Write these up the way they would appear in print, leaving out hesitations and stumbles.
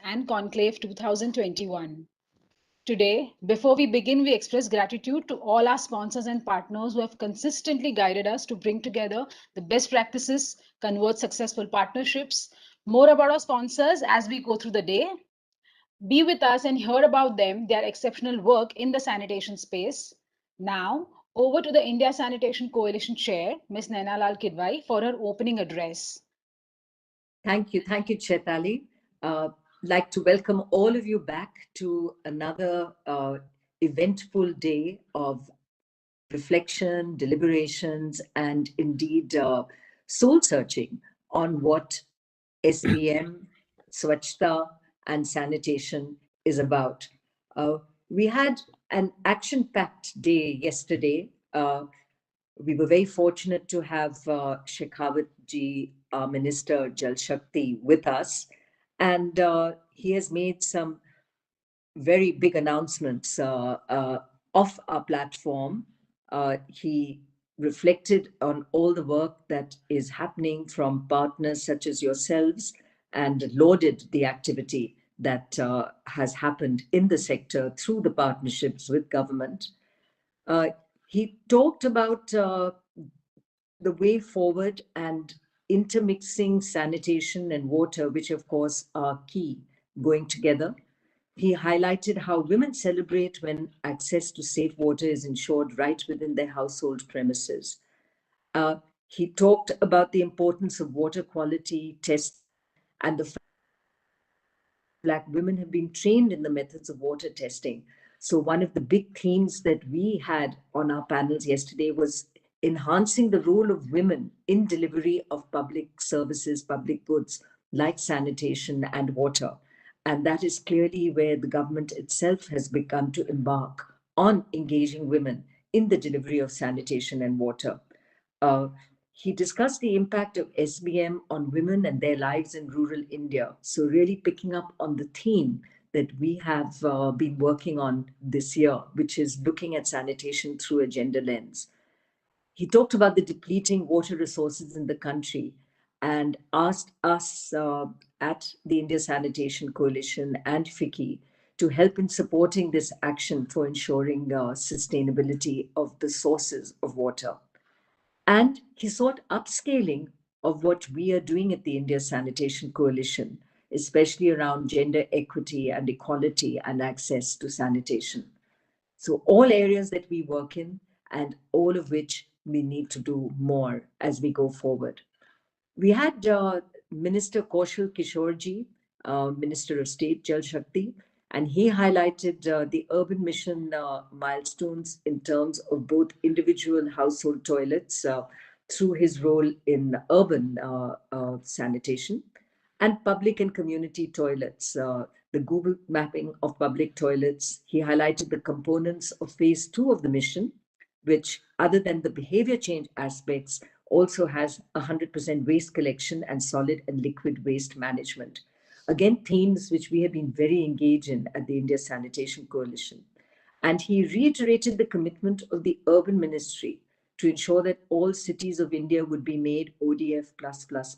and Conclave 2021. Today, before we begin, we express gratitude to all our sponsors and partners who have consistently guided us to bring together the best practices, convert successful partnerships. More about our sponsors as we go through the day. Be with us and hear about them, their exceptional work in the sanitation space. Now, over to the India Sanitation Coalition Chair, Ms. Naina Lal Kidwai, for her opening address. Thank you, Chaitali. Like to welcome all of you back to another eventful day of reflection, deliberations, and indeed soul searching on what SBM, Swachhta, and sanitation is about. Uh, we had an action-packed day yesterday. We were very fortunate to have Shekhawat ji, our Minister Jal Shakti, with us. And he has made some very big announcements off our platform. He reflected on all the work that is happening from partners such as yourselves and lauded the activity that has happened in the sector through the partnerships with government. Uh, he talked about the way forward and intermixing sanitation and water, which of course are key going together. He highlighted how women celebrate when access to safe water is ensured right within their household premises. Uh, he talked about the importance of water quality testing and the fact Black women have been trained in the methods of water testing. So one of the big themes that we had on our panels yesterday was enhancing the role of women in delivery of public services, public goods like sanitation and water. And that is clearly where the government itself has begun to embark on engaging women in the delivery of sanitation and water. Uh, he discussed the impact of SBM on women and their lives in rural India. So, really picking up on the theme that we have been working on this year, which is looking at sanitation through a gender lens. He talked about the depleting water resources in the country and asked us at the India Sanitation Coalition and FICCI to help in supporting this action for ensuring sustainability of the sources of water. And he sought upscaling of what we are doing at the India Sanitation Coalition, especially around gender equity and equality and access to sanitation. So, all areas that we work in, and all of which we need to do more as we go forward. We had Minister Kaushal Kishorji, Minister of State Jal Shakti, and he highlighted the urban mission milestones in terms of both individual household toilets through his role in urban sanitation and public and community toilets. The Google mapping of public toilets. He highlighted the components of phase 2 of the mission, which, other than the behavior change aspects, also has 100% waste collection and solid and liquid waste management. Again, themes which we have been very engaged in at the India Sanitation Coalition. And he reiterated the commitment of the urban ministry to ensure that all cities of India would be made ODF++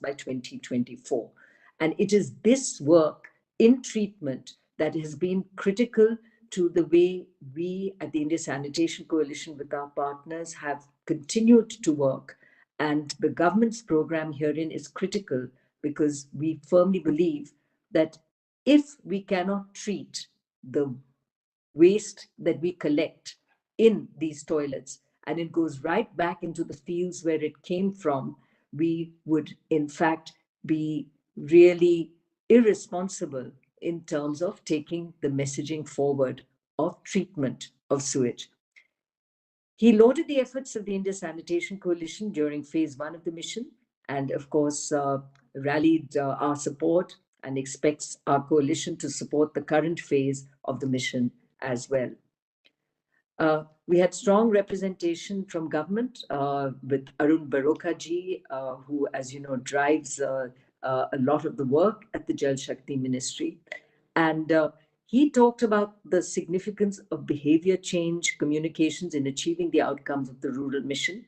by 2024. And it is this work in treatment that has been critical to the way we at the India Sanitation Coalition with our partners have continued to work. And the government's program herein is critical because we firmly believe that if we cannot treat the waste that we collect in these toilets and it goes right back into the fields where it came from, we would in fact be really irresponsible in terms of taking the messaging forward of treatment of sewage. He lauded the efforts of the India Sanitation Coalition during phase 1 of the mission and, of course, rallied our support and expects our coalition to support the current phase of the mission as well. We had strong representation from government with Arun Baroka ji, who, as you know, drives a lot of the work at the Jal Shakti Ministry. And he talked about the significance of behavior change communications in achieving the outcomes of the rural mission.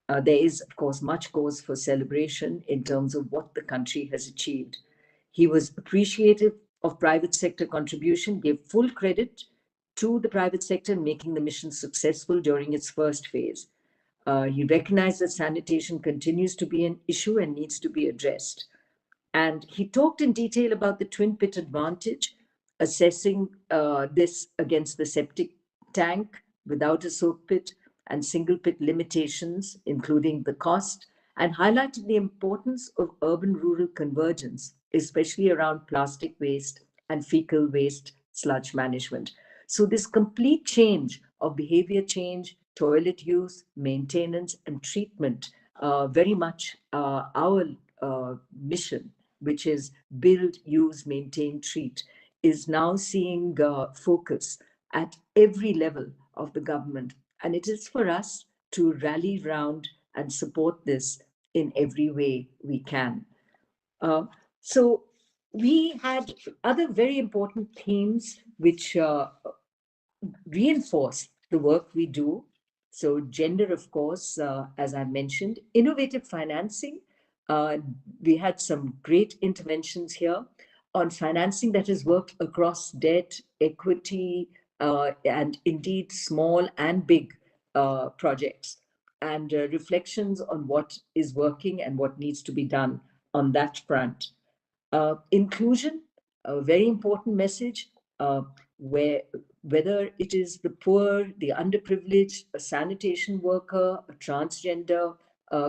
There is, of course, much cause for celebration in terms of what the country has achieved. He was appreciative of private sector contribution, gave full credit to the private sector in making the mission successful during its first phase. He recognized that sanitation continues to be an issue and needs to be addressed. And he talked in detail about the twin pit advantage, assessing this against the septic tank without a soak pit and single pit limitations, including the cost, and highlighted the importance of urban rural convergence, especially around plastic waste and fecal waste sludge management. So, this complete change of behavior change, toilet use, maintenance, and treatment, very much our mission, which is build, use, maintain, treat, is now seeing focus at every level of the government. And it is for us to rally round and support this in every way we can. Uh, so we had other very important themes which reinforce the work we do. So, gender, of course, as I mentioned, innovative financing. Uh, we had some great interventions here on financing that has worked across debt, equity, and indeed small and big projects, and reflections on what is working and what needs to be done on that front. Inclusion, a very important message, where whether it is the poor, the underprivileged, a sanitation worker, a transgender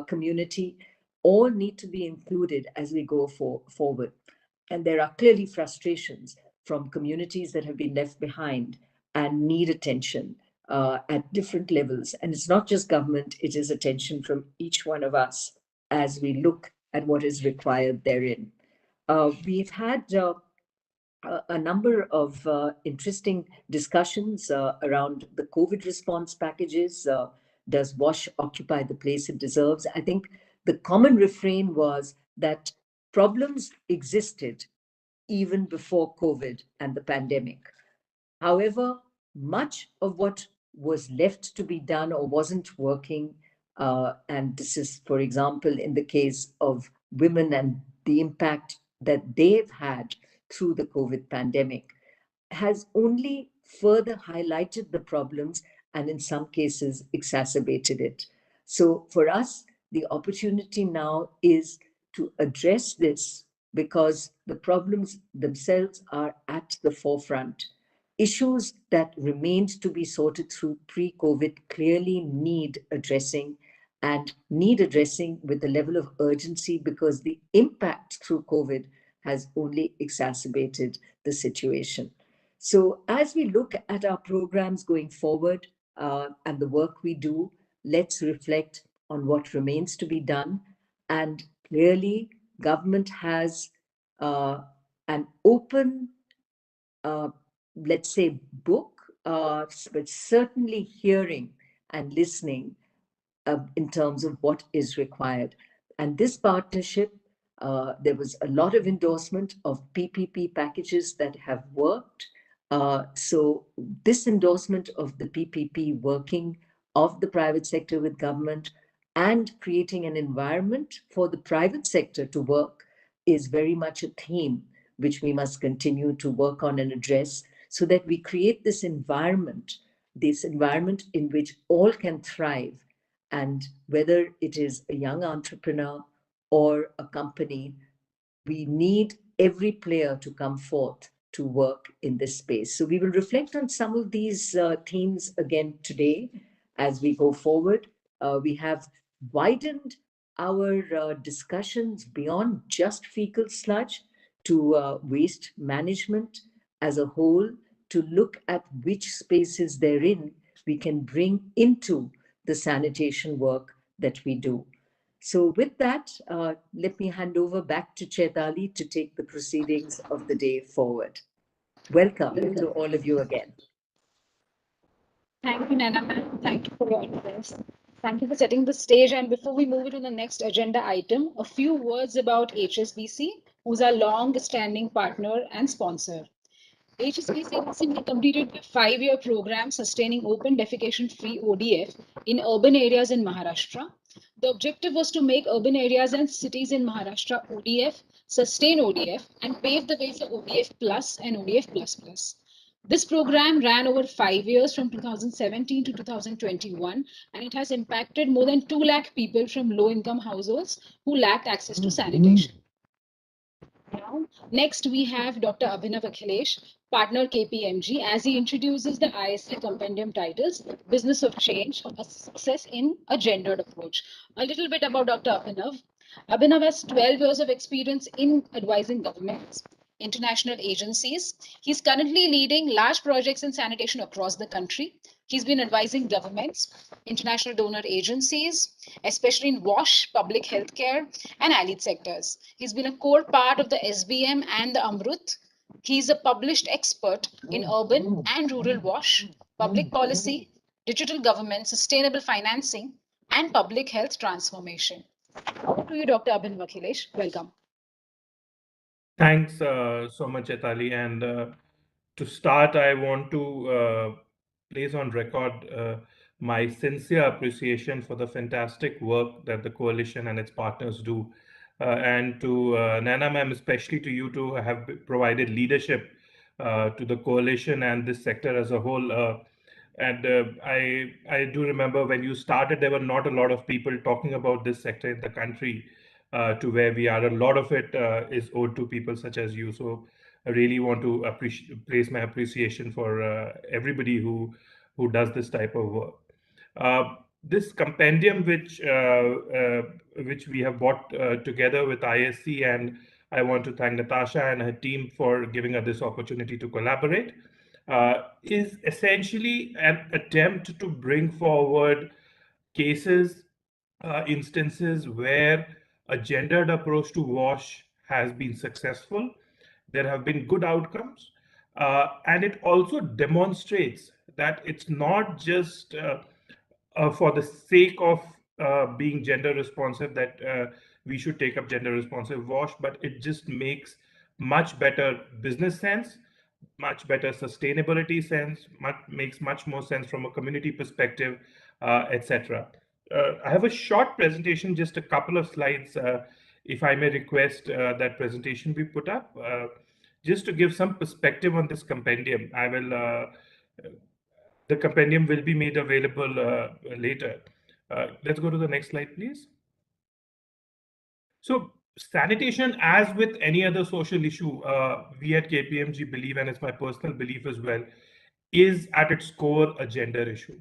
community, all need to be included as we go forward. And there are clearly frustrations from communities that have been left behind and need attention at different levels. And it's not just government, it is attention from each one of us as we look at what is required therein. We've had a number of interesting discussions around the COVID response packages. Does WASH occupy the place it deserves? I think the common refrain was that problems existed even before COVID and the pandemic. However, much of what was left to be done or wasn't working, and this is, for example, in the case of women and the impact that they've had through the COVID pandemic, has only further highlighted the problems and, in some cases, exacerbated it. So, for us, the opportunity now is to address this because the problems themselves are at the forefront. Issues that remained to be sorted through pre COVID clearly need addressing and need addressing with a level of urgency because the impact through COVID has only exacerbated the situation. So, as we look at our programs going forward and the work we do, let's reflect on what remains to be done. And clearly, government has an open let's say, book, but certainly hearing and listening in terms of what is required. And this partnership, there was a lot of endorsement of PPP packages that have worked. So this endorsement of the PPP working of the private sector with government and creating an environment for the private sector to work is very much a theme which we must continue to work on and address so that we create this environment in which all can thrive. And whether it is a young entrepreneur or a company, we need every player to come forth to work in this space. So we will reflect on some of these themes again today as we go forward. We have widened our discussions beyond just fecal sludge to waste management as a whole, to look at which spaces therein we can bring into the sanitation work that we do. So with that, let me hand over back to Chaitali to take the proceedings of the day forward. Welcome to all of you again. Thank you, Nana ma'am. Thank you for your address. Thank you for setting the stage. And before we move to the next agenda item, a few words about HSBC, who's our long-standing partner and sponsor. HSBC recently completed a 5-year program sustaining open defecation-free ODF in urban areas in Maharashtra. The objective was to make urban areas and cities in Maharashtra ODF sustain ODF, and pave the way for ODF Plus and ODF Plus Plus. This program ran over 5 years from 2017 to 2021, and it has impacted more than 2 lakh people from low income households who lacked access to sanitation. Now, next we have Dr. Abhinav Akhilesh, partner KPMG, as he introduces the ISC compendium titles, Business of Change, a Success in a Gendered Approach. A little bit about Dr. Abhinav. Abhinav has 12 years of experience in advising governments, international agencies. He's currently leading large projects in sanitation across the country. He's been advising governments, international donor agencies, especially in WASH, public healthcare, and allied sectors. He's been a core part of the SBM and the Amrut. He's a published expert in urban and rural WASH, public policy, digital government, sustainable financing, and public health transformation. Over to you, Dr. Abhin Vakhilesh. Welcome. Thanks so much, Etali. And to start, I want to place on record my sincere appreciation for the fantastic work that the coalition and its partners do. And to Nana ma'am, especially to you, to have provided leadership to the coalition and this sector as a whole. And I do remember when you started, there were not a lot of people talking about this sector in the country to where we are. A lot of it is owed to people such as you. So I really want to place my appreciation for everybody who does this type of work. This compendium, which we have brought together with ISC, and I want to thank Natasha and her team for giving us this opportunity to collaborate, is essentially an attempt to bring forward cases, instances where a gendered approach to WASH has been successful. There have been good outcomes, and it also demonstrates that it's not just for the sake of being gender responsive that we should take up gender responsive WASH, but it just makes much better business sense, much better sustainability sense, makes much more sense from a community perspective, etc. I have a short presentation, just a couple of slides, if I may request that presentation be put up, just to give some perspective on this compendium. The compendium will be made available later. Let's go to the next slide, please. So sanitation, as with any other social issue, we at KPMG believe, and it's my personal belief as well, is at its core a gender issue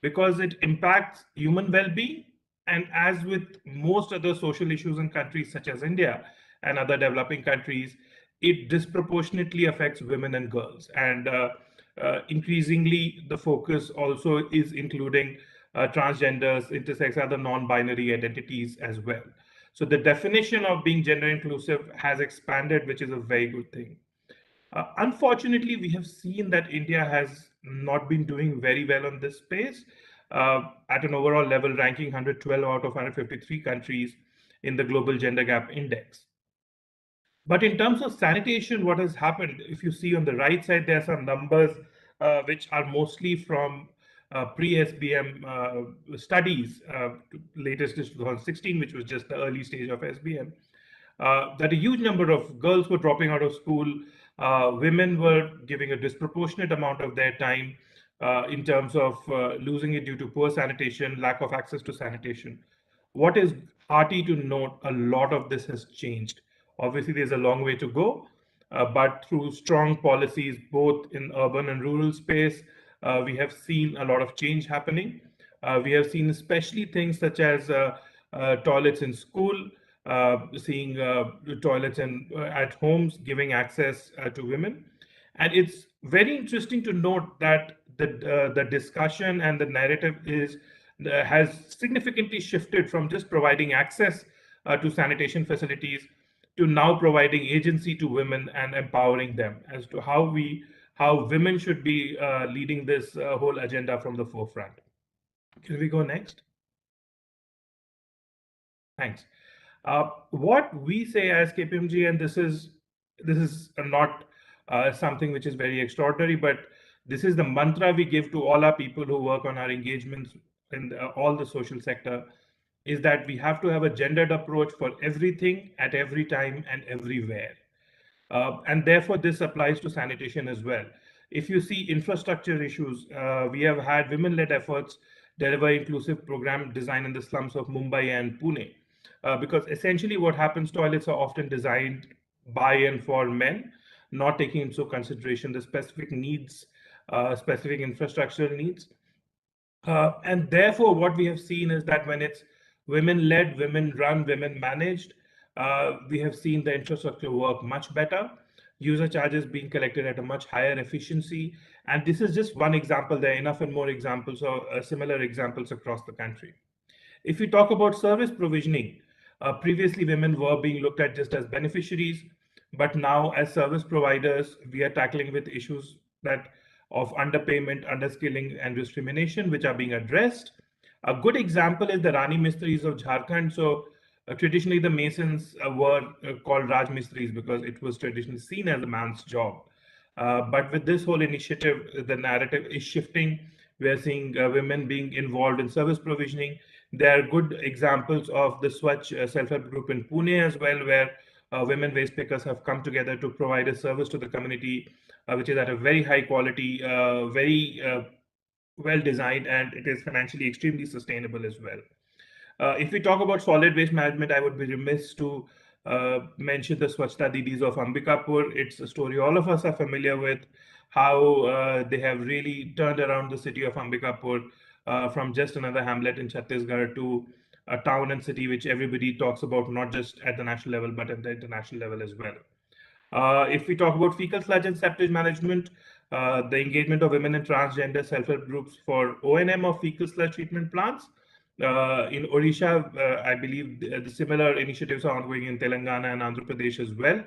because it impacts human well-being. And as with most other social issues in countries such as India and other developing countries, it disproportionately affects women and girls. And increasingly, the focus also is including transgenders, intersex, other non-binary identities as well. So the definition of being gender inclusive has expanded, which is a very good thing. Unfortunately, we have seen that India has not been doing very well on this space at an overall level, ranking 112 out of 153 countries in the Global Gender Gap Index. But in terms of sanitation, what has happened, if you see on the right side, there are some numbers which are mostly from pre-SBM studies, latest is 2016, which was just the early stage of SBM, that a huge number of girls were dropping out of school. Women were giving a disproportionate amount of their time in terms of losing it due to poor sanitation, lack of access to sanitation. What is hearty to note, a lot of this has changed. Obviously, there's a long way to go, but through strong policies, both in urban and rural space, we have seen a lot of change happening. We have seen especially things such as toilets in school, seeing toilets at homes, giving access to women. And it's very interesting to note that the discussion and the narrative has significantly shifted from just providing access to sanitation facilities to now providing agency to women and empowering them as to how women should be leading this whole agenda from the forefront. Can we go next? Thanks. What we say as KPMG, and this is not something which is very extraordinary, but this is the mantra we give to all our people who work on our engagements in all the social sector, is that we have to have a gendered approach for everything at every time and everywhere. And therefore, this applies to sanitation as well. If you see infrastructure issues, we have had women-led efforts deliver inclusive program design in the slums of Mumbai and Pune. Because essentially what happens, toilets are often designed by and for men, not taking into consideration the specific needs, specific infrastructural needs. And therefore, what we have seen is that when it's women led, women run, women managed, we have seen the infrastructure work much better, user charges being collected at a much higher efficiency. And this is just one example. There are enough and more examples or similar examples across the country. If we talk about service provisioning, previously women were being looked at just as beneficiaries, but now as service providers, we are tackling with issues that of underpayment, underskilling, and discrimination, which are being addressed. A good example is the Rani Mistris of Jharkhand. So traditionally, the masons were called Raj Mistris because it was traditionally seen as a man's job. But with this whole initiative, the narrative is shifting. We are seeing women being involved in service provisioning. There are good examples of the Swachh self-help group in Pune as well, where women waste pickers have come together to provide a service to the community, which is at a very high quality, very well designed, and it is financially extremely sustainable as well. If we talk about solid waste management, I would be remiss to mention the Swachhta Didis of Ambikapur. It's a story all of us are familiar with, how they have really turned around the city of Ambikapur from just another hamlet in Chhattisgarh to a town and city which everybody talks about, not just at the national level, but at the international level as well. If we talk about fecal sludge and septage management, the engagement of women and transgender self-help groups for O&M of fecal sludge treatment plants. In Odisha, I believe the similar initiatives are ongoing in Telangana and Andhra Pradesh as well.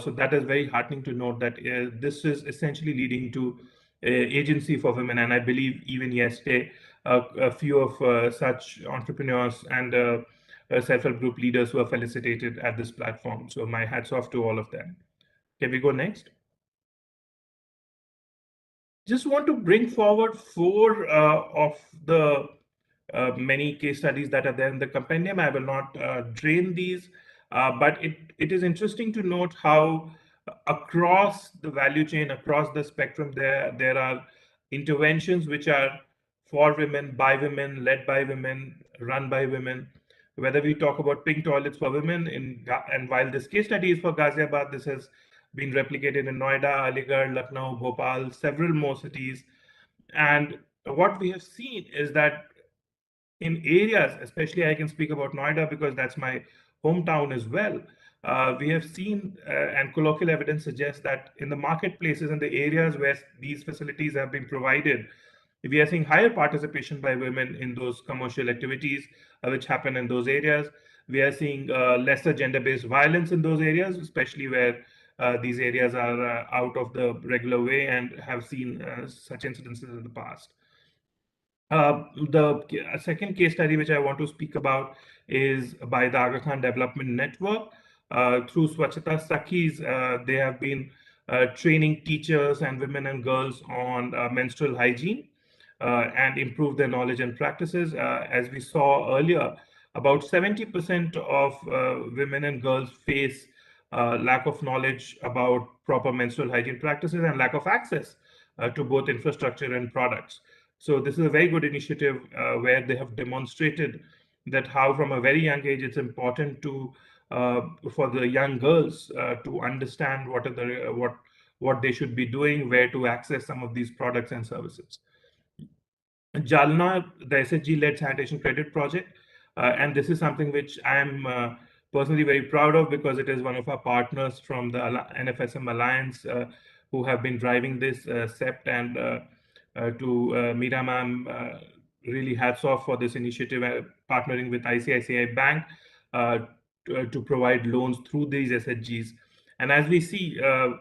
So that is very heartening to note that this is essentially leading to agency for women. And I believe even yesterday, a few of such entrepreneurs and self-help group leaders were felicitated at this platform. So my hats off to all of them. Can we go next? Just want to bring forward four of the many case studies that are there in the compendium. I will not drain these, but it is interesting to note how across the value chain, across the spectrum, there are interventions which are for women, by women, led by women, run by women. Whether we talk about pink toilets for women, and while this case study is for Ghaziabad, this has been replicated in Noida, Aligarh, Lucknow, Bhopal, several more cities. And what we have seen is that in areas, especially I can speak about Noida because that's my hometown as well, we have seen, and colloquial evidence suggests that in the marketplaces and the areas where these facilities have been provided, we are seeing higher participation by women in those commercial activities which happen in those areas. We are seeing lesser gender-based violence in those areas, especially where these areas are out of the regular way and have seen such incidences in the past. The second case study which I want to speak about is by the Aga Khan Development Network. Through Swachhata Sakhis, they have been training teachers and women and girls on menstrual hygiene and improve their knowledge and practices. As we saw earlier, about 70% of women and girls face lack of knowledge about proper menstrual hygiene practices and lack of access to both infrastructure and products. So this is a very good initiative where they have demonstrated that how from a very young age it's important to for the young girls to understand what are the what they should be doing, where to access some of these products and services. Jalna, the SHG-led sanitation credit project, and this is something which I am personally very proud of because it is one of our partners from the NFSM Alliance who have been driving this SEPT, and to Meera ma'am, really hats off for this initiative, partnering with ICICI Bank to provide loans through these SHGs. And as we see,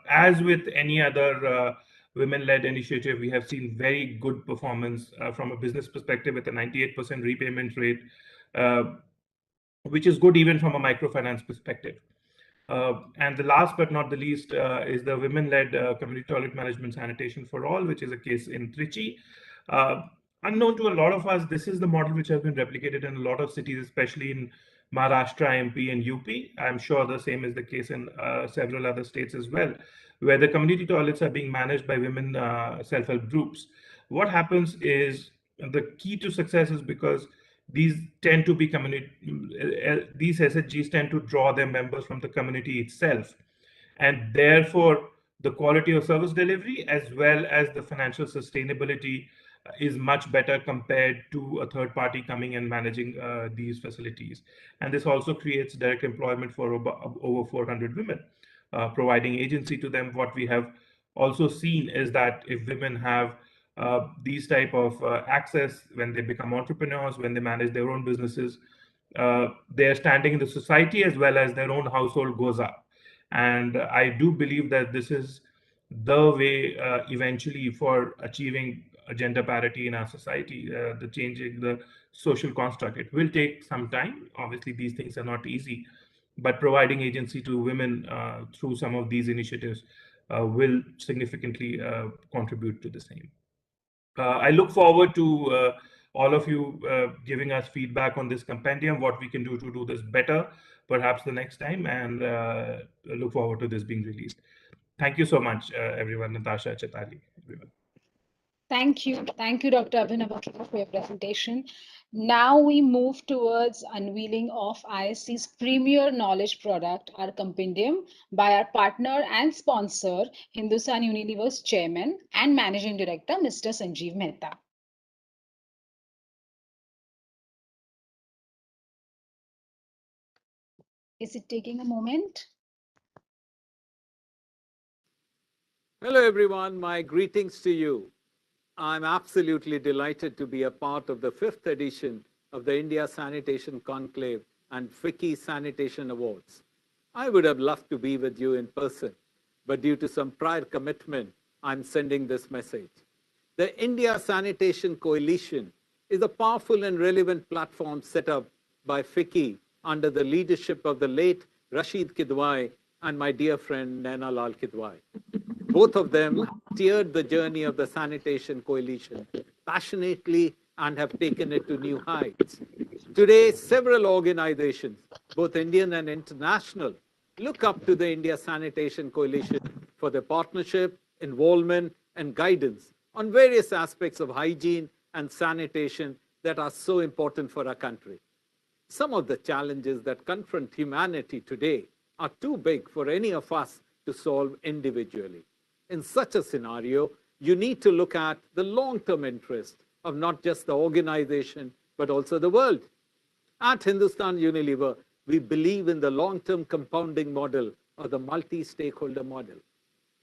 as with any other women-led initiative, we have seen very good performance from a business perspective with a 98% repayment rate, which is good even from a microfinance perspective. And the last but not the least is the women-led community toilet management sanitation for all, which is a case in Trichy. unknown to a lot of us, this is the model which has been replicated in a lot of cities, especially in Maharashtra, MP, and UP. I'm sure the same is the case in several other states as well, where the community toilets are being managed by women self-help groups. What happens is the key to success is because these tend to be community, these SHGs tend to draw their members from the community itself, and therefore the quality of service delivery as well as the financial sustainability is much better compared to a third party coming and managing these facilities. And this also creates direct employment for over 400 women, providing agency to them. What we have also seen is that if women have these type of access, when they become entrepreneurs, when they manage their own businesses, their standing in the society as well as their own household goes up. And I do believe that this is the way eventually for achieving gender parity in our society, the changing the social construct. It will take some time. Obviously, these things are not easy, but providing agency to women through some of these initiatives will significantly contribute to the same. I look forward to all of you giving us feedback on this compendium, what we can do to do this better, perhaps the next time, and look forward to this being released. Thank you so much, everyone. Natasha, Chetali, everyone. Thank you. Thank you, Dr. Abhinav, for your presentation. Now we move towards unveiling of ISC's premier knowledge product, our compendium, by our partner and sponsor, Hindustan Unilever's chairman and managing director, Mr. Sanjeev Mehta. Is it taking a moment? Hello, everyone. My greetings to you. I'm absolutely delighted to be a part of the 5th edition of the India Sanitation Conclave and FICCI Sanitation Awards. I would have loved to be with you in person, but due to some prior commitment, I'm sending this message. The India Sanitation Coalition is a powerful and relevant platform set up by FICCI under the leadership of the late Rashid Kidwai and my dear friend Naina Lal Kidwai. Both of them steered the journey of the Sanitation Coalition passionately and have taken it to new heights. Today, several organizations, both Indian and international, look up to the India Sanitation Coalition for their partnership, involvement, and guidance on various aspects of hygiene and sanitation that are so important for our country. Some of the challenges that confront humanity today are too big for any of us to solve individually. In such a scenario, you need to look at the long-term interest of not just the organization, but also the world. At Hindustan Unilever, we believe in the long-term compounding model or the multi-stakeholder model.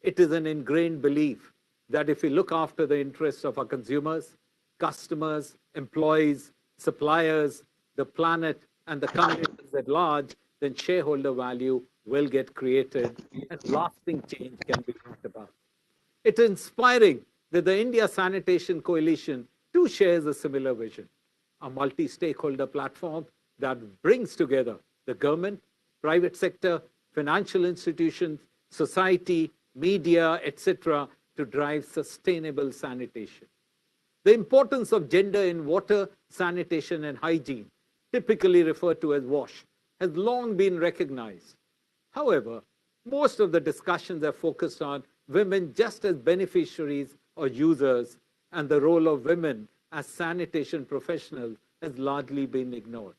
It is an ingrained belief that if we look after the interests of our consumers, customers, employees, suppliers, the planet, and the communities at large, then shareholder value will get created and lasting change can be brought about. It's inspiring that the India Sanitation Coalition too shares a similar vision, a multi-stakeholder platform that brings together the government, private sector, financial institutions, society, media, etc., to drive sustainable sanitation. The importance of gender in water, sanitation, and hygiene, typically referred to as WASH, has long been recognized. However, most of the discussions are focused on women just as beneficiaries or users, and the role of women as sanitation professionals has largely been ignored.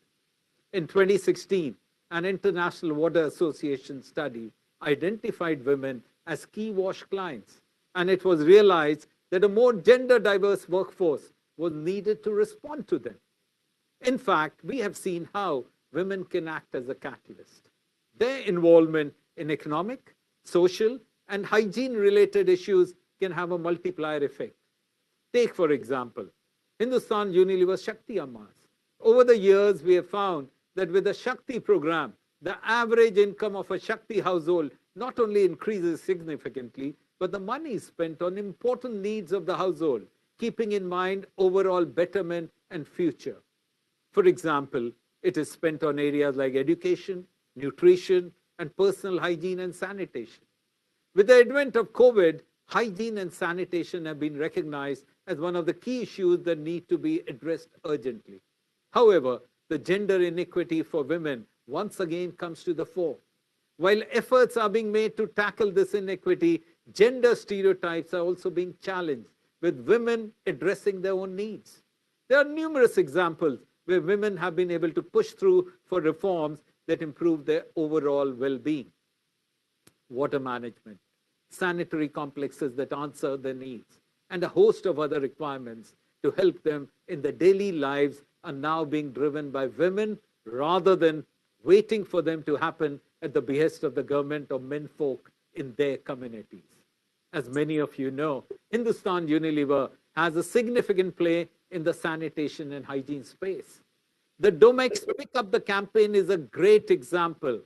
In 2016, an International Water Association study identified women as key WASH clients, and it was realized that a more gender diverse workforce was needed to respond to them. In fact, we have seen how women can act as a catalyst. Their involvement in economic, social, and hygiene-related issues can have a multiplier effect. Take, for example, Hindustan Unilever Shakti Ammas. Over the years, we have found that with the Shakti program, the average income of a Shakti household not only increases significantly, but the money spent on important needs of the household, keeping in mind overall betterment and future. For example, it is spent on areas like education, nutrition, and personal hygiene and sanitation. With the advent of COVID, hygiene and sanitation have been recognized as one of the key issues that need to be addressed urgently. However, the gender inequity for women once again comes to the fore. While efforts are being made to tackle this inequity, gender stereotypes are also being challenged, with women addressing their own needs. There are numerous examples where women have been able to push through for reforms that improve their overall well-being. Water management, sanitary complexes that answer their needs, and a host of other requirements to help them in their daily lives are now being driven by women rather than waiting for them to happen at the behest of the government or menfolk in their communities. As many of you know, Hindustan Unilever has a significant play in the sanitation and hygiene space. The Domex Pick Up the campaign is a great example.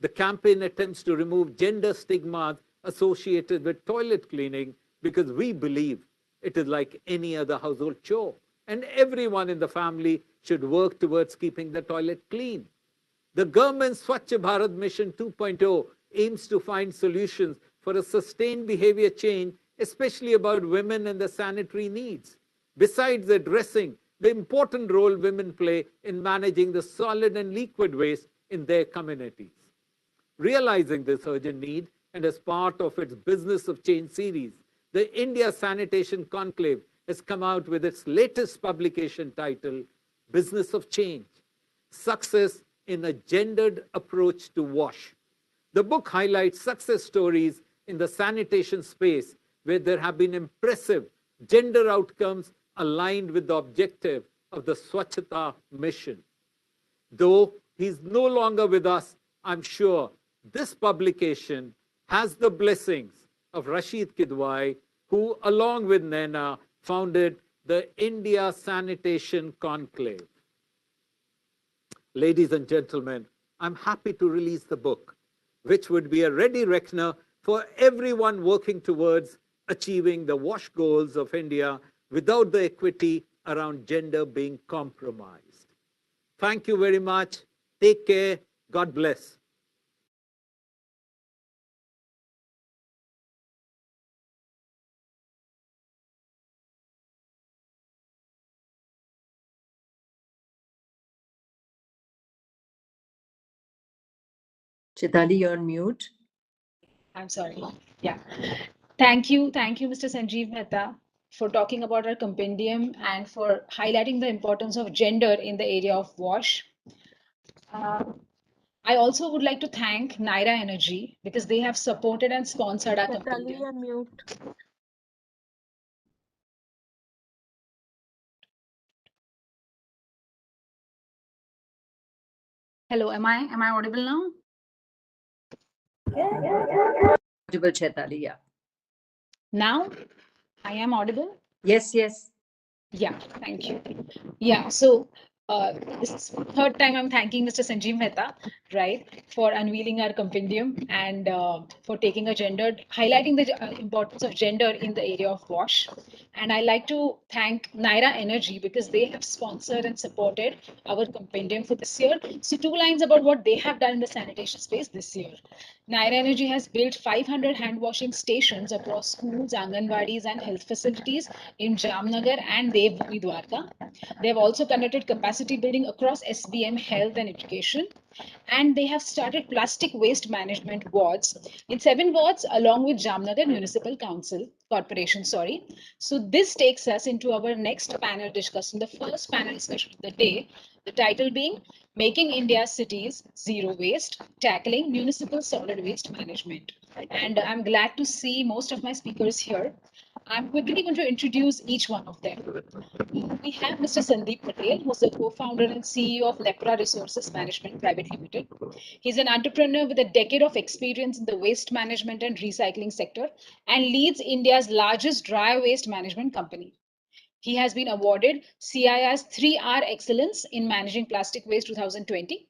The campaign attempts to remove gender stigmas associated with toilet cleaning because we believe it is like any other household chore, and everyone in the family should work towards keeping the toilet clean. The government's Swachh Bharat Mission 2.0 aims to find solutions for a sustained behavior change, especially about women and their sanitary needs, besides addressing the important role women play in managing the solid and liquid waste in their communities. Realizing this urgent need, and as part of its Business of Change series, the India Sanitation Conclave has come out with its latest publication titled Business of Change: Success in a Gendered Approach to Wash. The book highlights success stories in the sanitation space where there have been impressive gender outcomes aligned with the objective of the Swachhata mission. Though he's no longer with us, I'm sure this publication has the blessings of Rashid Kidwai, who, along with Naina, founded the India Sanitation Conclave. Ladies and gentlemen, I'm happy to release the book, which would be a ready reckoner for everyone working towards achieving the WASH goals of India without the equity around gender being compromised. Thank you very much. Take care. God bless. Chitali, you're on mute. I'm sorry. Yeah. Thank you, Mr. Sanjeev Mehta, for talking about our compendium and for highlighting the importance of gender in the area of WASH. I also would like to thank Naira Energy because they have supported and sponsored our compendium. Mute. Hello, am I audible now? Audible, Chaitali, yeah. Now I am audible? Yes, yes. Yeah, thank you. Yeah, so this is third time I'm thanking Mr. Sanjeev Mehta, right, for unveiling our compendium and for taking a gendered, highlighting the importance of gender in the area of WASH. And I like to thank Naira Energy because they have sponsored and supported our compendium for this year. So 2 lines about what they have done in the sanitation space this year. Naira Energy has built 500 hand washing stations across schools, Anganwadis, and health facilities in Jamnagar and Devbhoomi Dwarka. They have also conducted capacity building across SBM health and education. And they have started plastic waste management wards in 7 wards along with Jamnagar Municipal Corporation. So this takes us into our next panel discussion, the first panel discussion of the day, the title being Making India's Cities Zero Waste, Tackling Municipal Solid Waste Management. And I'm glad to see most of my speakers here. I'm quickly going to introduce each one of them. We have Mr. Sandeep Patel, who's the co-founder and CEO of Lepra Resources Management Private Limited. He's an entrepreneur with a decade of experience in the waste management and recycling sector and leads India's largest dry waste management company. He has been awarded CII's 3R Excellence in Managing Plastic Waste 2020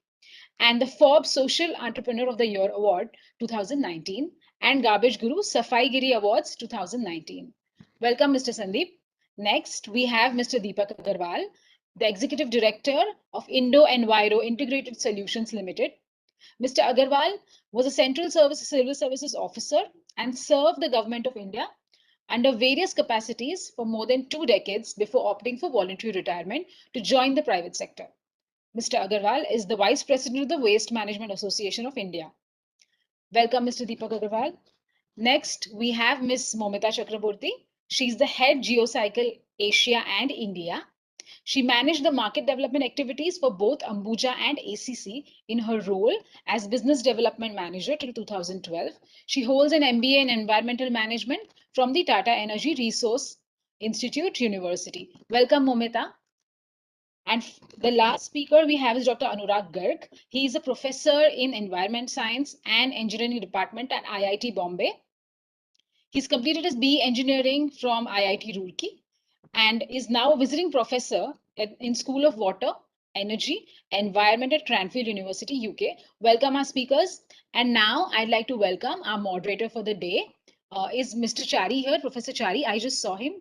and the Forbes Social Entrepreneur of the Year Award 2019 and Garbage Guru Safai Giri Awards 2019. Welcome, Mr. Sandeep. Next, we have Mr. Deepak Agarwal, the Executive Director of Indo Enviro Integrated Solutions Limited. Mr. Agarwal was a Central Civil Services Officer and served the Government of India under various capacities for more than 2 decades before opting for voluntary retirement to join the private sector. Mr. Agarwal is the Vice President of the Waste Management Association of India. Welcome, Mr. Deepak Agarwal. Next, we have Ms. Momita Chakraborty. She's the head Geocycle Asia and India. She managed the market development activities for both Ambuja and ACC in her role as Business Development Manager till 2012. She holds an MBA in Environmental Management from the Tata Energy Resource Institute University. Welcome, Momita. And the last speaker we have is Dr. Anurag Garg. He is a professor in Environment Science and Engineering Department at IIT Bombay. He's completed his BE Engineering from IIT Roorkee and is now a visiting professor in School of Water, Energy, Environment at Cranfield University, UK. Welcome our speakers. And now I'd like to welcome our moderator for the day. Is Mr. Chari here, Professor Chari? I just saw him.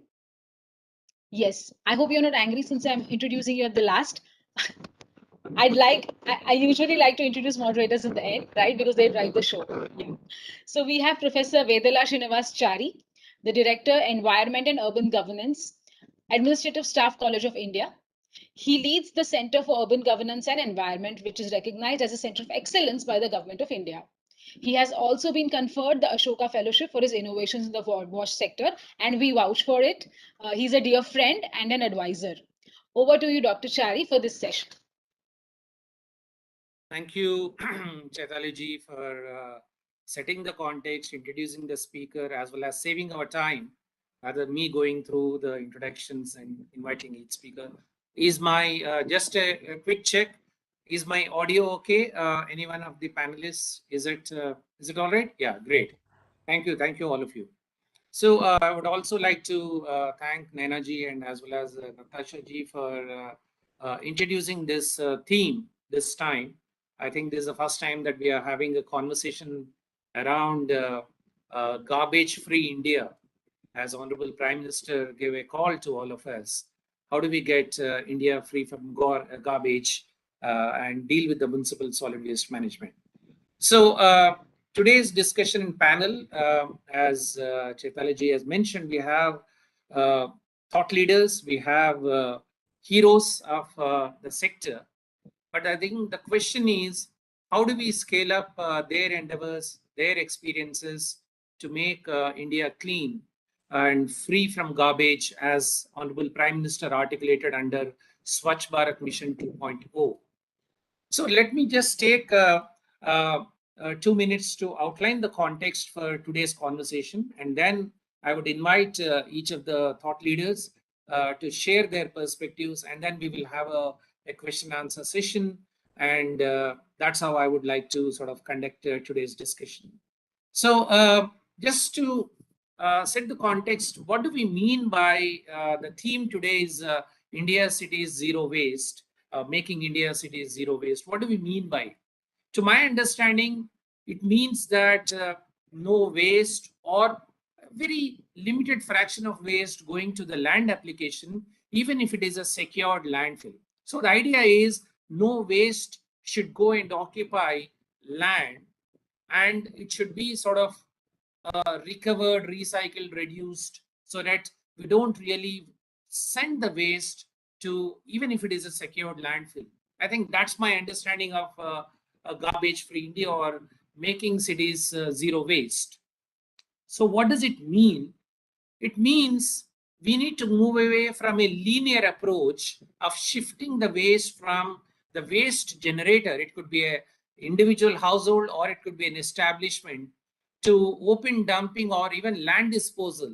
Yes, I hope you're not angry since I'm introducing you at the last. I usually like to introduce moderators at the end, right? Because they drive the show. Yeah. So we have Professor Vedala Srinivas Chari, the Director, Environment and Urban Governance, Administrative Staff College of India. He leads the Center for Urban Governance and Environment, which is recognized as a center of excellence by the Government of India. He has also been conferred the Ashoka Fellowship for his innovations in the wash sector, and we vouch for it. He's a dear friend and an advisor. Over to you, Dr. Chari, for this session. Thank you, Chaitali ji, for setting the context, introducing the speaker, as well as saving our time, rather me going through the introductions and inviting each speaker. Is my, just a quick check, is my audio okay? Any one of the panelists, is it all right? Yeah, great. Thank you all of you. So I would also like to thank Naina ji and as well as Natasha ji for introducing this theme this time. I think this is the first time that we are having a conversation around garbage-free India, as Honorable Prime Minister gave a call to all of us. How do we get India free from garbage and deal with the municipal solid waste management? So today's discussion panel, as Chaitali ji has mentioned, we have thought leaders, we have heroes of the sector. But I think the question is, how do we scale up their endeavors, their experiences to make India clean and free from garbage, as Honorable Prime Minister articulated under Swachh Bharat Mission 2.0. So let me just take 2 minutes to outline the context for today's conversation, and then I would invite each of the thought leaders to share their perspectives, and then we will have a question and answer session, and that's how I would like to sort of conduct today's discussion. So just to set the context, what do we mean by the theme today is India Cities Zero Waste, making India Cities Zero Waste. What do we mean by it? To my understanding, it means that no waste or a very limited fraction of waste going to the land application, even if it is a secured landfill. So the idea is no waste should go and occupy land, and it should be sort of recovered, recycled, reduced, so that we don't really send the waste to, even if it is a secured landfill. I think that's my understanding of a garbage-free India, or making cities zero waste. So what does it mean? It means we need to move away from a linear approach of shifting the waste from the waste generator. It could be an individual household or it could be an establishment, to open dumping or even land disposal,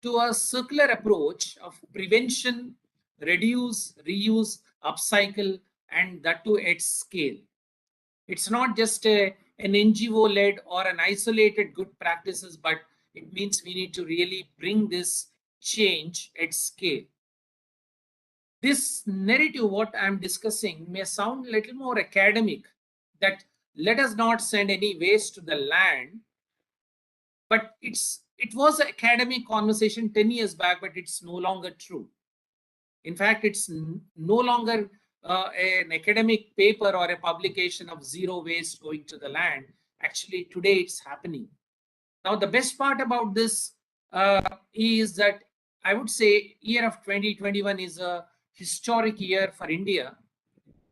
to a circular approach of prevention, reduce, reuse, upcycle, and that too at scale. It's not just an NGO-led or an isolated good practices, but it means we need to really bring this change at scale. This narrative, what I'm discussing, may sound a little more academic, that let us not send any waste to the land, but it was an academic conversation 10 years back, but it's no longer true. In fact, it's no longer an academic paper or a publication of zero waste going to the land. Actually, today it's happening. Now, the best part about this is that I would say year of 2021 is a historic year for India.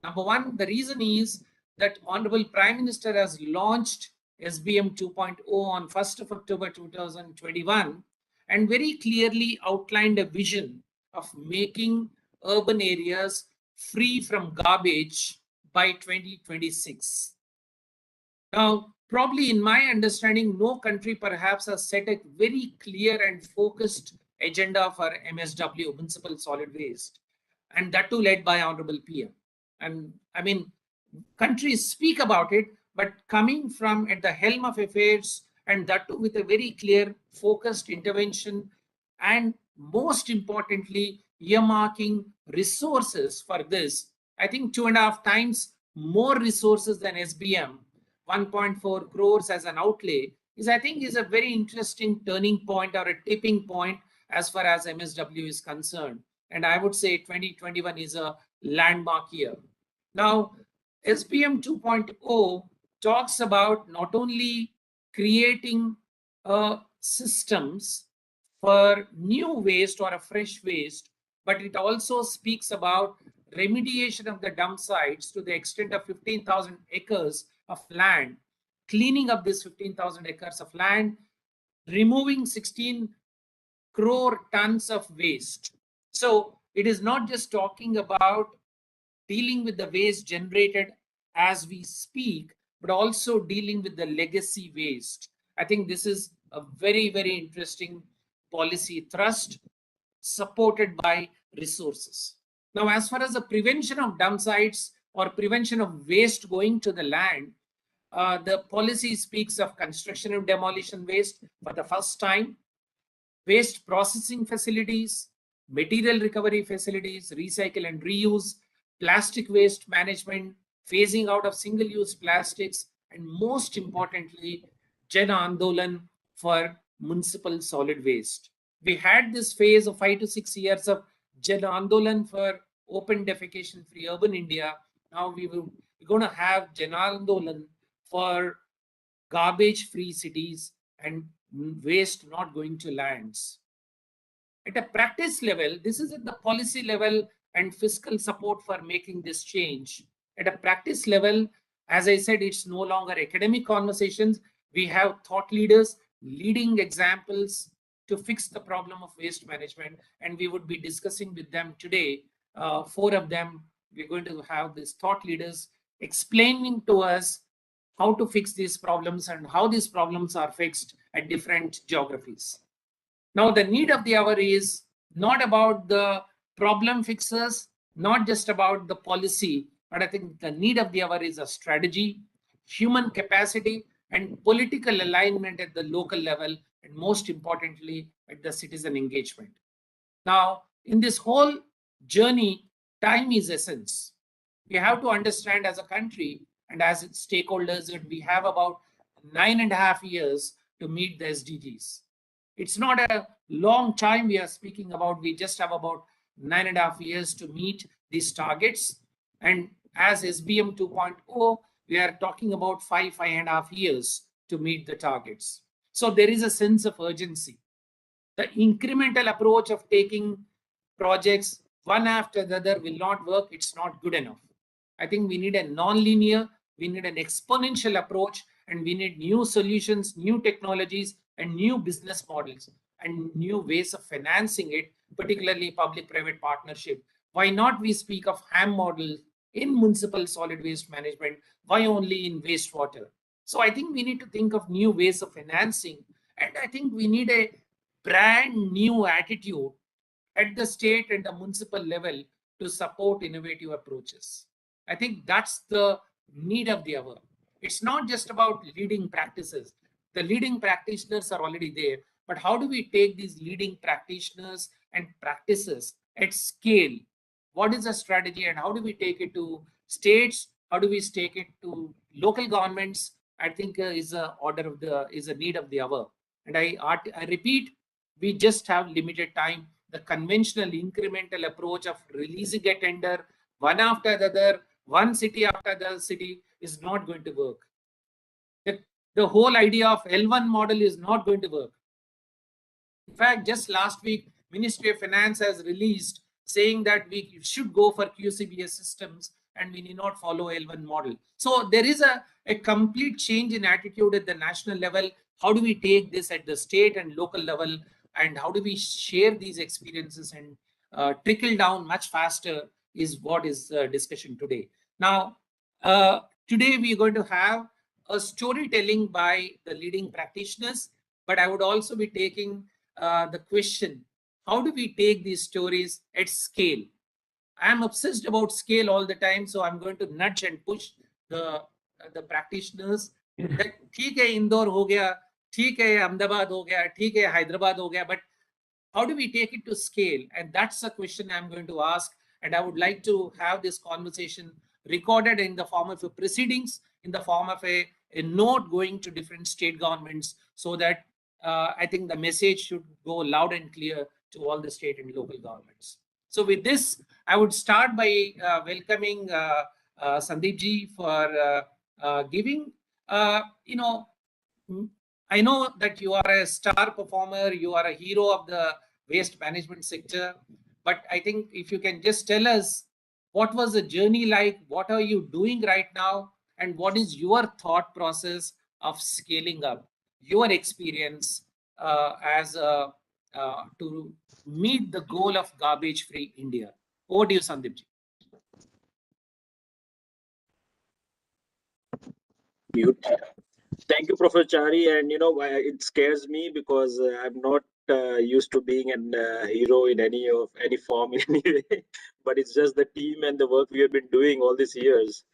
Number one, the reason is that Honorable Prime Minister has launched SBM 2.0 on 1st of October 2021 and very clearly outlined a vision of making urban areas free from garbage by 2026. Now, probably in my understanding, no country perhaps has set a very clear and focused agenda for MSW, municipal solid waste, and that too led by Honorable PM. And I mean, countries speak about it, but coming from at the helm of affairs, and that too with a very clear, focused intervention, and most importantly, earmarking resources for this. I think 2.5 times more resources than SBM, 1.4 crores as an outlay, is I think is a very interesting turning point or a tipping point as far as MSW is concerned. And I would say 2021 is a landmark year. Now, SBM 2.0 talks about not only creating systems for new waste or a fresh waste, but it also speaks about remediation of the dump sites to the extent of 15,000 acres of land, cleaning up this 15,000 acres of land, removing 16 crore tons of waste. So it is not just talking about dealing with the waste generated as we speak, but also dealing with the legacy waste. I think this is a very, very interesting policy thrust supported by resources. Now, as far as the prevention of dump sites or prevention of waste going to the land, the policy speaks of construction and demolition waste for the first time, waste processing facilities, material recovery facilities, recycle and reuse, plastic waste management, phasing out of single-use plastics, and most importantly, Jan Andolan for municipal solid waste. We had this phase of 5 to 6 years of Jan Andolan for open defecation free urban India. Now we're going to have Jan Andolan for garbage free cities and waste not going to lands. At a practice level, this is at the policy level and fiscal support for making this change. At a practice level, as I said, it's no longer academic conversations. We have thought leaders, leading examples to fix the problem of waste management, and we would be discussing with them today. 4 of them, we're going to have these thought leaders explaining to us how to fix these problems and how these problems are fixed at different geographies. Now, the need of the hour is not about the problem fixers, not just about the policy, but I think the need of the hour is a strategy, human capacity, and political alignment at the local level, and most importantly, at the citizen engagement. Now, in this whole journey, time is essence. We have to understand as a country and as its stakeholders that we have about 9.5 years to meet the SDGs. It's not a long time we are speaking about. We just have about 9.5 years to meet these targets. And as SBM 2.0, we are talking about 5.5 years to meet the targets. So there is a sense of urgency. The incremental approach of taking projects one after the other will not work. It's not good enough. I think we need a non-linear, we need an exponential approach, and we need new solutions, new technologies, and new business models, and new ways of financing it, particularly public-private partnership. Why not we speak of HAM model in municipal solid waste management? Why only in wastewater? So I think we need to think of new ways of financing, and I think we need a brand new attitude at the state and the municipal level to support innovative approaches. I think that's the need of the hour. It's not just about leading practices. The leading practitioners are already there, but how do we take these leading practitioners and practices at scale? What is the strategy, and how do we take it to states? How do we take it to local governments? I think is a need of the hour. And I repeat, we just have limited time. The conventional incremental approach of releasing a tender one after the other, one city after the other city, is not going to work. The whole idea of L1 model is not going to work. In fact, just last week, Ministry of Finance has released saying that we should go for QCBS systems and we need not follow L1 model. So there is a complete change in attitude at the national level. How do we take this at the state and local level, and how do we share these experiences and trickle down much faster is what is discussion today. Now, today we are going to have a storytelling by the leading practitioners, but I would also be taking the question, how do we take these stories at scale? I am obsessed about scale all the time, so I'm going to nudge and push the practitioners that ठीक है इंदौर हो गया, ठीक है अहमदाबाद हो गया, ठीक है हैदराबाद हो गया, but how do we take it to scale? And that's a question I'm going to ask, and I would like to have this conversation recorded in the form of a proceedings, in the form of a note going to different state governments, so that I think the message should go loud and clear to all the state and local governments. So with this, I would start by welcoming Sandeep ji for giving, I know that you are a star performer, you are a hero of the waste management sector, but I think if you can just tell us what was the journey like, what are you doing right now, and what is your thought process of scaling up, your experience as to meet the goal of garbage-free India. Over to you, Sandeep ji. Mute. Thank you, Professor Chari. And it scares me because I'm not used to being a hero in any form in any way. But it's just the team and the work we have been doing all these years.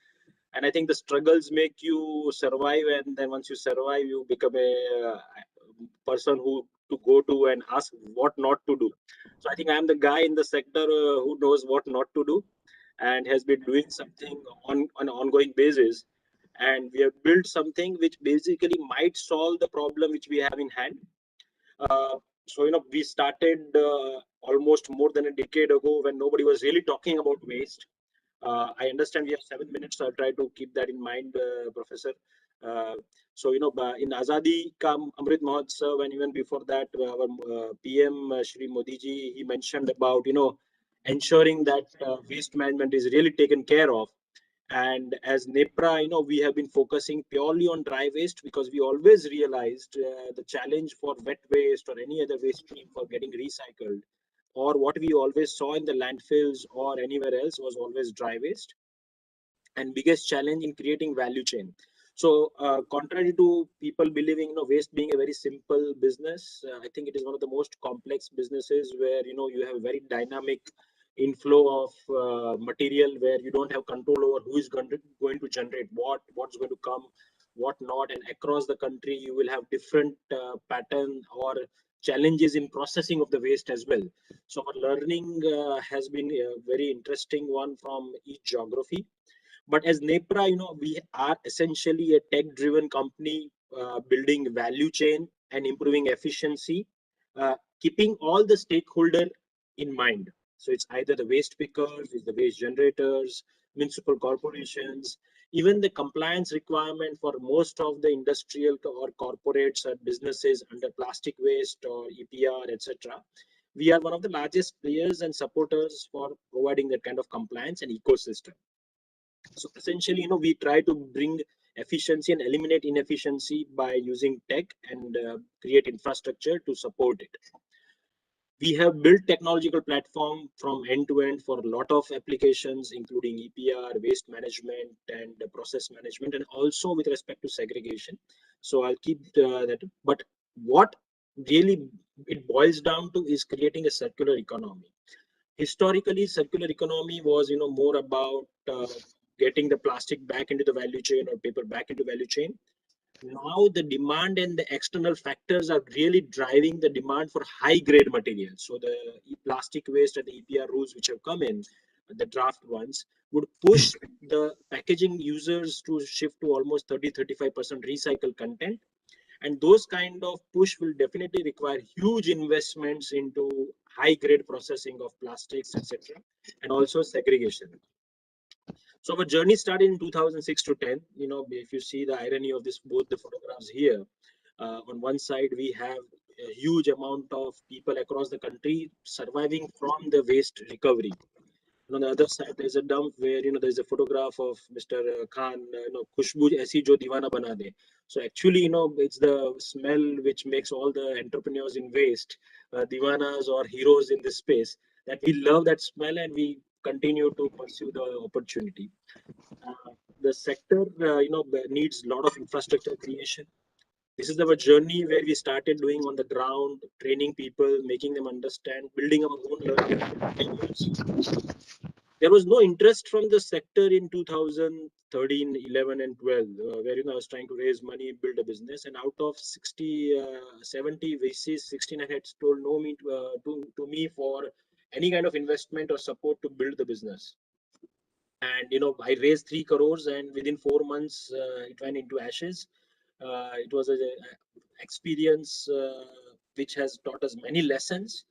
And I think the struggles make you survive, and then once you survive, you become a person who to go to and ask what not to do. So I think I'm the guy in the sector who knows what not to do and has been doing something on an ongoing basis. And we have built something which basically might solve the problem which we have in hand. So we started almost more than a decade ago when nobody was really talking about waste. I understand we have 7 minutes, so I'll try to keep that in mind, Professor. So in Azadi Ka Amrit Mahotsav, and even before that, our PM Shri Modi ji, he mentioned about ensuring that waste management is really taken care of. And as NEPRA, we have been focusing purely on dry waste because we always realized the challenge for wet waste or any other waste stream for getting recycled, or what we always saw in the landfills or anywhere else, was always dry waste, and biggest challenge in creating value chain. So contrary to people believing waste being a very simple business, I think it is one of the most complex businesses where you have a very dynamic inflow of material where you don't have control over who is going to generate what's going to come, what not, and across the country you will have different pattern or challenges in processing of the waste as well. So our learning has been a very interesting one from each geography. But as NEPRA, we are essentially a tech-driven company building value chain and improving efficiency, keeping all the stakeholder in mind. So it's either the waste pickers, it's the waste generators, municipal corporations, even the compliance requirement for most of the industrial or corporates or businesses under plastic waste or EPR, etc. We are one of the largest players and supporters for providing that kind of compliance and ecosystem. So essentially, we try to bring efficiency and eliminate inefficiency by using tech and create infrastructure to support it. We have built technological platform from end to end for a lot of applications, including EPR, waste management, and process management, and also with respect to segregation. So I'll keep that. But what really it boils down to is creating a circular economy. Historically, circular economy was more about getting the plastic back into the value chain or paper back into value chain. Now the demand and the external factors are really driving the demand for high grade materials. So the plastic waste and the EPR rules which have come in, the draft ones, would push the packaging users to shift to almost 30-35% recycled content. And those kind of push will definitely require huge investments into high grade processing of plastics, etc., and also segregation. So our journey started in 2006 to 10. If you see the irony of this, both the photographs here, on one side we have a huge amount of people across the country surviving from the waste recovery. And on the other side, there's a dump where there's a photograph of Mr. Khan, Khushbu aisi jo diwana bana de. So actually, it's the smell which makes all the entrepreneurs in waste, divanas or heroes in this space, that we love that smell and we continue to pursue the opportunity. The sector, needs a lot of infrastructure creation. This is our journey where we started doing on the ground, training people, making them understand, building our own learning frameworks. There was no interest from the sector in 2013, 11, and 12, where I was trying to raise money, build a business, and out of 60, 70 VCs, 16 had told no me to me for any kind of investment or support to build the business. And I raised 3 crores, and within 4 months, it went into ashes. It was a experience which has taught us many lessons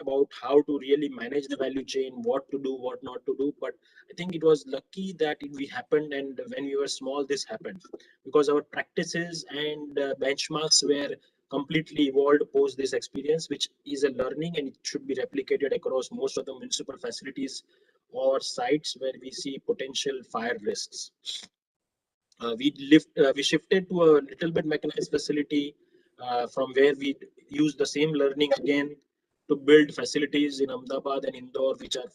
about how to really manage the value chain, what to do, what not to do. But I think it was lucky that we happened, and when we were small, this happened, because our practices and benchmarks were completely evolved post this experience, which is a learning, and it should be replicated across most of the municipal facilities or sites where we see potential fire risks. We shifted to a little bit mechanized facility, from where we use the same learning again to build facilities in Ahmedabad and Indore, which are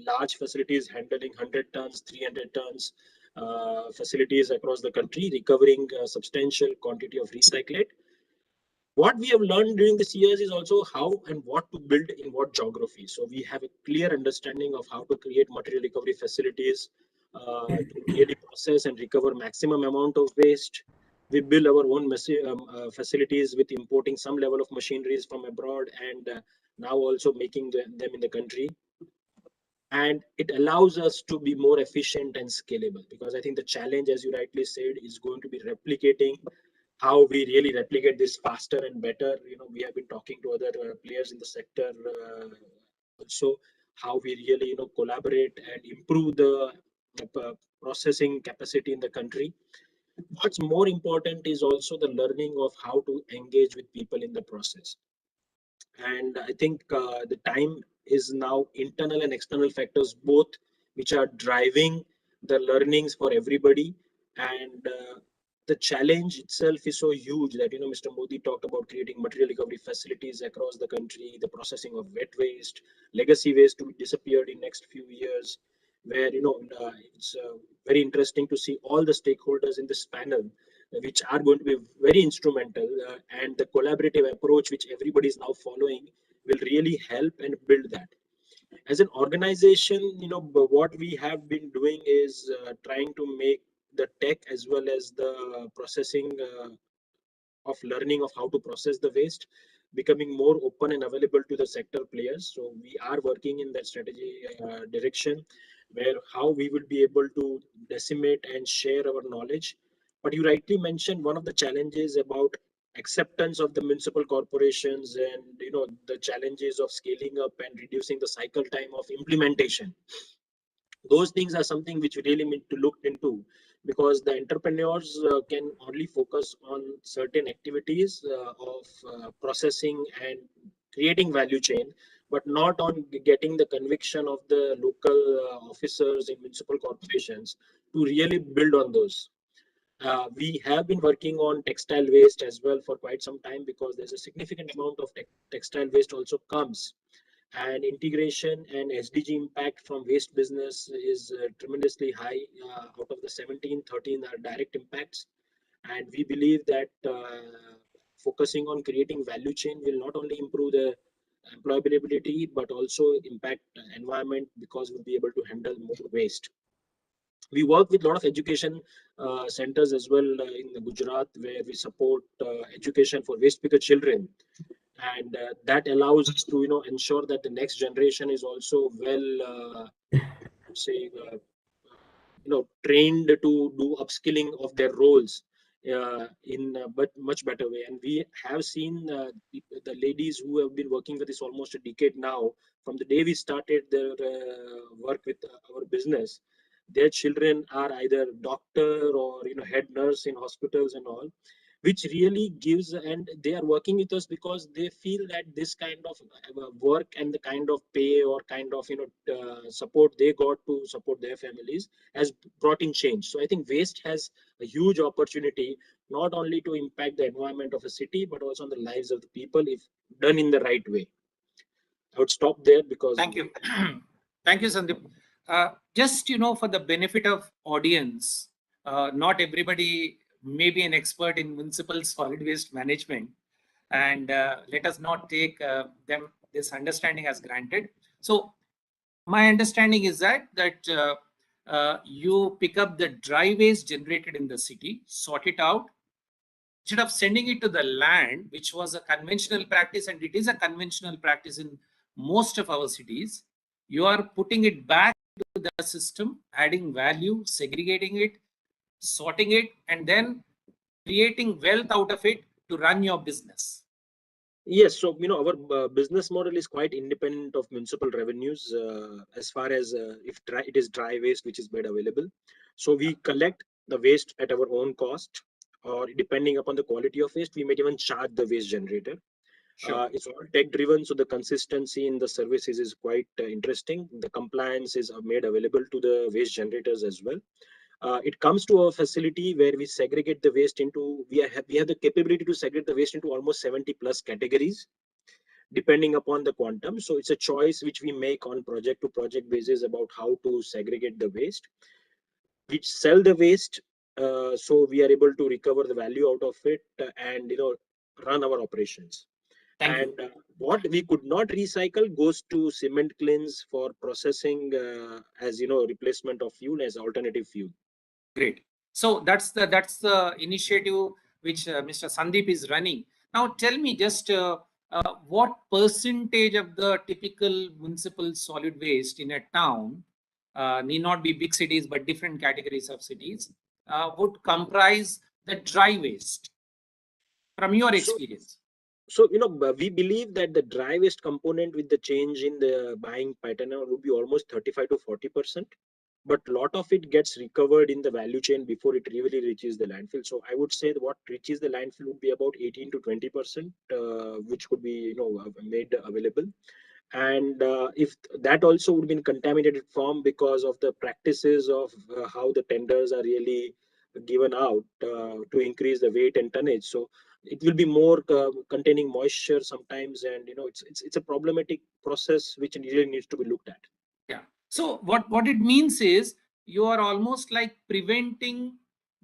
large facilities handling 100 tons, 300 tons, facilities across the country, recovering a substantial quantity of recyclate. What we have learned during this years is also how and what to build in what geography. So we have a clear understanding of how to create material recovery facilities, to really process and recover maximum amount of waste. We build our own facilities with importing some level of machineries from abroad, and now also making them in the country. And it allows us to be more efficient and scalable, because I think the challenge, as you rightly said, is going to be replicating how we really replicate this faster and better. We have been talking to other players in the sector, also how we really collaborate and improve the processing capacity in the country. What's more important is also the learning of how to engage with people in the process. And I think the time is now internal and external factors both, which are driving the learnings for everybody. And the challenge itself is so huge that Mr. Modi talked about creating material recovery facilities across the country, the processing of wet waste, legacy waste to be disappeared in next few years, where it's very interesting to see all the stakeholders in this panel, which are going to be very instrumental, and the collaborative approach which everybody is now following will really help and build that. As an organization, what we have been doing is trying to make the tech as well as the processing of learning of how to process the waste becoming more open and available to the sector players. So we are working in that strategy direction, where how we will be able to decimate and share our knowledge. But you rightly mentioned one of the challenges about acceptance of the municipal corporations, and the challenges of scaling up and reducing the cycle time of implementation. Those things are something which we really need to look into, because the entrepreneurs can only focus on certain activities of processing and creating value chain, but not on getting the conviction of the local officers in municipal corporations to really build on those. We have been working on textile waste as well for quite some time, because there's a significant amount of textile waste also comes, and integration and SDG impact from waste business is tremendously high. Out of the 17, 13 are direct impacts. And we believe that focusing on creating value chain will not only improve the employability, but also impact environment, because we'll be able to handle more waste. We work with a lot of education centers as well in the Gujarat, where we support education for waste picker children, and that allows us to ensure that the next generation is also well say trained to do upskilling of their roles in a but much better way. And we have seen the ladies who have been working with this almost a decade now, from the day we started their work with our business. Their children are either doctor or head nurse in hospitals and all, which really gives, and they are working with us because they feel that this kind of work and the kind of pay or kind of support they got to support their families has brought in change. So I think waste has a huge opportunity not only to impact the environment of a city but also on the lives of the people if done in the right way. I would stop there because thank you. Thank you, Sandeep. Just for the benefit of audience, not everybody may be an expert in municipal solid waste management, and let us not take them this understanding as granted. So my understanding is that you pick up the dry waste generated in the city, sort it out, instead of sending it to the land, which was a conventional practice, and it is a conventional practice in most of our cities, you are putting it back to the system, adding value, segregating it, sorting it, and then creating wealth out of it to run your business. Yes, so our business model is quite independent of municipal revenues as far as if it is dry waste which is made available. So we collect the waste at our own cost, or depending upon the quality of waste, we may even charge the waste generator. Sure. It's all tech driven, so the consistency in the services is quite interesting. The compliance is made available to the waste generators as well. It comes to a facility where we segregate the waste into, we have the capability to segregate the waste into almost 70 plus categories depending upon the quantum. So it's a choice which we make on project to project basis about how to segregate the waste. We sell the waste, so we are able to recover the value out of it and run our operations. Thank And you. what we could not recycle goes to cement kilns for processing as replacement of fuel, as alternative fuel. Great. So that's the initiative which Mr. Sandeep is running. Now tell me just what percentage of the typical municipal solid waste in a town, need not be big cities but different categories of cities, would comprise the dry waste from your So, experience? so we believe that the dry waste component with the change in the buying pattern would be almost 35 to 40%. But a lot of it gets recovered in the value chain before it really reaches the landfill. So I would say that what reaches the landfill would be about 18 to 20%, which could be made available. And if that also would be in contaminated form because of the practices of how the tenders are really given out to increase the weight and tonnage, so it will be more containing moisture sometimes, and it's a problematic process which really needs to be looked at. Yeah. So what it means is you are almost like preventing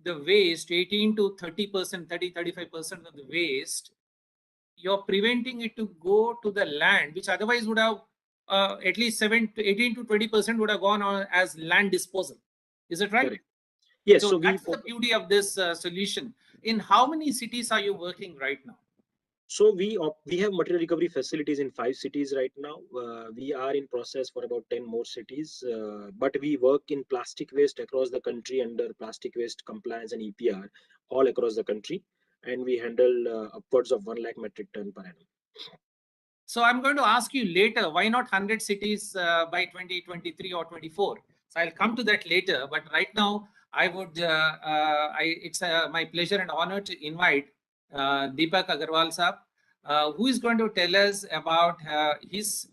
the waste, 18 to 30%, 35% of the waste. You're preventing it to go to the land, which otherwise would have at least 18 to 20% would have gone on as land disposal. Is it right? Correct. Yes. So So that's the beauty of this solution. In how many cities are you working right now? So we have material recovery facilities in 5 cities right now. We are in process for about 10 more cities, but we work in plastic waste across the country under plastic waste compliance and EPR all across the country, and we handle upwards of 1 lakh metric ton per annum. So I'm going to ask you later, why not 100 cities by 2023 or 24? So I'll come to that later. But right now, I would, it's my pleasure and honor to invite Deepak Agarwal Saab, who is going to tell us about his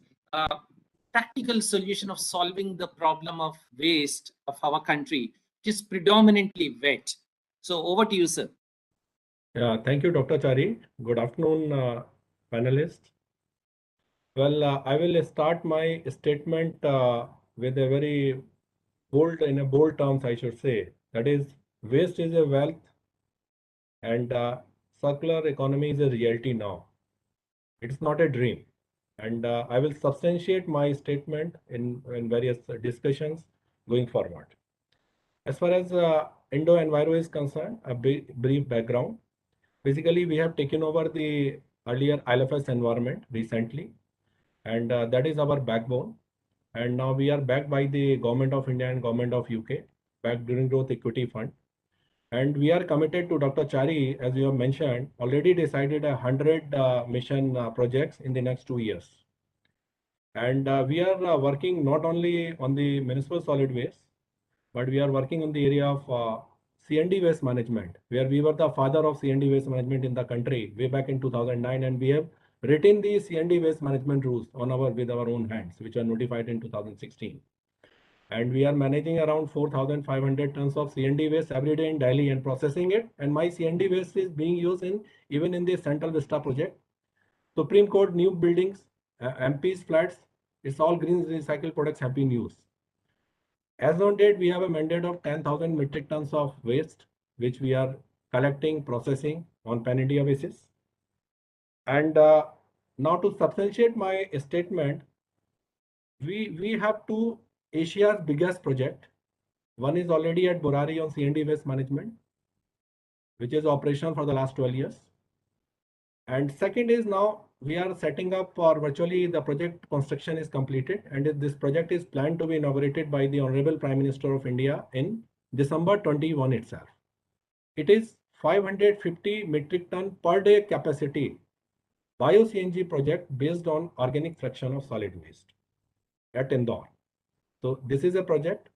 practical solution of solving the problem of waste of our country, which is predominantly wet. So over to you, sir. Yeah, thank you, Dr. Chari. Good afternoon, panelists. Well, I will start my statement with a very bold terms, I should say. That is, waste is a wealth, and circular economy is a reality now. It's not a dream. And I will substantiate my statement in various discussions going forward. As far as Indo-Enviro is concerned, a brief background. Basically, we have taken over the earlier ILFS environment recently, and that is our backbone. And now we are backed by the Government of India and Government of UK, backed during Growth Equity Fund. And we are committed to Dr. Chari, as you have mentioned, already decided 100 mission projects in the next 2 years. And we are working not only on the municipal solid waste, but we are working on the area of C&D waste management, where we were the father of C&D waste management in the country way back in 2009, and we have written the C&D waste management rules with our own hands, which are notified in 2016. And we are managing around 4,500 tons of C&D waste every day in Delhi and processing it. And my C&D waste is being used even in the Central Vista project. Supreme Court new buildings, MP's flats, it's all green recycled products have been used. As on date, we have a mandate of 10,000 metric tons of waste, which we are collecting, processing on pan-India basis. And now to substantiate my statement, we have two Asia's biggest project. One is already at Borari on C&D waste management, which is operational for the last 12 years. And second is now we are setting up, or virtually the project construction is completed, and this project is planned to be inaugurated by the Honorable Prime Minister of India in December 21 itself. It is 550 metric ton per day capacity bio-CNG project based on organic fraction of solid waste at Indore. So this is a project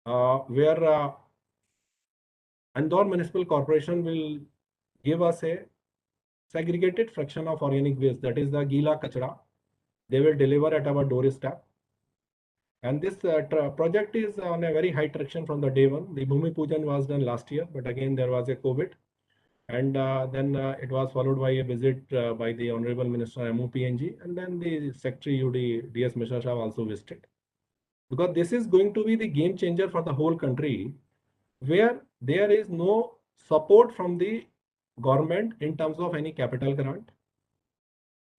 where Indore Municipal Corporation will give us a segregated fraction of organic waste, that is the Gila Kachra. They will deliver at our doorstep. And this project is on a very high traction from the day one. The Bhumi Pujan was done last year, but again there was a COVID. And then it was followed by a visit by the Honorable Minister MOPNG, and then the Secretary UD DS Mishra Shah also visited. Because this is going to be the game changer for the whole country, where there is no support from the government in terms of any capital grant.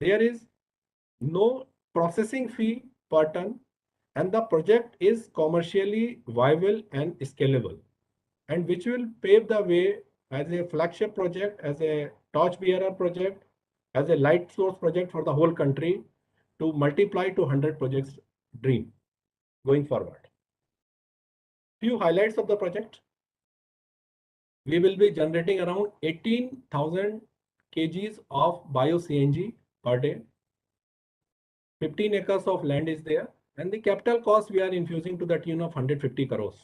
There is no processing fee per ton, and the project is commercially viable and scalable, and which will pave the way as a flagship project, as a torchbearer project, as a light source project for the whole country to multiply to 100 projects dream going forward. Few highlights of the project. We will be generating around 18,000 kgs of bio-CNG per day. 15 acres of land is there, and the capital cost we are infusing to the tune of 150 crores.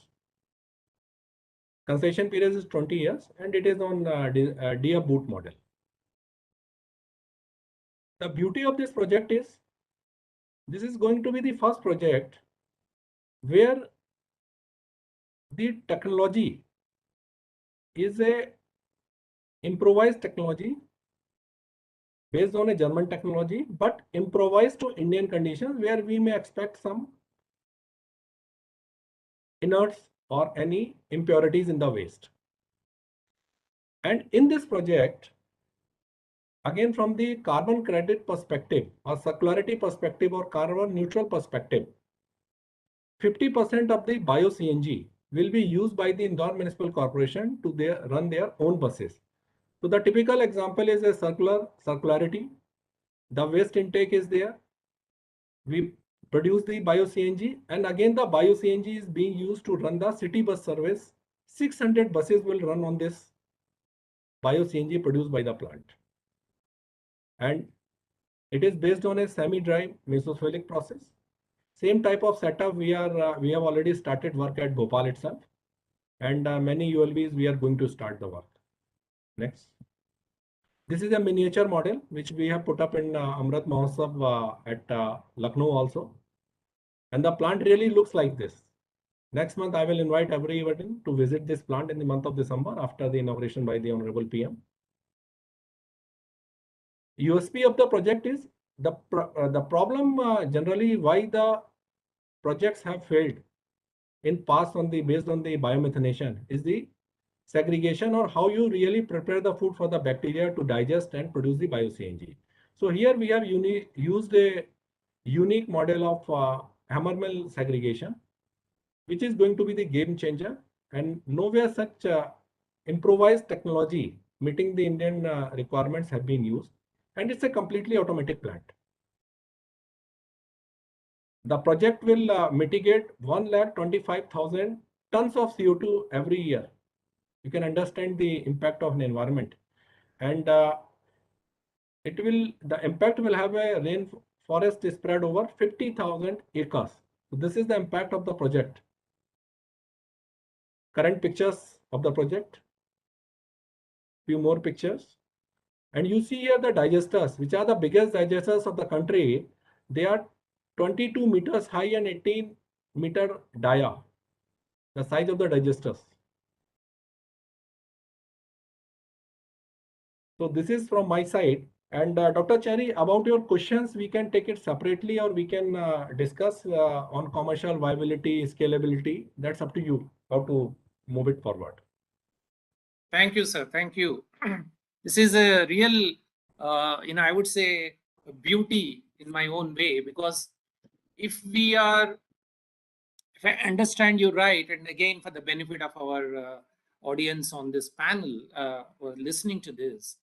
Concession period is 20 years, and it is on dear boot model. The beauty of this project is this is going to be the first project where the technology is a improvised technology based on a German technology, but improvised to Indian conditions, where we may expect some inerts or any impurities in the waste. And in this project, again from the carbon credit perspective or circularity perspective or carbon neutral perspective, 50% of the bio-CNG will be used by the Indore Municipal Corporation to run their own buses. So the typical example is a circularity. The waste intake is there. We produce the bio-CNG, and again the bio-CNG is being used to run the city bus service. 600 buses will run on this bio-CNG produced by the plant. And it is based on a semi-dry mesophilic process. Same type of setup we have already started work at Bhopal itself, and many ULBs we are going to start the work. Next. This is a miniature model which we have put up in Amrit Mahotsav at Lucknow also. And the plant really looks like this. Next month, I will invite everyone to visit this plant in the month of December after the inauguration by the Honorable PM. USP of the project is the problem generally why the projects have failed in past based on the biomethanation is the segregation, or how you really prepare the food for the bacteria to digest and produce the bio-CNG. So here we have used a unique model of hammer-mill segregation, which is going to be the game changer, and nowhere such improvised technology meeting the Indian requirements have been used, and it's a completely automatic plant. The project will mitigate 125,000 tons of CO2 every year. You can understand the impact of an environment, and the impact will have a rainforest spread over 50,000 acres. So this is the impact of the project. current pictures of the project. Few more pictures. And you see here the digesters, which are the biggest digesters of the country. They are 22 meters high and 18-meter dia, the size of the digesters. So this is from my side. And Dr. Cherry, about your questions, we can take it separately or we can discuss on commercial viability, scalability. That's up to you how to move it forward. Thank you, sir. Thank you. This is a real, I would say, a beauty in my own way, because if I understand you right, and again, for the benefit of our audience on this panel who are listening to this,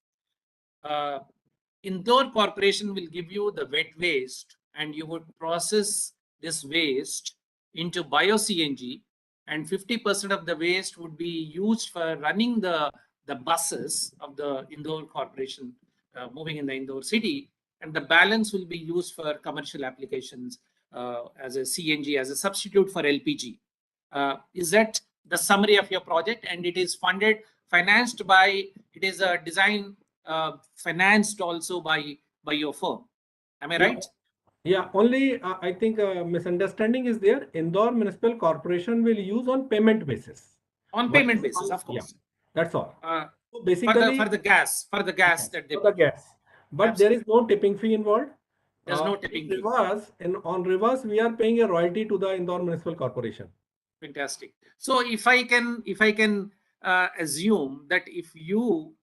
Indore Corporation will give you the wet waste, and you would process this waste into bio-CNG, and 50% of the waste would be used for running the buses of the Indore Corporation moving in the Indore city, and the balance will be used for commercial applications as a CNG, as a substitute for LPG. Is that the summary of your project? And it is financed by, it is a design financed also by your firm. Am I right? Yeah, only I think misunderstanding is there. Indore Municipal Corporation will use on payment basis. On payment basis, of course. Yeah, that's all. So basically, for the gas that they for the gas. But Absolutely. There is no tipping fee involved. There's no tipping fee. On reverse, we are paying a royalty to the Indore Municipal Corporation. Fantastic. So if I can assume that if you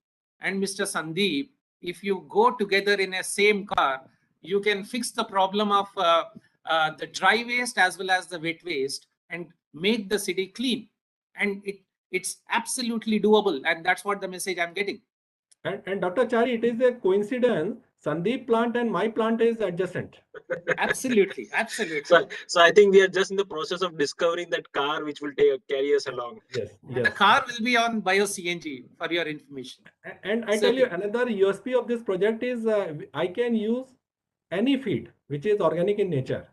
and Mr. Sandeep, if you go together in a same car, you can fix the problem of the dry waste as well as the wet waste and make the city clean. And it's absolutely doable. And that's what the message I'm getting. And Dr. Chari, it is a coincidence. Sandeep plant and my plant is adjacent. Absolutely, absolutely. So I think we are just in the process of discovering that car which will carry us along. Yes. The car will be on bio-CNG, for your information. And I tell you, another USP of this project is I can use any feed which is organic in nature.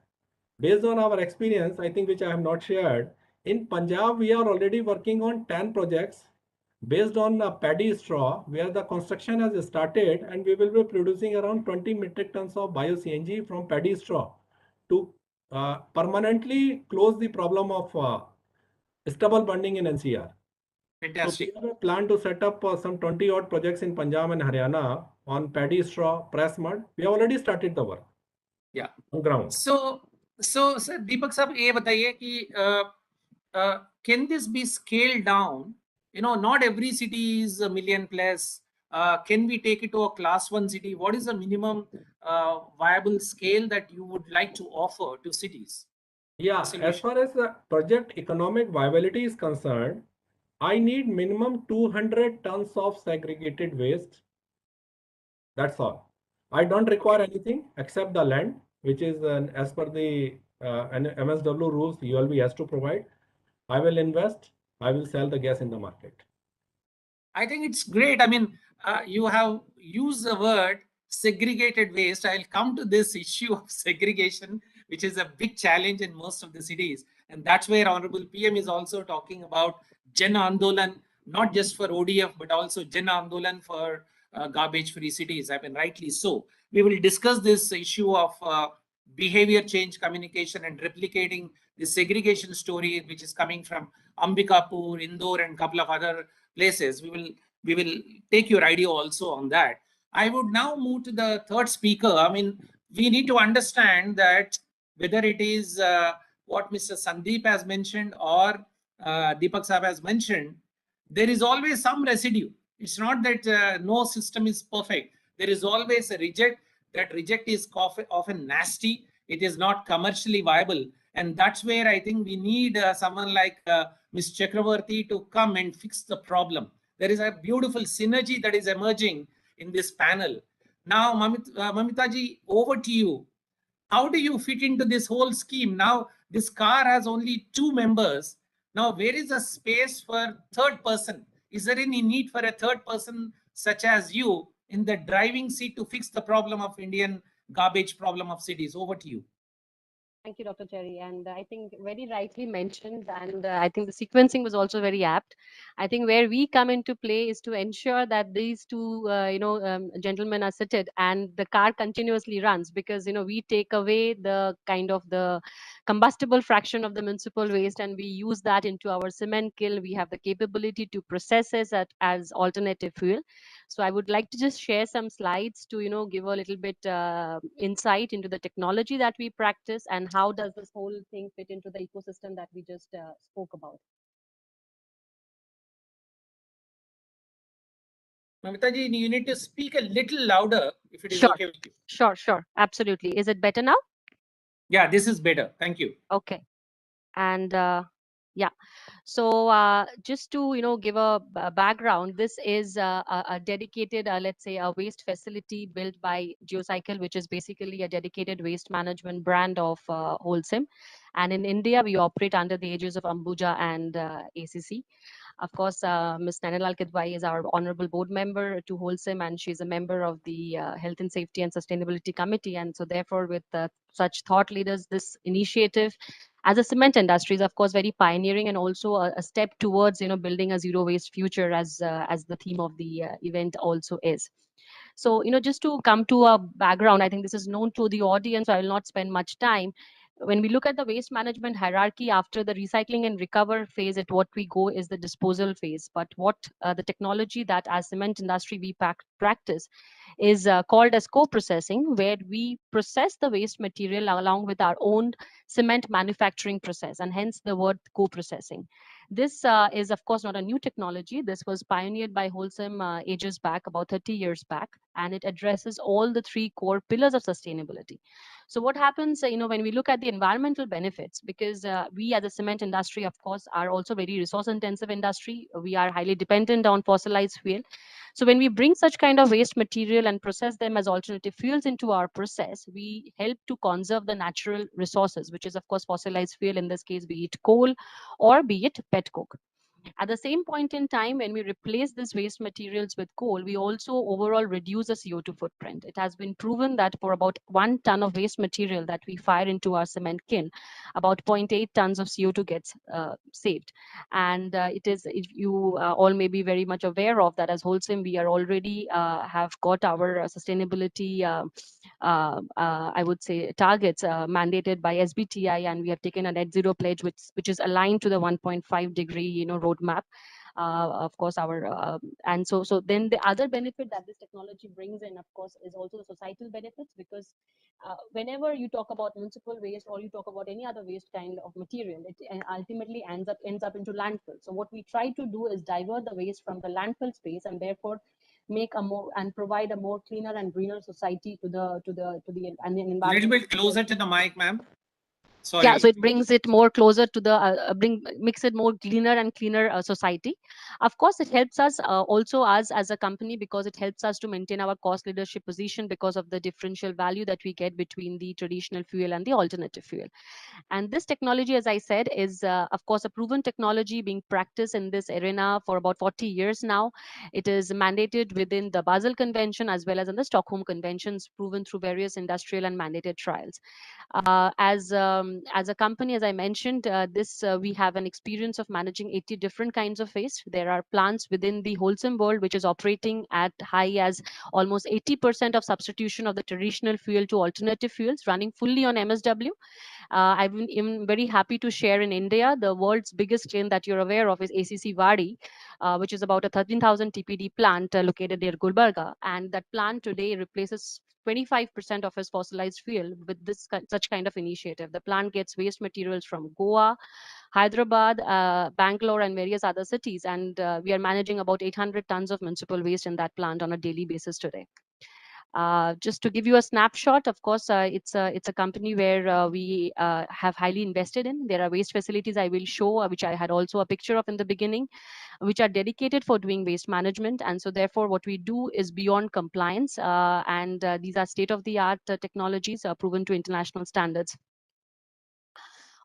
Based on our experience, I think, which I have not shared, in Punjab, we are already working on 10 projects based on paddy straw, where the construction has started, and we will be producing around 20 metric tons of bio-CNG from paddy straw to permanently close the problem of stubble burning in NCR. Fantastic. So we have a plan to set up some 20 odd projects in Punjab and Haryana on paddy straw, press mud. We have already started the work. Yeah. On ground. So sir, Deepak sir, ये बताइए कि can this be scaled down? Not every city is a million plus. Can we take it to a class 1 city? What is the minimum viable scale that you would like to offer to cities? Yeah, as far as the project economic viability is concerned, I need minimum 200 tons of segregated waste. That's all. I don't require anything except the land, which is as per the MSW rules, ULB has to provide. I will invest. I will sell the gas in the market. I think it's great. I mean, you have used the word segregated waste. I'll come to this issue of segregation, which is a big challenge in most of the cities. And that's where Honorable PM is also talking about Jan Andolan, not just for ODF, but also Jan Andolan for garbage-free cities. I mean, rightly so. We will discuss this issue of behavior change communication and replicating the segregation story, which is coming from Ambikapur, Indore, and a couple of other places. We will take your idea also on that. I would now move to the third speaker. I mean, we need to understand that whether it is what Mr. Sandeep has mentioned or Deepak Saab has mentioned, there is always some residue. It's not that no system is perfect. There is always a reject. That reject is often nasty. It is not commercially viable. And that's where I think we need someone like Ms. Chakravarti to come and fix the problem. There is a beautiful synergy that is emerging in this panel. Now, Mamita ji, over to you. How do you fit into this whole scheme? Now, this car has only 2 members. Now, where is the space for third person? Is there any need for a third person such as you in the driving seat to fix the problem of Indian garbage problem of cities? Over to you. Thank you, Dr. Cherry. And I think very rightly mentioned, and I think the sequencing was also very apt. I think where we come into play is to ensure that these two, gentlemen are seated and the car continuously runs, because, we take away the kind of the combustible fraction of the municipal waste and we use that into our cement kiln. We have the capability to process it as alternative fuel. So I would like to just share some slides to, give a little bit insight into the technology that we practice and how does this whole thing fit into the ecosystem that we just spoke about. Mamita ji, you need to speak a little louder if it is Sure. okay with you. Sure. Absolutely. Is it better now? Yeah, this is better. Thank you. Okay. And yeah. So just to give a background, this is a dedicated, let's say, a waste facility built by Geocycle, which is basically a dedicated waste management brand of Wholesome. And in India, we operate under the aegis of Ambuja and ACC. Of course, Ms. Nainalal Kidwai is our honorable board member to Wholesome, and she's a member of the Health and Safety and Sustainability Committee. And so therefore, with such thought leaders, this initiative as a cement industry is, of course, very pioneering and also a step towards, building a zero waste future, as the theme of the event also is. So, just to come to a background, I think this is known to the audience. I will not spend much time. When we look at the waste management hierarchy, after the recycling and recover phase, at what we go is the disposal phase. But what the technology that as cement industry we practice is called as co-processing, where we process the waste material along with our own cement manufacturing process, and hence the word co-processing. This is, of course, not a new technology. This was pioneered by Wholesome ages back, about 30 years back, and it addresses all the three core pillars of sustainability. So what happens, when we look at the environmental benefits, because we as a cement industry, of course, are also very resource intensive industry. We are highly dependent on fossilized fuel. So when we bring such kind of waste material and process them as alternative fuels into our process, we help to conserve the natural resources, which is, of course, fossilized fuel, in this case, be it coal or be it petcoke. At the same point in time, when we replace these waste materials with coal, we also overall reduce the CO2 footprint. It has been proven that for about 1 ton of waste material that we fire into our cement kiln, about 0.8 tons of CO2 gets saved. And it is, if you all may be very much aware of that, as Wholesome, we are already have got our sustainability, I would say, targets mandated by SBTi, and we have taken a net zero pledge, which is aligned to the 1.5 degree, roadmap. Of course, our and so then the other benefit that this technology brings in, of course, is also the societal benefits, because whenever you talk about municipal waste or you talk about any other waste kind of material, it ultimately ends up into landfill. So what we try to do is divert the waste from the landfill space, and therefore make a more and provide a more cleaner and greener society to the and the environment. A little bit closer to the mic, ma'am. Sorry. Yeah, so it brings it more closer to the makes it more cleaner and cleaner society. Of course, it helps us also us as a company, because it helps us to maintain our cost leadership position because of the differential value that we get between the traditional fuel and the alternative fuel. And this technology, as I said, is of course a proven technology being practiced in this arena for about 40 years now. It is mandated within the Basel Convention as well as in the Stockholm Conventions, proven through various industrial and mandated trials. As a company, as I mentioned, we have an experience of managing 80 different kinds of waste. There are plants within the Wholesome world which is operating at high as almost 80% of substitution of the traditional fuel to alternative fuels, running fully on MSW. I'm very happy to share in India, the world's biggest kiln that you're aware of is ACC Wadi, which is about a 13,000 TPD plant located near Gulbarga. And that plant today replaces 25% of its fossilized fuel with such kind of initiative. The plant gets waste materials from Goa, Hyderabad, Bangalore, and various other cities. And we are managing about 800 tons of municipal waste in that plant on a daily basis today. Just to give you a snapshot, of course, it's a company where we have highly invested in. There are waste facilities I will show, which I had also a picture of in the beginning, which are dedicated for doing waste management. And so therefore, what we do is beyond compliance. And these are state-of-the-art technologies proven to international standards.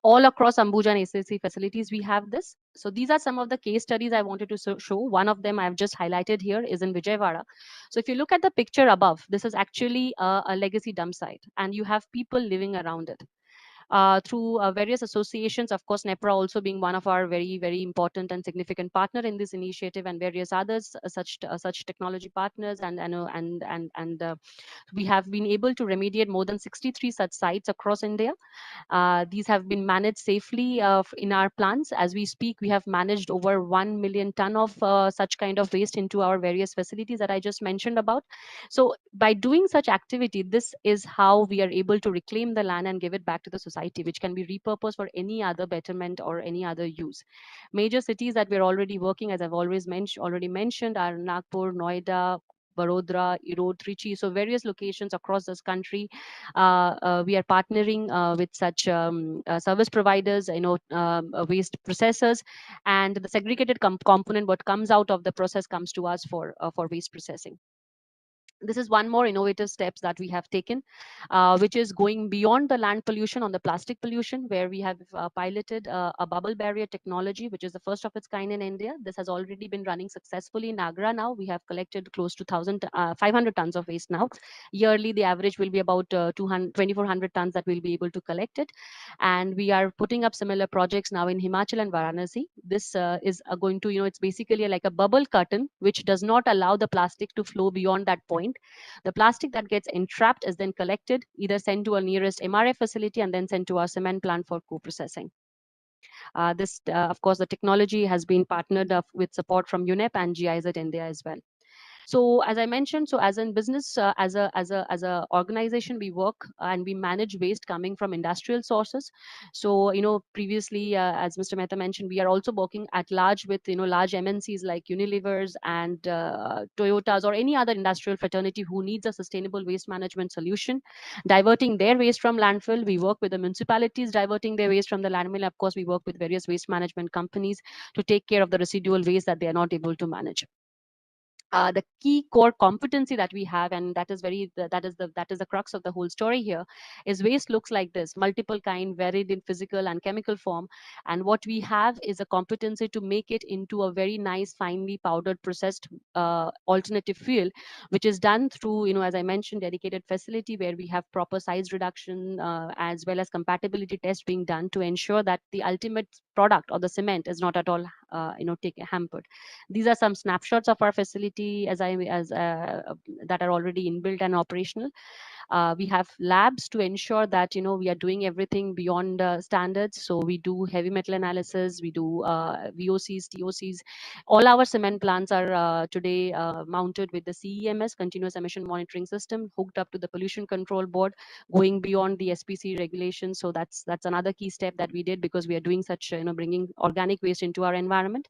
All across Ambuja and ACC facilities, we have this. So these are some of the case studies I wanted to show. One of them I've just highlighted here is in Vijayawada. So if you look at the picture above, this is actually a legacy dump site, and you have people living around it. through various associations, of course, NEPRA also being one of our very, very important and significant partner in this initiative, and various others, such technology partners, and we have been able to remediate more than 63 such sites across India. These have been managed safely in our plants. As we speak, we have managed over 1 million ton of such kind of waste into our various facilities that I just mentioned about. So by doing such activity, this is how we are able to reclaim the land and give it back to the society, which can be repurposed for any other betterment or any other use. Major cities that we're already working, as I've already mentioned, are Nagpur, Noida, Barodra, Erode, Trichy. So various locations across this country, we are partnering with such service providers, waste processors, and the segregated component, what comes out of the process, comes to us for waste processing. This is one more innovative steps that we have taken, which is going beyond the land pollution on the plastic pollution, where we have piloted a bubble barrier technology, which is the first of its kind in India. This has already been running successfully in Agra now. We have collected close to 500 tons of waste now. Yearly, the average will be about 2,400 tons that we'll be able to collect it. And we are putting up similar projects now in Himachal and Varanasi. This is going to, it's basically like a bubble curtain, which does not allow the plastic to flow beyond that point. The plastic that gets entrapped is then collected, either sent to a nearest MRF facility and then sent to our cement plant for co-processing. Of course, the technology has been partnered up with support from UNEP and GIZ India as well. So as I mentioned, so as in business, as a organization, we work and we manage waste coming from industrial sources. So, previously, as Mr. Mehta mentioned, we are also working at large with, large MNCs like Unilevers and Toyotas, or any other industrial fraternity who needs a sustainable waste management solution, diverting their waste from landfill. We work with the municipalities diverting their waste from the landfill. Of course, we work with various waste management companies to take care of the residual waste that they are not able to manage. The key core competency that we have, and that is the crux of the whole story here, is waste looks like this: multiple kind, varied in physical and chemical form. And what we have is a competency to make it into a very nice, finely powdered, processed alternative fuel, which is done through, as I mentioned, dedicated facility where we have proper size reduction as well as compatibility tests being done to ensure that the ultimate product or the cement is not at all hampered. These are some snapshots of our facility that are already inbuilt and operational. We have labs to ensure that we are doing everything beyond standards. So we do heavy metal analysis, we do VOCs, TOCs. All our cement plants are today mounted with the CEMS, continuous emission monitoring system, hooked up to the pollution control board, going beyond the SPC regulations. So that's another key step that we did, because we are doing such bringing organic waste into our environment.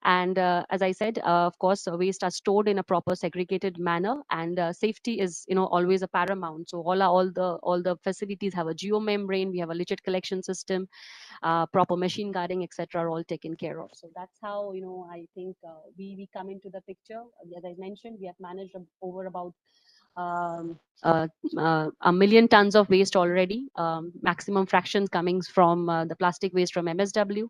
And as I said, of course, waste are stored in a proper segregated manner, and safety is always a paramount. So all the facilities have a geomembrane, we have a leachate collection system, proper machine guarding, etc., are all taken care of. So that's how I think we come into the picture. As I mentioned, we have managed over about 1 million tons of waste already, maximum fractions coming from the plastic waste from MSW.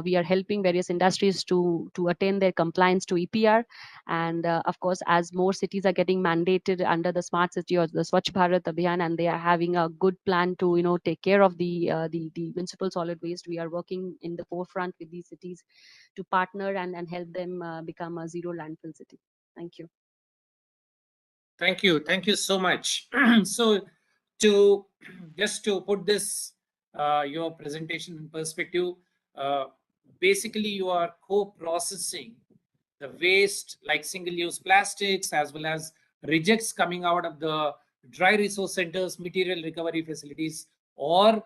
We are helping various industries to attain their compliance to EPR. And of course, as more cities are getting mandated under the Smart City or the Swachh Bharat Abhiyan, and they are having a good plan to take care of the municipal solid waste, we are working in the forefront with these cities to partner and help them become a zero landfill city. Thank you. Thank you so much. So just to put this your presentation in perspective, basically you are co-processing the waste like single-use plastics as well as rejects coming out of the dry resource centers, material recovery facilities, or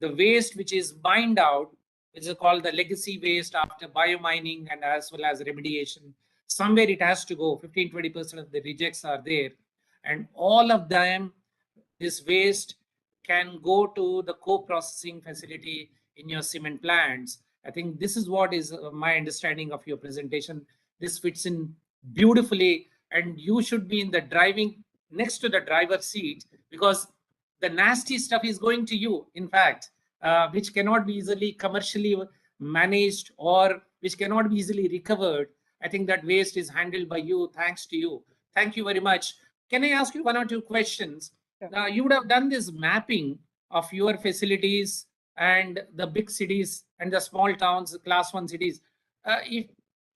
the waste which is mined out, which is called the legacy waste after biomining and as well as remediation. Somewhere it has to go. 15-20% of the rejects are there, and all of them, this waste can go to the co-processing facility in your cement plants. I think this is what is my understanding of your presentation. This fits in beautifully, and you should be in the driving next to the driver's seat, because the nasty stuff is going to you, in fact, which cannot be easily commercially managed or which cannot be easily recovered. I think that waste is handled by you, thanks to you. Thank you very much. Can I ask you one or two questions? Sure. You would have done this mapping of your facilities and the big cities and the small towns, the class 1 cities. If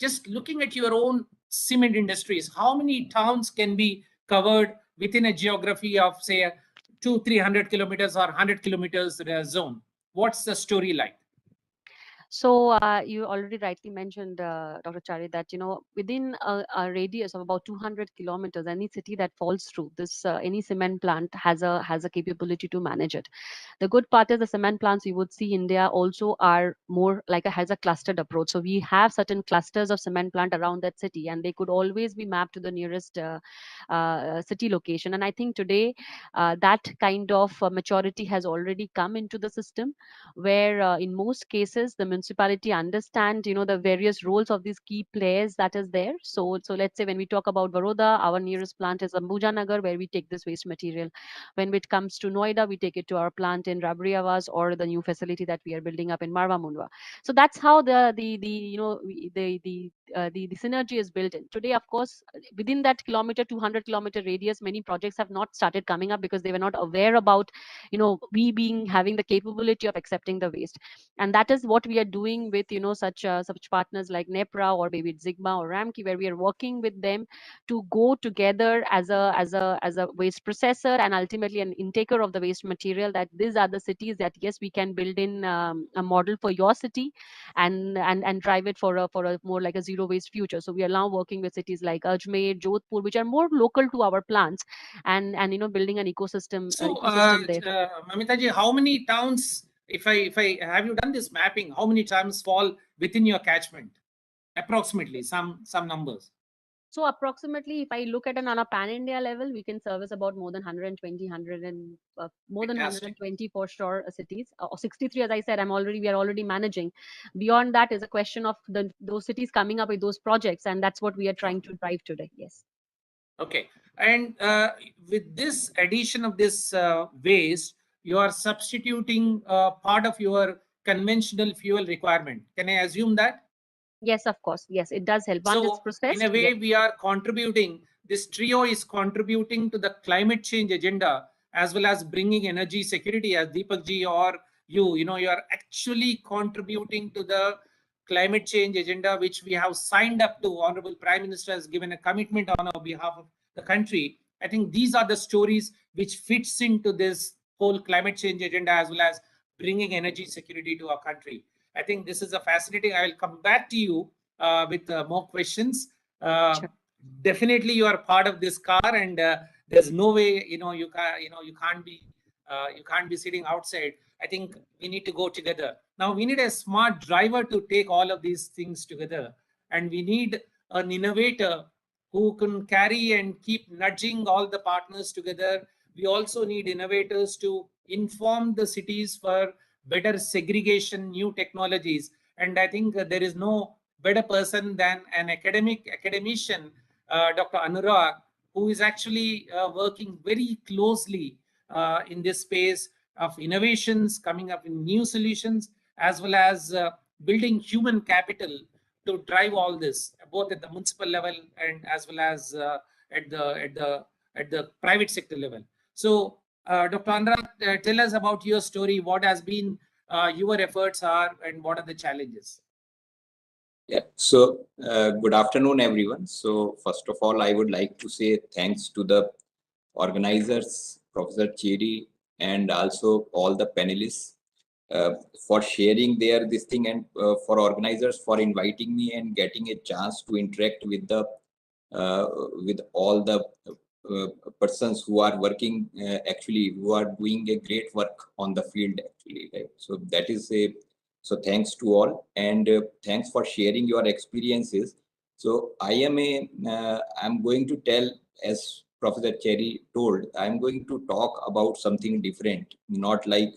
just looking at your own cement industries, how many towns can be covered within a geography of say 200-300 kilometers or 100 kilometers zone? What's the story like? So you already rightly mentioned, Dr. Chari, that within a radius of about 200 kilometers, any city that falls through this, any cement plant has a capability to manage it. The good part is the cement plants you would see India also are more like has a clustered approach. So we have certain clusters of cement plant around that city, and they could always be mapped to the nearest city location. And I think today that kind of maturity has already come into the system, where in most cases the municipality understand the various roles of these key players that is there. So let's say when we talk about Baroda, our nearest plant is Ambuja Nagar, where we take this waste material. When it comes to Noida, we take it to our plant in Rabri Awas or the new facility that we are building up in Marwa Mundwa. So that's how the synergy is built in. Today, of course, within that 200-kilometer radius, many projects have not started coming up because they were not aware about we being having the capability of accepting the waste. And that is what we are doing with such partners like NEPRA or maybe Zigma or Ramki, where we are working with them to go together as a waste processor and ultimately an intaker of the waste material, that these are the cities that yes, we can build in a model for your city and drive it for a more like a zero waste future. So we are now working with cities like Ajmer, Jodhpur, which are more local to our plants, and building an ecosystem So, there. Mamita ji, how many towns, if I have you done this mapping, how many towns fall within your catchment? Approximately, some numbers. So approximately, if I look at it on a pan-India level, we can service about more than 120, more than Fantastic. 120 for sure cities, or 63, as I said. We are already managing. Beyond that is a question of those cities coming up with those projects, and that's what we are trying to drive today. Yes. Okay, and with this addition of this waste, you are substituting part of your conventional fuel requirement. Can I assume that? Yes, of course. Yes, it does help. Once it's So, in processed, a way, yes. we are contributing, this trio is contributing to the climate change agenda as well as bringing energy security, as Deepak ji or you are actually contributing to the climate change agenda, which we have signed up to. Honorable Prime Minister has given a commitment on our behalf of the country. I think these are the stories which fits into this whole climate change agenda as well as bringing energy security to our country. I think this is a fascinating. I will come back to you with more questions. Sure. Definitely, you are part of this car, and there's no way you can't be sitting outside. I think we need to go together. Now we need a smart driver to take all of these things together, and we need an innovator who can carry and keep nudging all the partners together. We also need innovators to inform the cities for better segregation, new technologies, and I think there is no better person than an academician, Dr. Anurag, who is actually working very closely in this space of innovations, coming up with new solutions, as well as building human capital to drive all this, both at the municipal level and as well as at the private sector level. So, Dr. Anurag, tell us about your story. What has been your efforts are, and what are the challenges? Yeah, so good afternoon, everyone. So first of all, I would like to say thanks to the organizers, Professor Cheri, and also all the panelists for sharing this thing, and for organizers for inviting me and getting a chance to interact with with all the persons who are working who are doing a great work on the field actually, right? So that is a so thanks to all, and thanks for sharing your experiences. So I'm going to tell, as Professor Cherry told, I'm going to talk about something different, not like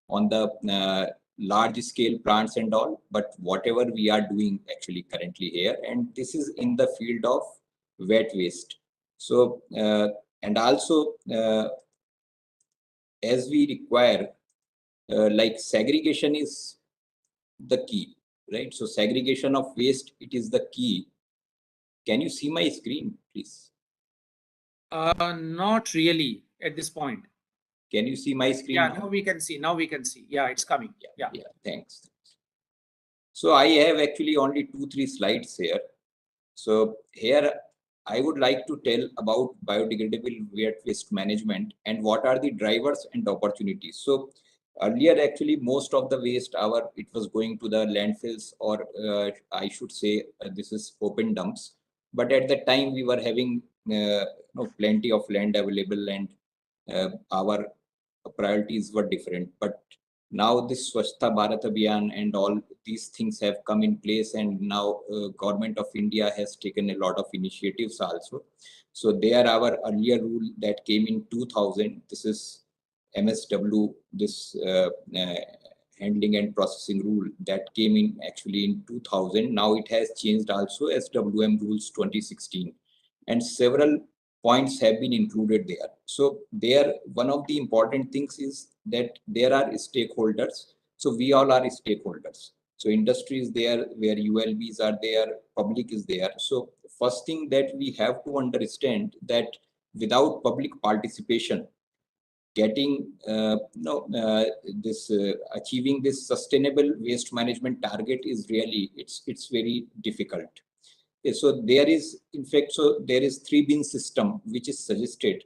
on the large scale plants and all, but whatever we are doing actually currently here, and this is in the field of wet waste. So and also as we require, like segregation is the key, right? So segregation of waste, it is the key. Can you see my screen, please? Not really at this point. Can you see my screen Yeah, now? now we can see. Now we can see. Yeah, it's coming. Yeah. Thanks. So I have actually only 2-3 slides here. So here I would like to tell about biodegradable wet waste management and what are the drivers and opportunities. So earlier, actually, most of the waste, it was going to the landfills, or I should say, this is open dumps. But at that time, we were having plenty of land available, and our priorities were different. But now this Swachhta Bharat Abhiyan and all these things have come in place, and now government of India has taken a lot of initiatives also. So there, our earlier rule that came in 2000, this is MSW, this handling and processing rule that came in actually in 2000. Now it has changed also as WM rules 2016, and several points have been included there. So there, one of the important things is that there are stakeholders. So we all are stakeholders. So industry is there, where ULBs are there, public is there. So first thing that we have to understand that without public participation, getting achieving this sustainable waste management target is really, it's very difficult. So there is, in fact, so there is 3-bin system which is suggested.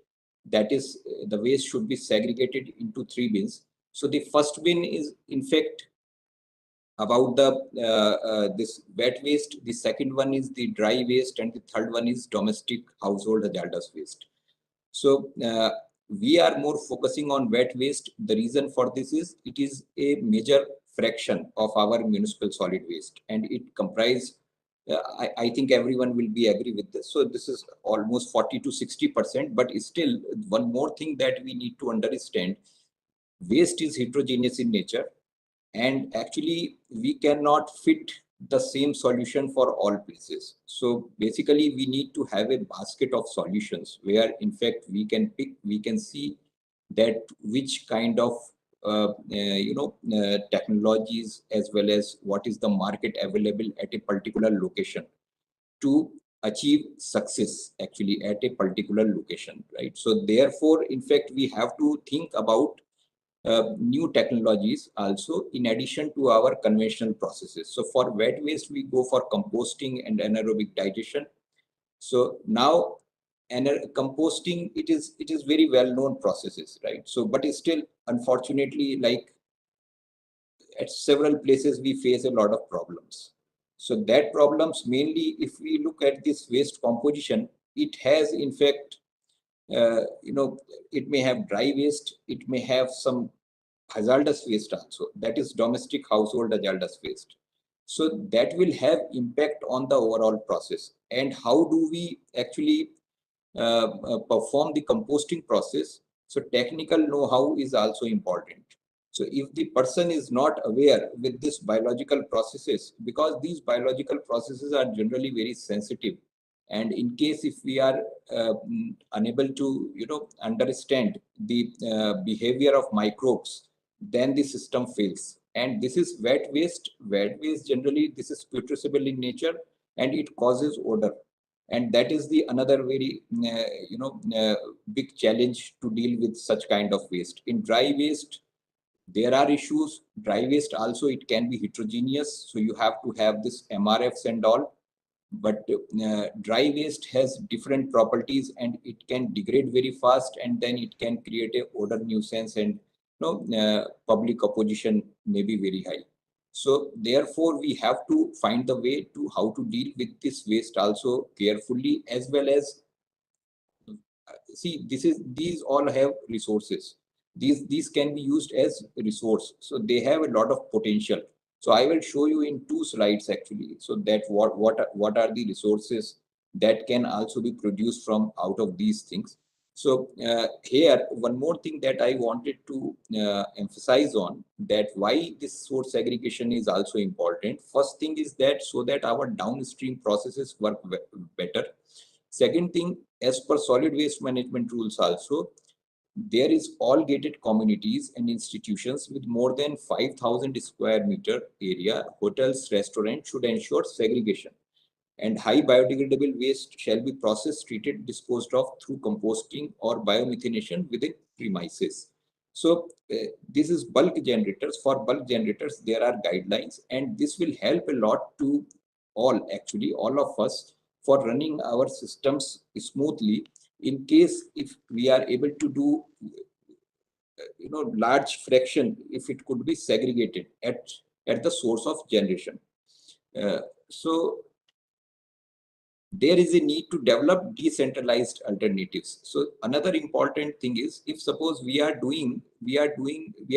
That is, the waste should be segregated into 3 bins. So the first bin is, in fact, about the this wet waste. The second one is the dry waste, and the third one is domestic household hazardous waste. So we are more focusing on wet waste. The reason for this is it is a major fraction of our municipal solid waste, and it comprises, I think everyone will be agree with this. So this is almost 40 to 60%, but still one more thing that we need to understand, waste is heterogeneous in nature, and actually we cannot fit the same solution for all places. So basically we need to have a basket of solutions where in fact we can pick, we can see that which kind of technologies, as well as what is the market available at a particular location to achieve success actually at a particular location, right? So therefore, in fact, we have to think about new technologies also in addition to our conventional processes. So for wet waste, we go for composting and anaerobic digestion. So now, and composting, it is very well known processes, right? So but it's still, unfortunately, like at several places we face a lot of problems. So that problems mainly, if we look at this waste composition, it has in fact it may have dry waste, it may have some hazardous waste also, that is domestic household hazardous waste. So that will have impact on the overall process. And how do we actually perform the composting process? So technical know-how is also important. So if the person is not aware with this biological processes, because these biological processes are generally very sensitive, and in case if we are unable to understand the behavior of microbes, then the system fails. And this is wet waste. Wet waste generally, this is putrescible in nature, and it causes odor. And that is the another very big challenge to deal with such kind of waste. In dry waste, there are issues. Dry waste also, it can be heterogeneous, so you have to have this MRFs and all. But dry waste has different properties, and it can degrade very fast, and then it can create a odor nuisance, and public opposition may be very high. So therefore, we have to find the way to how to deal with this waste also carefully, as well as see, these all have resources. These can be used as resource, so they have a lot of potential. So I will show you in 2 slides actually, so that what are the resources that can also be produced from out of these things. So here, one more thing that I wanted to emphasize on, that why this source segregation is also important. First thing is that so that our downstream processes work better. Second thing, as per solid waste management rules also, there is all gated communities and institutions with more than 5,000 square meter area, hotels, restaurants should ensure segregation. And high biodegradable waste shall be processed, treated, disposed of through composting or biomethanation within premises. So this is bulk generators. For bulk generators, there are guidelines, and this will help a lot to all of us, for running our systems smoothly, in case if we are able to do large fraction, if it could be segregated at the source of generation. So there is a need to develop decentralized alternatives. So another important thing is, if suppose we are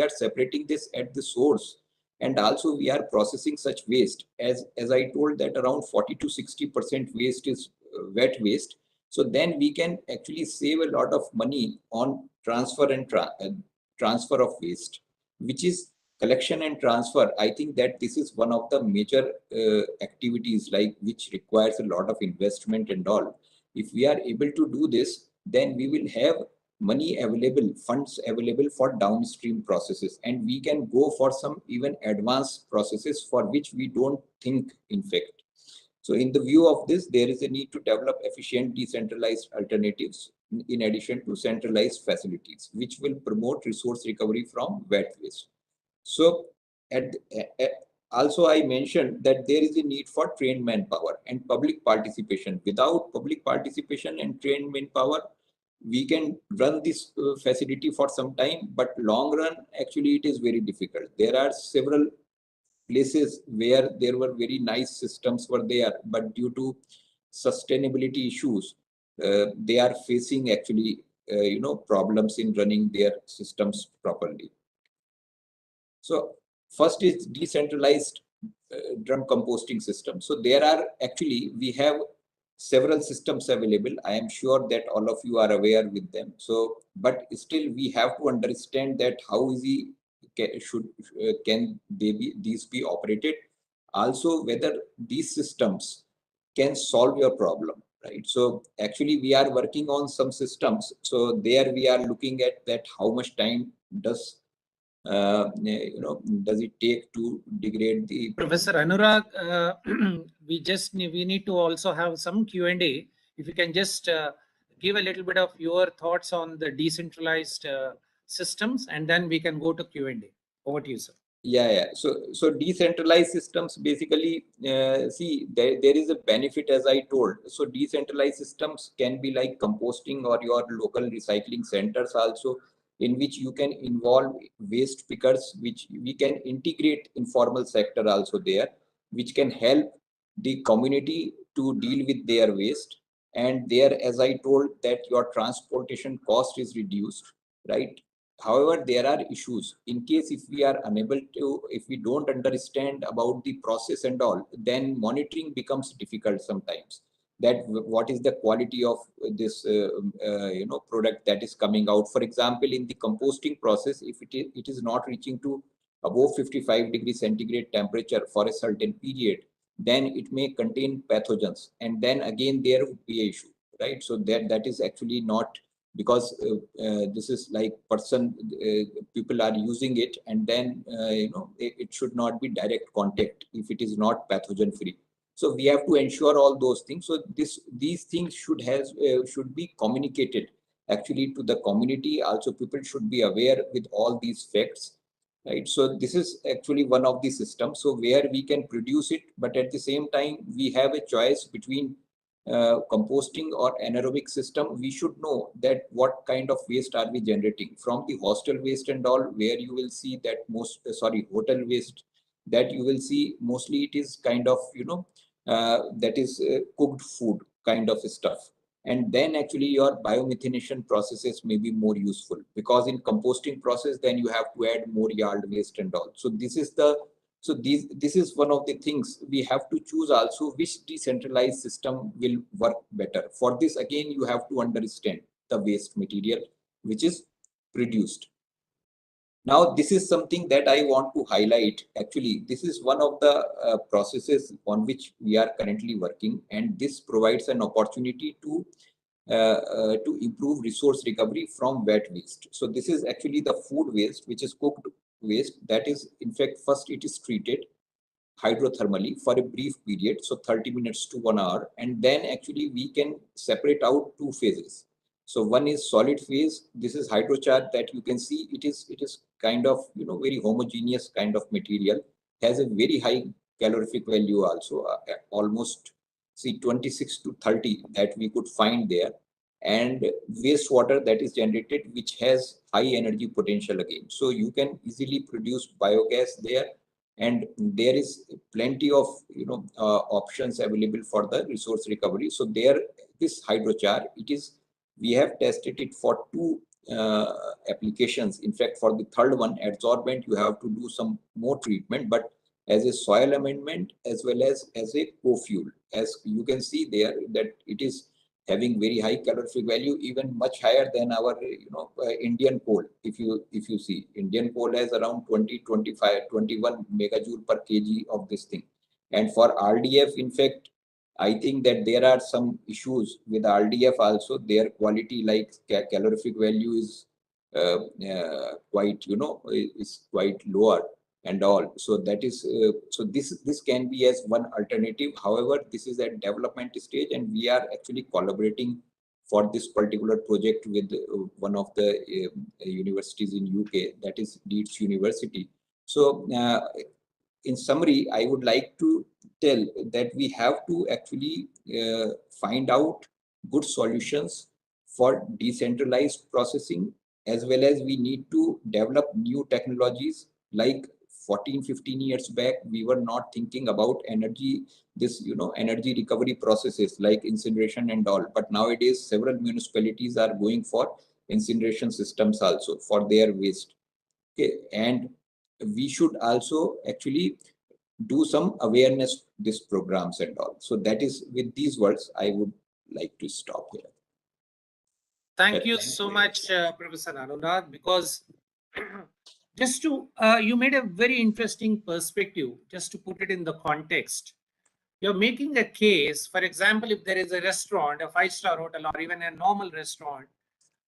separating this at the source, and also we are processing such waste, as I told, that around 40 to 60% waste is wet waste. So then we can actually save a lot of money on transfer and transfer of waste, which is collection and transfer. I think that this is one of the major activities, like, which requires a lot of investment and all. If we are able to do this, then we will have money available, funds available for downstream processes, and we can go for some even advanced processes for which we don't think, in fact. So in the view of this, there is a need to develop efficient decentralized alternatives in addition to centralized facilities, which will promote resource recovery from wet waste. So also I mentioned that there is a need for trained manpower and public participation. Without public participation and trained manpower, we can run this facility for some time, but long run, actually, it is very difficult. There are several places where there were very nice systems were there, but due to sustainability issues, they are facing actually problems in running their systems properly. So first is decentralized drum composting system. So there are actually, we have several systems available. I am sure that all of you are aware with them. So, but still we have to understand that how easy can these be operated. Also, whether these systems can solve your problem, right? So actually we are working on some systems. So there we are looking at that, how much time does does it take to degrade the Professor Anurag? We need to also have some Q&A. If you can just give a little bit of your thoughts on the decentralized systems, and then we can go to Q&A. Over to you, sir. Yeah. So decentralized systems, basically, see, there is a benefit, as I told. So decentralized systems can be like composting or your local recycling centers also, in which you can involve waste pickers, which we can integrate informal sector also there, which can help the community to deal with their waste. And there, as I told, that your transportation cost is reduced, right? However, there are issues. In case if we are unable to, if we don't understand about the process and all, then monitoring becomes difficult sometimes. That what is the quality of this product that is coming out. For example, in the composting process, if it is not reaching to above 55 degrees centigrade temperature for a certain period, then it may contain pathogens, and then again there would be an issue, right? So that is actually not, because this is like people are using it, and then it should not be direct contact if it is not pathogen free. So we have to ensure all those things. So these things should be communicated actually to the community. Also, people should be aware with all these facts, right? So this is actually one of the systems, so where we can produce it, but at the same time we have a choice between composting or anaerobic system. We should know that what kind of waste are we generating from the hostel waste and all, where you will see that hotel waste, that you will see mostly it is kind of that is cooked food kind of stuff. And then actually your biomethanation processes may be more useful, because in composting process then you have to add more yard waste and all. So this is one of the things we have to choose also, which decentralized system will work better. For this, again, you have to understand the waste material which is produced. Now, this is something that I want to highlight. Actually, this is one of the processes on which we are currently working, and this provides an opportunity to improve resource recovery from wet waste. So this is actually the food waste, which is cooked waste. That is, in fact, first it is treated hydrothermally for a brief period, so 30 minutes to 1 hour, and then actually we can separate out two phases. So one is solid phase. This is hydrochar that you can see. It is kind of very homogeneous kind of material. Has a very high calorific value also, almost see 26 to 30 that we could find there, and wastewater that is generated which has high energy potential again. So you can easily produce biogas there, and there is plenty of options available for the resource recovery. So there, this hydrochar, we have tested it for two applications. In fact, for the third one, adsorbent, you have to do some more treatment, but as a soil amendment as well as a co-fuel. As you can see there, that it is having very high calorific value, even much higher than our Indian coal. If you see, Indian coal has around 20, 25, 21 megajoule per kg of this thing. And for RDF, in fact, I think that there are some issues with RDF also. Their quality, like calorific value, is quite is quite lower and all. So that is so this can be as one alternative. However, this is at development stage, and we are actually collaborating for this particular project with one of the universities in UK, that is Leeds University. So in summary, I would like to tell that we have to actually find out good solutions for decentralized processing, as well as we need to develop new technologies. Like 14-15 years back, we were not thinking about energy recovery processes like incineration and all, but nowadays several municipalities are going for incineration systems also for their waste. Okay, and we should also actually do some awareness this programs and all. So that is, with these words, I would like to stop here. Thank you so much, Professor Anurag, because just to, you made a very interesting perspective, just to put it in the context. You're making a case, for example, if there is a restaurant, a 5-star hotel, or even a normal restaurant,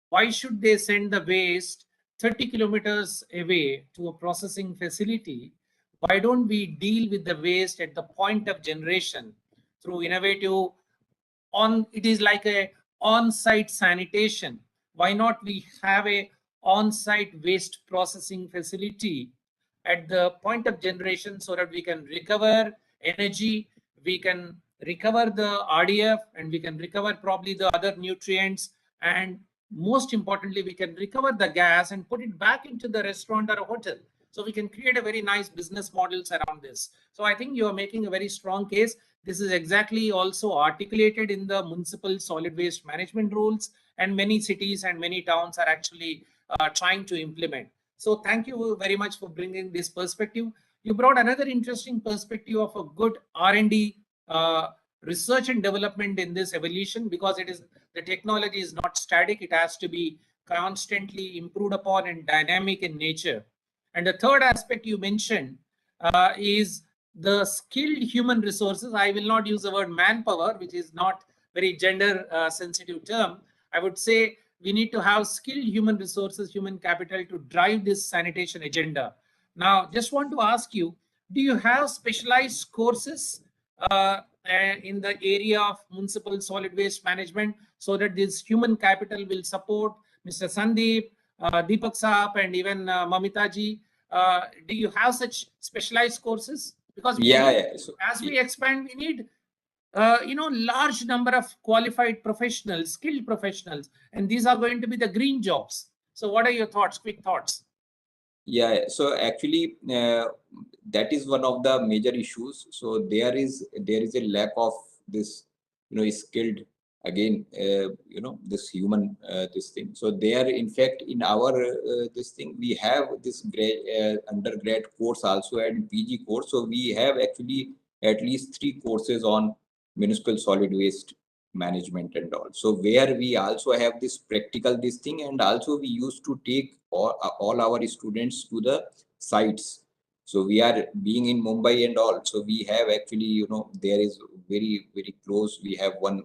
why should they send the waste 30 kilometers away to a processing facility? Why don't we deal with the waste at the point of generation through innovative it is like a on-site sanitation. Why not we have a on-site waste processing facility at the point of generation, so that we can recover energy, we can recover the RDF, and we can recover probably the other nutrients, and most importantly, we can recover the gas and put it back into the restaurant or a hotel. So we can create a very nice business models around this. So I think you are making a very strong case. This is exactly also articulated in the municipal solid waste management rules, and many cities and many towns are actually trying to implement. So thank you very much for bringing this perspective. You brought another interesting perspective of a good R&D research and development in this evolution, because the technology is not static. It has to be constantly improved upon and dynamic in nature. And the third aspect you mentioned is the skilled human resources. I will not use the word manpower, which is not very gender sensitive term. I would say we need to have skilled human resources, human capital, to drive this sanitation agenda. Now, just want to ask you, do you have specialized courses in the area of municipal solid waste management, so that this human capital will support Mr. Sandeep, Deepak Saab, and even Mamita ji? Do you have such specialized courses? Because So, as we expand, we need large number of qualified professionals, skilled professionals, and these are going to be the green jobs. So what are your thoughts, quick thoughts? Yeah, so actually that is one of the major issues. So there is a lack of this skilled, again this human this thing. So there, in fact, in our this thing, we have this undergrad course also and PG course. So we have actually at least 3 courses on municipal solid waste management and all. So where we also have this practical this thing, and also we used to take all our students to the sites. So we are being in Mumbai and all. So we have actually, there is very, very close. We have one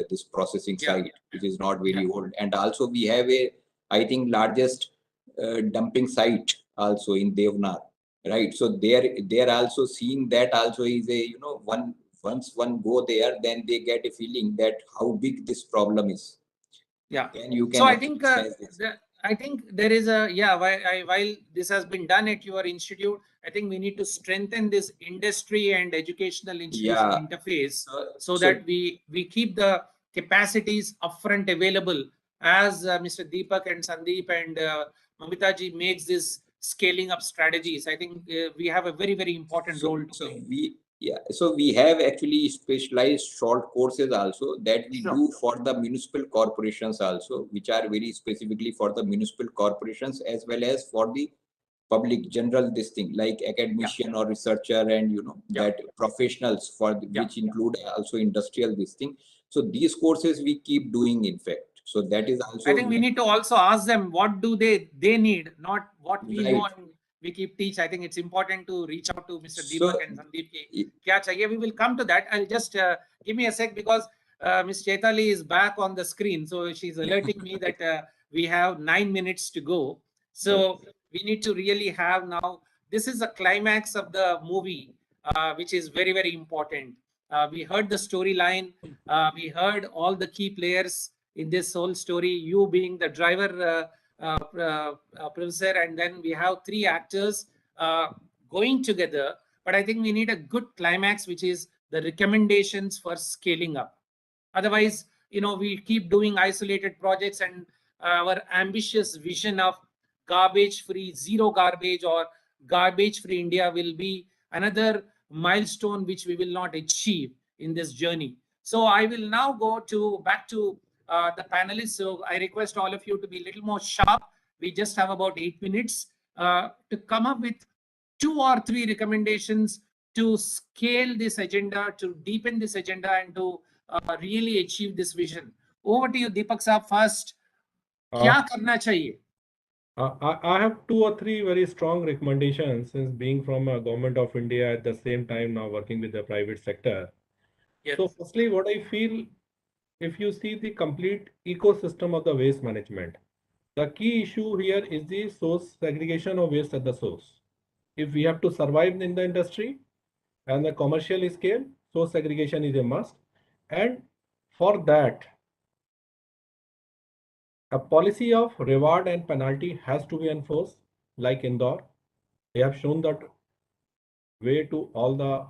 this processing site, which is not very old. And also we have I think, largest dumping site also in Devnar, right? So they're also seeing that also is a, once one go there, then they get a feeling that how big this problem is. Yeah. And you So can I actually think sense this. I think there is a while this has been done at your institute, I think we need to strengthen this industry and educational institution Yeah. interface so So that we keep the capacities upfront available as Mr. Deepak and Sandeep and Mamita ji makes this scaling up strategies. I think we have a very important role to play. So we have actually specialized short courses also that we do for the municipal corporations also, which are very specifically for the municipal corporations as well as for the public general this thing like academician or researcher and that professionals for which include also industrial this thing. So these courses we keep doing in fact. So that is also I think we need to also ask them what do they need, not what we know and we keep teach. I think it's important to reach out to Mr. Deepak and Sandeep. Kya chahiye? We will come to that. I'll just give me a sec because Ms. Chaitali is back on the screen. So she's alerting me that we have 9 minutes to go. So we need to really have now, this is the climax of the movie, which is very important. We heard the storyline. We heard all the key players in this whole story, you being the driver, professor, and then we have three actors going together. But I think we need a good climax, which is the recommendations for scaling up. Otherwise, we keep doing isolated projects and our ambitious vision of garbage free, zero garbage or garbage free India will be another milestone which we will not achieve in this journey. So I will now go back to the panelists. So I request all of you to be a little more sharp. We just have about 8 minutes to come up with 2 or 3 recommendations to scale this agenda, to deepen this agenda, and to really achieve this vision. Over to you, Deepak Saab, first. क्या करना चाहिए? I have 2 or 3 very strong recommendations since being from a government of India at the same time now working with the private sector. Yes. So firstly, what I feel, if you see the complete ecosystem of the waste management, the key issue here is the source segregation of waste at the source. If we have to survive in the industry and the commercial scale, source segregation is a must. And for that, a policy of reward and penalty has to be enforced, like Indore. They have shown that way to all the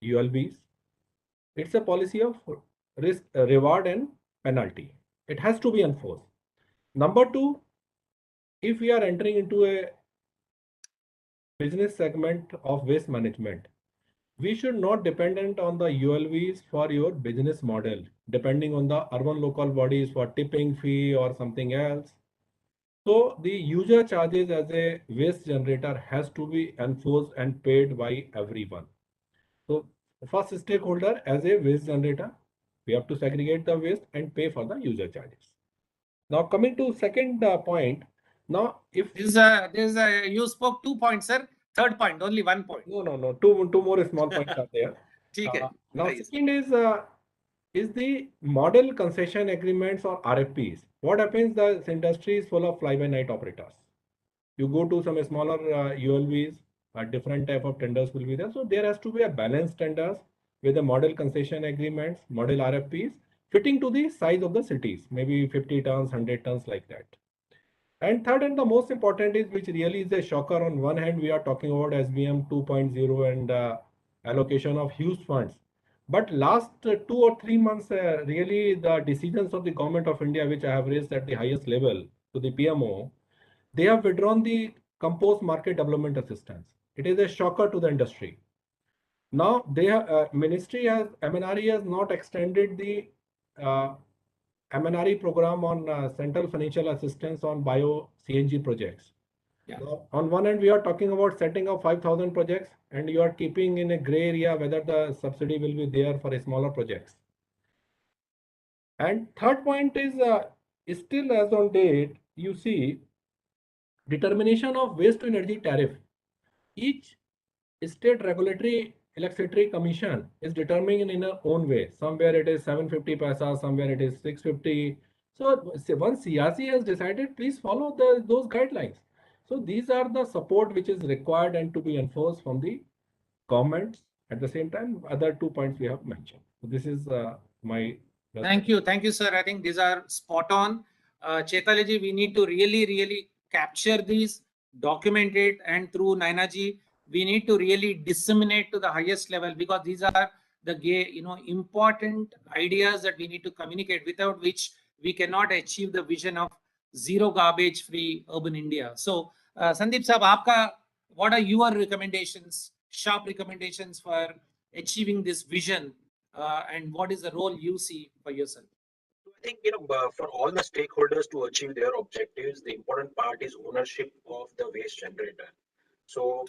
ULBs. It's a policy of risk, reward and penalty. It has to be enforced. Number 2, if we are entering into a business segment of waste management, we should not dependent on the ULVs for your business model, depending on the urban local bodies for tipping fee or something else. So the user charges as a waste generator has to be enforced and paid by everyone. So first stakeholder as a waste generator, we have to segregate the waste and pay for the user charges. Now coming to second point. Now if you spoke 2 points, sir. Third point, only 1 point. No. Two more small points are there. Now second is the model concession agreements or RFPs. What happens? The industry is full of fly-by-night operators. You go to some smaller ULVs, a different type of tenders will be there. So there has to be a balanced tenders with the model concession agreements, model RFPs, fitting to the size of the cities, maybe 50 tons, 100 tons like that. And third and the most important is, which really is a shocker. On one hand, we are talking about SBM 2.0 and allocation of huge funds. But last 2 or 3 months, really the decisions of the government of India, which I have raised at the highest level to the PMO, they have withdrawn the compost market development assistance. It is a shocker to the industry. Now, they have, ministry has, MNRE has not extended the MNRE program on central financial assistance on bio CNG projects. Yeah. So on one hand, we are talking about setting up 5,000 projects, and you are keeping in a gray area whether the subsidy will be there for smaller projects. And third point is still as on date, you see determination of waste to energy tariff. Each state regulatory electricity commission is determining in its own way. Somewhere it is 750 paisa, somewhere it is 650. So once CRC has decided, please follow those guidelines. So these are the support which is required and to be enforced from the governments. At the same time, other 2 points we have mentioned. So this is my Thank you, sir. I think these are spot on. Chaitalaji, we need to really capture these, document it, and through Nainaji, we need to really disseminate to the highest level, because these are the important ideas that we need to communicate, without which we cannot achieve the vision of zero garbage free urban India. So, Sandeep Saab, what are your recommendations, sharp recommendations for achieving this vision? And what is the role you see for yourself? I think for all the stakeholders to achieve their objectives, the important part is ownership of the waste generator. So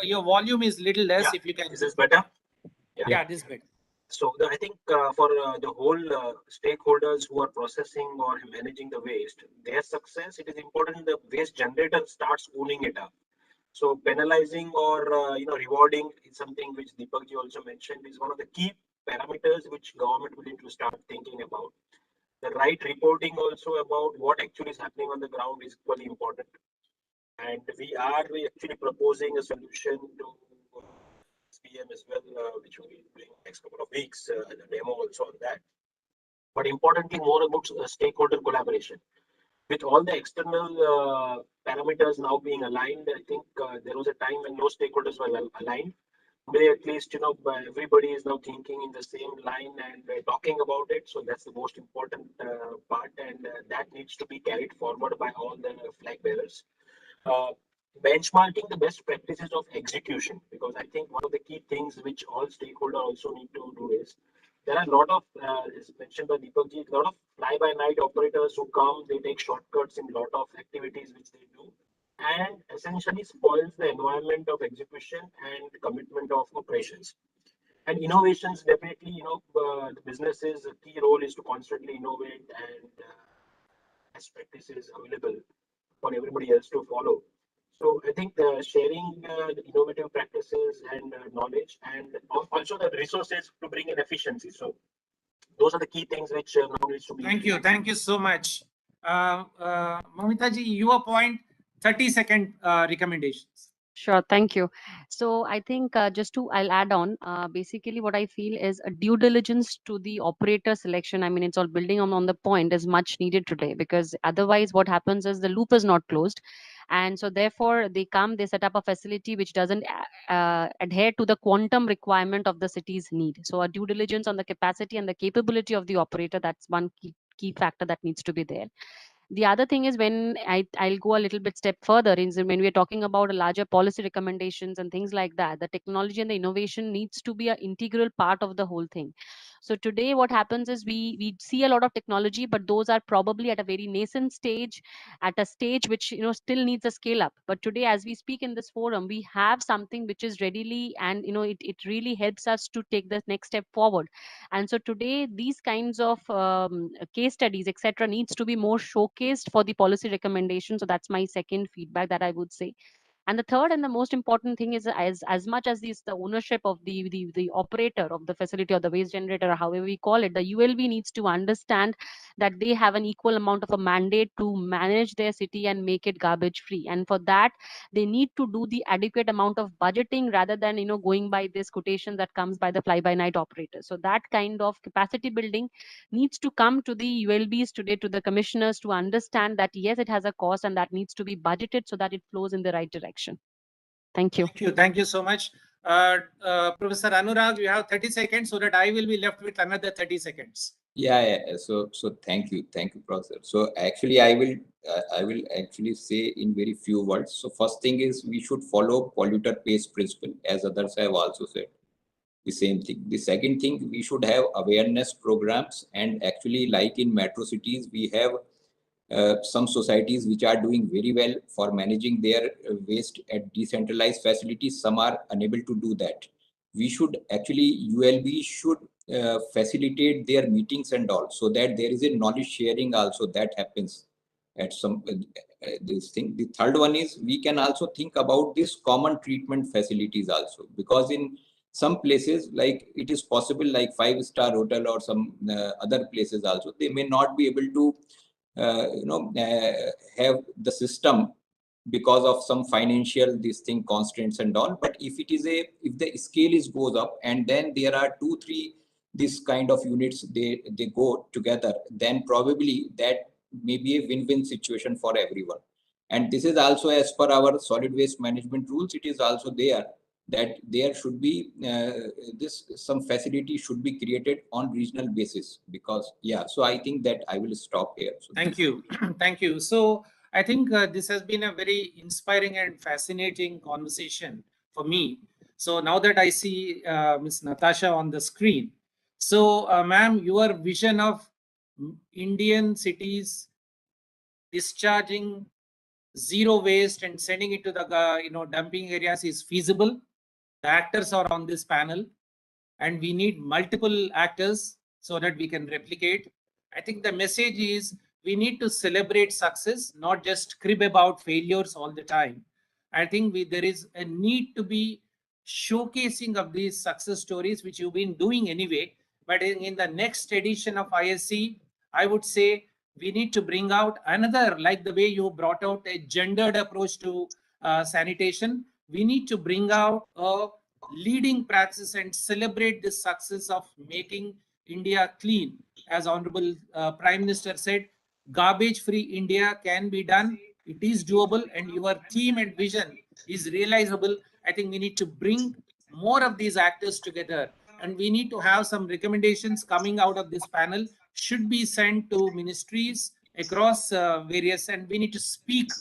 your volume is little less. Yeah. If you can. Is this better? Yeah, this is better. So I think for the whole stakeholders who are processing or managing the waste, their success, it is important the waste generator starts owning it up. So penalizing or rewarding is something which Deepak ji also mentioned, is one of the key parameters which government will need to start thinking about. The right reporting also about what actually is happening on the ground is equally important. And we actually proposing a solution to SPM as well, which we will be doing next couple of weeks, and a demo also on that. But importantly, more about stakeholder collaboration. With all the external parameters now being aligned, I think there was a time when no stakeholders were aligned. Today, at least, everybody is now thinking in the same line and talking about it. So that's the most important part, and that needs to be carried forward by all the flag bearers. Uh, Benchmarking the best practices of execution, because I think one of the key things which all stakeholders also need to do is there are a lot of, as mentioned by Deepak ji, a lot of fly-by-night operators who come, they take shortcuts in a lot of activities which they do, and essentially spoils the environment of execution and commitment of operations. And innovations, definitely, the businesses, the key role is to constantly innovate and best practices available for everybody else to follow. So I think sharing the innovative practices and knowledge, and also the resources to bring in efficiency. So those are the key things which now needs to be. Thank you so much. Momita ji, your point, 30-second recommendations. Sure, thank you. So I think I'll add on. Basically, what I feel is a due diligence to the operator selection. I mean, it's all building on the point is much needed today, because otherwise, what happens is the loop is not closed, and so therefore they set up a facility which doesn't adhere to the quantum requirement of the city's need. So a due diligence on the capacity and the capability of the operator, that's one key factor that needs to be there. The other thing is, when I'll go a little bit step further, is when we're talking about a larger policy recommendations and things like that, the technology and the innovation needs to be an integral part of the whole thing. So today what happens is we see a lot of technology, but those are probably at a very nascent stage, at a stage which still needs a scale up. But today, as we speak in this forum, we have something which is readily, and it really helps us to take the next step forward. And so today these kinds of case studies etc needs to be more showcased for the policy recommendation. So that's my second feedback that I would say. And the third and the most important thing is, as much as the ownership of the operator of the facility or the waste generator, or however we call it, the ULB needs to understand that they have an equal amount of a mandate to manage their city and make it garbage free. And for that, they need to do the adequate amount of budgeting, rather than going by this quotation that comes by the fly by night operators. So that kind of capacity building needs to come to the ULBs today, to the commissioners, to understand that yes, it has a cost and that needs to be budgeted so that it flows in the right direction. Thank you. Thank you so much. Professor Anurag, you have 30 seconds, so that I will be left with another 30 seconds. Yeah. So thank you, Professor. So actually, I will actually say in very few words. So first thing is, we should follow polluter pays principle, as others have also said the same thing. The second thing, we should have awareness programs, and actually, like in metro cities, we have some societies which are doing very well for managing their waste at decentralized facilities. Some are unable to do that. We should actually, ULB should facilitate their meetings and all, so that there is a knowledge sharing also that happens at some this thing. The third one is, we can also think about this common treatment facilities also, because in some places, like it is possible, like 5-star hotel or some other places also, they may not be able to have the system because of some financial constraints and all. But if it is if the scale goes up, and then there are 2-3 this kind of units they go together, then probably that may be a win-win situation for everyone. And this is also as per our solid waste management rules, it is also there that there should be some facility should be created on regional basis, because so I think that I will stop here. So thank you. Thank you. So I think this has been a very inspiring and fascinating conversation for me. So now that I see Ms. Natasha on the screen, so ma'am, your vision of Indian cities discharging zero waste and sending it to the dumping areas is feasible. The actors are on this panel, and we need multiple actors so that we can replicate. I think the message is we need to celebrate success, not just crib about failures all the time. I think there is a need to be showcasing of these success stories, which you've been doing anyway. But in the next edition of ISC, I would say we need to bring out another, like the way you brought out a gendered approach to sanitation. We need to bring out a leading practice and celebrate the success of making India clean. As Honorable Prime Minister said, garbage-free India can be done. It is doable, and your theme and vision is realizable. I think we need to bring more of these actors together, and we need to have some recommendations coming out of this panel should be sent to ministries across various, and we need to speak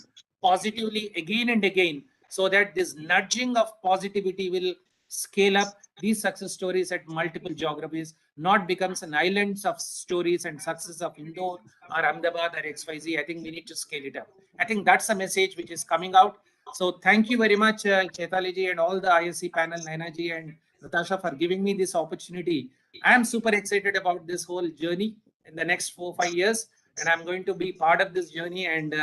positively again and again so that this nudging of positivity will scale up these success stories at multiple geographies, not becomes an islands of stories and success of Indore or Ahmedabad or XYZ. I think we need to scale it up. I think that's a message which is coming out. So thank you very much, Chaitali ji and all the ISC panel, Naina ji and Natasha, for giving me this opportunity. I am super excited about this whole journey in the next 4-5 years, and I'm going to be part of this journey and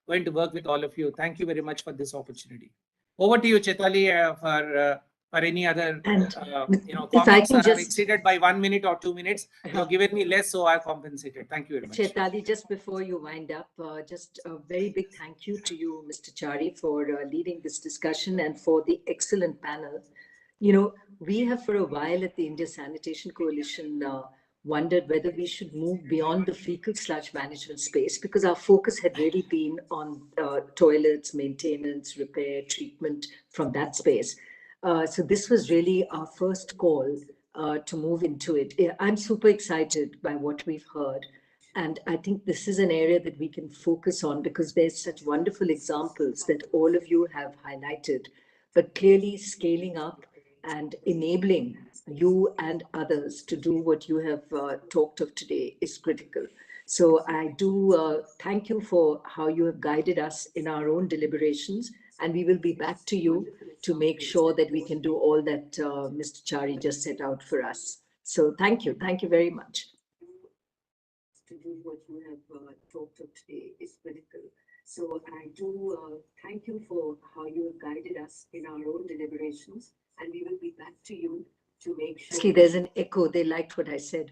going to work with all of you. Thank you very much for this opportunity. Over to you, Chaitali, for any other if I comments can are just exceeded by 1 minute or 2 minutes. You have given me less, so I compensated. Thank you very much. Chaitali, just before you wind up, just a very big thank you to you, Mr. Chari, for leading this discussion and for the excellent panel. You know, we have for a while at the India Sanitation Coalition wondered whether we should move beyond the fecal sludge management space, because our focus had really been on toilets, maintenance, repair, treatment from that space. So this was really our first call to move into it. I'm super excited by what we've heard. And I think this is an area that we can focus on because there's such wonderful examples that all of you have highlighted, but clearly scaling up and enabling you and others to do what you have talked of today is critical. So I do thank you for how you have guided us in our own deliberations, and we will be back to you to make sure that we can do all that Mr. Chari just set out for us. So thank you very much. To do what you have talked of today is critical. So I do thank you for how you have guided us in our own deliberations, and we will be back to you to make sure. See, there's an echo. They liked what I said.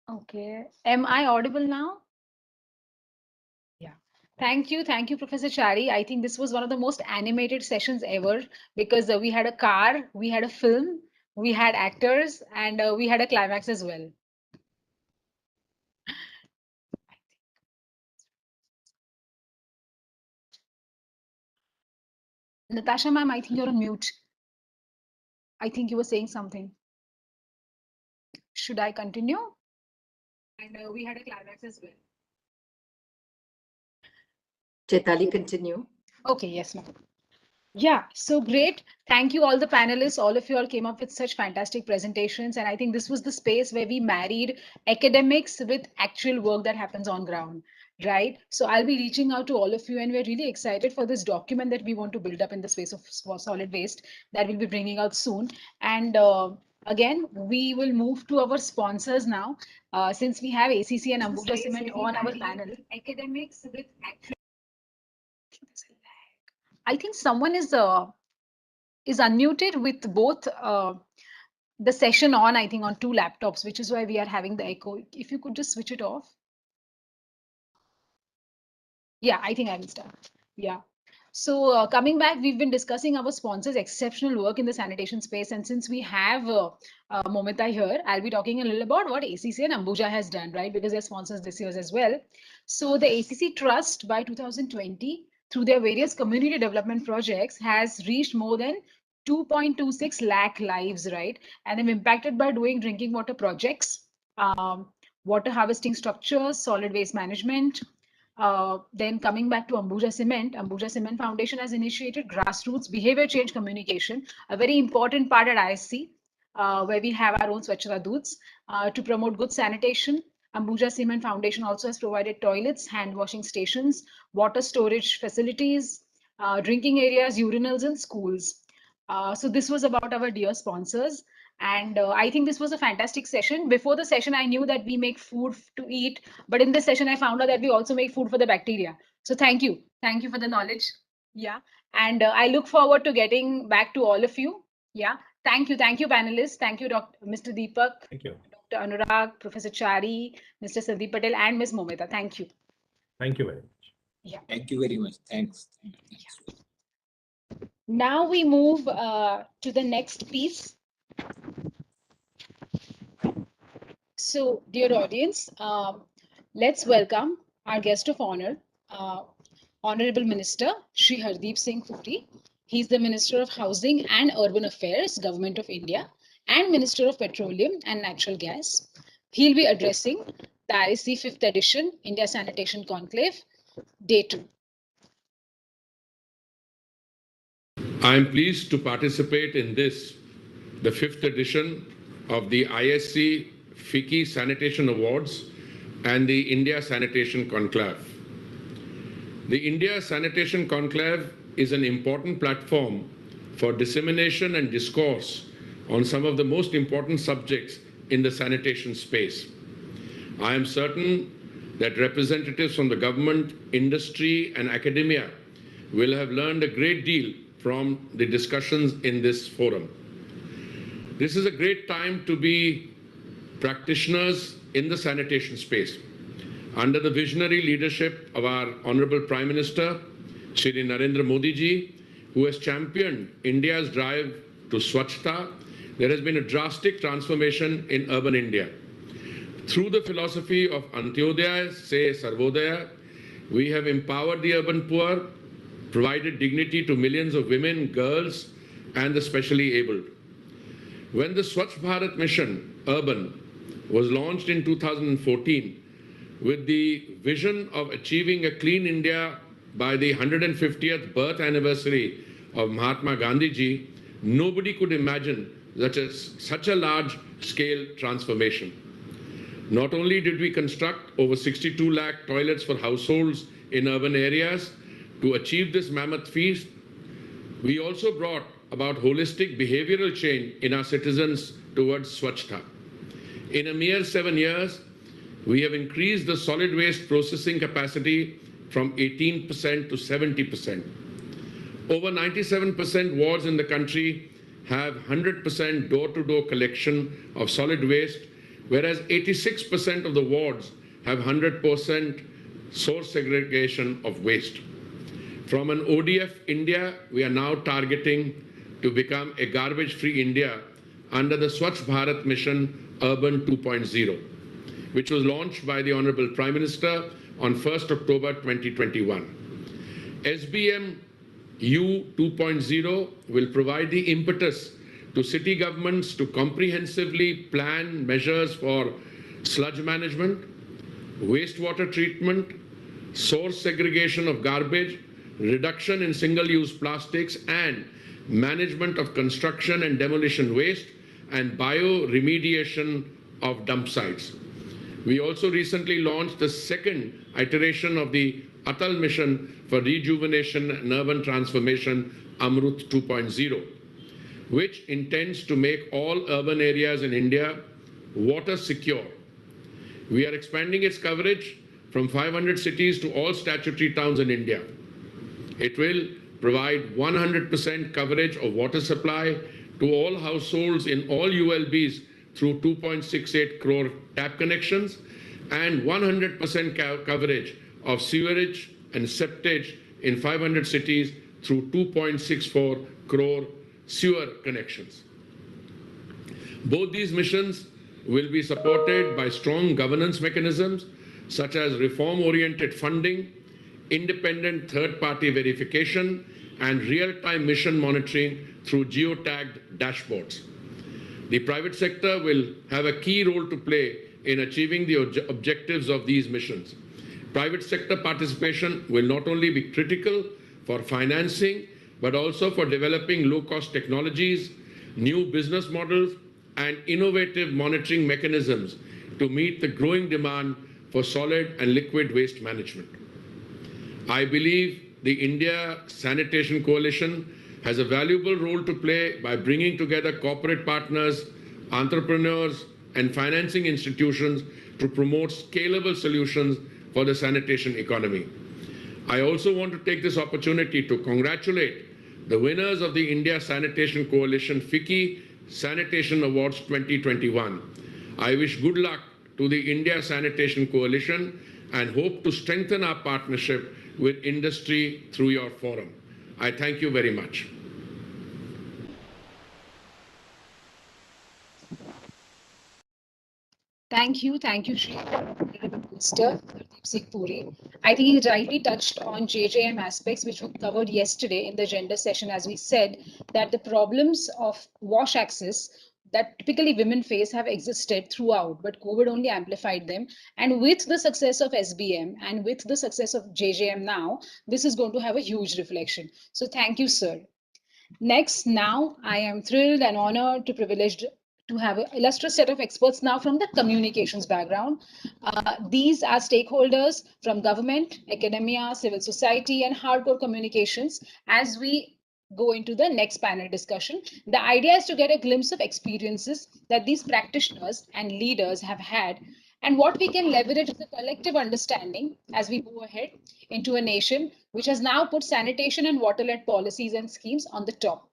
Okay. Am I audible now? Yeah. Thank you, Professor Chari. I think this was one of the most animated sessions ever because we had a car, we had a film, we had actors, and we had a climax as well. Natasha ma'am, I think you're on mute. I think you were saying something. Should I continue? And we had a climax as well. Chaitali, continue. Okay, yes, ma'am. Yeah, so great. Thank you, all the panelists. All of you all came up with such fantastic presentations. And I think this was the space where we married academics with actual work that happens on ground, right? So I'll be reaching out to all of you, and we're really excited for this document that we want to build up in the space of solid waste that we'll be bringing out soon. And again, we will move to our sponsors now. Since we have ACC and Ambuja Cement on our panel. Academics with actual. I think someone is unmuted with both the session on, I think, on 2 laptops, which is why we are having the echo. If you could just switch it off. Yeah, I think I will start. Yeah. So coming back, we've been discussing our sponsors' exceptional work in the sanitation space. And since we have Momita here, I'll be talking a little about what ACC and Ambuja has done, right? Because they're sponsors this year as well. So the ACC Trust by 2020, through their various community development projects, has reached more than 2.26 lakh lives, right? And they've impacted by doing drinking water projects, water harvesting structures, solid waste management. Then coming back to Ambuja Cement Foundation has initiated grassroots behavior change communication, a very important part at ISC, where we have our own Swachhata Doots to promote good sanitation. Ambuja Cement Foundation also has provided toilets, hand washing stations, water storage facilities, drinking areas, urinals in schools. So this was about our dear sponsors. And I think this was a fantastic session. Before the session, I knew that we make food to eat, but in this session, I found out that we also make food for the bacteria. So thank you. Thank you for the knowledge. Yeah. And I look forward to getting back to all of you. Yeah. Thank you. Thank you, panelists. Thank you, Mr. Deepak, Thank you. Dr. Anurag, Professor Chari, Mr. Sandeep Patel, and Ms. Momita. Thank you. Thank you very much. Yeah. Thank you very much. Thanks. Now we move to the next piece. So, dear audience, let's welcome our guest of honor, Honorable Minister Shri Hardeep Singh Puri. He's the Minister of Housing and Urban Affairs, Government of India, and Minister of Petroleum and Natural Gas. He'll be addressing the ISC 5th edition India Sanitation Conclave, Day 2. I am pleased to participate in this, the 5th edition of the ISC FICCI Sanitation Awards and the India Sanitation Conclave. The India Sanitation Conclave is an important platform for dissemination and discourse on some of the most important subjects in the sanitation space. I am certain that representatives from the government, industry, and academia will have learned a great deal from the discussions in this forum. This is a great time to be practitioners in the sanitation space. Under the visionary leadership of our Honorable Prime Minister, Shri Narendra Modi ji, who has championed India's drive to Swachhata, there has been a drastic transformation in urban India. Through the philosophy of Antyodaya se Sarvodaya, we have empowered the urban poor, provided dignity to millions of women, girls, and the specially abled. When the Swachh Bharat Mission Urban was launched in 2014 with the vision of achieving a clean India by the 150th birth anniversary of Mahatma Gandhi ji, nobody could imagine such a large-scale transformation. Not only did we construct over 62 lakh toilets for households in urban areas to achieve this mammoth feat, we also brought about holistic behavioral change in our citizens towards Swachhata. In a mere 7 years, we have increased the solid waste processing capacity from 18% to 70%. Over 97% wards in the country have 100% door-to-door collection of solid waste, whereas 86% of the wards have 100% source segregation of waste. From an ODF India, we are now targeting to become a garbage-free India under the Swachh Bharat Mission Urban 2.0, which was launched by the Honorable Prime Minister on 1st October 2021. SBM U 2.0 will provide the impetus to city governments to comprehensively plan measures for sludge management, wastewater treatment, source segregation of garbage, reduction in single-use plastics, and management of construction and demolition waste, and bioremediation of dump sites. We also recently launched the second iteration of the Atal Mission for Rejuvenation and Urban Transformation, Amrut 2.0, which intends to make all urban areas in India water secure. We are expanding its coverage from 500 cities to all statutory towns in India. It will provide 100% coverage of water supply to all households in all ULBs through 2.68 crore tap connections and 100% coverage of sewerage and septage in 500 cities through 2.64 crore sewer connections. Both these missions will be supported by strong governance mechanisms such as reform-oriented funding, independent third-party verification, and real-time mission monitoring through geotagged dashboards. The private sector will have a key role to play in achieving the objectives of these missions. Private sector participation will not only be critical for financing, but also for developing low-cost technologies, new business models, and innovative monitoring mechanisms to meet the growing demand for solid and liquid waste management. I believe the India Sanitation Coalition has a valuable role to play by bringing together corporate partners, entrepreneurs, and financing institutions to promote scalable solutions for the sanitation economy. I also want to take this opportunity to congratulate the winners of the India Sanitation Coalition FICCI Sanitation Awards 2021. I wish good luck to the India Sanitation Coalition and hope to strengthen our partnership with industry through your forum. I thank you very much. Thank you, Shri Honorable Minister Hardeep Singh Puri. I think he rightly touched on JJM aspects which were covered yesterday in the gender session, as we said that the problems of wash access that typically women face have existed throughout, but COVID only amplified them. And with the success of SBM and with the success of JJM now, this is going to have a huge reflection. So thank you, sir. Next, now I am thrilled and honored to privileged to have an illustrious set of experts now from the communications background. These are stakeholders from government, academia, civil society, and hardcore communications. As we go into the next panel discussion, the idea is to get a glimpse of experiences that these practitioners and leaders have had and what we can leverage as a collective understanding as we move ahead into a nation which has now put sanitation and water-led policies and schemes on the top.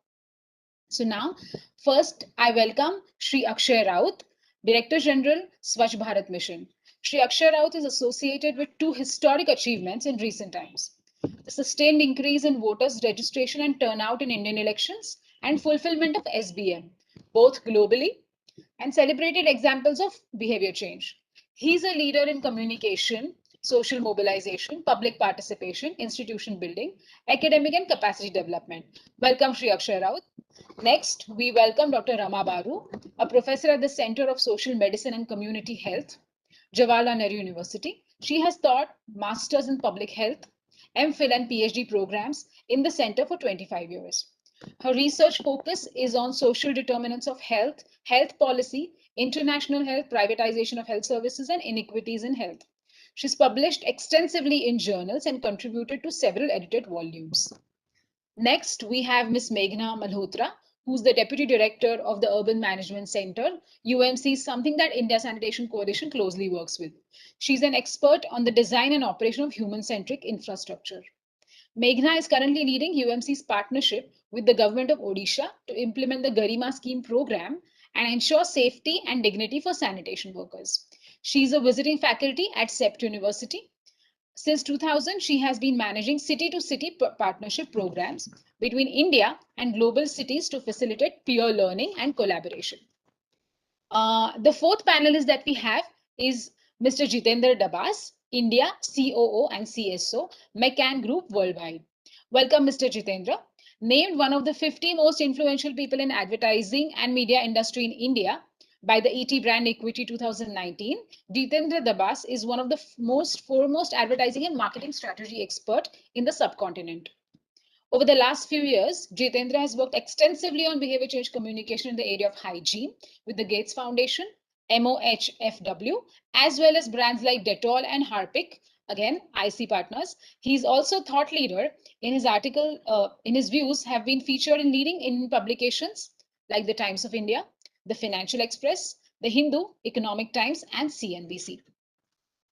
So now, first, I welcome Shri Akshay Raut, Director General, Swachh Bharat Mission. Shri Akshay Raut is associated with two historic achievements in recent times: the sustained increase in voters' registration and turnout in Indian elections, and fulfillment of SBM, both globally, and celebrated examples of behavior change. He's a leader in communication, social mobilization, public participation, institution building, academic and capacity development. Welcome, Shri Akshay Raut. Next, we welcome Dr. Rama Baru, a professor at the Center of Social Medicine and Community Health, Jawaharlal Nehru University. She has taught Masters in Public Health, MPhil and PhD programs in the center for 25 years. Her research focus is on social determinants of health, health policy, international health, privatization of health services, and inequities in health. She's published extensively in journals and contributed to several edited volumes. Next, we have Ms. Meghna Malhotra, who's the Deputy Director of the Urban Management Center. UMC is something that India Sanitation Coalition closely works with. She's an expert on the design and operation of human-centric infrastructure. Meghna is currently leading UMC's partnership with the government of Odisha to implement the Garima scheme program and ensure safety and dignity for sanitation workers. She's a visiting faculty at CEPT University. Since 2000, she has been managing city-to-city partnership programs between India and global cities to facilitate peer learning and collaboration. The fourth panelist that we have is Mr. Jitendra Dabas, India COO and CSO, McCann Group Worldwide. Welcome, Mr. Jitendra. Named one of the 50 most influential people in advertising and media industry in India by the ET Brand Equity 2019, Jitendra Dabas is one of the foremost advertising and marketing strategy expert in the subcontinent. Over the last few years, Jitendra has worked extensively on behavior change communication in the area of hygiene with the Gates Foundation, MOHFW, as well as brands like Dettol and Harpic, again, IC partners. He's also thought leader in his article, in his views have been featured in leading in publications like the Times of India, the Financial Express, the Hindu, Economic Times, and CNBC.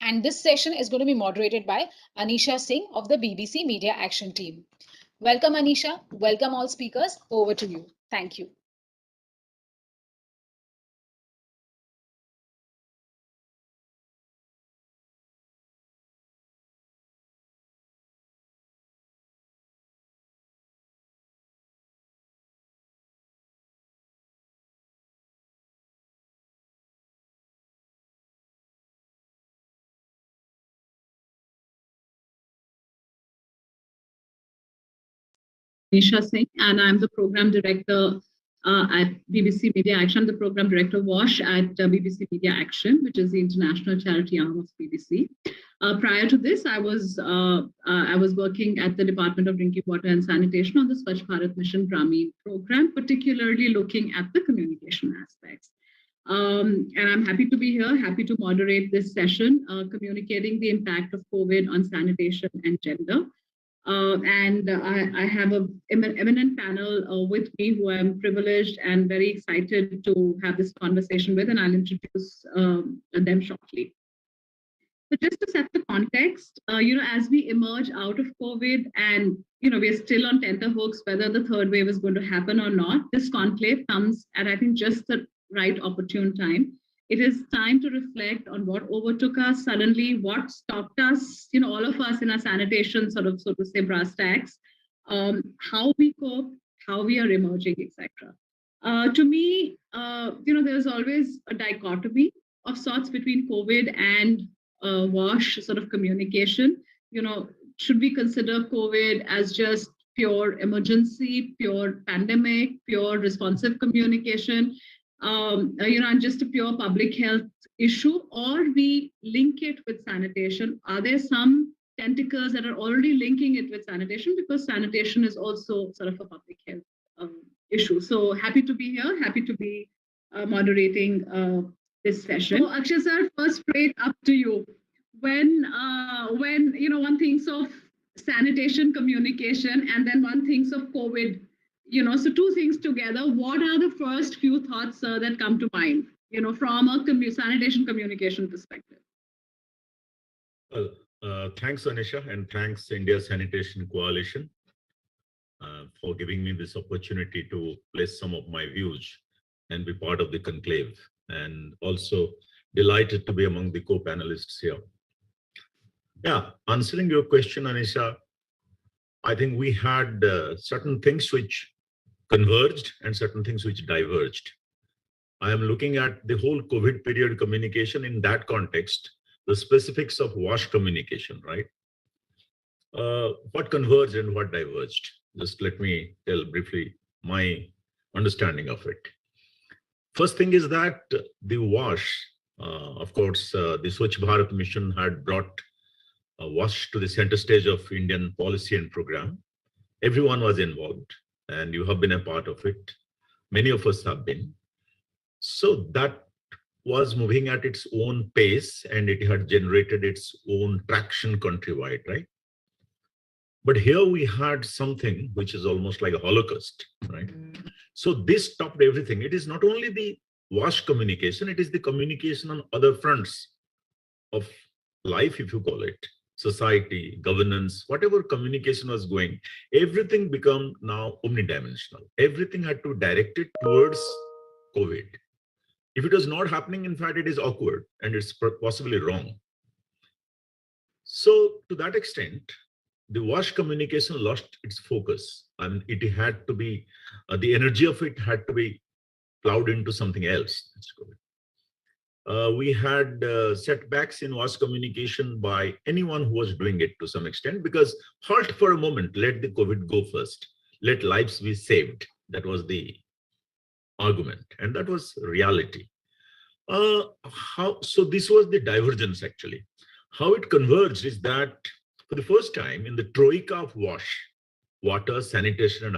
And this session is going to be moderated by Anisha Singh of the BBC Media Action Team. Welcome, Anisha. Welcome all speakers. Over to you. Thank you. Nisha Singh, and I'm the program director at BBC Media Action. I'm the program director WASH at BBC Media Action, which is the international charity arm of BBC. Prior to this, I was working at the Department of Drinking Water and Sanitation on the Swachh Bharat Mission Grameen program, particularly looking at the communication aspects. And I'm happy to be here, happy to moderate this session, communicating the impact of COVID on sanitation and gender. I have an eminent panel with me who I'm privileged and very excited to have this conversation with, and I'll introduce them shortly. But just to set the context, as we emerge out of COVID and, we're still on tenterhooks whether the third wave is going to happen or not, this conclave comes at, I think, just the right opportune time. It is time to reflect on what overtook us suddenly, what stopped us, all of us in our sanitation, sort of, so to say, brass tacks, how we cope, how we are emerging, etc. To me, there's always a dichotomy of sorts between COVID and WASH sort of communication. Should we consider COVID as just pure emergency, pure pandemic, pure responsive communication? And just a pure public health issue, or we link it with sanitation? Are there some tentacles that are already linking it with sanitation, because sanitation is also sort of a public health issue? So happy to be here, happy to be moderating this session. So Akshay sir, first straight up to you. When one thinks of sanitation communication and then one thinks of COVID, so two things together, what are the first few thoughts that come to mind, from a sanitation communication perspective? Well, thanks, Anisha, and thanks, India Sanitation Coalition, for giving me this opportunity to place some of my views and be part of the conclave, and also delighted to be among the co-panelists here. Yeah, answering your question, Anisha, I think we had certain things which converged and certain things which diverged. I am looking at the whole COVID period communication in that context, the specifics of WASH communication, right? What converged and what diverged? Just let me tell briefly my understanding of it. First thing is that the WASH, of course, the Swachh Bharat mission had brought WASH to the center stage of Indian policy and program. Everyone was involved, and you have been a part of it. Many of us have been. So that was moving at its own pace, and it had generated its own traction countrywide, right? But here we had something which is almost like a Holocaust, right? So this stopped everything. It is not only the WASH communication, it is the communication on other fronts of life, if you call it, society, governance, whatever communication was going, everything become now omnidimensional. Everything had to direct it towards COVID. If it was not happening, in fact, it is awkward and it's possibly wrong. So to that extent, the WASH communication lost its focus, and it had to be, the energy of it had to be plowed into something else. We had setbacks in WASH communication by anyone who was doing it to some extent, because halt for a moment, let the COVID go first, let lives be saved. That was the argument, and that was reality. So this was the divergence actually. How it converged is that for the first time in the troika of WASH, water, sanitation, and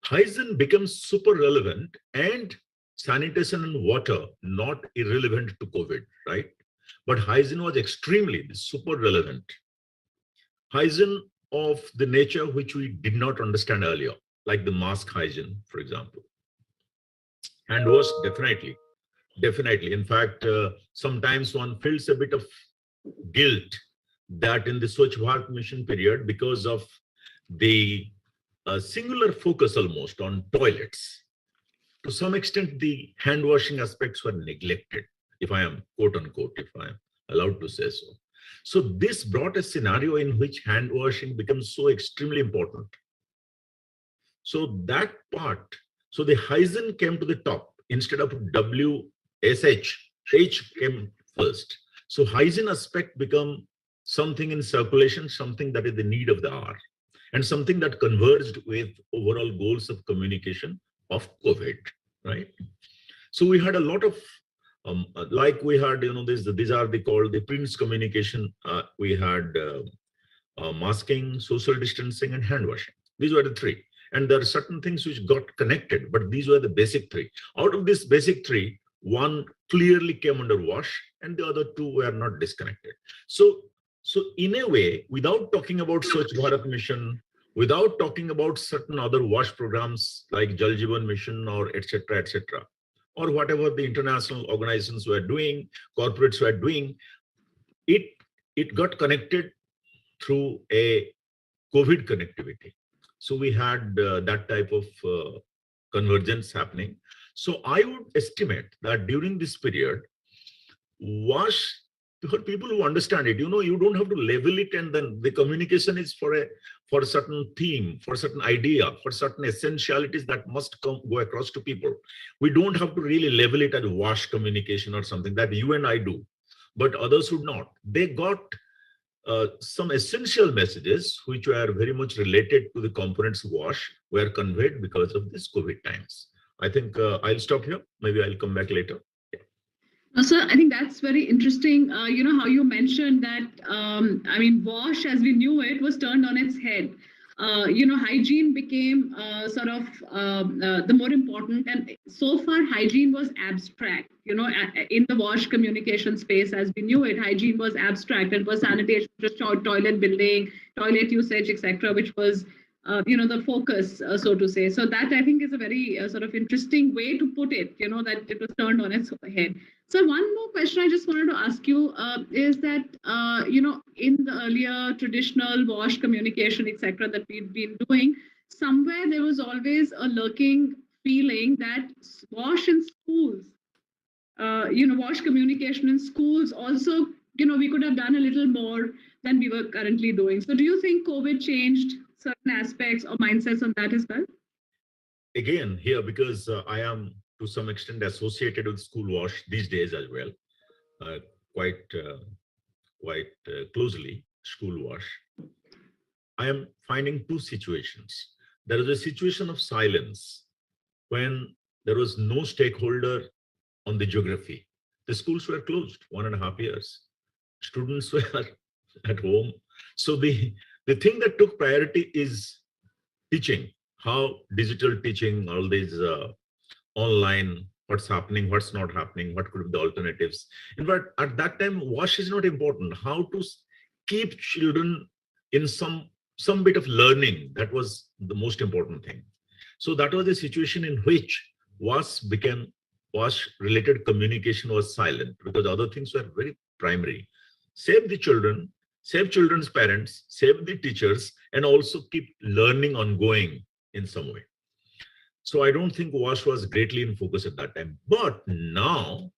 hygiene becomes super relevant, and sanitation and water not irrelevant to COVID, right? But hygiene was extremely super relevant. Hygiene of the nature which we did not understand earlier, like the mask hygiene, for example. Hand wash, definitely. In fact, sometimes one feels a bit of guilt that in the Swachh Bharat mission period, because of the singular focus almost on toilets, to some extent, the hand washing aspects were neglected, if I am quote unquote, if I am allowed to say so. So this brought a scenario in which hand washing becomes so extremely important. So that part, so the hygiene came to the top instead of WSH, H came first. So hygiene aspect become something in circulation, something that is the need of the hour. and something that converged with overall goals of communication of COVID, right? So we had a lot of, like we had, these are called the Prince communication. We had masking, social distancing, and hand washing. These were the three. And there are certain things which got connected, but these were the basic three. Out of this basic three, one clearly came under wash, and the other two were not disconnected. So in a way, without talking about Swachh Bharat Mission, without talking about certain other wash programs like Jal Jeevan Mission or etc., or whatever the international organizations were doing, corporates were doing, it got connected through a COVID connectivity. So we had that type of convergence happening. So I would estimate that during this period, wash, for people who understand it, you don't have to level it, and then the communication is for a certain theme, for a certain idea, for certain essentialities that must go across to people. We don't have to really level it as wash communication or something that you and I do, but others would not. They got some essential messages which were very much related to the components of wash were conveyed because of this COVID times. I think I'll stop here. Maybe I'll come back later. So I think that's very interesting. How you mentioned that, wash as we knew it was turned on its head. Hygiene became sort of the more important, and so far hygiene was abstract. In the wash communication space as we knew it, hygiene was abstract. It was sanitation, just toilet building, toilet usage, etc., which was the focus, so to say. So that I think is a very sort of interesting way to put it, that it was turned on its head. So one more question I just wanted to ask you is that, in the earlier traditional wash communication, etc., that we've been doing, somewhere there was always a lurking feeling that wash in schools, wash communication in schools also, we could have done a little more than we were currently doing. So do you think COVID changed certain aspects or mindsets on that as well? Again, here, because I am to some extent associated with school wash these days as well, quite closely, school wash. I am finding two situations. There is a situation of silence when there was no stakeholder on the geography. The schools were closed 1.5 years. Students were at home. So the thing that took priority is teaching, how digital teaching, all these online, what's happening, what's not happening, what could be the alternatives. In fact, at that time, wash is not important. How to keep children in some bit of learning, that was the most important thing. So that was the situation in which wash-related communication was silent, because other things were very primary. Save the children, save children's parents, save the teachers, and also keep learning ongoing in some way. So I don't think wash was greatly in focus at that time. But now,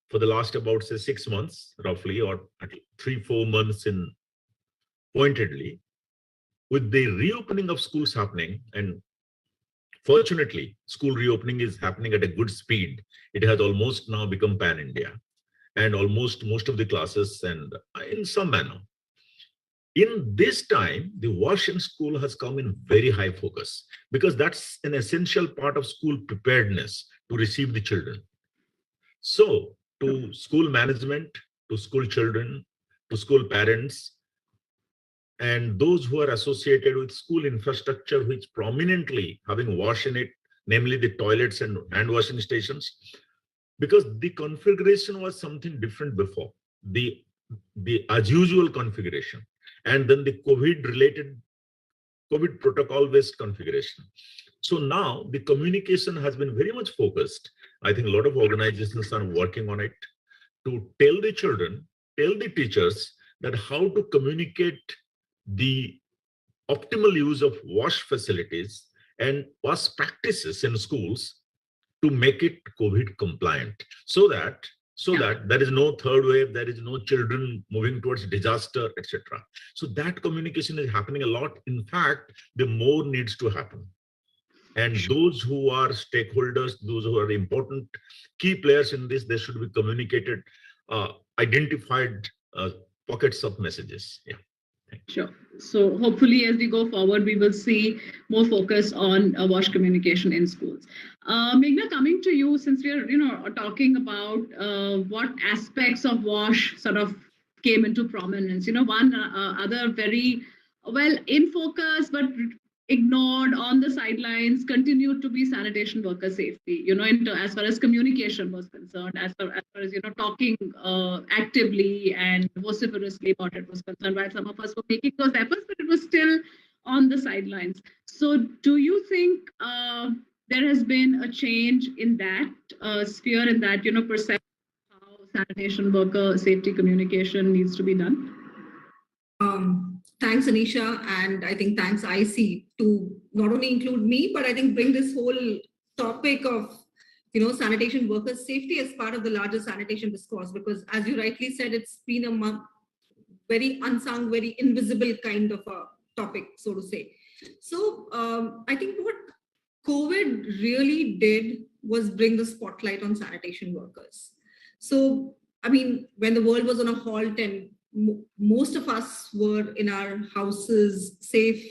for the last about, say, 6 months, roughly, or 3-4 months in pointedly, with the reopening of schools happening, and fortunately, school reopening is happening at a good speed. It has almost now become pan-India, and almost most of the classes, and in some manner. In this time, the wash in school has come in very high focus, because that's an essential part of school preparedness to receive the children. So to school management, to school children, to school parents, and those who are associated with school infrastructure, which prominently having wash in it, namely the toilets and hand washing stations, because the configuration was something different before, the as usual configuration, and then the COVID protocol-based configuration. So now the communication has been very much focused. I think a lot of organizations are working on it to tell the children, tell the teachers that how to communicate the optimal use of wash facilities and wash practices in schools to make it COVID compliant, so that there is no third wave, there is no children moving towards disaster, etc. So that communication is happening a lot. In fact, the more needs to happen. And those who are stakeholders, those who are important key players in this, they should be communicated, identified pockets of messages. Yeah. Sure. So hopefully as we go forward, we will see more focus on WASH communication in schools. Meghna, coming to you, since we are talking about what aspects of WASH sort of came into prominence, one other very well in focus, but ignored on the sidelines continued to be sanitation worker safety, as far as communication was concerned, as far as, talking actively and vociferously about it was concerned, while some of us were making those efforts, but it was still on the sidelines. So do you think there has been a change in that sphere, in that, perception of how sanitation worker safety communication needs to be done? Thanks, Anisha, and I think thanks IC to not only include me, but I think bring this whole topic of sanitation workers safety as part of the larger sanitation discourse, because as you rightly said, it's been a very unsung, very invisible kind of a topic, so to say. So I think what COVID really did was bring the spotlight on sanitation workers. So, I mean, when the world was on a halt and most of us were in our houses safe,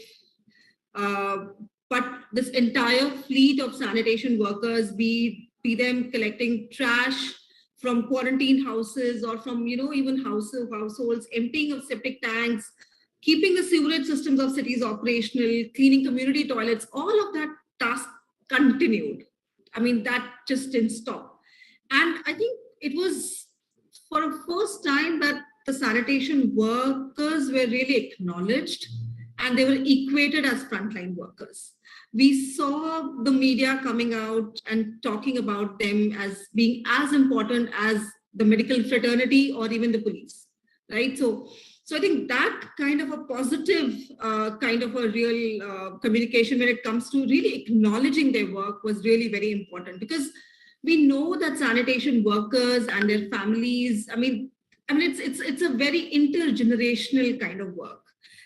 but this entire fleet of sanitation workers, be them collecting trash from quarantined houses or from even households, emptying of septic tanks, keeping the sewerage systems of cities operational, cleaning community toilets, all of that task continued. I mean, that just didn't stop. And I think it was for the first time that the sanitation workers were really acknowledged and they were equated as frontline workers. We saw the media coming out and talking about them as being as important as the medical fraternity or even the police, right? So I think that kind of a positive kind of a real communication when it comes to really acknowledging their work was really very important, because we know that sanitation workers and their families, I mean, it's a very intergenerational kind of work.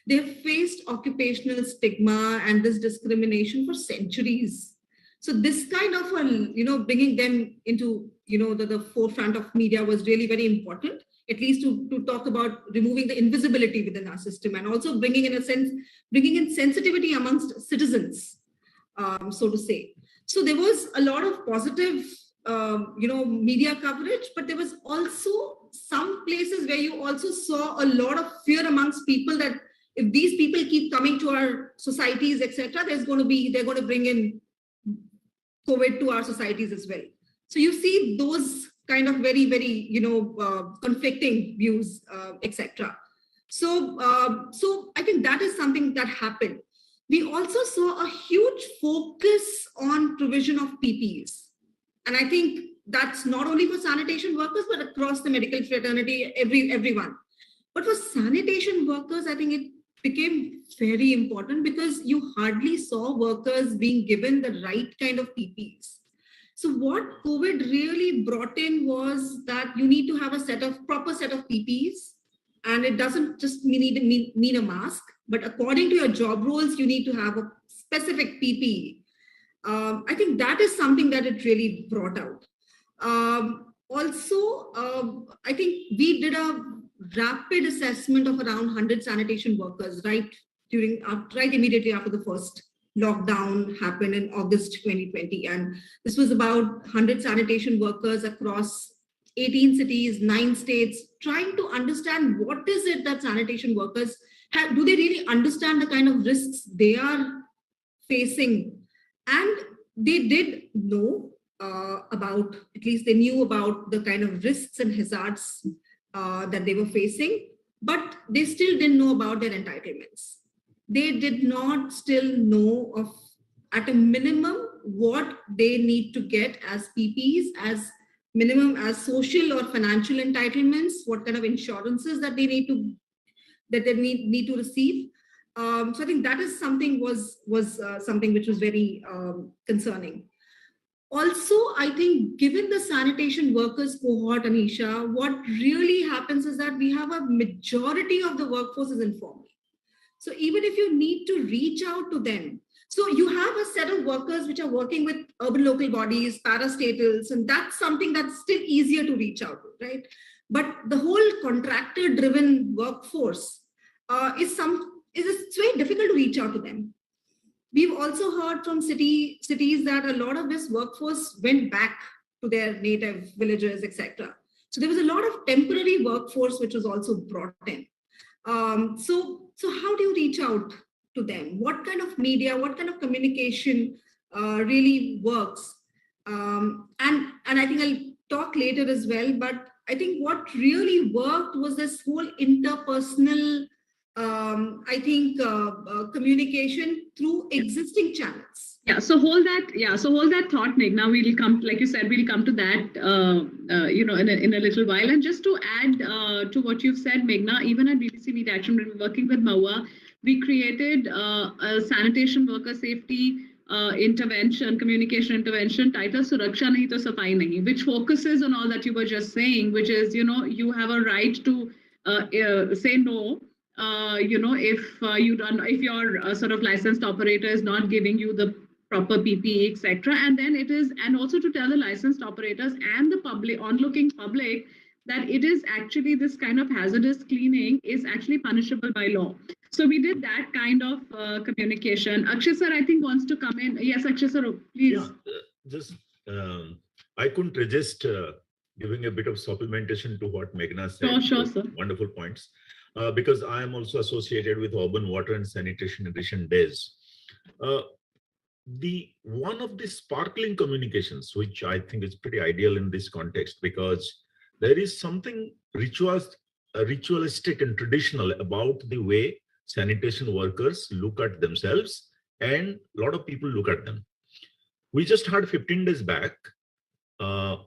They've faced occupational stigma and this discrimination for centuries. So this kind of, bringing them into, the forefront of media was really very important, at least to talk about removing the invisibility within our system and also bringing in sensitivity amongst citizens, so to say. So there was a lot of positive, media coverage, but there was also some places where you also saw a lot of fear amongst people that if these people keep coming to our societies, etc., they're going to bring in COVID to our societies as well. So you see those kind of very, very, conflicting views, etc. So I think that is something that happened. We also saw a huge focus on provision of PPEs. And I think that's not only for sanitation workers, but across the medical fraternity, everyone. But for sanitation workers, I think it became very important because you hardly saw workers being given the right kind of PPEs. So what COVID really brought in was that you need to have a proper set of PPEs, and it doesn't just mean a mask, but according to your job roles, you need to have a specific PPE. I think that is something that it really brought out. Also, I think we did a rapid assessment of around 100 sanitation workers right immediately after the first lockdown happened in August 2020. And this was about 100 sanitation workers across 18 cities, 9 states, trying to understand what is it that sanitation workers have. Do they really understand the kind of risks they are facing? And they did know about, at least they knew about the kind of risks and hazards that they were facing, but they still didn't know about their entitlements. They did not still know of, at a minimum, what they need to get as PPs, as minimum as social or financial entitlements, what kind of insurances that they need to receive. So I think that is something was something which was very concerning. Also, I think given the sanitation workers cohort, Anisha, what really happens is that we have a majority of the workforce is informal. So even if you need to reach out to them, so you have a set of workers which are working with urban local bodies, parastatals, and that's something that's still easier to reach out to, right? But the whole contractor-driven workforce, it's very difficult to reach out to them. We've also heard from cities that a lot of this workforce went back to their native villages, etc. So there was a lot of temporary workforce which was also brought in. So how do you reach out to them? What kind of media, what kind of communication really works? And I think I'll talk later as well, but I think what really worked was this whole interpersonal communication through existing channels. So hold that thought, Meghna. We'll come, like you said, we'll come to that, in a little while. And just to add to what you've said, Meghna, even at BBC Media Action, when we're working with MAUA, we created a sanitation worker safety communication intervention titled Suraksha Nahi To Safai Nahi, which focuses on all that you were just saying, which is, you have a right to say no. If your sort of licensed operator is not giving you the proper PPE, etc. And also to tell the licensed operators and the onlooking public that it is actually this kind of hazardous cleaning is actually punishable by law. So we did that kind of communication. Akshay sir, I think wants to come in. Yes, Akshay sir, please. I couldn't resist giving a bit of supplementation to what Meghna said. Sure, sir. Wonderful points. Because I am also associated with Urban Water and Sanitation in recent days. One of the sparkling communications, which I think is pretty ideal in this context, because there is something ritualistic and traditional about the way sanitation workers look at themselves, and a lot of people look at them. We just had 15 days back a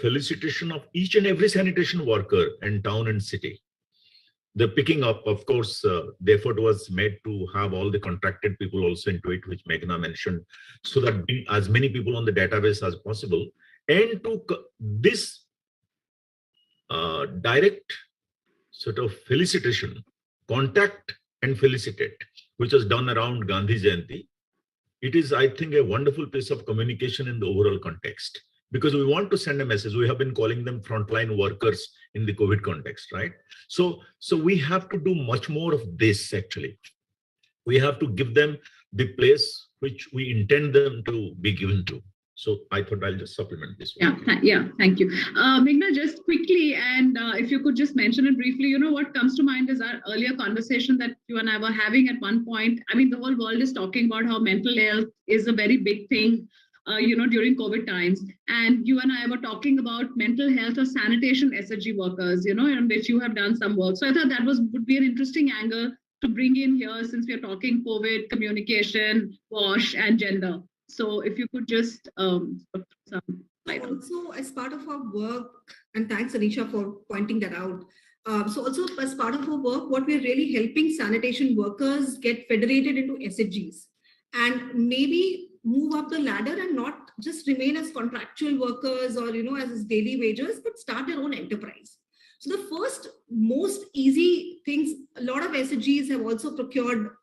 felicitation of each and every sanitation worker in town and city. The picking up, of course, the effort was made to have all the contracted people also into it, which Meghna mentioned, so that as many people on the database as possible, and to this direct sort of felicitation, contact and felicitate, which was done around Gandhi Jayanti. It is, I think, a wonderful piece of communication in the overall context, because we want to send a message. We have been calling them frontline workers in the COVID context, right? So we have to do much more of this, actually. We have to give them the place which we intend them to be given to. So I thought I'll just supplement this one. Thank you. Meghna, just quickly, and if you could just mention it briefly, what comes to mind is our earlier conversation that you and I were having at one point. I mean, the whole world is talking about how mental health is a very big thing, during COVID times. And you and I were talking about mental health of sanitation SHG workers, in which you have done some work. So I thought that would be an interesting angle to bring in here, since we are talking COVID, communication, WASH, and gender. So if you could just also, as part of our work, and thanks Anisha for pointing that out. So also as part of our work, what we're really helping sanitation workers get federated into SHGs and maybe move up the ladder and not just remain as contractual workers or, as daily wages, but start their own enterprise. So the first most easy things, a lot of SHGs have also procured,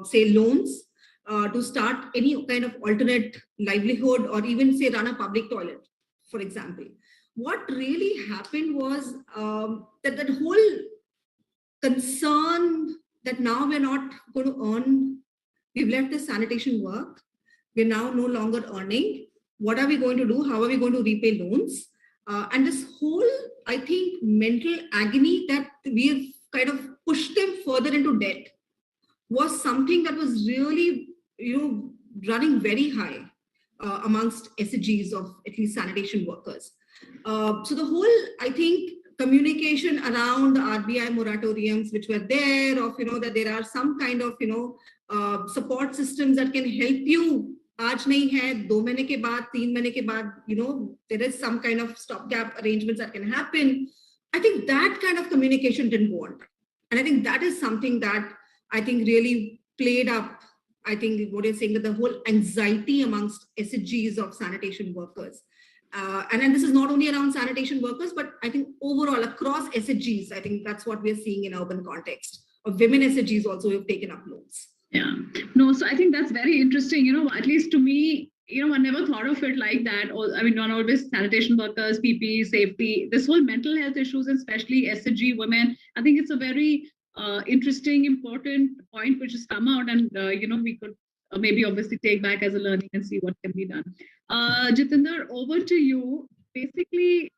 say, loans to start any kind of alternate livelihood, or even say run a public toilet, for example. What really happened was that whole concern that now we're not going to earn, we've left the sanitation work, we're now no longer earning. What are we going to do? How are we going to repay loans? And this whole, I think, mental agony that we've kind of pushed them further into debt was something that was really, running very high amongst SHGs of at least sanitation workers. So the whole, I think, communication around the RBI moratoriums, which were there, of, that there are some kind of, support systems that can help you. Aaj nahi hai, 2 mahine ke baad, 3 mahine ke baad, there is some kind of stopgap arrangements that can happen. I think that kind of communication didn't go on. And I think that is something that I think really played up, I think what you're saying, that the whole anxiety amongst SHGs of sanitation workers. And then this is not only around sanitation workers, but I think overall across SHGs, I think that's what we're seeing in urban context. Of women SHGs also have taken up loans. Yeah, no, so I think that's very interesting, at least to me, I never thought of it like that. Or, I mean, not always sanitation workers, PPE, safety, this whole mental health issues, and especially SHG women. I think it's a very interesting, important point which has come out, and we could maybe obviously take back as a learning and see what can be done. Jitinder, over to you. Basically,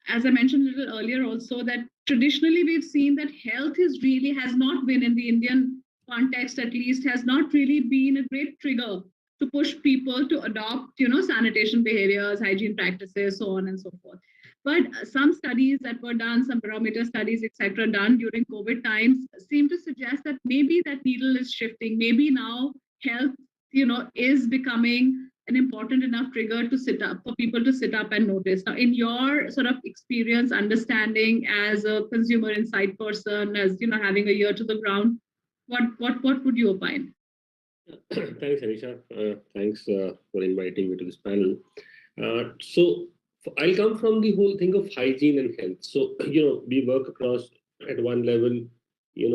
as I mentioned a little earlier also, that traditionally we've seen that health has not been, in the Indian context at least, has not really been a great trigger to push people to adopt, sanitation behaviors, hygiene practices, so on and so forth. But some studies that were done, some barometer studies, etc., done during COVID times seem to suggest that maybe that needle is shifting. Maybe now health, is becoming an important enough trigger to sit up, for people to sit up and notice. Now, in your sort of experience, understanding as a consumer insight person, as having a ear to the ground, what would you opine? Thanks, Anisha. Thanks for inviting me to this panel. So I'll come from the whole thing of hygiene and health. So, we work across at one level, in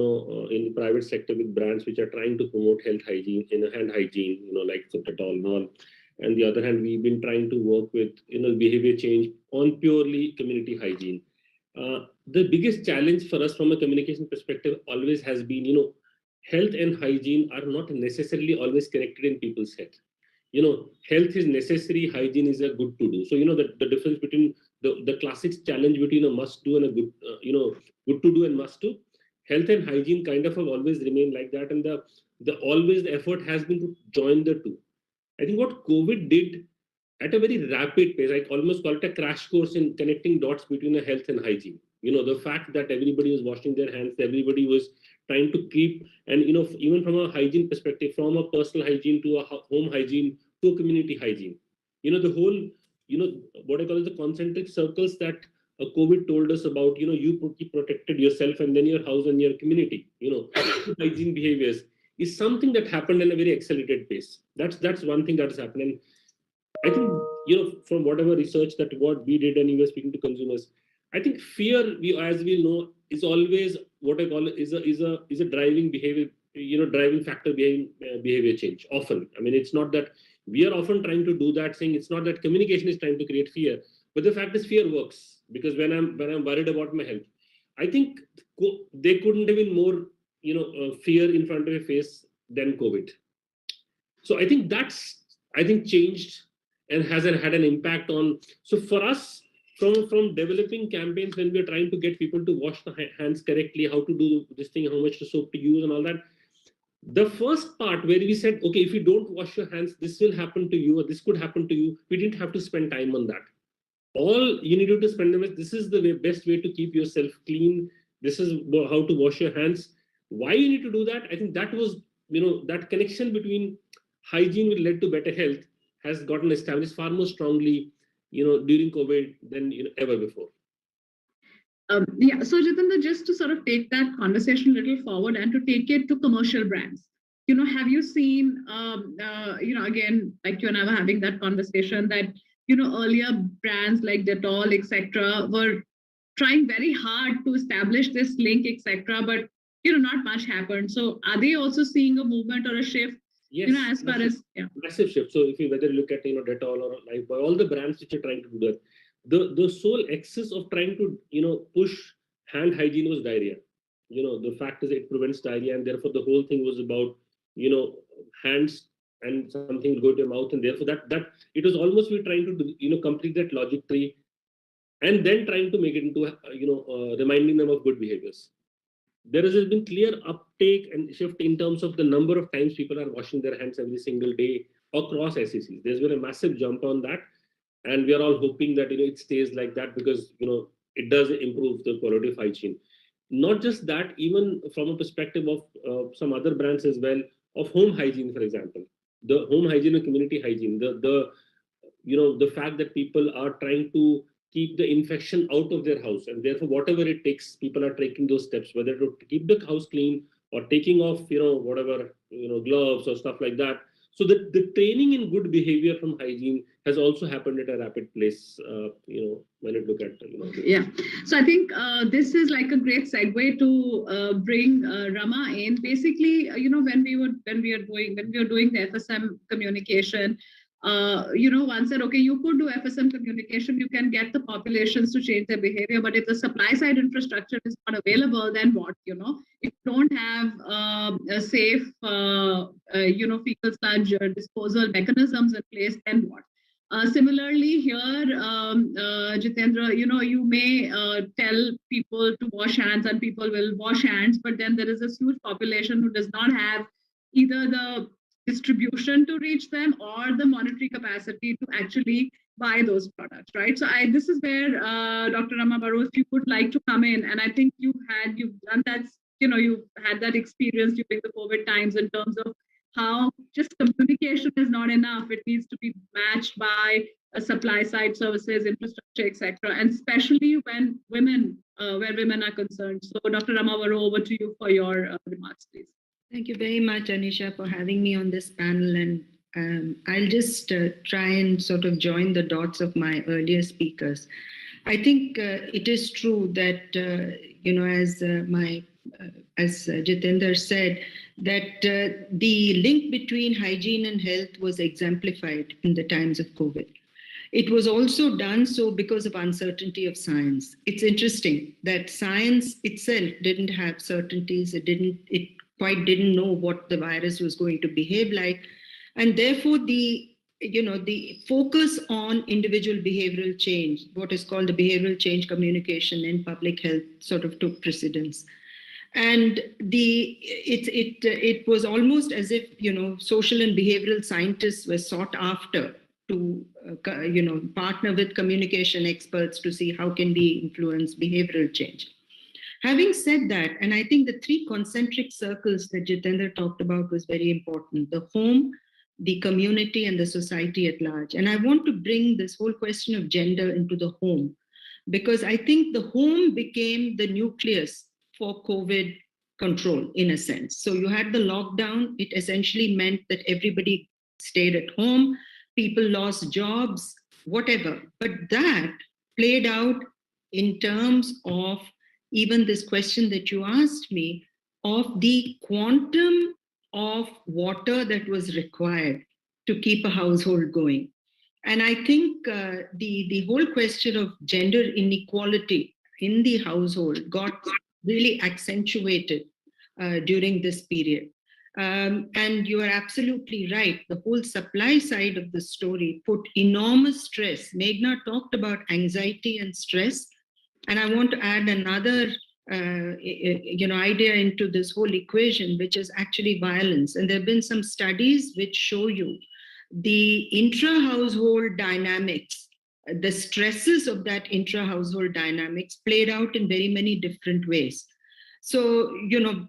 the private sector with brands which are trying to promote health hygiene, hand hygiene, like Dettol and all. And the other hand, we've been trying to work with, behavior change on purely community hygiene. The biggest challenge for us from a communication perspective always has been, health and hygiene are not necessarily always connected in people's head. Health is necessary, hygiene is a good to do. So, the difference between the classic challenge between a must do and a good, good to do and must do, health and hygiene kind of have always remained like that. And the effort has been to join the two. I think what COVID did at a very rapid pace, I almost call it a crash course in connecting dots between a health and hygiene. The fact that everybody was washing their hands, everybody was trying to keep, and even from a hygiene perspective, from a personal hygiene to a home hygiene to a community hygiene, the whole, what I call it, the concentric circles that COVID told us about, you keep protected yourself and then your house and your community, hygiene behaviors is something that happened in a very accelerated pace. That's one thing that has happened. And I think, from whatever research that what we did and we were speaking to consumers, I think fear, as we know, is always what I call is a driving behavior, driving factor behind behavior change. Often, I mean, it's not that we are often trying to do that, saying it's not that communication is trying to create fear, but the fact is fear works, because when I'm worried about my health, I think they couldn't have been more, fear in front of your face than COVID. So I think that's changed and has had an impact on. So for us, from developing campaigns when we're trying to get people to wash the hands correctly, how to do this thing, how much soap to use and all that, the first part where we said, okay, if you don't wash your hands, this will happen to you, or this could happen to you, we didn't have to spend time on that. All you needed to spend them is, this is the best way to keep yourself clean, this is how to wash your hands. Why you need to do that? I think that was, that connection between hygiene which led to better health has gotten established far more strongly, during COVID than ever before. Yeah, so Jitinder, just to sort of take that conversation a little forward and to take it to commercial brands, have you seen, again, like you and I were having that conversation that, earlier brands like Dettol, etc., were trying very hard to establish this link, etc., but, not much happened. So are they also seeing a movement or a shift? Yes, as far as massive shift. So if you whether you look at Dettol or Lifebuoy, all the brands which are trying to do that, the sole excess of trying to push hand hygiene was diarrhea. The fact is it prevents diarrhea, and therefore the whole thing was about hands and something will go to your mouth, and therefore that it was almost we're trying to do, complete that logic tree, and then trying to make it into reminding them of good behaviors. There has been clear uptake and shift in terms of the number of times people are washing their hands every single day across SECs. There's been a massive jump on that, and we are all hoping that it stays like that, because it does improve the quality of hygiene. Not just that, even from a perspective of some other brands as well, of home hygiene, for example, the home hygiene and community hygiene, the fact that people are trying to keep the infection out of their house, and therefore whatever it takes, people are taking those steps, whether to keep the house clean or taking off whatever gloves or stuff like that. So the training in good behavior from hygiene has also happened at a rapid pace, when you look at Yeah, so I think this is like a great segue to bring Rama in. Basically, when we were doing the FSM communication, one said, okay, you could do FSM communication, you can get the populations to change their behavior, but if the supply side infrastructure is not available, then what? If you don't have a safe, fecal sludge disposal mechanisms in place, then what? Similarly, here, Jitendra, you may tell people to wash hands and people will wash hands, but then there is this huge population who does not have either the distribution to reach them or the monetary capacity to actually buy those products, right? So this is where Dr. Rama Baru, if you would like to come in, and I think you've done that, you've had that experience during the COVID times in terms of how just communication is not enough. It needs to be matched by supply side services, infrastructure, etc. And especially when women, where women are concerned. So Dr. Rama Baru, over to you for your remarks, please. Thank you very much, Anisha, for having me on this panel. And I'll just try and sort of join the dots of my earlier speakers. I think it is true that, as Jitendra said, that the link between hygiene and health was exemplified in the times of COVID. It was also done so because of uncertainty of science. It's interesting that science itself didn't have certainties. It quite didn't know what the virus was going to behave like. And therefore the focus on individual behavioral change, what is called the behavioral change communication in public health, sort of took precedence. And it was almost as if, social and behavioral scientists were sought after to, partner with communication experts to see how can we influence behavioral change. Having said that, and I think the three concentric circles that Jitendra talked about was very important: the home, the community, and the society at large. And I want to bring this whole question of gender into the home, because I think the home became the nucleus for COVID control, in a sense. So you had the lockdown. It essentially meant that everybody stayed at home, people lost jobs, whatever. But that played out in terms of even this question that you asked me, of the quantum of water that was required to keep a household going. And I think the whole question of gender inequality in the household got really accentuated during this period. And you are absolutely right. The whole supply side of the story put enormous stress. Meghna talked about anxiety and stress. And I want to add another idea into this whole equation, which is actually violence. And there have been some studies which show you the intra-household dynamics, the stresses of that intra-household dynamics played out in very many different ways. So,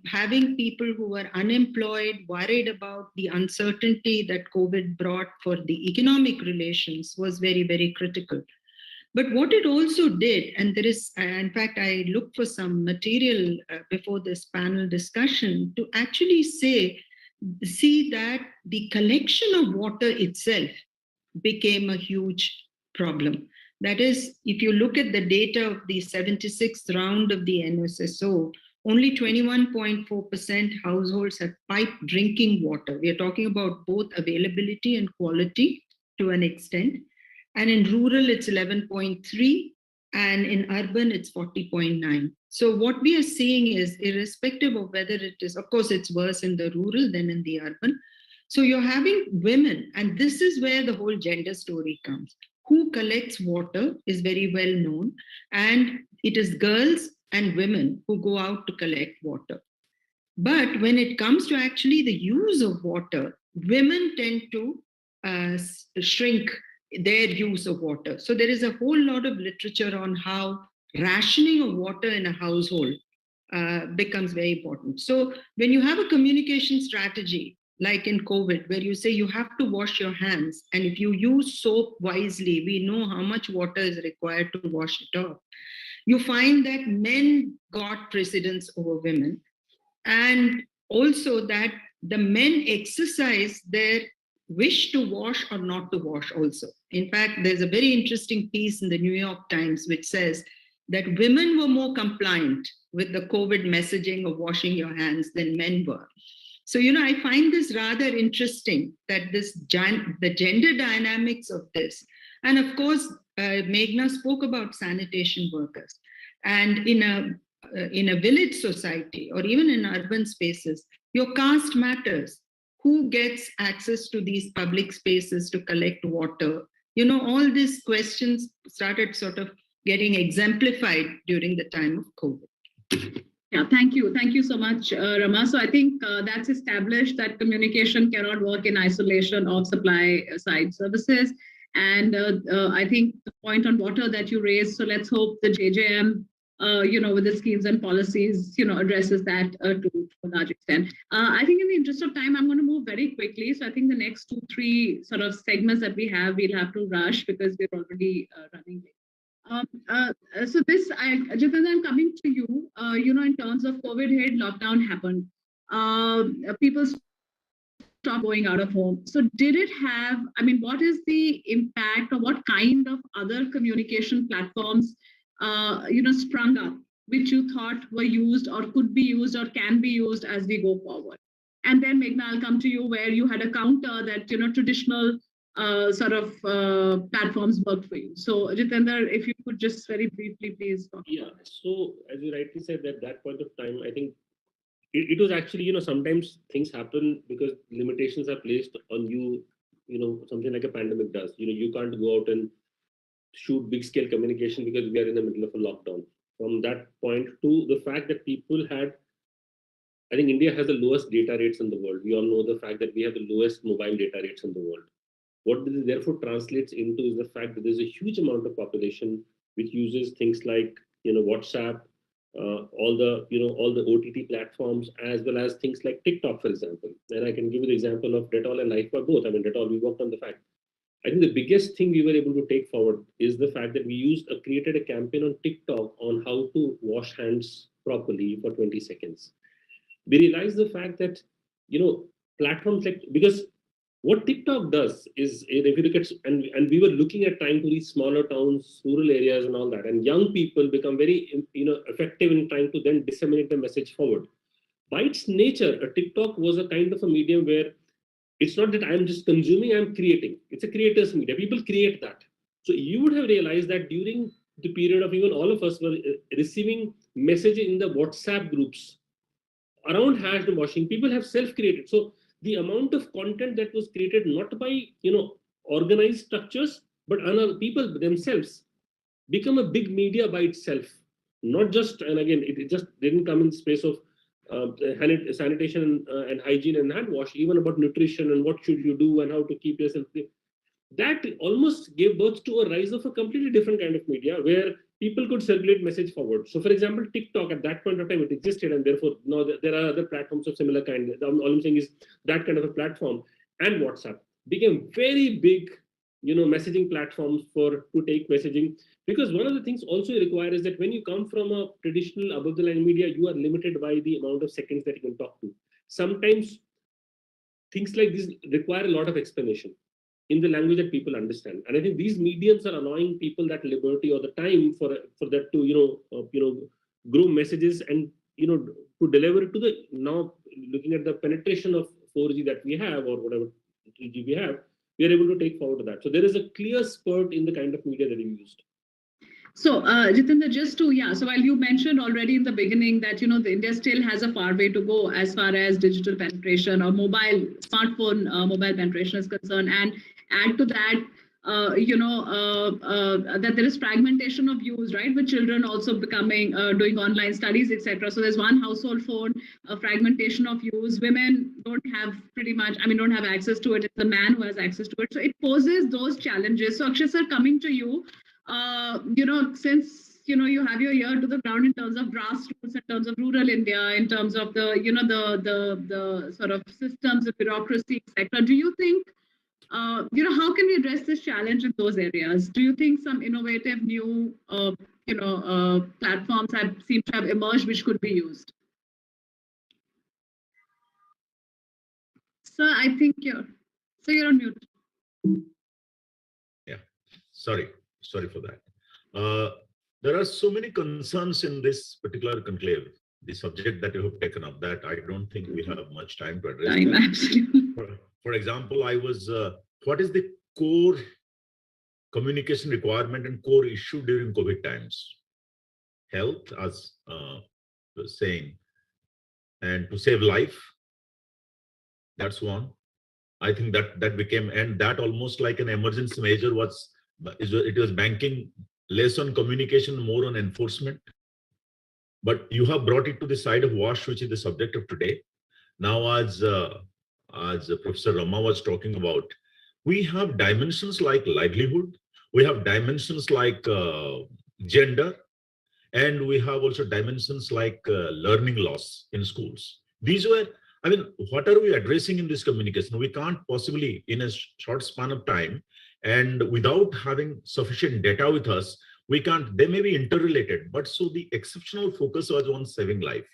having people who were unemployed, worried about the uncertainty that COVID brought for the economic relations was very, very critical. But what it also did, and there is, in fact, I looked for some material before this panel discussion to actually see that the collection of water itself became a huge problem. That is, if you look at the data of the 76th round of the NSSO, only 21.4% households have piped drinking water. We are talking about both availability and quality to an extent. And in rural, it's 11.3, and in urban, it's 40.9. So what we are seeing is, irrespective of whether it is, of course, it's worse in the rural than in the urban. So you're having women, and this is where the whole gender story comes. Who collects water is very well known, and it is girls and women who go out to collect water. But when it comes to actually the use of water, women tend to shrink their use of water. So there is a whole lot of literature on how rationing of water in a household becomes very important. So when you have a communication strategy, like in COVID, where you say you have to wash your hands, and if you use soap wisely, we know how much water is required to wash it off. You find that men got precedence over women, and also that the men exercise their wish to wash or not to wash also. In fact, there's a very interesting piece in the New York Times which says that women were more compliant with the COVID messaging of washing your hands than men were. So, I find this rather interesting that the gender dynamics of this, and of course, Meghna spoke about sanitation workers, and in a village society or even in urban spaces, your caste matters. Who gets access to these public spaces to collect water? All these questions started sort of getting exemplified during the time of COVID. Yeah, thank you. Thank you so much, Rama. So I think that's established that communication cannot work in isolation of supply side services. And I think the point on water that you raised, so let's hope the JJM, with the schemes and policies, addresses that to a large extent. I think in the interest of time, I'm going to move very quickly. So I think the next 2-3 sort of segments that we have, we'll have to rush because we're already running late. So this, Jitendra, I'm coming to you. In terms of COVID hit, lockdown happened. People stopped going out of home. So did it have, what is the impact or what kind of other communication platforms, sprung up, which you thought were used or could be used or can be used as we go forward? And then Meghna, I'll come to you where you had a counter that, traditional platforms worked for you. So Jitendra, if you could just very briefly, please talk. Yeah, so as you rightly said, at that point of time, I think it was actually, sometimes things happen because limitations are placed on you, something like a pandemic does. You can't go out and shoot big scale communication because we are in the middle of a lockdown. From that point to the fact that people had, I think India has the lowest data rates in the world. We all know the fact that we have the lowest mobile data rates in the world. What this therefore translates into is the fact that there's a huge amount of population which uses things like WhatsApp, all the OTT platforms, as well as things like TikTok, for example. And I can give you the example of Dettol and Lifebuoy both. Dettol, we worked on the fact. I think the biggest thing we were able to take forward is the fact that we created a campaign on TikTok on how to wash hands properly for 20 seconds. We realized the fact that platforms like, because what TikTok does is, if you look at, and we were looking at trying to reach smaller towns, rural areas and all that, and young people become very effective in trying to then disseminate the message forward. By its nature, a TikTok was a kind of a medium where it's not that I'm just consuming, I'm creating. It's a creator's media. People create that. So you would have realized that during the period of even all of us were receiving messages in the WhatsApp groups around hand washing, people have self-created. So the amount of content that was created not by organized structures, but other people themselves become a big media by itself. Not just, and again, it just didn't come in the space of sanitation and hygiene and hand wash, even about nutrition and what should you do and how to keep yourself clean. That almost gave birth to a rise of a completely different kind of media where people could circulate message forward. So for example, TikTok at that point of time, it existed, and therefore now there are other platforms of similar kind. All I'm saying is that kind of a platform, and WhatsApp became very big, messaging platforms to take messaging. Because one of the things also you require is that when you come from a traditional above the line media, you are limited by the amount of seconds that you can talk to. Sometimes things like this require a lot of explanation in the language that people understand, and I think these mediums are allowing people that liberty or the time for that to grow messages and to deliver it to the, now looking at the penetration of 4G that we have or whatever 3G we have, we are able to take forward to that. So there is a clear spurt in the kind of media that we used. So, Jitendra, so while you mentioned already in the beginning that, the India still has a far way to go as far as digital penetration or smartphone mobile penetration is concerned, and add to that, that there is fragmentation of use, right, with children also becoming, doing online studies, etc. So there's one household phone, a fragmentation of use. Women don't have don't have access to it. It's the man who has access to it. So it poses those challenges. So Akshay sir, coming to you, since you have your ear to the ground in terms of grassroots, in terms of rural India, in terms of the the sort of systems, the bureaucracy, etc. Do you think how can we address this challenge in those areas? Do you think some innovative new platforms seem to have emerged which could be used? So I think you're on mute. Yeah, sorry for that. There are so many concerns in this particular conclave. the subject that you have taken up, that I don't think we have much time to address. Absolutely. For example, what is the core communication requirement and core issue during COVID times? Health, as was saying, and to save life. That's one. I think that became, and that almost like an emergency measure it was banking less on communication, more on enforcement. But you have brought it to the side of WASH, which is the subject of today. Now, as Professor Rama was talking about, we have dimensions like livelihood, we have dimensions like gender, and we have also dimensions like learning loss in schools. These were, I mean, what are we addressing in this communication? We can't possibly, in a short span of time, and without having sufficient data with us, we can't, they may be interrelated, but so the exceptional focus was on saving life.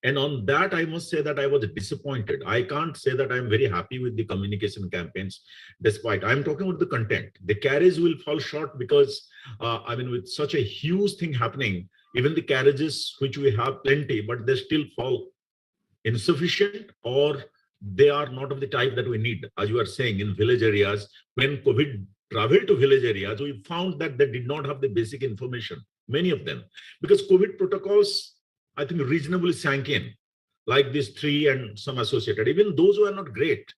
And on that, I must say that I was disappointed. I can't say that I'm very happy with the communication campaigns, despite I'm talking about the content. The carriage will fall short because, I mean, with such a huge thing happening, even the carriages, which we have plenty, but they still fall insufficient, or they are not of the type that we need. As you are saying, in village areas, when COVID traveled to village areas, we found that they did not have the basic information, many of them, because COVID protocols, I think, reasonably sank in, like these three and some associated, even those who are not great.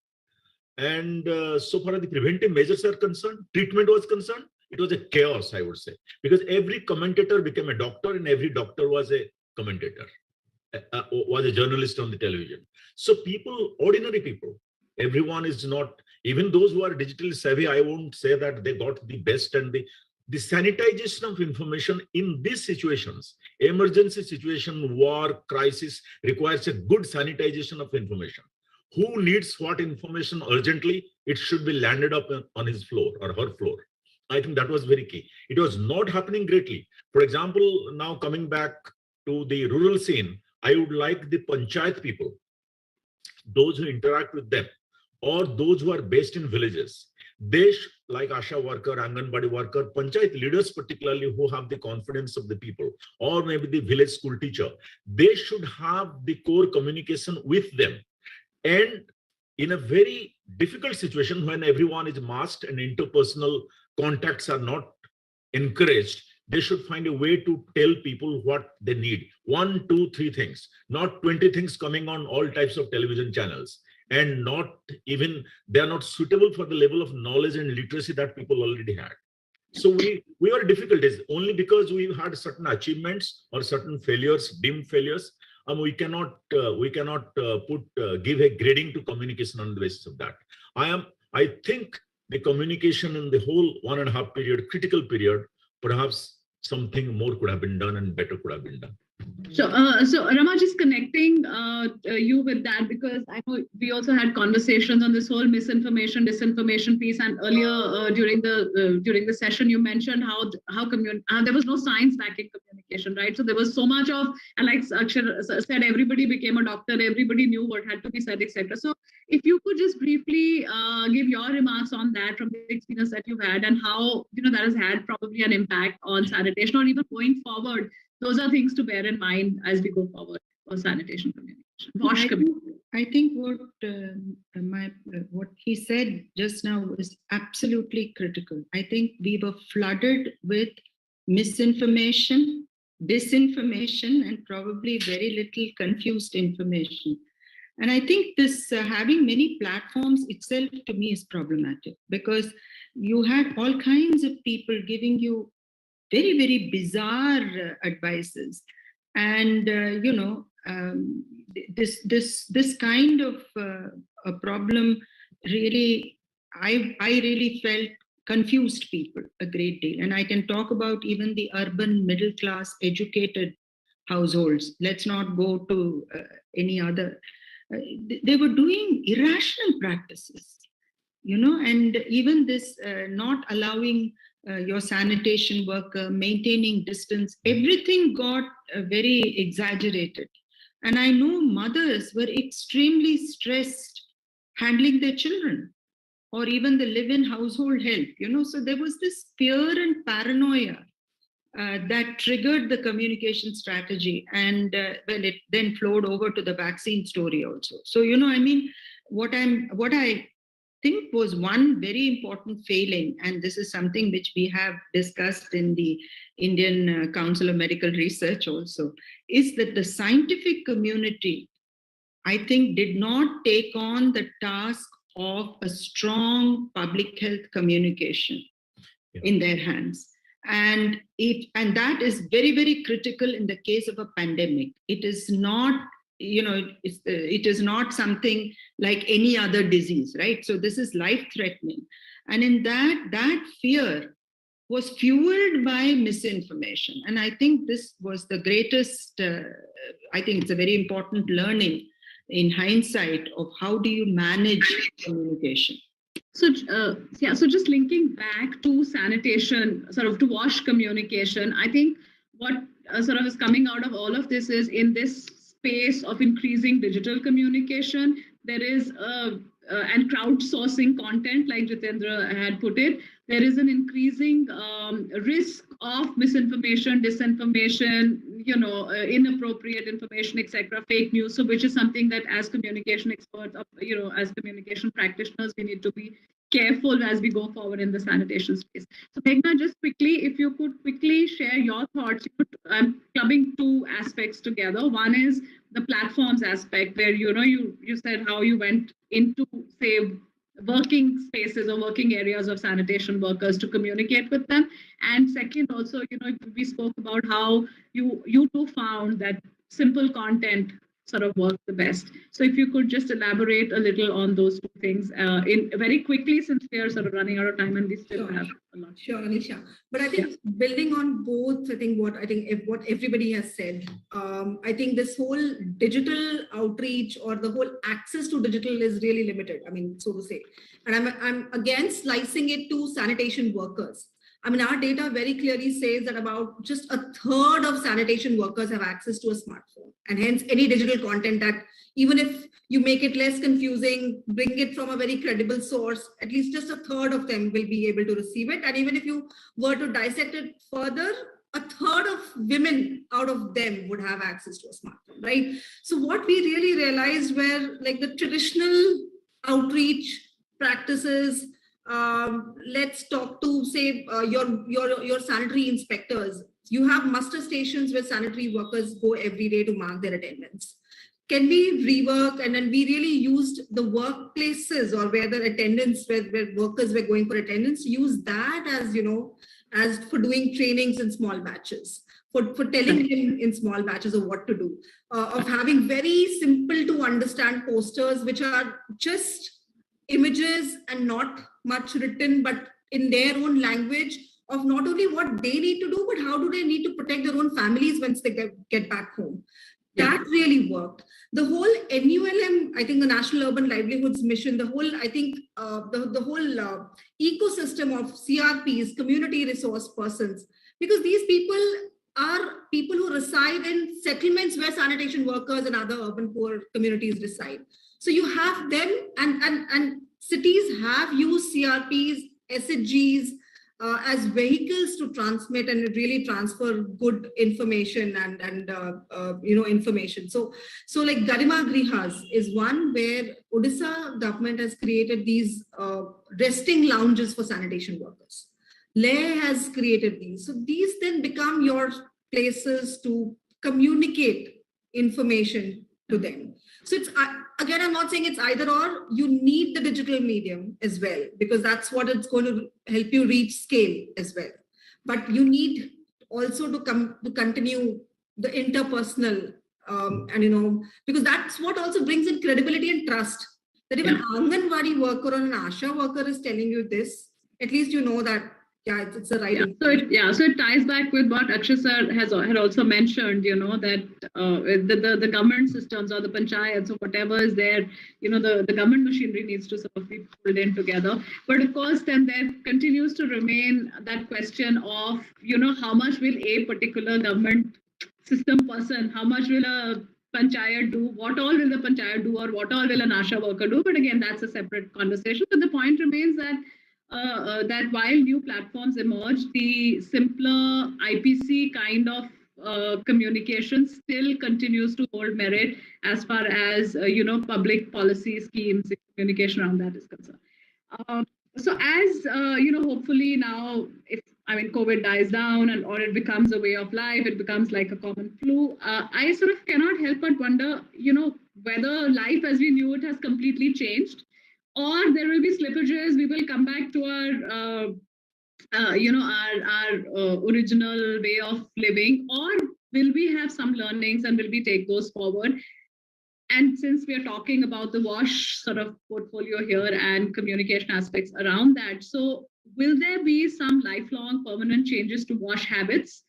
And so far as the preventive measures are concerned, treatment was concerned, it was a chaos, I would say, because every commentator became a doctor and every doctor was a commentator, was a journalist on the television. So people, ordinary people, everyone is not, even those who are digitally savvy, I won't say that they got the best, and the sanitization of information in these situations, emergency situation, war, crisis, requires a good sanitization of information. Who needs what information urgently, it should be landed up on his floor or her floor. I think that was very key. It was not happening greatly. For example, now coming back to the rural scene, I would like the panchayat people, those who interact with them, or those who are based in villages, they like Asha worker, Anganwadi worker, panchayat leaders particularly, who have the confidence of the people, or maybe the village school teacher, they should have the core communication with them. And in a very difficult situation when everyone is masked and interpersonal contacts are not encouraged, they should find a way to tell people what they need. 1, 2, 3 things, not 20 things coming on all types of television channels. And not even, they are not suitable for the level of knowledge and literacy that people already had. So we were difficulties only because we had certain achievements or certain failures, dim failures. We cannot give a grading to communication on the basis of that. I think the communication in the whole 1.5 period, critical period, perhaps something more could have been done and better could have been done. So Rama, just connecting you with that, because I know we also had conversations on this whole misinformation, disinformation piece, and earlier during the session you mentioned how there was no science backing communication, right? So there was so much of, and like Akshar said, everybody became a doctor, everybody knew what had to be said, etc. So if you could just briefly give your remarks on that from the experience that you've had, and how that has had probably an impact on sanitation, or even going forward. Those are things to bear in mind as we go forward for sanitation communication. I think what he said just now is absolutely critical. I think we were flooded with misinformation, disinformation, and probably very little confused information. And I think this having many platforms itself to me is problematic, because you had all kinds of people giving you very, very bizarre advices. And, this kind of a problem really, I really felt confused people a great deal. And I can talk about even the urban middle class educated households. Let's not go to any other. They were doing irrational practices, and even this not allowing your sanitation worker, maintaining distance, everything got very exaggerated. And I know mothers were extremely stressed handling their children, or even the live-in household help, so there was this fear and paranoia that triggered the communication strategy, and well, it then flowed over to the vaccine story also. So, you know, I mean, what I think was one very important failing, and this is something which we have discussed in the Indian Council of Medical Research also, is that the scientific community, I think, did not take on the task of a strong public health communication in their hands. And that is very, very critical in the case of a pandemic. It is not, you know, it is not something like any other disease, right? So this is life-threatening. And in that fear was fueled by misinformation. And I think this was the greatest, I think it's a very important learning in hindsight of how do you manage communication. So yeah, so just linking back to sanitation, sort of to WASH communication, I think what sort of is coming out of all of this is, in this space of increasing digital communication, there is and crowdsourcing content, like Jitendra had put it, there is an increasing risk of misinformation, disinformation, you know, inappropriate information, etc., fake news. So, which is something that, as communication experts, you know, as communication practitioners, we need to be careful as we go forward in the sanitation space. So, Meghna, just quickly, if you could quickly share your thoughts. I'm clubbing two aspects together. One is the platforms aspect, where, you know, you said how you went into, say, working spaces or working areas of sanitation workers to communicate with them. And second, also, you know, we spoke about how you too found that simple content sort of worked the best. So if you could just elaborate a little on those two things in very quickly, since we are sort of running out of time and we still have a lot. Sure, Anisha. But I think building on both, I think what everybody has said, I think this whole digital outreach or the whole access to digital is really limited, I mean, so to say. And I'm against slicing it to sanitation workers. I mean, our data very clearly says that about just a third of sanitation workers have access to a smartphone, and hence any digital content that, even if you make it less confusing, bring it from a very credible source, at least just a third of them will be able to receive it. And even if you were to dissect it further, a third of women out of them would have access to a smartphone, right? So what we really realized were, like, the traditional outreach practices. Let's talk to, say, your sanitary inspectors. You have muster stations where sanitary workers go every day to mark their attendance. Can we rework? And then we really used the workplaces, or where the attendance, where workers were going for attendance, use that as, you know, as for doing trainings in small batches, for telling them in small batches of what to do, of having very simple to understand posters, which are just images and not much written, but in their own language, of not only what they need to do, but how do they need to protect their own families once they get back home. That really worked. The whole NULM, I think the National Urban Livelihoods Mission, the whole, I think the whole ecosystem of CRPs, community resource persons, because these people are people who reside in settlements where sanitation workers and other urban poor communities reside. So you have them, and cities have used CRPs, SHGs as vehicles to transmit and really transfer good information and you know, information. So like Garima Grihas is one where Odisha government has created these resting lounges for sanitation workers. Leh has created these. So these then become your places to communicate information to them. So it's, again, I'm not saying it's either or. You need the digital medium as well, because that's what it's going to help you reach scale as well. But you need also to continue the interpersonal, and, you know, because that's what also brings in credibility and trust. That if an Anganwadi worker or an ASHA worker is telling you this, at least you know that, yeah, it's the right. So it ties back with what Akshay sir had also mentioned, you know, that the government systems or the panchayats or whatever is there, you know, the government machinery needs to sort of be pulled in together. But of course, then there continues to remain that question of, you know, how much will a particular government system person, how much will a panchayat do, what all will the panchayat do, or what all will an ASHA worker do? But again, that's a separate conversation. But the point remains that that while new platforms emerge, the simpler IPC kind of communication still continues to hold merit as far as public policy schemes, communication around that is concerned. So as hopefully now, if COVID dies down or it becomes a way of life, it becomes like a common flu. I sort of cannot help but wonder, whether life as we knew it has completely changed, or there will be slippages. We will come back to our original way of living, or will we have some learnings and will we take those forward? And since we are talking about the WASH sort of portfolio here and communication aspects around that, so will there be some lifelong permanent changes to WASH habits,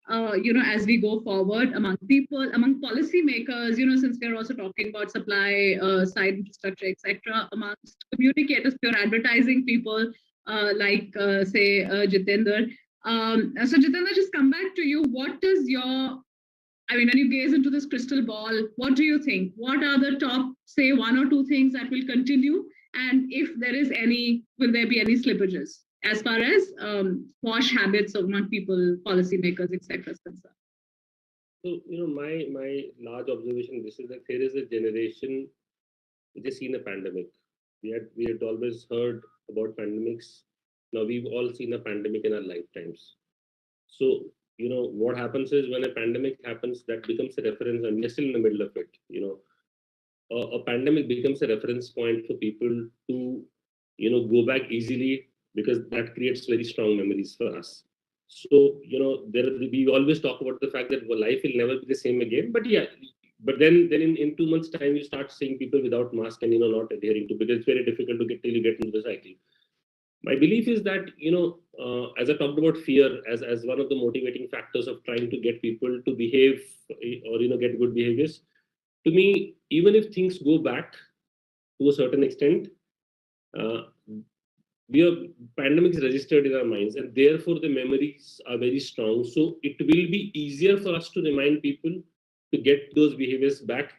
as we go forward among people, among policymakers, since we are also talking about supply side infrastructure, etc., amongst communicators, pure advertising people, like say Jitendra. So Jitendra, just come back to you. What is your when you gaze into this crystal ball, what do you think? What are the top, say, one or two things that will continue? And if there is any, will there be any slippages as far as WASH habits among people, policymakers, etc. is concerned? So, my large observation, this is that there is a generation which has seen a pandemic. We had always heard about pandemics. Now we've all seen a pandemic in our lifetimes. So, what happens is when a pandemic happens, that becomes a reference, and we're still in the middle of it. A pandemic becomes a reference point for people to, go back easily, because that creates very strong memories for us. So, we always talk about the fact that life will never be the same again. But yeah, but then in 2 months' time, you start seeing people without mask and, not adhering to, because it's very difficult to get till you get into the cycle. My belief is that, as I talked about fear as one of the motivating factors of trying to get people to behave or, get good behaviors, to me, even if things go back to a certain extent, pandemic is registered in our minds, and therefore the memories are very strong. So it will be easier for us to remind people to get those behaviors back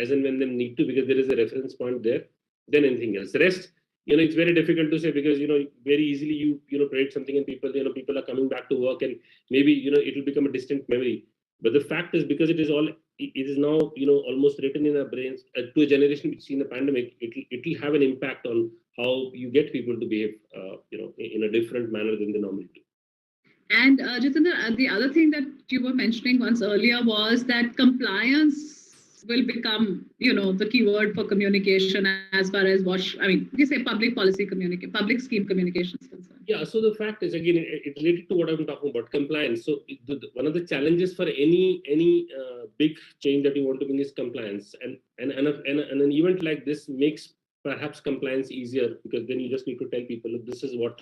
as and when they need to, because there is a reference point there, than anything else. The rest, it's very difficult to say, because very easily you predict something and people are coming back to work, and maybe it will become a distant memory. But the fact is, because it is now almost written in our brains, to a generation which seen the pandemic, it will have an impact on how you get people to behave in a different manner than they normally do. And Jitendra, the other thing that you were mentioning once earlier was that compliance will become, the keyword for communication as far as WASH, you say public policy communication, public scheme communication is concerned. Yeah, so the fact is, again, it's related to what I'm talking about, compliance. So one of the challenges for any big change that you want to bring is compliance. And an event like this makes perhaps compliance easier, because then you just need to tell people, look, this is what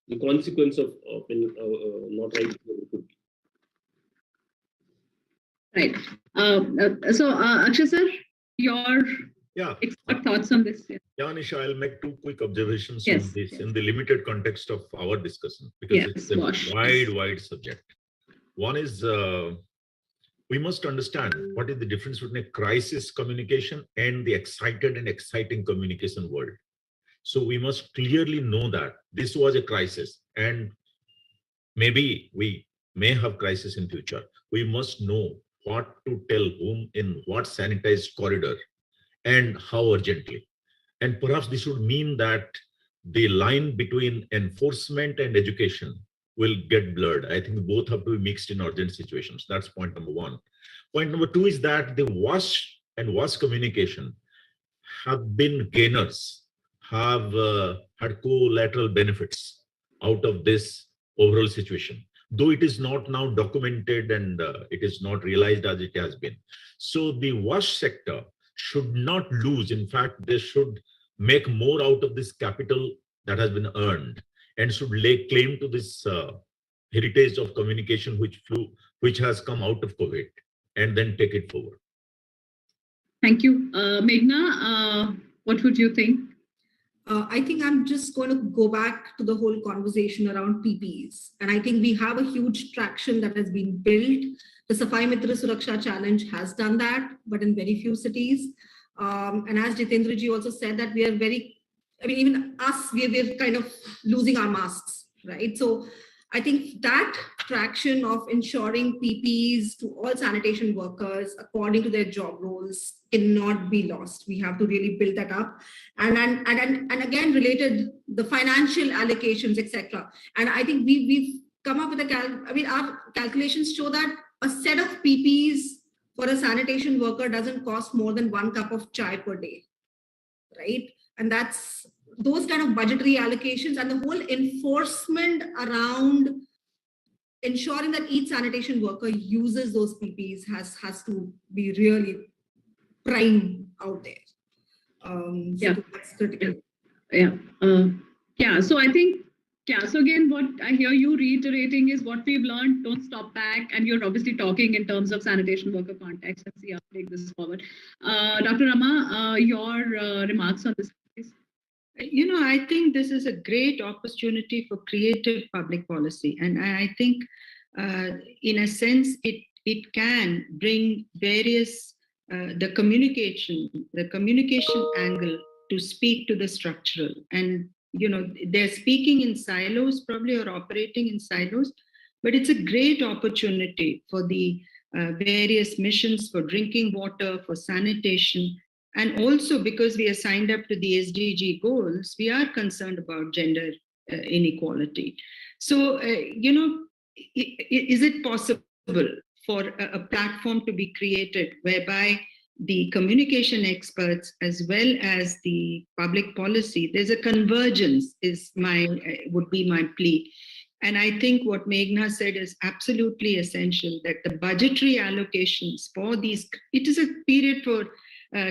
the consequence of not right could be. Right. So, Akshay sir, your thoughts on this? Yeah, Nisha, I'll make two quick observations on this in the limited context of our discussion, because it's a wide subject. One is we must understand what is the difference between a crisis communication and the excited and exciting communication world. So we must clearly know that this was a crisis, and maybe we may have crisis in future. We must know what to tell whom in what sanitized corridor and how urgently. And perhaps this would mean that the line between enforcement and education will get blurred. I think both have to be mixed in urgent situations. That's point number one. Point number two is that the WASH and WASH communication have been gainers, have had collateral benefits out of this overall situation, though it is not now documented and it is not realized as it has been. So the WASH sector should not lose. In fact, they should make more out of this capital that has been earned, and should lay claim to this heritage of communication which has come out of COVID, and then take it forward. Thank you. Meghna, what would you think? I think I'm just going to go back to the whole conversation around PPEs. And I think we have a huge traction that has been built. The Safai Mitra Suraksha Challenge has done that, but in very few cities. And as Jitendra ji also said, that we are very I mean, even us, we're kind of losing our masks, right? So I think that traction of ensuring PPEs to all sanitation workers according to their job roles cannot be lost. We have to really build that up, and again related the financial allocations, etc. And I think we've come up with our calculations show that a set of PPEs for a sanitation worker doesn't cost more than 1 cup of chai per day, right? And that's those kind of budgetary allocations, and the whole enforcement around ensuring that each sanitation worker uses those PPEs has to be really prime out there. So that's critical. So I think, so again, what I hear you reiterating is what we've learned, don't stop back. And you're obviously talking in terms of sanitation worker context. Let's see how to take this forward. Dr. Rama, your remarks on this, please. I think this is a great opportunity for creative public policy. And I think, in a sense, it can bring various, the communication angle to speak to the structural. And, they're speaking in silos, probably, or operating in silos, but it's a great opportunity for the various missions for drinking water, for sanitation. And also because we are signed up to the SDG goals, we are concerned about gender inequality. So, is it possible for a platform to be created whereby the communication experts as well as the public policy, there's a convergence would be my plea. And I think what Meghna said is absolutely essential, that the budgetary allocations for these, it is a period for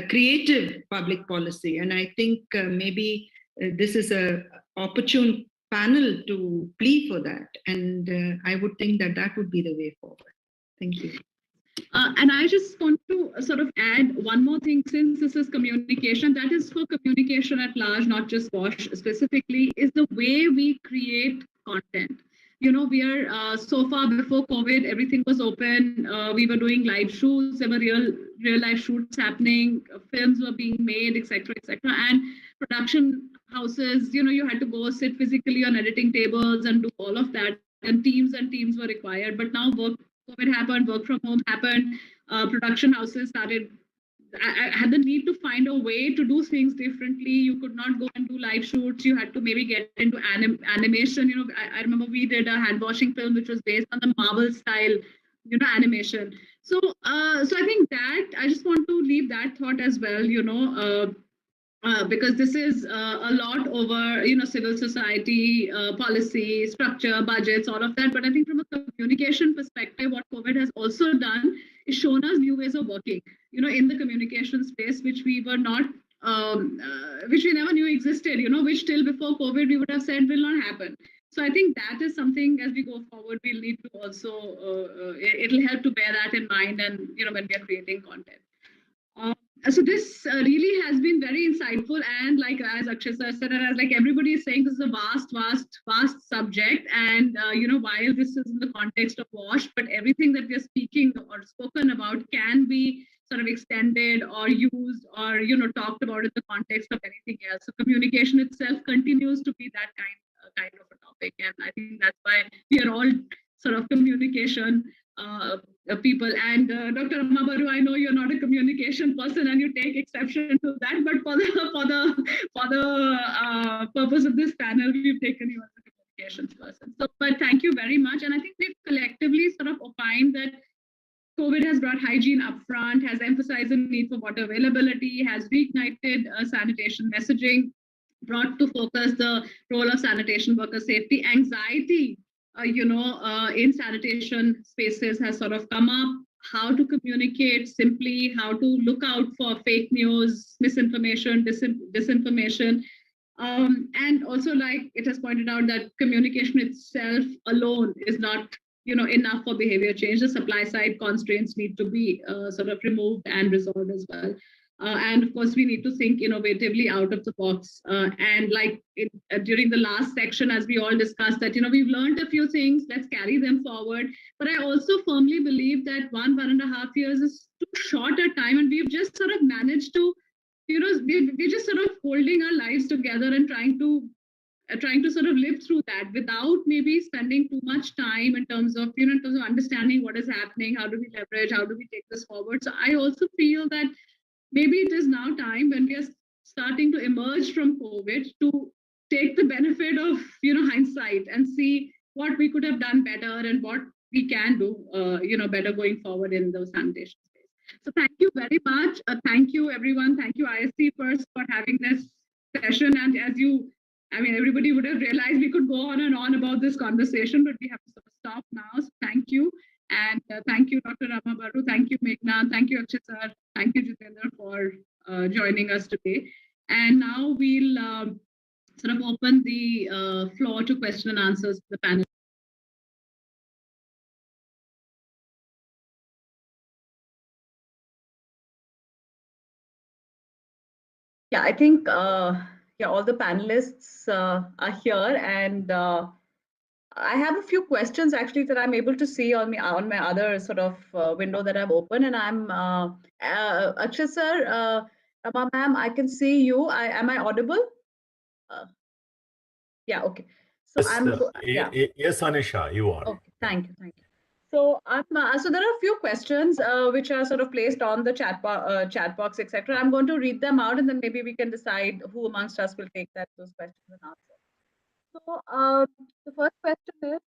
creative public policy. And I think maybe this is a opportune panel to plea for that. And I would think that would be the way forward. Thank you. And I just want to sort of add one more thing, since this is communication, that is for communication at large, not just WASH specifically, is the way we create content. We are so far before COVID, everything was open. We were doing live shoots. There were real life shoots happening. Films were being made, etc., etc. And production houses, you had to go sit physically on editing tables and do all of that. And teams were required. But now COVID happened, work from home happened. Production houses started. I had the need to find a way to do things differently. You could not go and do live shoots. You had to maybe get into animation. I remember we did a hand washing film which was based on the Marvel style, animation. So, I think that I just want to leave that thought as well. Because this is a lot over, civil society, policy, structure, budgets, all of that. But I think from a communication perspective, what COVID has also done is shown us new ways of working, in the communication space, which we were not, which we never knew existed, which till before COVID we would have said will not happen. So I think that is something as we go forward, we'll need to also, it'll help to bear that in mind and, when we are creating content. So this really has been very insightful, and like as Akshay sir said, and as like everybody is saying, this is a vast subject. And while this is in the context of WASH, but everything that we are speaking or spoken about can be sort of extended or used or talked about in the context of anything else. So communication itself continues to be that kind of a topic, and I think that's why we are all sort of communication people. And Dr. Amabaru, I know you're not a communication person and you take exception to that, but for the purpose of this panel, we've taken you as a communications person. So, but thank you very much. And I think we've collectively sort of opined that COVID has brought hygiene up front, has emphasized the need for water availability, has reignited sanitation messaging, brought to focus the role of sanitation worker safety. Anxiety in sanitation spaces has sort of come up, how to communicate simply, how to look out for fake news, misinformation, disinformation. And also, like it has pointed out, that communication itself alone is not enough for behavior change. The supply side constraints need to be sort of removed and resolved as well. And of course, we need to think innovatively out of the box. And like during the last section, as we all discussed, that we've learned a few things, let's carry them forward. But I also firmly believe that 1.5 years is too short a time, and we've just sort of managed to we're just sort of holding our lives together and trying to sort of live through that without maybe spending too much time in terms of understanding what is happening, how do we leverage, how do we take this forward. So I also feel that maybe it is now time, when we are starting to emerge from COVID, to take the benefit of hindsight and see what we could have done better and what we can do better going forward in the sanitation space. So thank you very much. Thank you everyone. Thank you ISC first for having this session. And everybody would have realized we could go on and on about this conversation, but we have to sort of stop now. So thank you. And thank you, Dr. Rama Baru. Thank you, Meghna. Thank you, Akshay sir. Thank you, Jitendra, for joining us today. And now we'll sort of open the floor to question and answers for the panel. Yeah, I think all the panelists are here, and I have a few questions actually that I'm able to see on my other sort of window that I've opened, and I'm Akshay sir, Rama ma'am, I can see you. Am I audible? Yeah, okay. So yes, yes, Anisha, you are. Okay, thank you. So so there are a few questions which are sort of placed on the chat box, etc. I'm going to read them out, and then maybe we can decide who amongst us will take those questions and answer. So the first question is,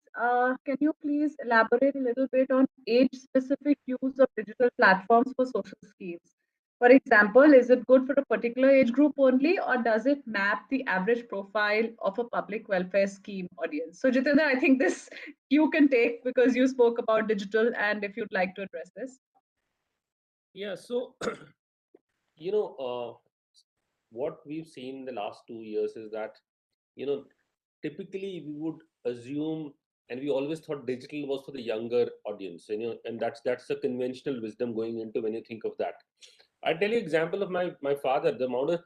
can you please elaborate a little bit on age-specific use of digital platforms for social schemes? For example, is it good for a particular age group only, or does it map the average profile of a public welfare scheme audience? So Jitendra, I think this you can take because you spoke about digital, and if you'd like to address this. Yeah, so, what we've seen in the last 2 years is that, typically we would assume, and we always thought digital was for the younger audience, and that's the conventional wisdom going into when you think of that. I tell you example of my father, the amount of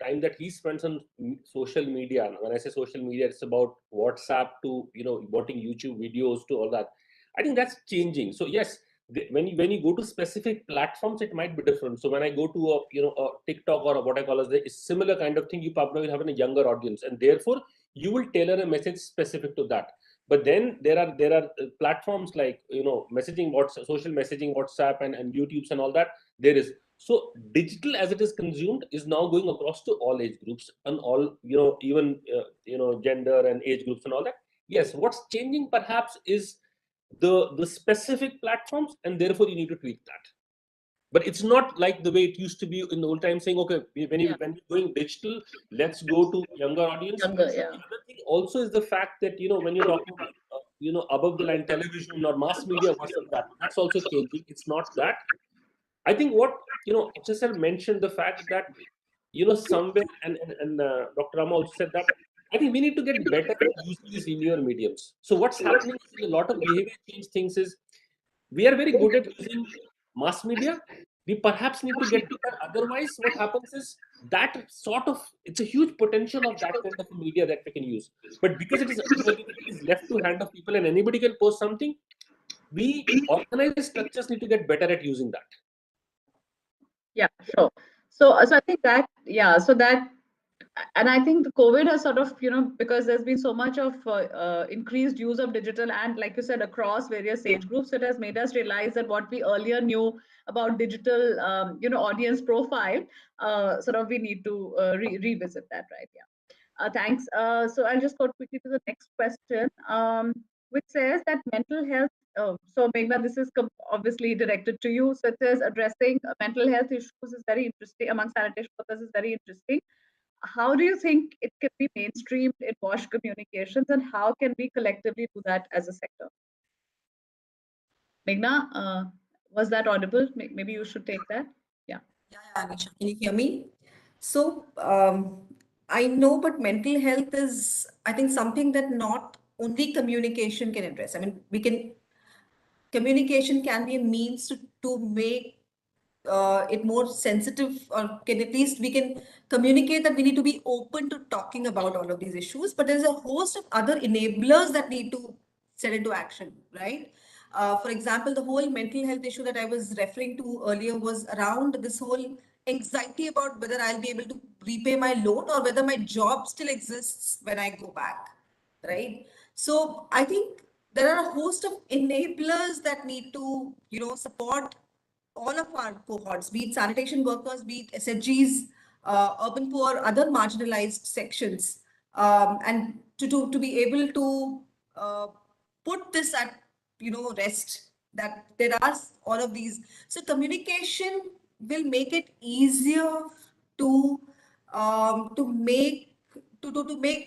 time that he spends on social media. When I say social media, it's about WhatsApp to watching YouTube videos to all that. I think that's changing. So yes, when you go to specific platforms, it might be different. So when I go to a TikTok or what I call as the similar kind of thing, you probably have a younger audience, and therefore you will tailor a message specific to that. But then there are platforms like messaging, social messaging, WhatsApp and YouTubes and all that. There is. So digital as it is consumed is now going across to all age groups and all, even, gender and age groups and all that. Yes, what's changing perhaps is the specific platforms, and therefore you need to tweak that. But it's not like the way it used to be in the old time, saying, okay, when you're going digital, let's go to younger audience. The other thing also is the fact that, when you're talking about, above the line television or mass media versus that's also changing. It's not that. I think what HSL mentioned the fact that somewhere and Dr. Rama also said that I think we need to get better at using these linear mediums. So what's happening in a lot of behavior change things is we are very good at using mass media. We perhaps need to get better. Otherwise, what happens is that it's a huge potential of that kind of media that we can use. But because it is left to hand of people and anybody can post something, we organized structures need to get better at using that. Yeah, sure. So I think that, and I think the COVID has sort of, because there's been so much of increased use of digital, and like you said, across various age groups, it has made us realize that what we earlier knew about digital, audience profile, sort of we need to revisit that, right? Yeah. Thanks. So I'll just go quickly to the next question, which says that mental health. So Meghna, this is obviously directed to you. So it says addressing mental health issues is very interesting among sanitation workers is very interesting. How do you think it can be mainstreamed in WASH communications, and how can we collectively do that as a sector? Meghna, was that audible? Maybe you should take that. Yeah. Yeah, Anisha, can you hear me? So I know, but mental health is, I think, something that not only communication can address. I mean, communication can be a means to make it more sensitive, or at least we can communicate that we need to be open to talking about all of these issues. But there's a host of other enablers that need to set into action, right? For example, the whole mental health issue that I was referring to earlier was around this whole anxiety about whether I'll be able to repay my loan or whether my job still exists when I go back, right? So I think there are a host of enablers that need to, support all of our cohorts, be it sanitation workers, be it SHGs, urban poor, other marginalized sections, and to be able to put this at rest, that there are all of these. So communication will make it easier to make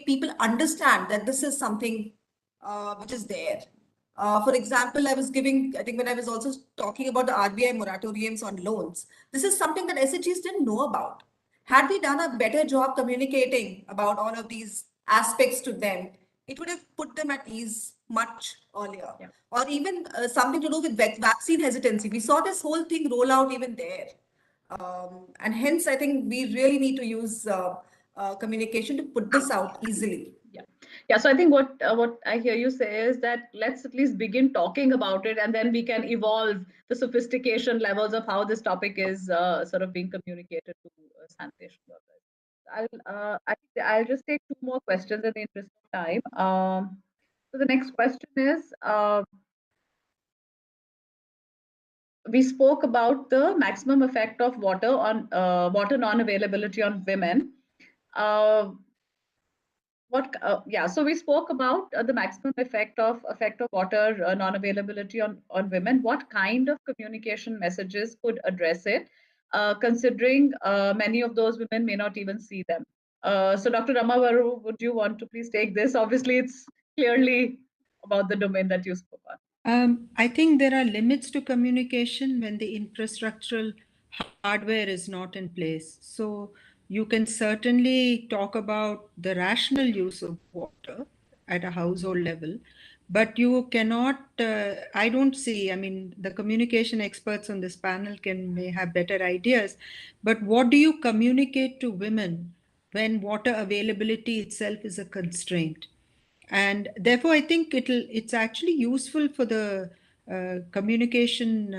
people understand that this is something which is there. For example, I think when I was also talking about the RBI moratoriums on loans, this is something that SHGs didn't know about. Had we done a better job communicating about all of these aspects to them, it would have put them at ease much earlier. Yeah. Or even something to do with vaccine hesitancy. We saw this whole thing roll out even there. And hence, I think we really need to use communication to put this out easily. Yeah, so I think what I hear you say is that let's at least begin talking about it, and then we can evolve the sophistication levels of how this topic is sort of being communicated to sanitation workers. I'll just take two more questions in the interest of time. So the next question is, we spoke about the maximum effect of water water non-availability on women. So we spoke about the maximum effect of water non-availability on women. What kind of communication messages could address it, considering many of those women may not even see them? So Dr. Ramavaru, would you want to please take this? Obviously, it's clearly about the domain that you spoke on. I think there are limits to communication when the infrastructural hardware is not in place. So you can certainly talk about the rational use of water at a household level, but you cannot, I don't see, I mean, the communication experts on this panel may have better ideas, but what do you communicate to women when water availability itself is a constraint? And therefore, I think it's actually useful for the communication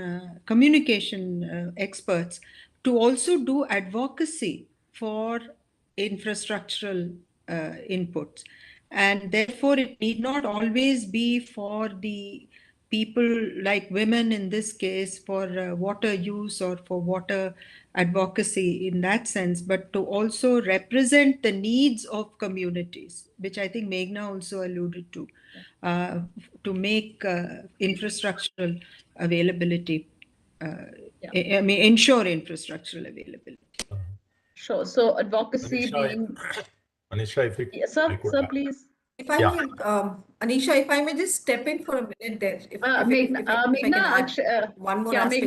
experts to also do advocacy for infrastructural inputs. And therefore, it need not always be for the people like women in this case for water use or for water advocacy in that sense, but to also represent the needs of communities, which I think Meghna also alluded to make infrastructural availability, I mean, ensure infrastructural availability. Sure. So advocacy Anisha, being... Anisha, if it, yes, sir, please. If I may, Anisha, if I may just step in for a minute there. If I can add one more aspect.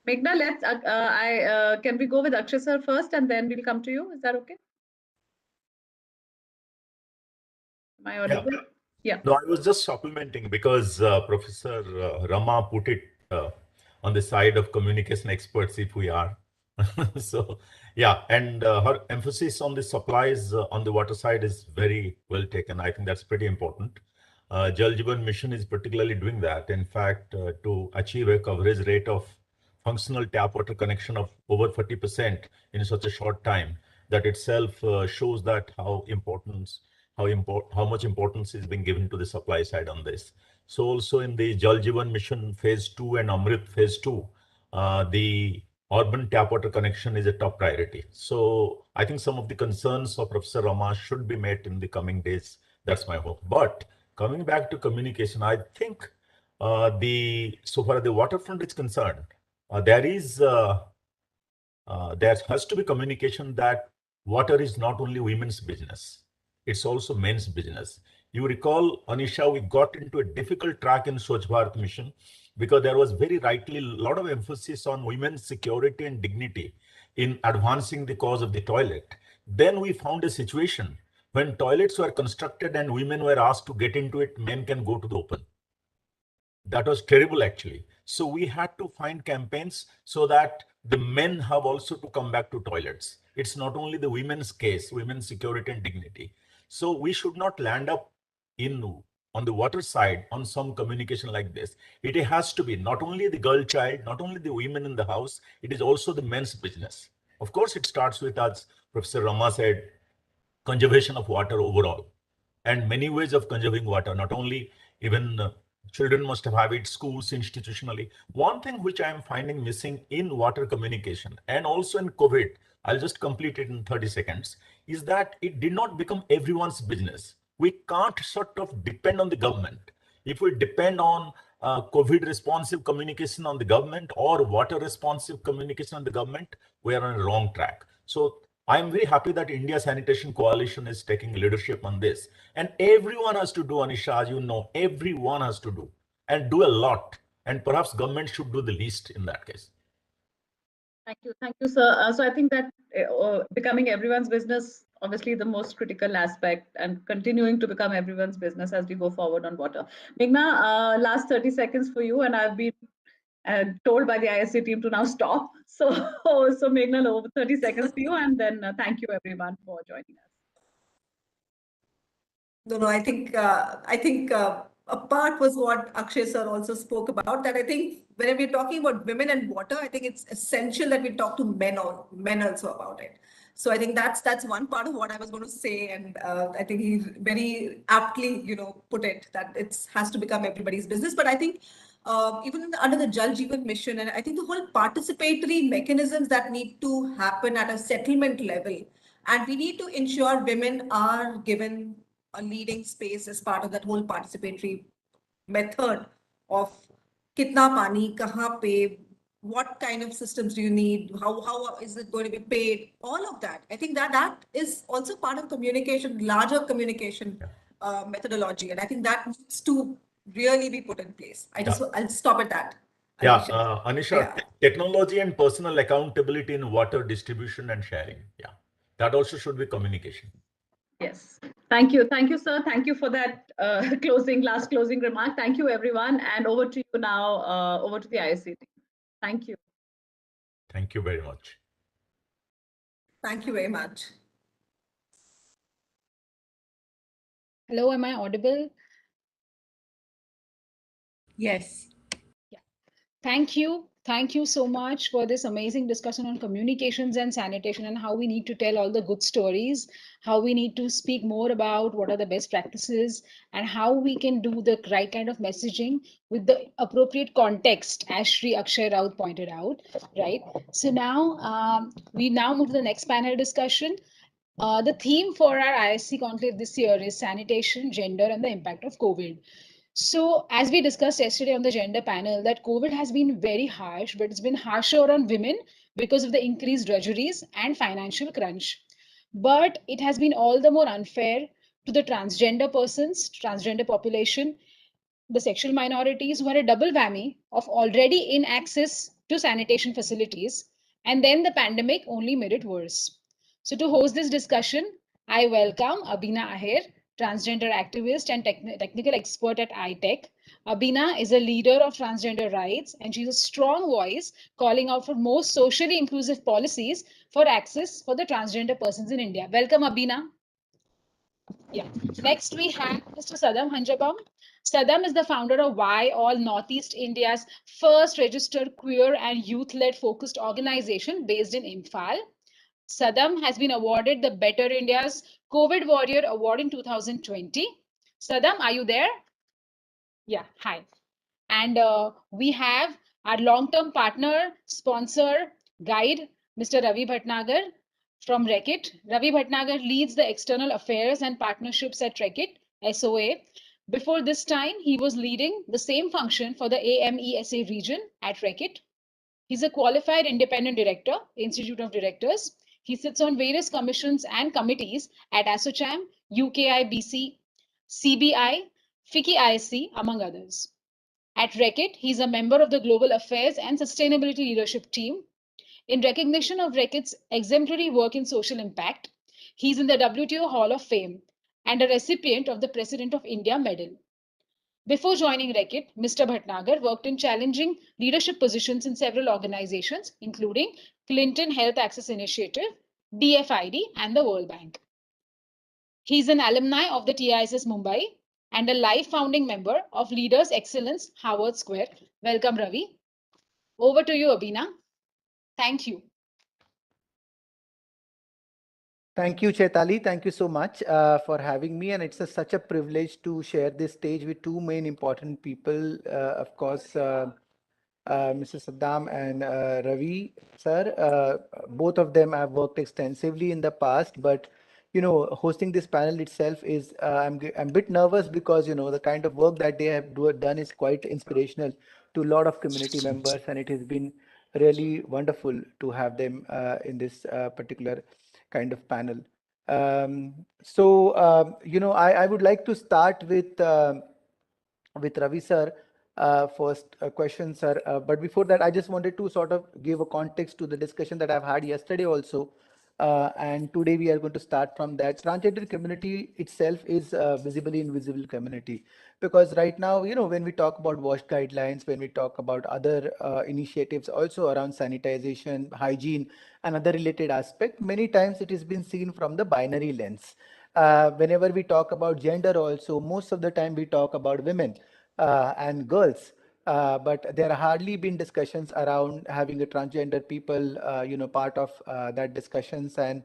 Meghna, can we go with Akshay sir first and then we'll come to you? Is that okay? Am I audible? Yeah. No, I was just supplementing because Professor Rama put it on the side of communication experts, if we are. So, yeah, and her emphasis on the supplies on the water side is very well taken. I think that's pretty important. Jal Jeevan Mission is particularly doing that. In fact, to achieve a coverage rate of functional tap water connection of over 40% in such a short time, that itself shows that how much importance is being given to the supply side on this. So also in the Jal Jeevan Mission phase 2 and Amrit phase 2, the urban tap water connection is a top priority. So I think some of the concerns of Professor Rama should be met in the coming days. That's my hope. But coming back to communication, I think so far as the waterfront is concerned, there has to be communication that water is not only women's business, it's also men's business. You recall, Anisha, we got into a difficult track in Swachh Bharat mission because there was very rightly a lot of emphasis on women's security and dignity in advancing the cause of the toilet. Then we found a situation when toilets were constructed and women were asked to get into it, men can go to the open. That was terrible, actually. So we had to find campaigns so that the men have also to come back to toilets. It's not only the women's case, women's security and dignity. So we should not land up on on the water side on some communication like this, it has to be not only the girl child, not only the women in the house, it is also the men's business. Of course, it starts with, as Professor Rama said, conservation of water overall, and many ways of conserving water, not only even children must have it, schools, institutionally. One thing which I am finding missing in water communication and also in COVID, I'll just complete it in 30 seconds, is that it did not become everyone's business. We can't sort of depend on the government. If we depend on COVID responsive communication on the government or water responsive communication on the government, we are on a wrong track. So I'm very happy that India Sanitation Coalition is taking leadership on this. And everyone has to do, Anisha, as you know, everyone has to do and do a lot. And perhaps government should do the least in that case. Thank you, sir. So I think that becoming everyone's business, obviously the most critical aspect, and continuing to become everyone's business as we go forward on water. Meghna, last 30 seconds for you, and I've been told by the ISC team to now stop. So, so Meghna, over 30 seconds for you, and then thank you everyone for joining us. No, I think a part was what Akshay sir also spoke about, that I think when we're talking about women and water, I think it's essential that we talk to men also about it. So I think that's one part of what I was going to say, and I think he very aptly, put it, that it has to become everybody's business. But I think even under the Jal Jeevan mission, and I think the whole participatory mechanisms that need to happen at a settlement level, and we need to ensure women are given a leading space as part of that whole participatory method of kitna pani, kahan pe, what kind of systems do you need, how is it going to be paid, all of that. I think that is also part of communication, larger communication methodology, and I think that needs to really be put in place. I'll stop at that. Yeah, Anisha, technology and personal accountability in water distribution and sharing. Yeah, that also should be communication. Yes. Thank you, sir. Thank you for that last closing remark. Thank you, everyone. And over to you now, over to the ISC team. Thank you. Thank you very much. Thank you very much. Hello, am I audible? Yes. Yeah. Thank you. Thank you so much for this amazing discussion on communications and sanitation, and how we need to tell all the good stories, how we need to speak more about what are the best practices, and how we can do the right kind of messaging with the appropriate context, as Shri Akshay Raut pointed out, right? So now we now move to the next panel discussion. The theme for our ISC conclave this year is sanitation, gender, and the impact of COVID. So, as we discussed yesterday on the gender panel, that COVID has been very harsh, but it's been harsher on women because of the increased drudgeries and financial crunch. But it has been all the more unfair to the transgender persons, transgender population, the sexual minorities, who had a double whammy of already in access to sanitation facilities, and then the pandemic only made it worse. So to host this discussion, I welcome Abina Aher, transgender activist and technical expert at iTech. Abina is a leader of transgender rights, and she's a strong voice calling out for more socially inclusive policies for access for the transgender persons in India. Welcome, Abina. Yeah. Next, we have Mr. Sadam Hanjabam. Sadam is the founder of Why All Northeast India's first registered queer and youth-led focused organization based in Imphal. Sadam has been awarded the Better India's COVID Warrior Award in 2020. Sadam, are you there? Yeah, hi. And we have our long-term partner, sponsor, guide, Mr. Ravi Bhatnagar from Reckitt. Ravi Bhatnagar leads the external affairs and partnerships at Reckitt, SOA. Before this time, he was leading the same function for the AMESA region at Reckitt. He's a qualified independent director, Institute of Directors. He sits on various commissions and committees at ASSOCHAM, UKIBC, CBI, FICCI ISC, among others. At Reckitt, he's a member of the Global Affairs and Sustainability Leadership Team. In recognition of Reckitt's exemplary work in social impact, he's in the WTO Hall of Fame and a recipient of the President of India Medal. Before joining Reckitt, Mr. Bhatnagar worked in challenging leadership positions in several organizations, including Clinton Health Access Initiative, DFID, and the World Bank. He's an alumni of the TISS Mumbai and a life founding member of Leaders Excellence, Howard Square. Welcome, Ravi. Over to you, Abina. Thank you. Thank you, Chaitali. Thank you so much for having me. And it's such a privilege to share this stage with two main important people. Of course, Mr. Saddam and Ravi, sir. Both of them have worked extensively in the past, but hosting this panel itself is I'm a bit nervous because the kind of work that they have done is quite inspirational to a lot of community members, and it has been really wonderful to have them in this particular kind of panel. I would like to start with Ravi sir. First question, sir. But before that, I just wanted to sort of give a context to the discussion that I've had yesterday also. And today we are going to start from that. Transgender community itself is a visibly invisible community, because right now, when we talk about WASH guidelines, when we talk about other initiatives also around sanitization, hygiene, and other related aspect, many times it has been seen from the binary lens. Whenever we talk about gender also, most of the time we talk about women and girls. But there have hardly been discussions around having a transgender people, part of that discussions, and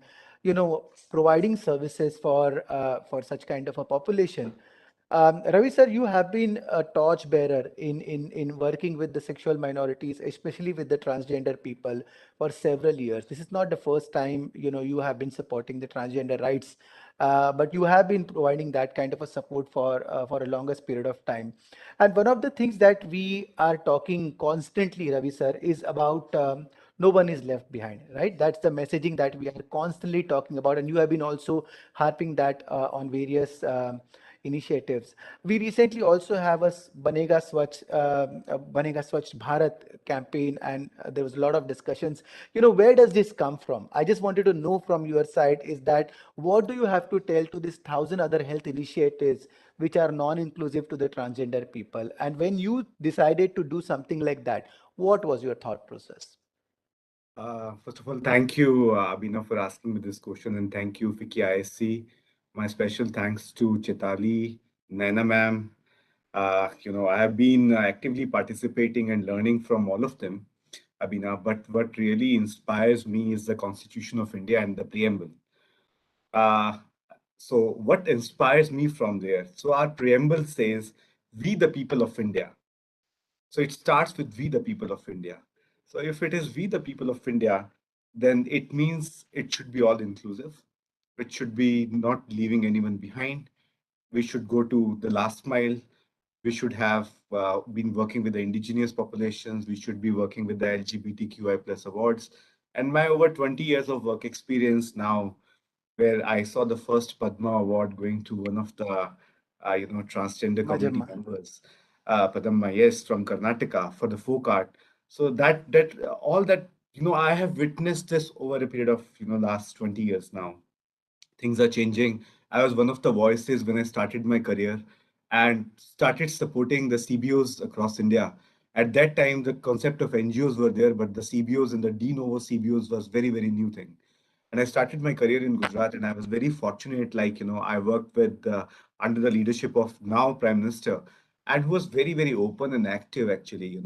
providing services for such kind of a population. Ravi sir, you have been a torch bearer in working with the sexual minorities, especially with the transgender people, for several years. This is not the first time you have been supporting the transgender rights, but you have been providing that kind of a support for a longest period of time. And one of the things that we are talking constantly, Ravi sir, is about no one is left behind, right? That's the messaging that we are constantly talking about, and you have been also harping that on various initiatives. We recently also have a Banega Swachh Bharat campaign, and there was a lot of discussions. Where does this come from? I just wanted to know from your side is that what do you have to tell to these 1,000 other health initiatives which are non-inclusive to the transgender people? And when you decided to do something like that, what was your thought process? First of all, thank you, Abhinav, for asking me this question, and thank you, FICCI ISC. My special thanks to Chitali, Naina ma'am. I have been actively participating and learning from all of them, Abhinav. But what really inspires me is the Constitution of India and the preamble. So what inspires me from there? So our preamble says, "We the people of India." So it starts with "We the people of India." So if it is "We the people of India," then it means it should be all inclusive. It should be not leaving anyone behind. We should go to the last mile. We should have been working with the indigenous populations. We should be working with the LGBTQI plus awards. And my over 20 years of work experience now, where I saw the first Padma Award going to one of the transgender community Majamma. members, Padma, yes, from Karnataka for the folk art. So that all that I have witnessed this over a period of last 20 years now. Things are changing. I was one of the voices when I started my career and started supporting the CBOs across India. At that time, the concept of NGOs were there, but the CBOs and the de novo CBOs was very, very new thing. And I started my career in Gujarat, and I was very fortunate. I worked with under the leadership of now Prime Minister, and who was very, very open and active, actually,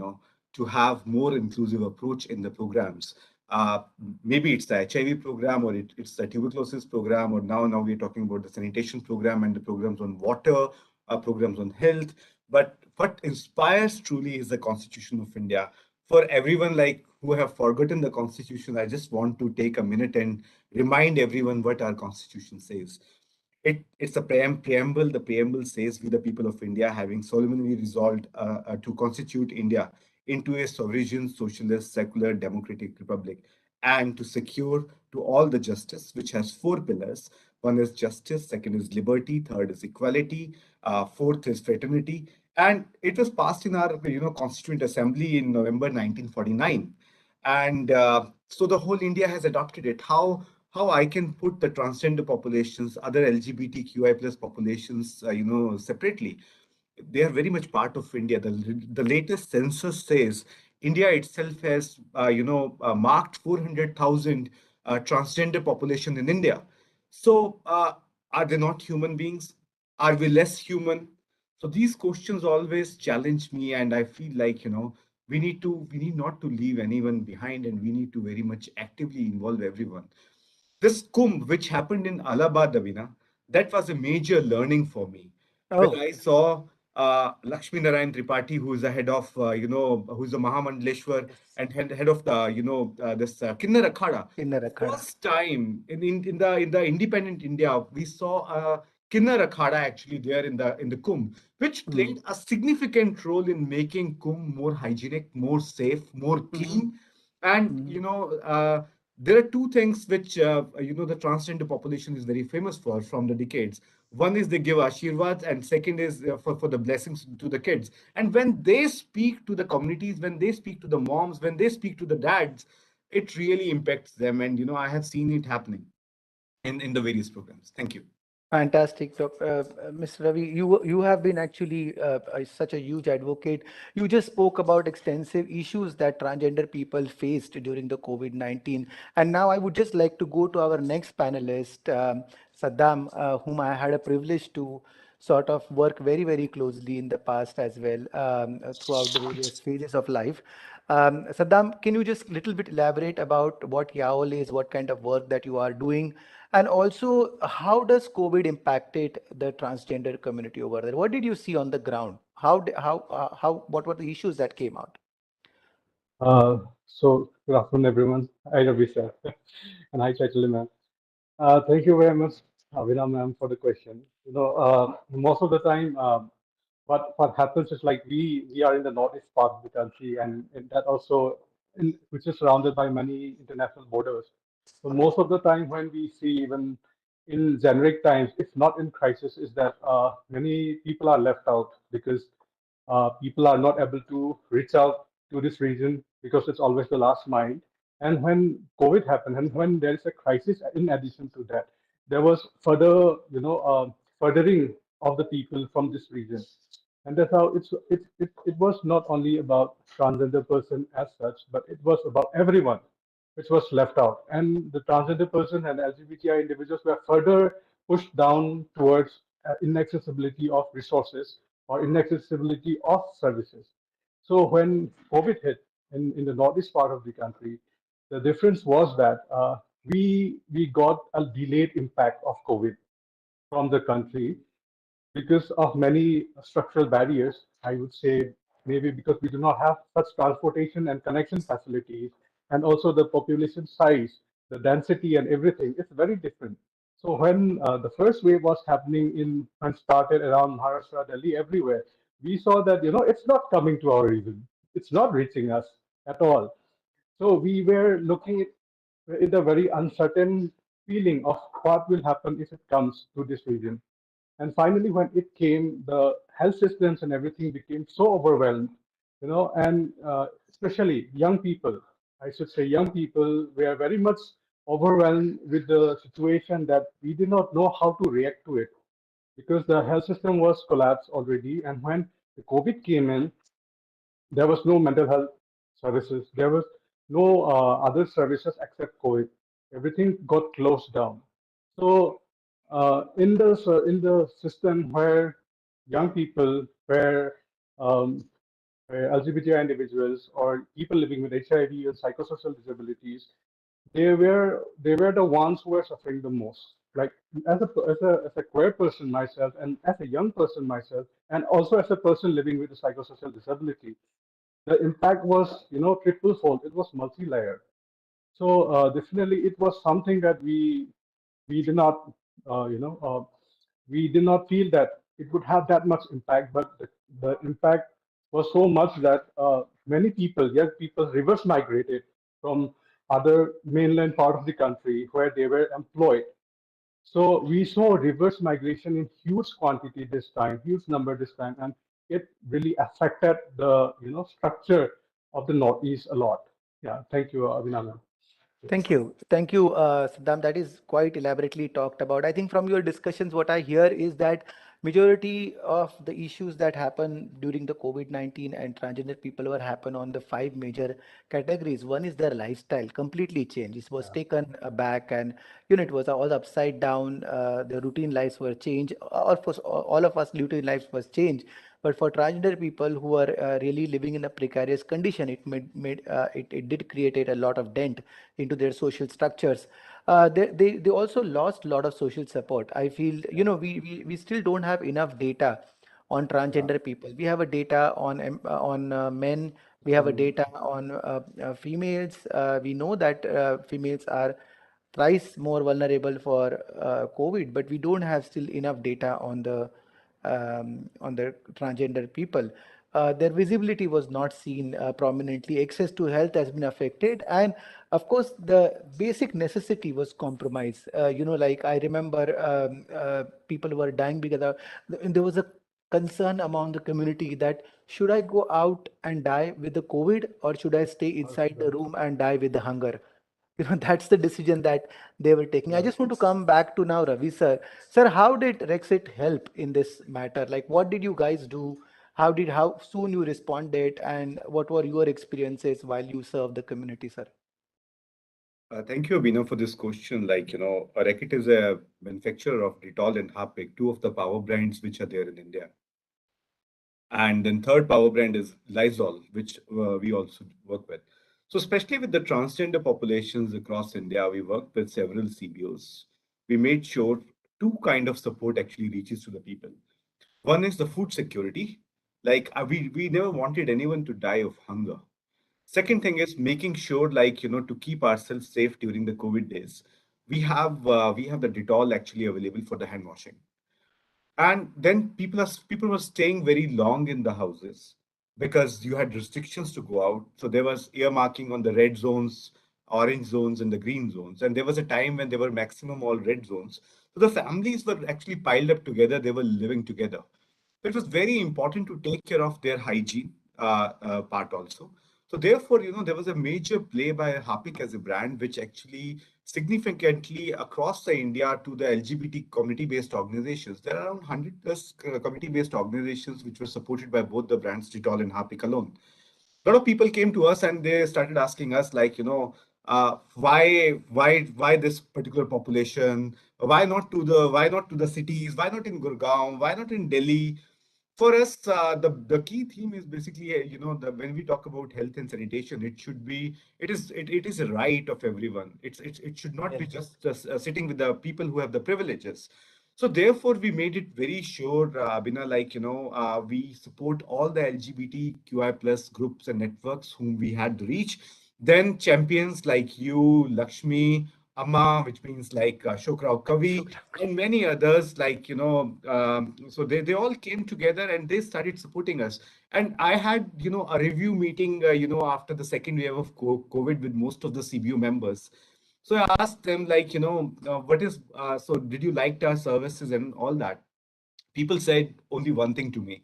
to have more inclusive approach in the programs. Uh, Maybe it's the HIV program, or it's the tuberculosis program, or now we're talking about the sanitation program and the programs on water, programs on health. But what inspires truly is the Constitution of India. For everyone who have forgotten the Constitution, I just want to take a minute and remind everyone what our Constitution says. It's a preamble. The preamble says, "We, the people of India, having solemnly resolved to constitute India into a sovereign, socialist, secular, democratic republic, and to secure to all the justice," which has four pillars. One is justice, second is liberty, third is equality, fourth is fraternity. And it was passed in our Constituent Assembly in November 1949. And so the whole India has adopted it. How I can put the transgender populations, other LGBTQI plus populations, separately. They are very much part of India. The latest census says India itself has, marked 400,000 transgender population in India. So are they not human beings? Are we less human? So these questions always challenge me, and I feel like, we need not to leave anyone behind, and we need to very much actively involve everyone. This Kumbh, which happened in Allahabad, Davina, that was a major learning for me. Well, Oh, I saw Lakshmi Narayan Tripathi, who is the head of, who's the Mahamandleshwar and head of the, this Kinnar Akhada. Inner Akhada. First time in the independent India, we saw Kinnar Akhada actually there in the Kumbh, which played a significant role in making Kumbh more hygienic, more safe, more clean. And there are two things which the transgender population is very famous for from the decades. One is they give ashirwad, and second is for the blessings to the kids. And when they speak to the communities, when they speak to the moms, when they speak to the dads, it really impacts them. And I have seen it happening in the various programs. Thank you. Fantastic. So, Ms. Ravi, you have been actually such a huge advocate. You just spoke about extensive issues that transgender people faced during the COVID-19. And now I would just like to go to our next panelist, Saddam, whom I had a privilege to sort of work very, very closely in the past as well, throughout the various phases of life. Saddam, can you just little bit elaborate about what YAOL is, what kind of work that you are doing? And also, how does COVID impacted the transgender community over there? What did you see on the ground? What were the issues that came out? So good afternoon, everyone. Hi, Ravi sir, and hi, Chaitanya ma'am. Thank you very much, Avina ma'am, for the question. Most of the time, what happens is like we are in the northeast part of the country, and that also which is surrounded by many international borders. So most of the time, when we see even in generic times, if not in crisis, is that many people are left out because people are not able to reach out to this region because it's always the last mile. And when COVID happened, and when there is a crisis, in addition to that, there was further, furthering of the people from this region. And that's how it was not only about transgender person as such, but it was about everyone which was left out. And the transgender person and LGBTI individuals were further pushed down towards inaccessibility of resources or inaccessibility of services. So when COVID hit in the northeast part of the country, the difference was that we got a delayed impact of COVID from the country because of many structural barriers. I would say maybe because we do not have such transportation and connection facilities, and also the population size, the density, and everything is very different. So when the first wave was happening when started around Maharashtra, Delhi, everywhere, we saw that it's not coming to our region. It's not reaching us at all. So we were looking at with a very uncertain feeling of what will happen if it comes to this region. And finally, when it came, the health systems and everything became so overwhelmed, and especially young people, I should say young people were very much overwhelmed with the situation that we did not know how to react to it because the health system was collapsed already. And when the COVID came in, there was no mental health services. There was no other services except COVID. Everything got closed down. So in the system where young people, where LGBTI individuals or people living with HIV and psychosocial disabilities, they were the ones who were suffering the most. Like as a queer person myself, and as a young person myself, and also as a person living with a psychosocial disability, the impact was triple fold. It was multi-layered. So definitely, it was something that we did not we did not feel that it would have that much impact, but the impact was so much that many people, young people, reverse migrated from other mainland part of the country where they were employed. So we saw reverse migration in huge quantity this time, huge number this time, and it really affected the structure of the Northeast a lot. Yeah, thank you, Abhinandan. Thank you, Saddam. That is quite elaborately talked about. I think from your discussions, what I hear is that majority of the issues that happen during the COVID-19 and transgender people were happen on the five major categories. One is their lifestyle completely changed. It was taken back, and it was all upside down. The routine lives were changed. All of us routine lives was changed. But for transgender people who are really living in a precarious condition, it did create a lot of dent into their social structures. They also lost a lot of social support. I feel, we still don't have enough data on transgender people. We have a data on men. We have a data on females. We know that females are thrice more vulnerable for COVID, but we don't have still enough data on the transgender people. Their visibility was not seen prominently. Access to health has been affected, and of course, the basic necessity was compromised. Like I remember, people were dying because there was a concern among the community that should I go out and die with the COVID, or should I stay inside the room and die with the hunger? That's the decision that they were taking. I just want to come back to now Ravi sir, how did Rexit help in this matter? Like, what did you guys do? How soon you responded, and what were your experiences while you served the community, sir? Thank you, Abhinav, for this question. Reckitt is a manufacturer of Dettol and Harpic, two of the power brands which are there in India. And then third power brand is Lysol, which we also work with. So especially with the transgender populations across India, we worked with several CBOs. We made sure two kind of support actually reaches to the people. One is the food security. We never wanted anyone to die of hunger. Second thing is making sure, to keep ourselves safe during the COVID days. We have the Dettol actually available for the hand washing. And then people were staying very long in the houses because you had restrictions to go out. So there was earmarking on the red zones, orange zones, and the green zones. And there was a time when there were maximum all red zones. So the families were actually piled up together. They were living together. So it was very important to take care of their hygiene part also. So therefore, there was a major play by Harpic as a brand, which actually significantly across the India to the LGBT community-based organizations. There are around 100 plus community-based organizations which were supported by both the brands Dettol and Harpic alone. A lot of people came to us and they started asking us, why this particular population? Why not to the cities? Why not in Gurgaon? Why not in Delhi? For us, the key theme is basically, when we talk about health and sanitation, it is a right of everyone. It should not be just sitting with the people who have the privileges. So therefore, we made it very sure, Bina, we support all the LGBTQI plus groups and networks whom we had to reach. Then champions like you, Lakshmi, Amma, which means Shokrao Kavi, and many others, so they all came together and they started supporting us. And I had, a review meeting, after the second wave of COVID with most of the CBU members. So I asked them, so did you like our services and all that? People said only one thing to me.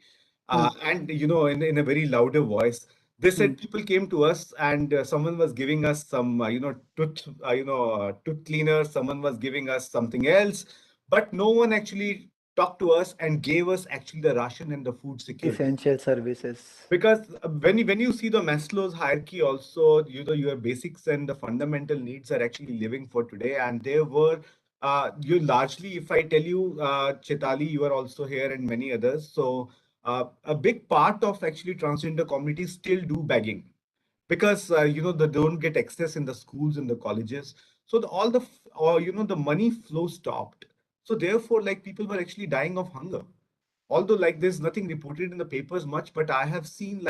And, in a very louder voice, they said people came to us and someone was giving us some, tooth cleaner, someone was giving us something else, but no one actually talked to us and gave us actually the ration and the food security. Essential services. Because when you see the Maslow's hierarchy also, your basics and the fundamental needs are actually living for today. And there were, you largely, if I tell you, Chetali, you are also here and many others. So a big part of actually transgender communities still do begging because, they don't get access in the schools and the colleges. So the money flow stopped. So therefore, people were actually dying of hunger. Although there's nothing reported in the papers much, but I have seen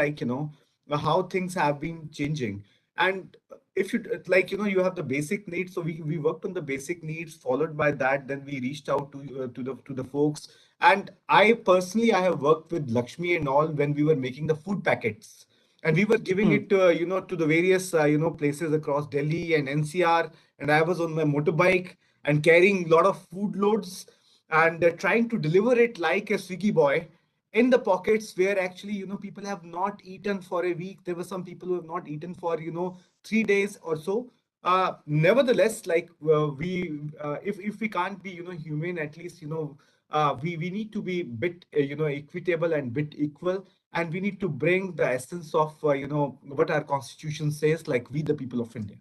how things have been changing. And if you you have the basic needs, so we worked on the basic needs, followed by that then we reached out to the folks. And I have worked with Lakshmi and all when we were making the food packets, and we were giving it to the various places across Delhi and NCR. And I was on my motorbike and carrying a lot of food loads and trying to deliver it like a Swiggy boy in the pockets where actually people have not eaten for a week. There were some people who have not eaten for 3 days or so. Nevertheless, like if we can't be humane, at least we need to be bit equitable and bit equal, and we need to bring the essence of what our constitution says, like we the people of India.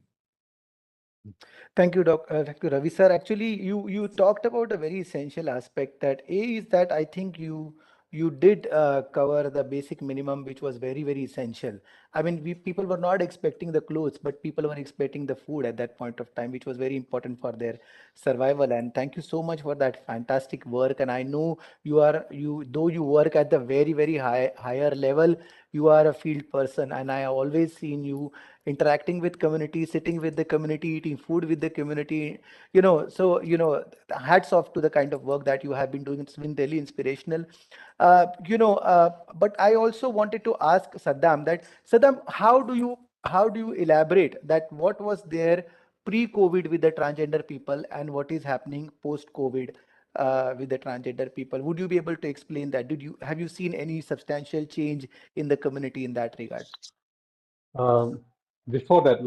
Thank you, Ravi sir. Actually, you talked about a very essential aspect that A is that I think you did cover the basic minimum, which was very essential. I mean, people were not expecting the clothes, but people were expecting the food at that point of time, which was very important for their survival. And thank you so much for that fantastic work. And I know you though you work at the very higher level, you are a field person, and I always seen you interacting with community, sitting with the community, eating food with the community. So hats off to the kind of work that you have been doing. It's been really inspirational. But I also wanted to ask Saddam that, Saddam, how do you elaborate that what was there pre-COVID with the transgender people and what is happening post-COVID with the transgender people? Would you be able to explain that? Have you seen any substantial change in the community in that regard? Um, Before that,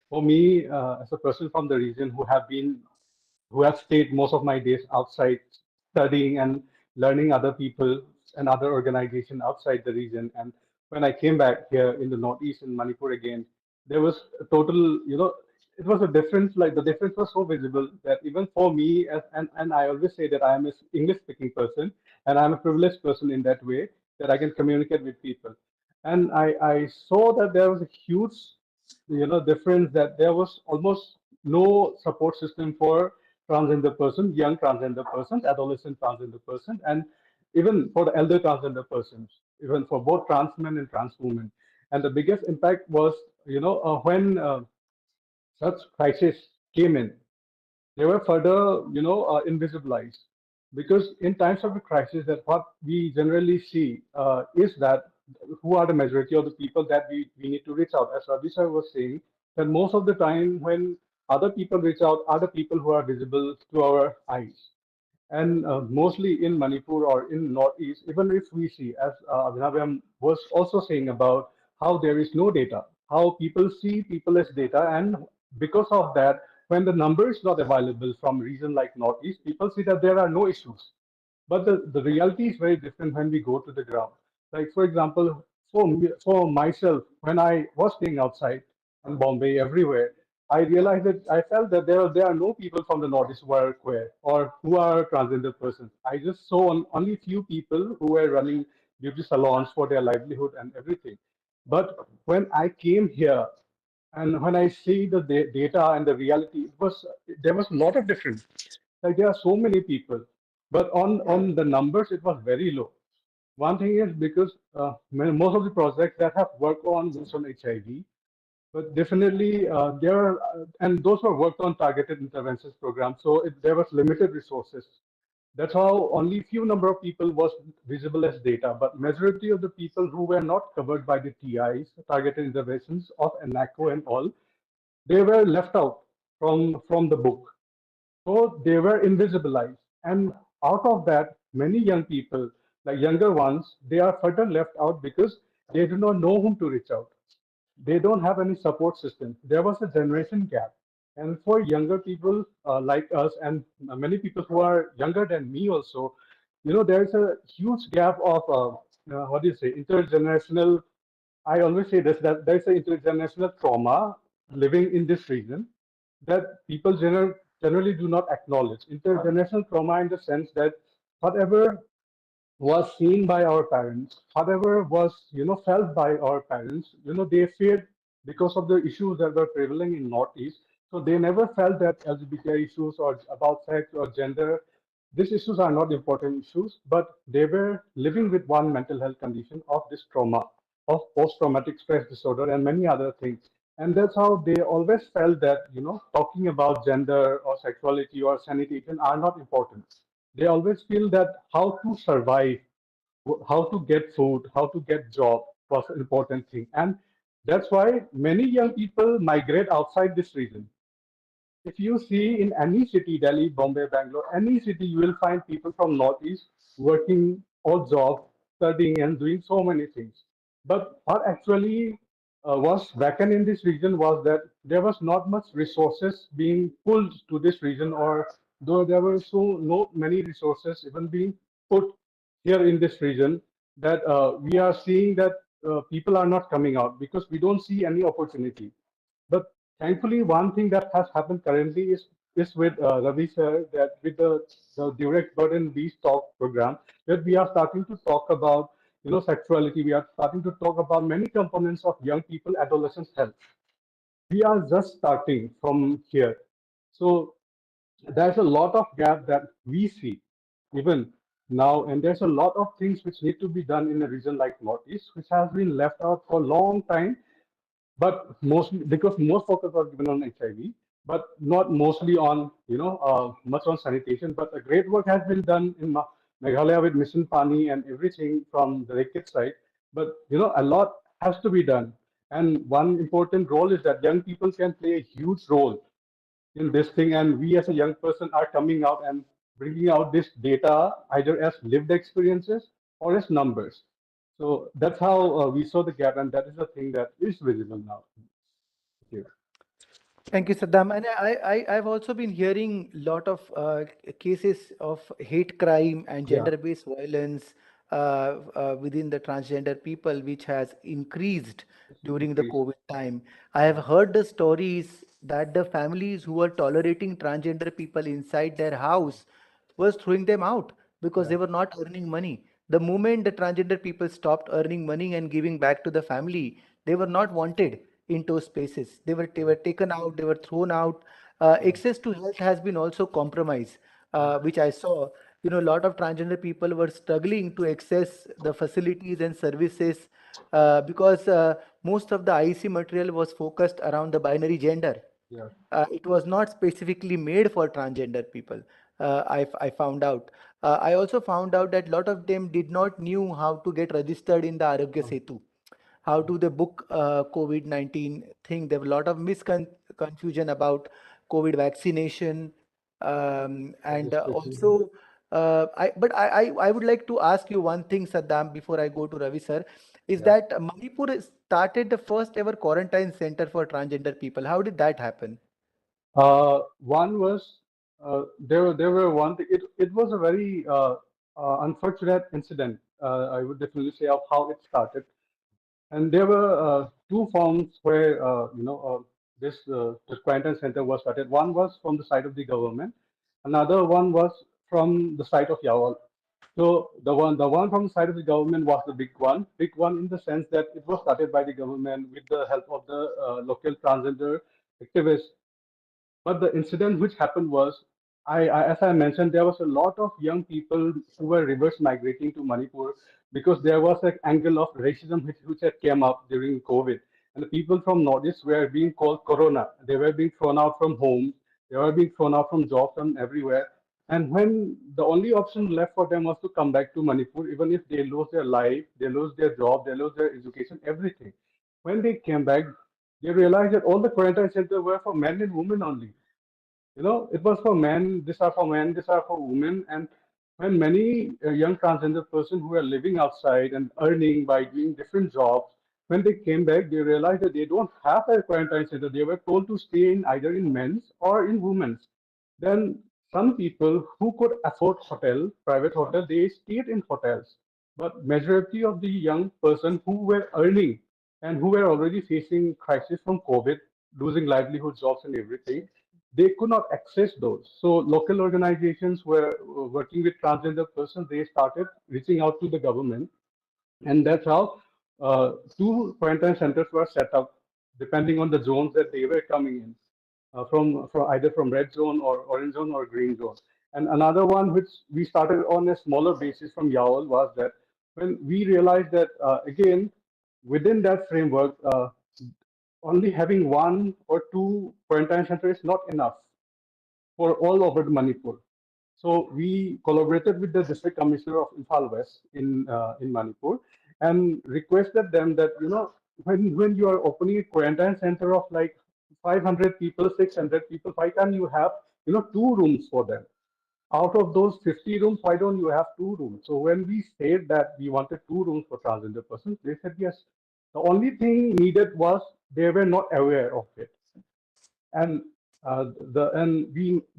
for me, as a person from the region who have stayed most of my days outside studying and learning other people and other organizations outside the region. And when I came back here in the Northeast in Manipur again, there was a total, it was a difference, like the difference was so visible that even for me, and I always say that I am an English speaking person and I'm a privileged person in that way that I can communicate with people. And I saw that there was a huge, difference, that there was almost no support system for transgender persons, young transgender persons, adolescent transgender persons, and even for the elder transgender persons, even for both trans men and trans women. And the biggest impact was, when such crisis came in, they were further, invisibilized. Because in times of a crisis, that what we generally see is that who are the majority of the people that we need to reach out. As Ravi sir was saying, that most of the time when other people reach out are the people who are visible to our eyes. And mostly in Manipur or in Northeast, even if we see, as Abhinavya was also saying about how there is no data, how people see people as data, and because of that, when the number is not available from region like Northeast, people see that there are no issues. But the reality is very different when we go to the ground. Like, for example, for myself, when I was staying outside in Bombay, everywhere, I realized that I felt that there are no people from the Northeast who are queer or who are transgender persons. I just saw only few people who were running beauty salons for their livelihood and everything. But when I came here, and when I see the data and the reality, there was a lot of difference. Like there are so many people, but on the numbers, it was very low. One thing is because most of the projects that have worked on this on HIV, but definitely there are, and those were worked on targeted interventions programs. So there was limited resources. That's how only few number of people was visible as data, but majority of the people who were not covered by the TIs, targeted interventions of NACO and all, they were left out from the book. So they were invisibilized. And out of that, many young people, like younger ones, they are further left out because they do not know whom to reach out. They don't have any support system. There was a generation gap. And for younger people like us and many people who are younger than me also, there's a huge gap of, what do you say, intergenerational. I always say this, that there's an intergenerational trauma living in this region that people generally do not acknowledge. Intergenerational trauma in the sense that whatever was seen by our parents, whatever was felt by our parents, they feared because of the issues that were prevailing in Northeast. So they never felt that LGBTI issues or about sex or gender, these issues are not important issues, but they were living with one mental health condition of this trauma, of post-traumatic stress disorder and many other things. And that's how they always felt that, talking about gender or sexuality or sanitation are not important. They always feel that how to survive, how to get food, how to get job was an important thing. And that's why many young people migrate outside this region. If you see in any city, Delhi, Bombay, Bangalore, any city, you will find people from Northeast working odd jobs, studying and doing so many things. But what actually was vacant in this region was that there was not much resources being pulled to this region, or though there were so not many resources even being put here in this region, that we are seeing that people are not coming out because we don't see any opportunity. But thankfully, one thing that has happened currently is with Ravi sir, that with the direct burden we talk program, that we are starting to talk about sexuality. We are starting to talk about many components of young people, adolescents' health. We are just starting from here. So there's a lot of gap that we see even now, and there's a lot of things which need to be done in a region like Northeast, which has been left out for a long time, but mostly because most focus was given on HIV, but not mostly on much on sanitation. But a great work has been done in Meghalaya with Mission Pani and everything from the Rekit side. But a lot has to be done, and one important role is that young people can play a huge role in this thing, and we as a young person are coming out and bringing out this data either as lived experiences or as numbers. So that's how we saw the gap, and that is the thing that is visible now. Thank you. Thank you, Saddam. And I've also been hearing a lot of cases of hate crime and Yeah. gender-based violence within the transgender people, which has increased during the COVID time. I have heard the stories that the families who were tolerating transgender people inside their house was throwing them out because they were not earning money. The moment the transgender people stopped earning money and giving back to the family, they were not wanted into spaces. They were taken out, they were thrown out. Access to health has been also compromised, which I saw. A lot of transgender people were struggling to access the facilities and services because most of the IEC material was focused around the binary gender. Yeah. It was not specifically made for transgender people. I found out. I also found out that a lot of them did not knew how to get registered in the Arogya Setu. How do they book COVID-19 thing? There were a lot of confusion about COVID vaccination, and also I would like to ask you one thing, Saddam, before I go to Ravi sir, is Yeah. that Manipur started the first ever quarantine center for transgender people. How did that happen? One was there were one thing. It was a very unfortunate incident. I would definitely say of how it started. And there were two forms where this quarantine center was started. One was from the side of the government. Another one was from the side of Yawal. So the one from the side of the government was the big one in the sense that it was started by the government with the help of the local transgender activists. But the incident which happened was, as I mentioned, there was a lot of young people who were reverse migrating to Manipur because there was an angle of racism which had came up during COVID. And the people from Northeast were being called Corona. They were being thrown out from homes. They were being thrown out from jobs and everywhere. And when the only option left for them was to come back to Manipur, even if they lose their life, they lose their job, they lose their education, everything. When they came back, they realized that all the quarantine centers were for men and women only. It was for men, these are for men, these are for women. And when many young transgender persons who were living outside and earning by doing different jobs, when they came back, they realized that they don't have a quarantine center. They were told to stay in either in men's or in women's. Then some people who could afford private hotel, they stayed in hotels. But majority of the young person who were earning and who were already facing crisis from COVID, losing livelihood jobs and everything, they could not access those. So local organizations were working with transgender persons. They started reaching out to the government, and that's how two quarantine centers were set up, depending on the zones that they were coming in, from either from red zone or orange zone or green zone. And another one which we started on a smaller basis from Yawal was that when we realized that again within that framework, only having one or two quarantine centers is not enough for all over Manipur. So we collaborated with the district commissioner of Imphal West in Manipur and requested them that when you are opening a quarantine center of like 500 people, 600 people, why can't you have two rooms for them? Out of those 50 rooms, why don't you have two rooms? So when we said that we wanted two rooms for transgender persons, they said yes. The only thing needed was they were not aware of it, and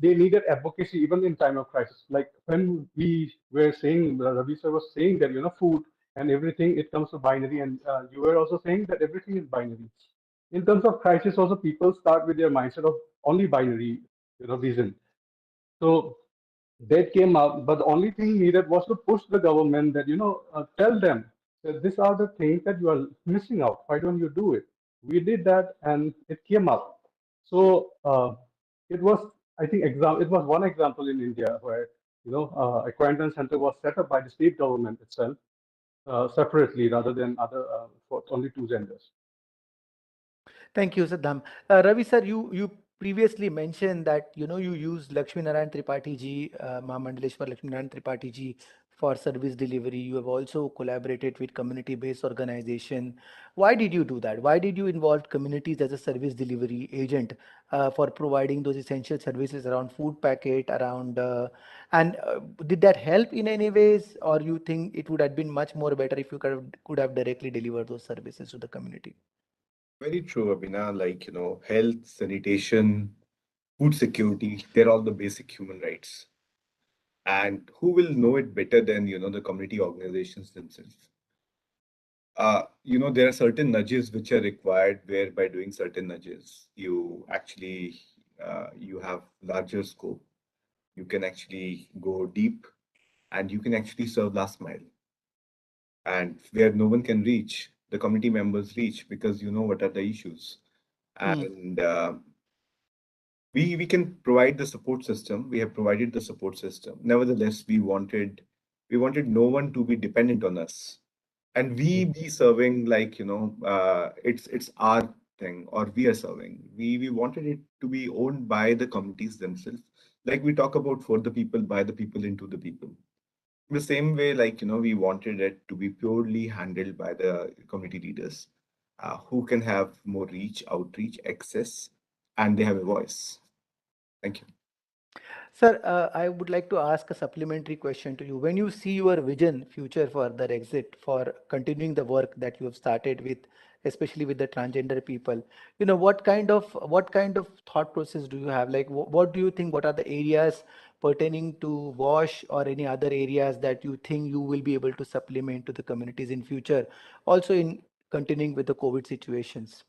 they needed advocacy even in time of crisis. Like when we were saying, Ravi sir was saying that food and everything, it comes to binary, and you were also saying that everything is binary. In terms of crisis, also people start with their mindset of only binary, vision. So that came up, but the only thing needed was to push the government that tell them that these are the things that you are missing out. Why don't you do it? We did that, and it came up. So it was, I think, it was one example in India where a quarantine center was set up by the state government itself separately rather than other for only two genders. Thank you, Saddam. Ravi sir, you previously mentioned that you use Lakshmi Narayan Tripathi ji, Mahamandaleshwar Lakshmi Narayan Tripathi ji for service delivery. You have also collaborated with community-based organization. Why did you do that? Why did you involve communities as a service delivery agent for providing those essential services around food packet, around and did that help in any ways, or you think it would have been much more better if you could have directly delivered those services to the community? Very true, Abhina. Like, health, sanitation, food security, they're all the basic human rights. And who will know it better than, the community organizations themselves? There are certain nudges which are required where by doing certain nudges, you actually, you have larger scope. You can actually go deep and you can actually serve last mile. And where no one can reach, the community members reach because you know what are the issues. And we can provide the support system. We have provided the support system. Nevertheless, we wanted no one to be dependent on us, and we be serving like it's our thing, or we are serving. We wanted it to be owned by the communities themselves. Like we talk about for the people, by the people, into the people. In the same way, like we wanted it to be purely handled by the community leaders, who can have more reach, outreach, access, and they have a voice. Thank you. Sir, I would like to ask a supplementary question to you. When you see your vision, future for the exit, for continuing the work that you have started with, especially with the transgender people, what kind of thought process do you have? Like, what do you think? What are the areas pertaining to WASH or any other areas that you think you will be able to supplement to the communities in future, also in continuing with the COVID situations?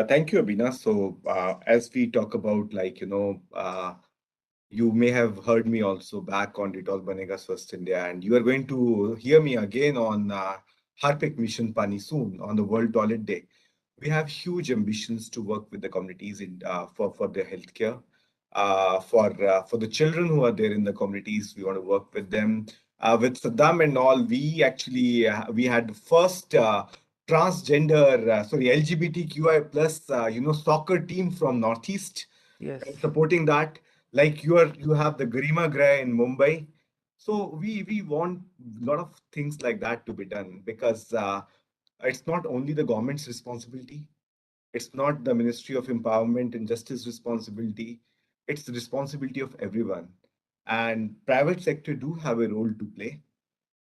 Thank you, Abhina. So, as we talk about, like, you may have heard me also back on Detol Banega Swasth India, and you are going to hear me again on Harpik Mission Pani soon on the World Toilet Day. We have huge ambitions to work with the communities in for their healthcare. For the children who are there in the communities, we want to work with them. With Saddam and all, we actually we had the first transgender, LGBTQI plus, soccer team from Northeast, Yes. and supporting that. Like you have the Garima Gray in Mumbai. So we want a lot of things like that to be done, because it's not only the government's responsibility. It's not the Ministry of Empowerment and Justice responsibility. It's the responsibility of everyone. And private sector do have a role to play,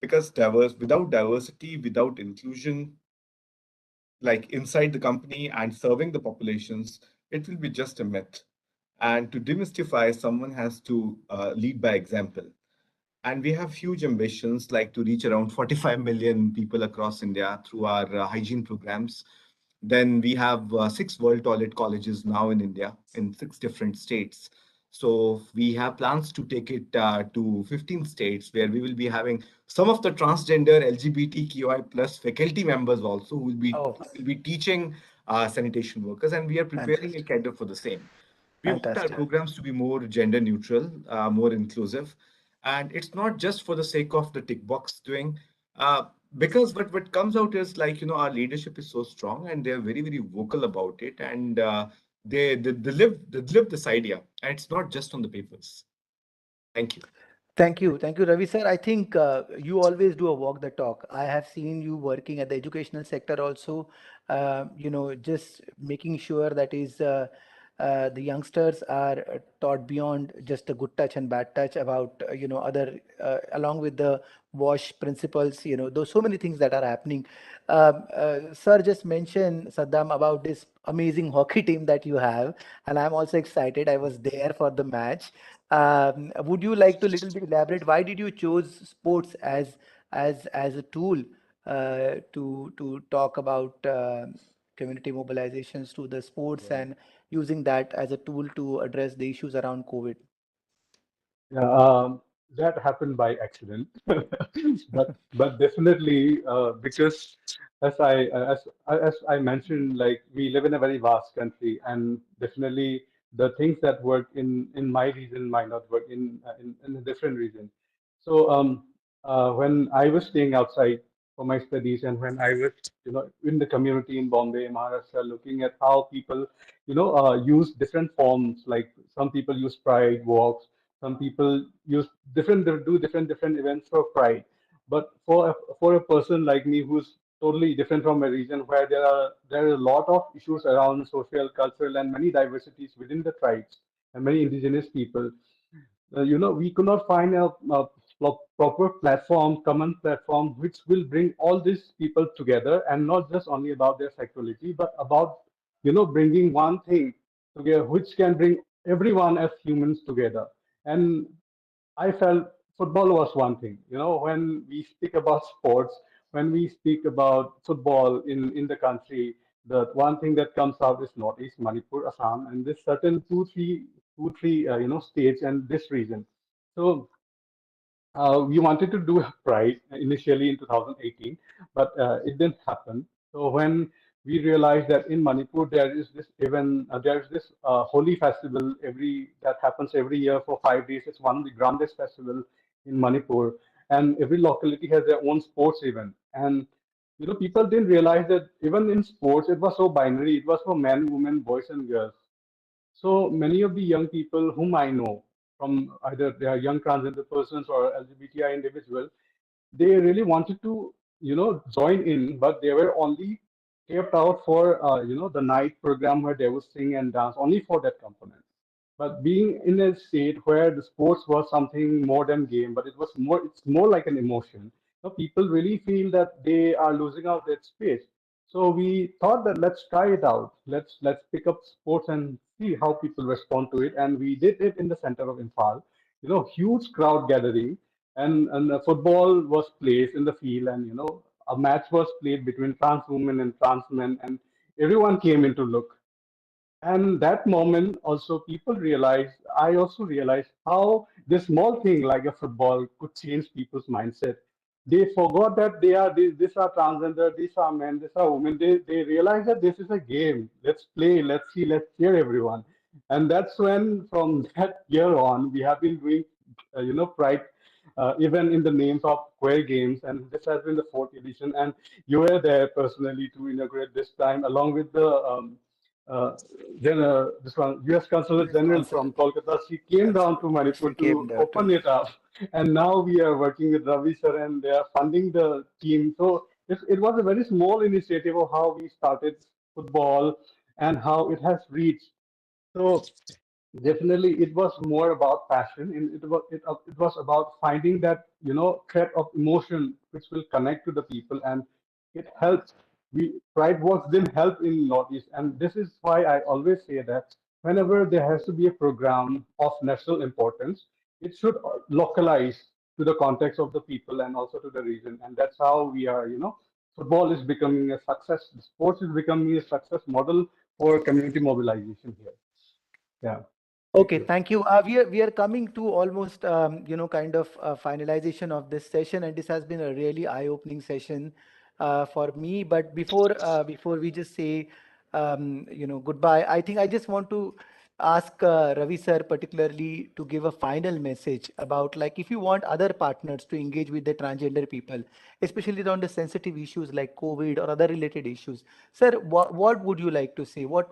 because without diversity, without inclusion, like inside the company and serving the populations, it will be just a myth. And to demystify, someone has to lead by example. And we have huge ambitions, like to reach around 45 million people across India through our hygiene programs. Then we have 6 World Toilet Colleges now in India in 6 different states. So we have plans to take it to 15 states, where we will be having some of the transgender LGBTQI plus faculty members also, who will be teaching sanitation workers, and we are preparing a cadre for the same. We want our Fantastic. programs to be more gender neutral, more inclusive, and it's not just for the sake of the tick box doing. Because what comes out is, like, our leadership is so strong, and they're very, very vocal about it, and they live this idea, and it's not just on the papers. Thank you. Thank you, Ravi sir. I think you always do a walk the talk. I have seen you working at the educational sector also, just making sure that is the youngsters are taught beyond just a good touch and bad touch about other along with the wash principles. There's so many things that are happening. Sir just mentioned, Saddam, about this amazing hockey team that you have, and I'm also excited. I was there for the match. Would you like to little bit elaborate why did you choose sports as a tool to talk about community mobilizations to the sports and using that as a tool to address the issues around COVID? Yeah, that happened by accident, but definitely because as I mentioned, like we live in a very vast country, and definitely the things that work in my region might not work in a different region. So when I was staying outside for my studies, and when I was in the community in Bombay, Maharashtra, looking at how people use different forms, like some people use pride walks, some people use different events for pride. But for a person like me who's totally different from a region where there are a lot of issues around social, cultural, and many diversities within the tribes and many indigenous people, we could not find a proper platform, common platform, which will bring all these people together, and not just only about their sexuality, but about bringing one thing together, which can bring everyone as humans together. And I felt football was one thing. When we speak about sports, when we speak about football in the country, the one thing that comes out is Northeast, Manipur, Assam, and this certain two, three, states and this region. So we wanted to do a pride initially in 2018, but it didn't happen. So when we realized that in Manipur there's this holy festival that happens every year for 5 days. It's one of the grandest festival in Manipur, and every locality has their own sports event. And people didn't realize that even in sports it was so binary. It was for men, women, boys, and girls. So many of the young people whom I know, from either they are young transgender persons or LGBTI individuals, they really wanted to, join in, but they were only kept out for, the night program where they would sing and dance, only for that component. But being in a state where the sports was something more than game, but it's more like an emotion. People really feel that they are losing out that space. So we thought that let's try it out. Let's pick up sports and see how people respond to it. And we did it in the center of Imphal. Huge crowd gathering, and football was played in the field, and a match was played between trans women and trans men, and everyone came in to look. And that moment also people realized, I also realized how this small thing like a football could change people's mindset. They forgot that these are transgender, these are men, these are women. They realize that this is a game. Let's play, let's see, let's cheer everyone. And that's when from that year on we have been doing pride even in the names of queer games, and this has been the fourth edition. And you were there personally to inaugurate this time along with the uh, this one, U.S. Consulate Yes, General consulate. from Kolkata. She came down to Manipur She came to there open to. it up, and now we are working with Ravi sir, and they are funding the team. So it was a very small initiative of how we started football and how it has reached. So definitely, it was more about passion, and it was about finding that thread of emotion which will connect to the people, and it helps. We Pride Works didn't help in Northeast, and this is why I always say that whenever there has to be a program of national importance, it should localize to the context of the people and also to the region, and that's how we are. Football is becoming a success. Sports is becoming a success model for community mobilization here. Yeah. Thank Okay, you. thank you. We are coming to almost kind of finalization of this session, and this has been a really eye-opening session for me. But before we just say goodbye, I think I just want to ask Ravi sir particularly to give a final message about, like, if you want other partners to engage with the transgender people, especially on the sensitive issues like COVID or other related issues. Sir, what would you like to say? What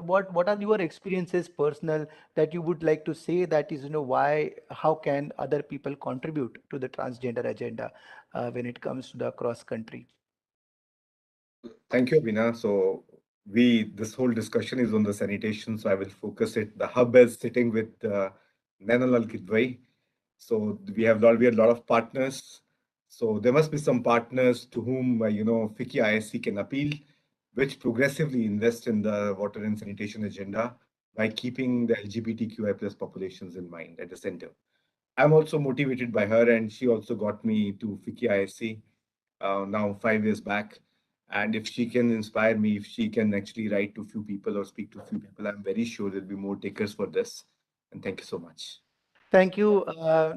are your experiences personal that you would like to say, that is, why, how can other people contribute to the transgender agenda when it comes to the cross country? Thank you, Abhina. So this whole discussion is on the sanitation, so I will focus it. The hub is sitting with Nainalal Kidwai. So we had a lot of partners. So there must be some partners to whom FICCI ISC can appeal, which progressively invest in the water and sanitation agenda by keeping the LGBTQI plus populations in mind at the center. I'm also motivated by her, and she also got me to FICCI ISC now 5 years back. And if she can inspire me, if she can actually write to a few people or speak to a few people, I'm very sure there'll be more takers for this. And thank you so much. Thank you,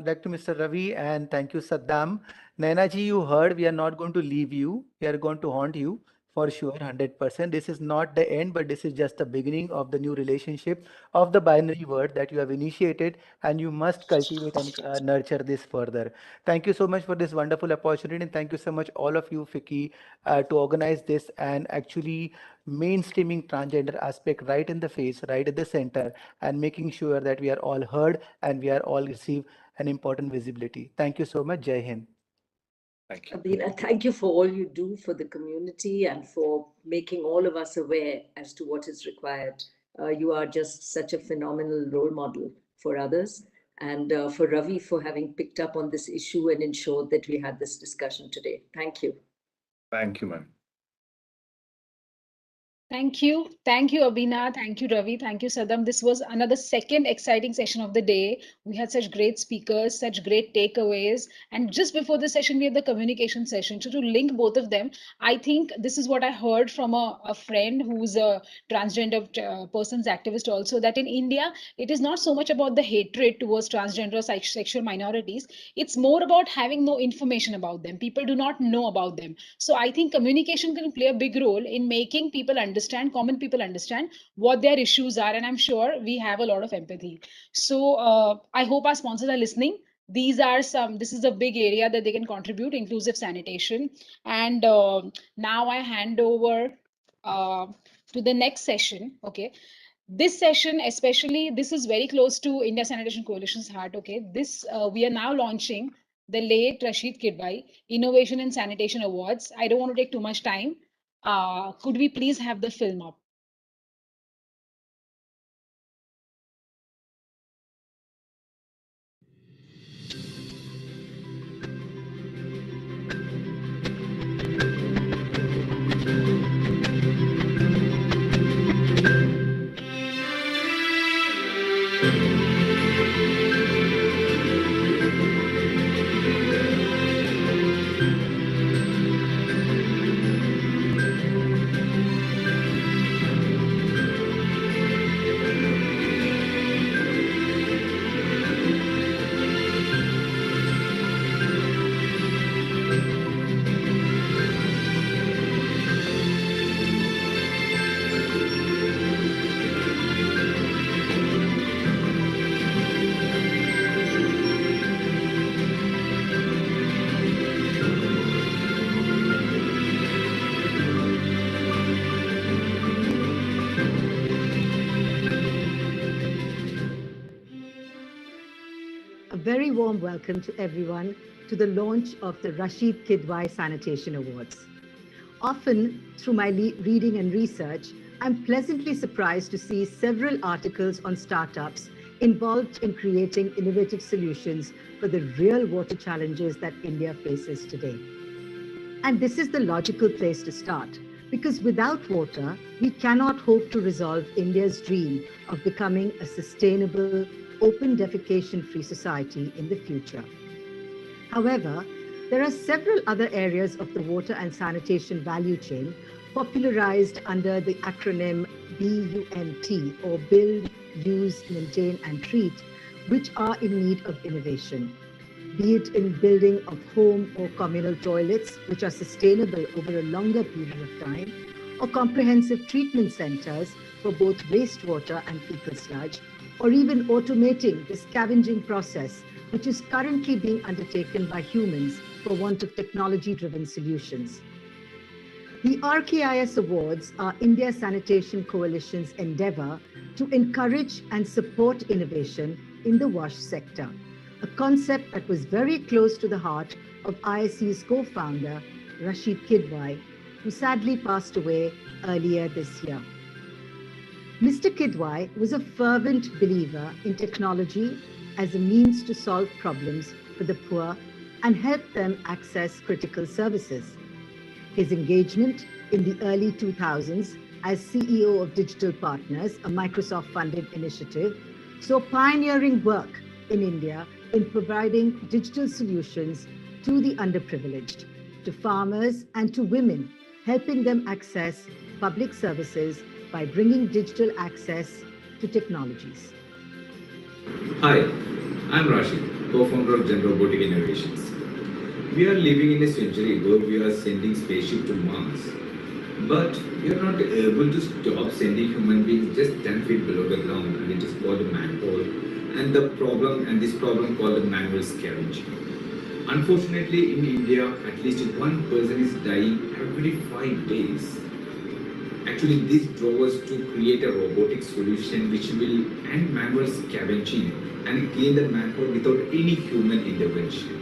Dr. Mr. Ravi, and thank you, Saddam. Naina ji, you heard we are not going to leave you. We are going to haunt you for sure, 100%. This is not the end, but this is just the beginning of the new relationship of the binary word that you have initiated, and you must cultivate and nurture this further. Thank you so much for this wonderful opportunity, and thank you so much, all of you, FICCI, to organize this and actually mainstreaming transgender aspect right in the face, right at the center, and making sure that we are all heard and we are all receive an important visibility. Thank you so much. Jai Hind. Thank you. Abina, thank you for all you do for the community and for making all of us aware as to what is required. You are just such a phenomenal role model for others, and for Ravi for having picked up on this issue and ensured that we had this discussion today. Thank you. Thank you, ma'am. Thank you. Thank you, Abina. Thank you, Ravi. Thank you, Saddam. This was another second exciting session of the day. We had such great speakers, such great takeaways. And just before the session, we had the communication session. So to link both of them, I think this is what I heard from a friend who's a transgender person's activist also, that in India, it is not so much about the hatred towards transgender or sexual minorities. It's more about having no information about them. People do not know about them. So I think communication can play a big role in making people understand, common people understand what their issues are. And I'm sure we have a lot of empathy. So I hope our sponsors are listening. This is a big area that they can contribute, inclusive sanitation. And now I hand over to the next session. Okay. This session, especially, this is very close to India Sanitation Coalition's heart. Okay. We are now launching the late Rashid Kidwai Innovation in Sanitation Awards. I don't want to take too much time. Could we please have the film up? A very warm welcome to everyone to the launch of the Rashid Kidwai Sanitation Awards. Often, through my reading and research, I'm pleasantly surprised to see several articles on startups involved in creating innovative solutions for the real water challenges that India faces today. And this is the logical place to start, because without water, we cannot hope to resolve India's dream of becoming a sustainable, open defecation-free society in the future. However, there are several other areas of the water and sanitation value chain popularized under the acronym BUMT, or Build, Use, Maintain and Treat, which are in need of innovation, be it in building of home or communal toilets, which are sustainable over a longer period of time, or comprehensive treatment centers for both wastewater and fecal sludge, or even automating the scavenging process, which is currently being undertaken by humans for want of technology-driven solutions. The RKIS Awards are India Sanitation Coalition's endeavor to encourage and support innovation in the wash sector, a concept that was very close to the heart of ISC's co-founder, Rashid Kidwai, who sadly passed away earlier this year. Mr. Kidwai was a fervent believer in technology as a means to solve problems for the poor and help them access critical services. His engagement in the early 2000s as CEO of Digital Partners, a Microsoft-funded initiative, saw pioneering work in India in providing digital solutions to the underprivileged, to farmers and to women, helping them access public services by bringing digital access to technologies. Hi, I'm Rashid, co-founder of Gen Robotic Innovations. We are living in a century where we are sending spaceship to Mars, but we are not able to stop sending human beings just 10 feet below the ground, and it is called a manhole. And this problem called manual scavenging. Unfortunately, in India, at least one person is dying every 5 days. Actually, this drove us to create a robotic solution which will end manual scavenging and clean the manhole without any human intervention.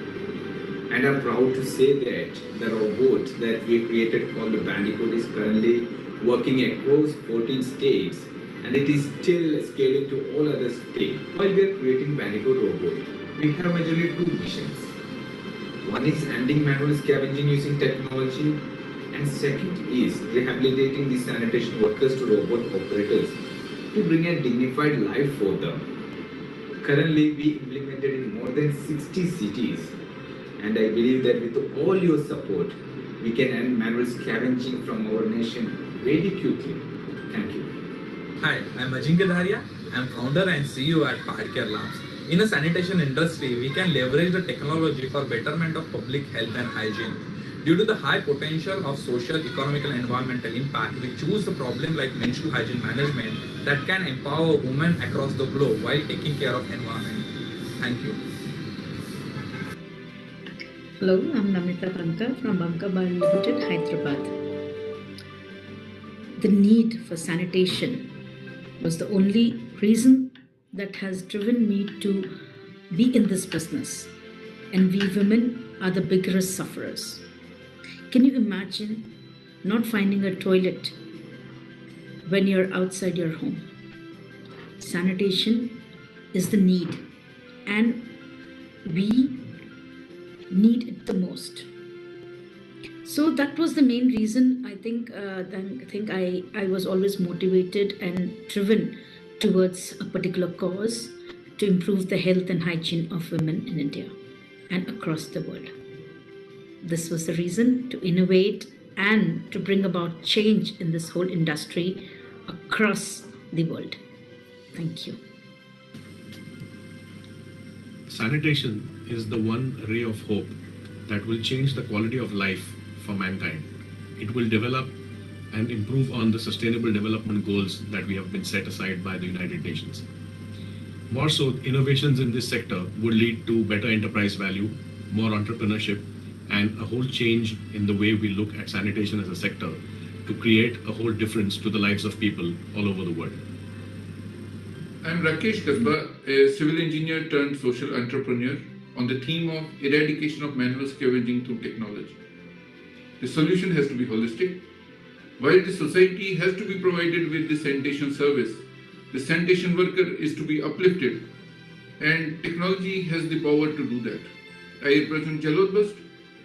And I'm proud to say that the robot that we created called the Bandicoot is currently working across 14 states, and it is still scaling to all other states. While we are creating Bandicoot robot, we have majorly two missions. One is ending manual scavenging using technology, and second is rehabilitating the sanitation workers to robot operators to bring a dignified life for them. Currently, we implemented in more than 60 cities, and I believe that with all your support, we can end manual scavenging from our nation very quickly. Thank you. Hi, I'm Ajinkya Dharia. I'm founder and CEO at Padcare Labs. In the sanitation industry, we can leverage the technology for betterment of public health and hygiene. Due to the high potential of social, economical, and environmental impact, we choose a problem like menstrual hygiene management that can empower women across the globe while taking care of environment. Thank you. Hello, I'm Namita Banka from Banka Bar Limited, Hyderabad. The need for sanitation was the only reason that has driven me to be in this business. And we women are the biggest sufferers. Can you imagine not finding a toilet when you're outside your home? Sanitation is the need, and we need it the most. So that was the main reason I was always motivated and driven towards a particular cause to improve the health and hygiene of women in India and across the world. This was the reason to innovate and to bring about change in this whole industry across the world. Thank you. Sanitation is the one ray of hope that will change the quality of life for mankind. It will develop and improve on the sustainable development goals that we have been set aside by the United Nations. More so, innovations in this sector would lead to better enterprise value, more entrepreneurship, and a whole change in the way we look at sanitation as a sector to create a whole difference to the lives of people all over the world. I'm Rakesh Kasba, a civil engineer turned social entrepreneur on the theme of eradication of manual scavenging through technology. The solution has to be holistic. While the society has to be provided with the sanitation service, the sanitation worker is to be uplifted, and technology has the power to do that. I represent Jalodbust.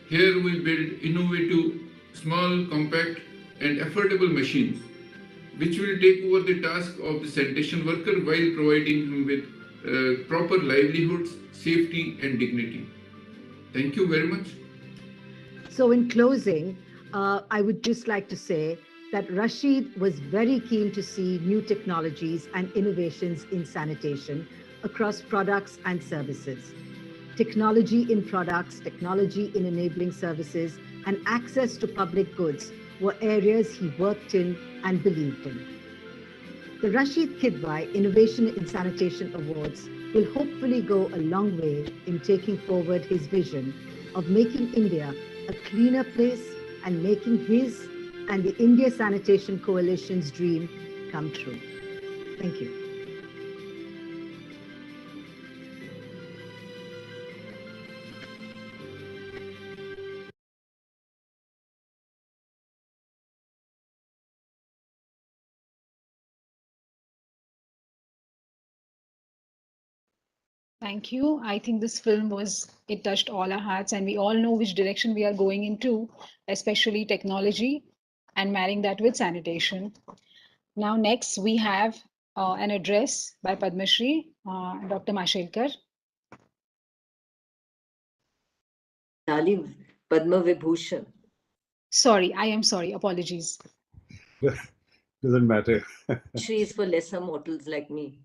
Here we build innovative, small, compact, and affordable machines which will take over the task of the sanitation worker while providing him with proper livelihoods, safety, and dignity. Thank you very much. So in closing, I would just like to say that Rashid was very keen to see new technologies and innovations in sanitation across products and services. Technology in products, technology in enabling services, and access to public goods were areas he worked in and believed in. The Rashid Kidwai Innovation in Sanitation Awards will hopefully go a long way in taking forward his vision of making India a cleaner place and making his and the India Sanitation Coalition's dream come true. Thank you. Thank you. I think this film it touched all our hearts, and we all know which direction we are going into, especially technology and marrying that with sanitation. Now, next we have an address by Padma Shri, Dr. Mashelkar. Dali Padma Vibhushan. Sorry, I am sorry. Apologies. Doesn't matter. Shri is for lesser mortals like me.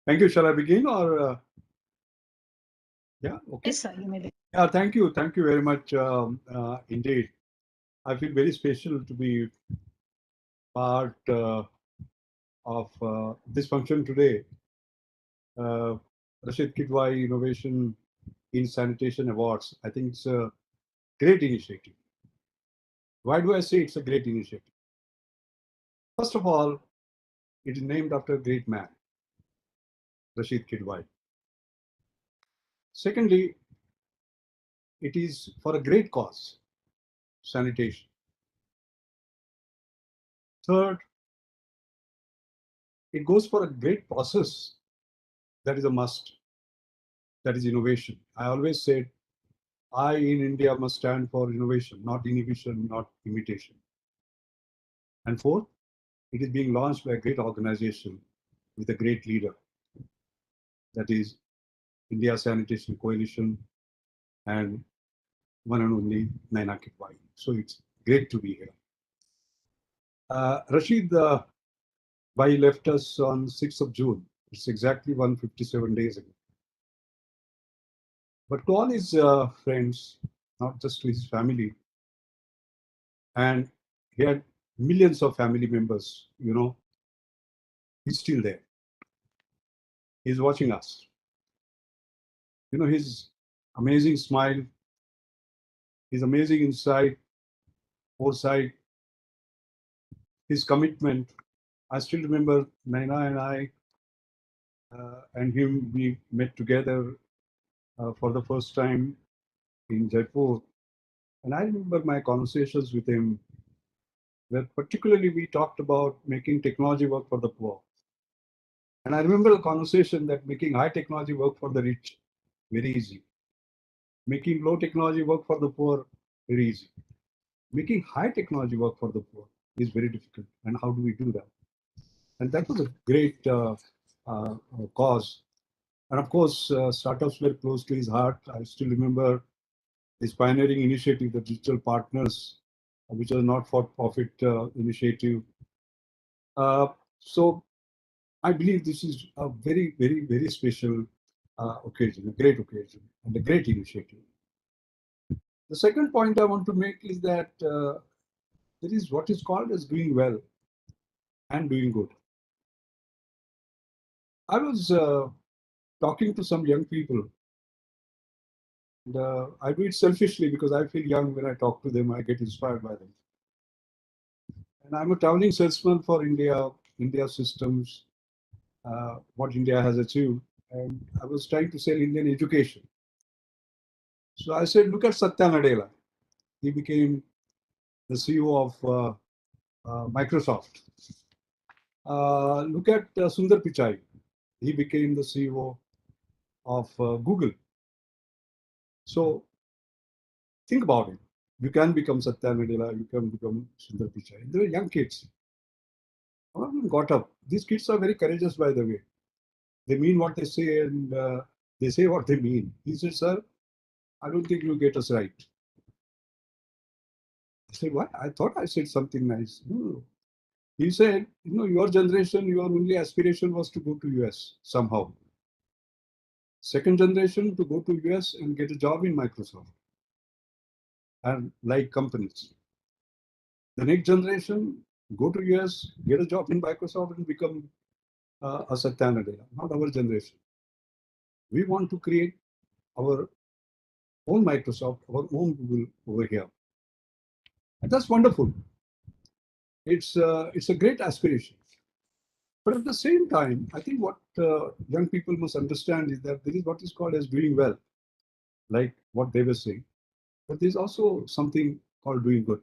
Thank you. Shall I begin or? Yeah, okay. Yes, sir, you may begin. Yeah, thank you. Thank you very much indeed. I feel very special to be part of this function today. Rashid Kidwai Innovation in Sanitation Awards. I think it's a great initiative. Why do I say it's a great initiative? First of all, it is named after a great man, Rashid Kidwai. Secondly, it is for a great cause, sanitation. Third, it goes for a great process that is a must, that is innovation. I always said, I in India must stand for innovation, not inhibition, not imitation. And fourth, it is being launched by a great organization with a great leader, that is India Sanitation Coalition and one and only Naina Kidwai. So it's great to be here. Rashid Bhai left us on 6th of June. It's exactly 157 days ago. But to all his friends, not just to his family, and he had millions of family members, you know, he's still there. He's watching us. You know, his amazing smile, his amazing insight, foresight, his commitment. I still remember Naina and I and him, we met together for the first time in Jaipur. And I remember my conversations with him, where particularly we talked about making technology work for the poor. And I remember the conversation that making high technology work for the rich, very easy. Making low technology work for the poor, very easy. Making high technology work for the poor is very difficult. And how do we do that? And that was a great cause. And of course, startups were close to his heart. I still remember his pioneering initiative, the Digital Partners, which was a not-for-profit initiative. So I believe this is a very, very, very special occasion, a great occasion, and a great initiative. The second point I want to make is that there is what is called as doing well and doing good. I was talking to some young people. And, I do it selfishly because I feel young when I talk to them. I get inspired by them. And I'm a traveling salesman for India systems, what India has achieved. And I was trying to sell Indian education. So I said, look at Satya Nadella. He became the CEO of Microsoft. Look at Sundar Pichai. He became the CEO of Google. So think about it. You can become Satya Nadella, you can become Sundar Pichai. They were young kids. All of them got up. These kids are very courageous, by the way. They mean what they say and they say what they mean. He said, sir, I don't think you get us right. I said, what? I thought I said something nice. No. He said, you know, your generation, your only aspiration was to go to US somehow. Second generation to go to US and get a job in Microsoft and like companies. The next generation, go to US, get a job in Microsoft and become a Satya Nadella, not our generation. We want to create our own Microsoft, our own Google over here. And that's wonderful. It's a great aspiration. But at the same time, I think what young people must understand is that there is what is called as doing well, like what they were saying. But there's also something called doing good.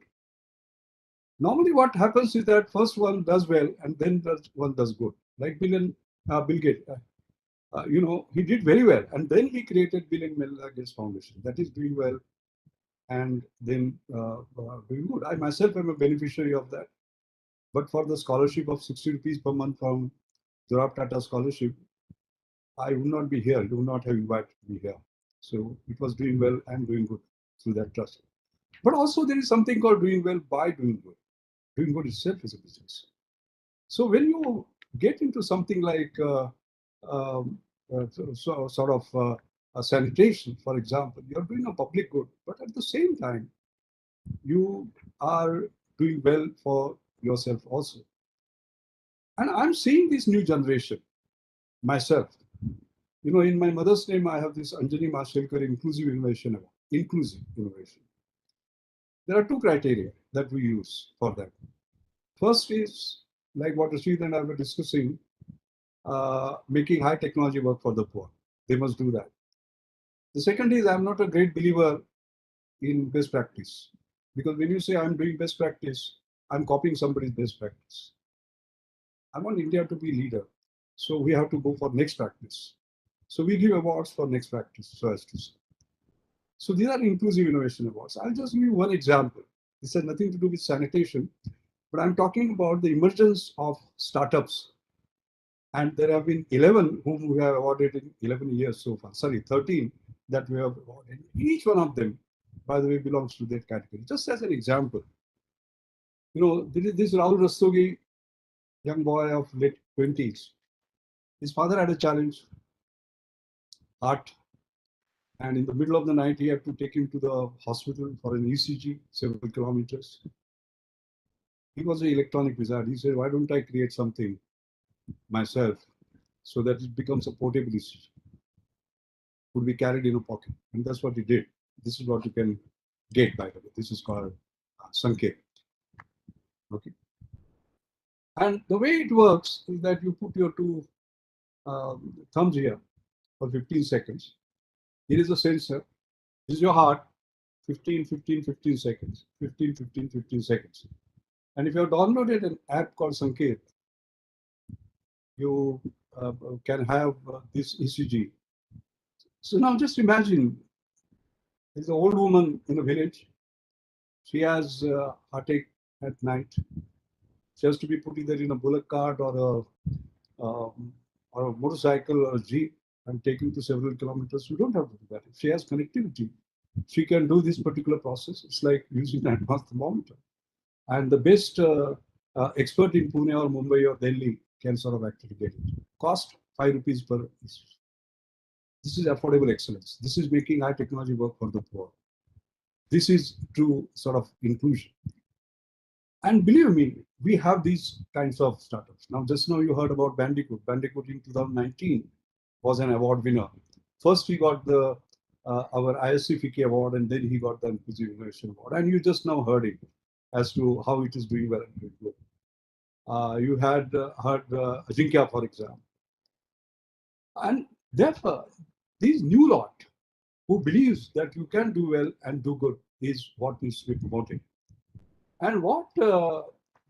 Normally what happens is that first one does well and then one does good. like Bill Gates. He did very well, and then he created Bill and Melinda Gates Foundation. That is doing well, and then doing good. I myself am a beneficiary of that. But for the scholarship of 60 rupees per month from Jorab Tata Scholarship, I would not be here. You would not have invited me here. So it was doing well and doing good through that trust. But also there is something called doing well by doing good. Doing good itself is a business. So when you get into something like sort of a sanitation, for example, you're doing a public good, but at the same time, you are doing well for yourself also. And I'm seeing this new generation myself. In my mother's name, I have this Anjani Mashelkar Inclusive Innovation Award. Inclusive innovation. There are two criteria that we use for that. First is, like what Rashid and I were discussing, making high technology work for the poor. They must do that. The second is, I'm not a great believer in best practice. Because when you say I'm doing best practice, I'm copying somebody's best practice. I want India to be leader. So we have to go for next practice. So we give awards for next practice, so as to say. So these are inclusive innovation awards. I'll just give you one example. This has nothing to do with sanitation, but I'm talking about the emergence of startups. And there have been 11 whom we have awarded in 11 years so far. Sorry, 13 that we have awarded. Each one of them, by the way, belongs to that category. Just as an example, this Rahul Rastogi, young boy of late 20s. His father had a challenge, heart, and in the middle of the night, he had to take him to the hospital for an ECG, several kilometers. He was an electronic wizard. He said, why don't I create something myself so that it becomes a portable ECG? Could be carried in a pocket. And that's what he did. This is what you can get, by the way. This is called Sanket. Okay. And the way it works is that you put your two thumbs here for 15 seconds. Here is a sensor. This is your heart. 15 seconds. 15 seconds. And if you have downloaded an app called Sanket, you can have this ECG. So now just imagine, there's an old woman in a village. She has heartache at night. She has to be put either in a bullock cart or a motorcycle or a jeep and taken to several kilometers. You don't have to do that. If she has connectivity, she can do this particular process. It's like using an advanced thermometer. And the best expert in Pune or Mumbai or Delhi can sort of actually get it. Cost 5 rupees per ECG. This is affordable excellence. This is making high technology work for the poor. This is true sort of inclusion. And believe me, we have these kinds of startups. Now, just now you heard about Bandicoot. Bandicoot in 2019 was an award winner. First, he got the our ISC FICCI award, and then he got the Inclusive Innovation Award. And you just now heard it as to how it is doing well and doing good. You had heard Ajinkya, for example. And therefore, this new lot who believes that you can do well and do good is what needs to be promoted. And what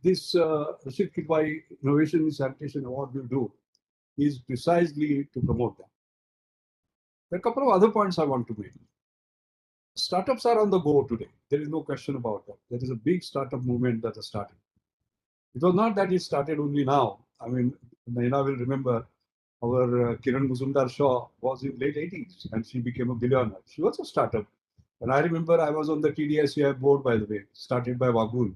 this Rashid Kidwai Innovation in Sanitation Award will do is precisely to promote that. There are a couple of other points I want to make. Startups are on the go today. There is no question about that. There is a big startup movement that has started. It was not that it started only now. I mean, Naina will remember our Kiran Muzumdar Shaw was in late 80s and she became a billionaire. She was a startup. And I remember I was on the TDICI board, by the way, started by Wagul.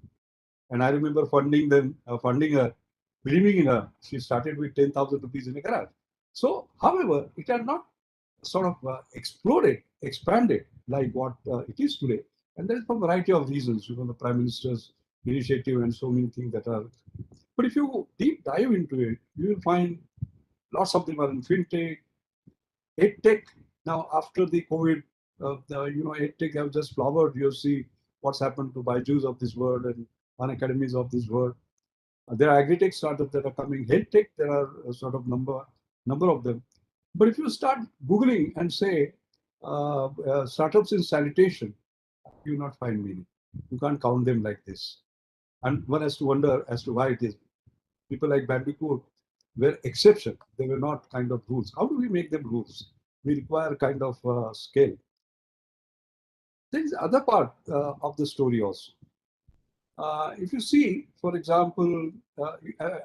And I remember funding her, believing in her. She started with 10,000 rupees in a garage. So, however, it had not sort of exploded, expanded like what it is today. And there is a variety of reasons, the Prime Minister's initiative and so many things that are. But if you deep dive into it, you will find lots of them are in fintech, edtech. Now, after the COVID, edtech have just flowered. You see what's happened to Byju's of this world and Unacademies of this world. There are agri-tech startups that are coming. Health tech, there are a sort of number of them. But if you start Googling and say startups in sanitation, you will not find many. You can't count them like this. And one has to wonder as to why it is. People like Bandicoot were exception. They were not kind of rules. How do we make them rules? We require kind of scale. There is other part of the story also. If you see, for example,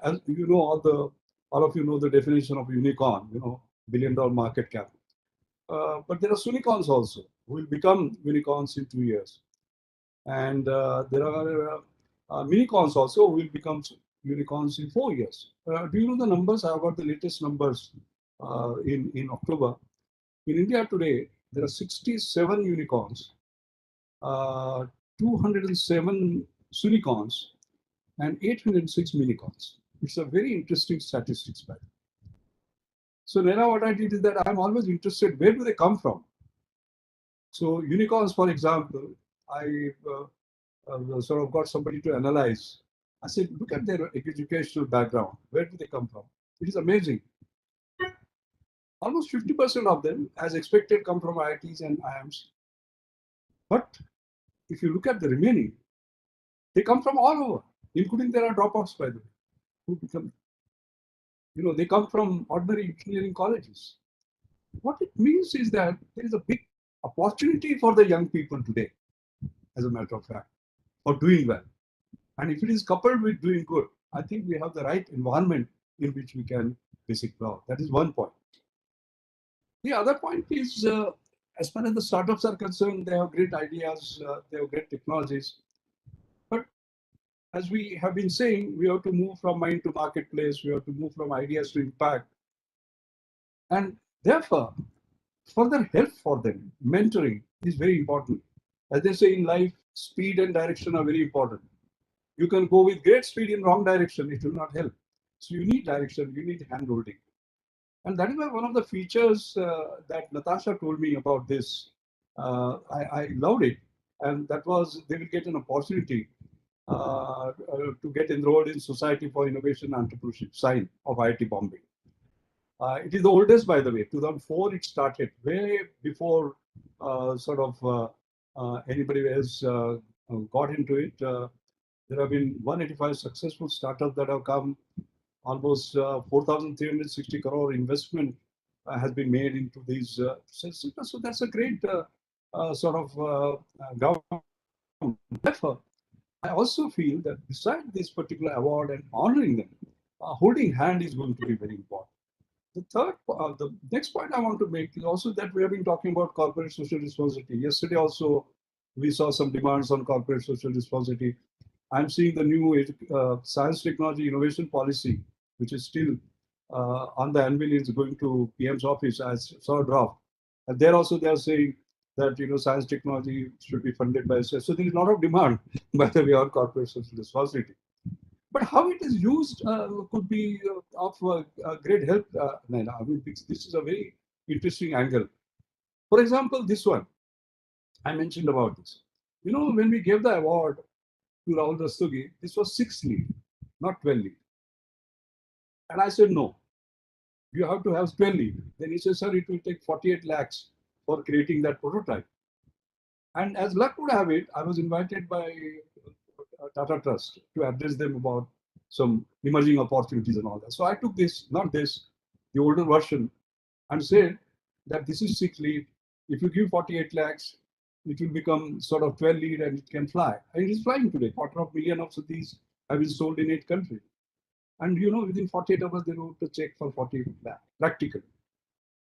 as you know, all of you know the definition of unicorn, billion-dollar market cap. But there are unicorns also who will become unicorns in 2 years. And there are minicorns also who will become unicorns in 4 years. Do you know the numbers? I have got the latest numbers in October. In India today, there are 67 unicorns, 207 unicorns, and 806 minicorns. It's a very interesting statistics, by the way. So now what I did is that I'm always interested, where do they come from? So unicorns, for example, I sort of got somebody to analyze. I said, look at their educational background. Where do they come from? It is amazing. Almost 50% of them, as expected, come from IITs and IIMs. But if you look at the remaining, they come from all over, including there are dropouts, by the way, who become, they come from ordinary engineering colleges. What it means is that there is a big opportunity for the young people today, as a matter of fact, for doing well. And if it is coupled with doing good, I think we have the right environment in which we can basically grow. That is one point. The other point is, as far as the startups are concerned, they have great ideas, they have great technologies. But as we have been saying, we have to move from mind to marketplace, we have to move from ideas to impact. And therefore, further help for them, mentoring is very important. As they say in life, speed and direction are very important. You can go with great speed in wrong direction, it will not help. So you need direction, you need hand-holding. And that is why one of the features that Natasha told me about this, I loved it. And that was, they will get an opportunity to get enrolled in Society for Innovation and Entrepreneurship, SIGN of IIT Bombay. It is the oldest, by the way. 2004 it started, way before anybody else got into it. There have been 185 successful startups that have come. Almost 4,360 crore investment has been made into these. So that's a great government. Therefore, I also feel that besides this particular award and honoring them, holding hand is going to be very important. The next point I want to make is also that we have been talking about corporate social responsibility. Yesterday also, we saw some demands on corporate social responsibility. I'm seeing the new science, technology, innovation policy, which is still on the anvil, is going to PM's office. I saw a draft. And there also they are saying that science technology should be funded by. So there is a lot of demand, by the way, on corporate social responsibility. But how it is used could be of great help. Naina. I mean, this is a very interesting angle. For example, this one, I mentioned about this. When we gave the award to Rahul Rastogi, this was 6 lead, not 12 lead. And I said, no, you have to have 12 lead. Then he said, sir, it will take 48 lakhs for creating that prototype. And as luck would have it, I was invited by Tata Trust to address them about some emerging opportunities and all that. So I took this, not this, the older version, and said that this is 6 lead. If you give 48 lakhs, it will become sort of 12 lead and it can fly. And it is flying today. 250,000 of these have been sold in 8 countries. And within 48 hours, they wrote a check for 48 lakhs, practically.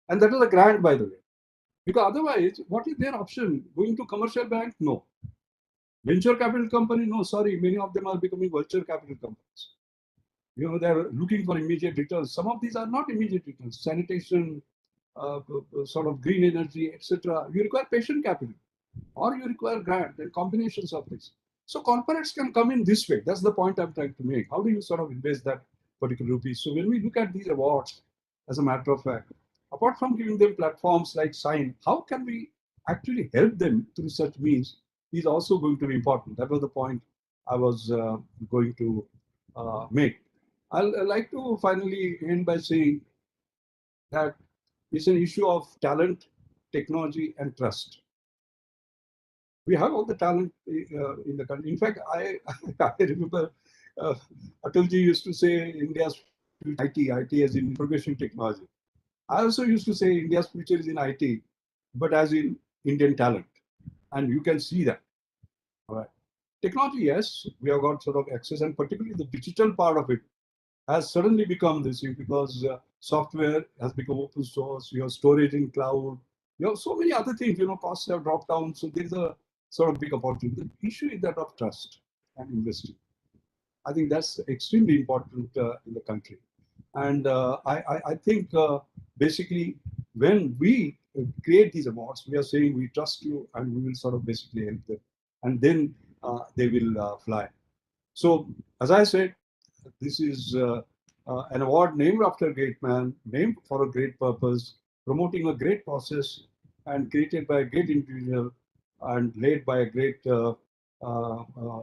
And that was a grant, by the way. Because otherwise, what is their option? Going to commercial bank? No. Venture capital company? No, sorry. Many of them are becoming venture capital companies. They're looking for immediate returns. Some of these are not immediate returns. Sanitation, sort of green energy, etc. You require patient capital, or you require grant and combinations of this. So corporates can come in this way. That's the point I'm trying to make. How do you sort of invest that particular rupee? So when we look at these awards, as a matter of fact, apart from giving them platforms like SIGN, how can we actually help them through such means is also going to be important. That was the point I was going to make. I'd like to finally end by saying that it's an issue of talent, technology, and trust. We have all the talent in the country. In fact, I remember Atalji used to say India's IT as in information technology. I also used to say India's future is in IT, but as in Indian talent. And you can see that. All right. Technology, yes, we have got sort of access, and particularly the digital part of it has suddenly become this because software has become open source, you have storage in cloud, you have so many other things, costs have dropped down. So there's a sort of big opportunity. The issue is that of trust and investing. I think that's extremely important in the country. And I think basically when we create these awards, we are saying we trust you and we will sort of basically help them. And then they will fly. So as I said, this is an award named after a great man, named for a great purpose, promoting a great process, and created by a great individual and led by a great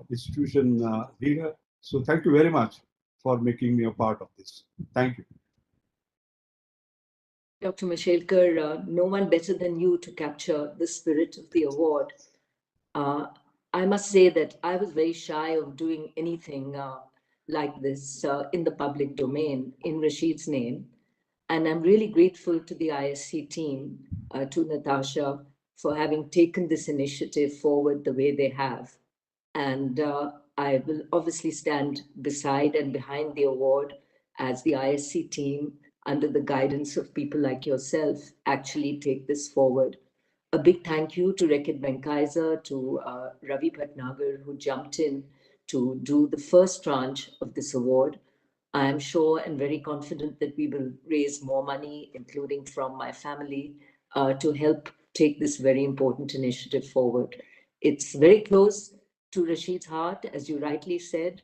institution leader. So thank you very much for making me a part of this. Thank you. Dr. Mashelkar, no one better than you to capture the spirit of the award. I must say that I was very shy of doing anything like this in the public domain in Rashid's name. And I'm really grateful to the ISC team, to Natasha, for having taken this initiative forward the way they have. And I will obviously stand beside and behind the award as the ISC team, under the guidance of people like yourself, actually take this forward. A big thank you to Rekit Venkaiser, to Ravi Bhatnagar, who jumped in to do the first tranche of this award. I am sure and very confident that we will raise more money, including from my family, to help take this very important initiative forward. It's very close to Rashid's heart, as you rightly said.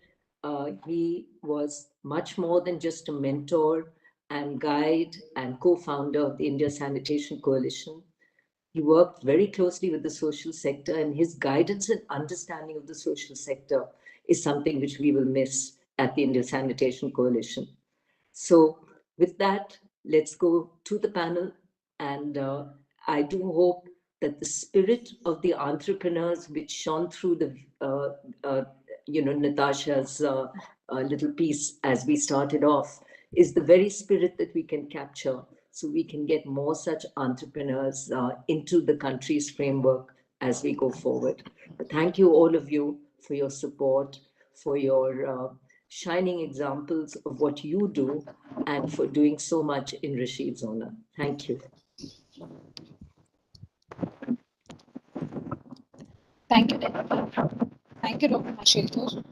He was much more than just a mentor and guide and co-founder of the India Sanitation Coalition. He worked very closely with the social sector, and his guidance and understanding of the social sector is something which we will miss at the India Sanitation Coalition. So with that, let's go to the panel. And I do hope that the spirit of the entrepreneurs which shone through the, Natasha's little piece as we started off is the very spirit that we can capture, so we can get more such entrepreneurs into the country's framework as we go forward. But thank you, all of you, for your support, for your shining examples of what you do, and for doing so much in Rashid's honor. Thank you. Thank you, Dr. Thank you, Dr. Mashelkar.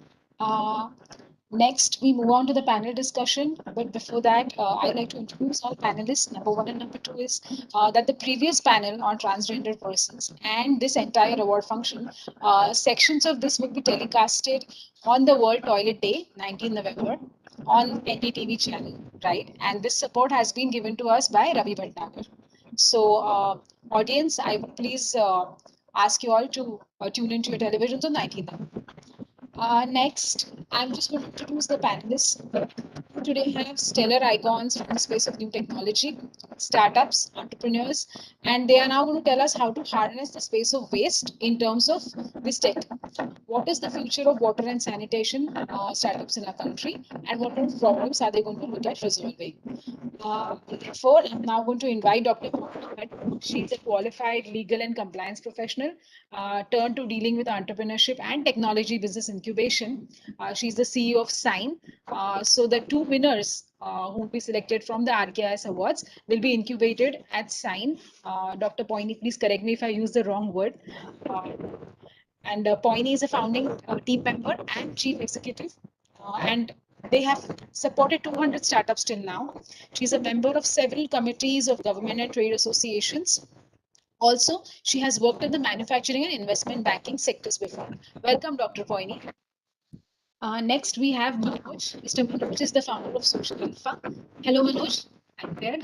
Next, we move on to the panel discussion. But before that, I'd like to introduce our panelists. Number one and number two is that the previous panel on transgender persons and this entire award function, sections of this will be telecasted on the World Toilet Day, 19 November, on NDTV channel, right? And this support has been given to us by Ravi Bhatnagar. So, audience, I would please ask you all to tune into your televisions on 19th November. Next, I'm just going to introduce the panelists. We today have stellar icons from the space of new technology, startups, entrepreneurs, and they are now going to tell us how to harness the space of waste in terms of this tech. What is the future of water and sanitation startups in our country, and what kind of problems are they going to look at resolving? Therefore, I'm now going to invite Dr. Poonam. She's a qualified legal and compliance professional turned to dealing with entrepreneurship and technology business incubation. She's the CEO of Sign. So the two winners who will be selected from the RKIS Awards will be incubated at Sign. Dr. Poini, please correct me if I use the wrong word. And Poini is a founding team member and chief executive. And they have supported 200 startups till now. She's a member of several committees of government and trade associations. Also, she has worked in the manufacturing and investment banking sectors before. Welcome, Dr. Poini. Next, we have Manoj. Mr. Manoj is the founder of Social Alpha. Hello, Manoj. I'm there.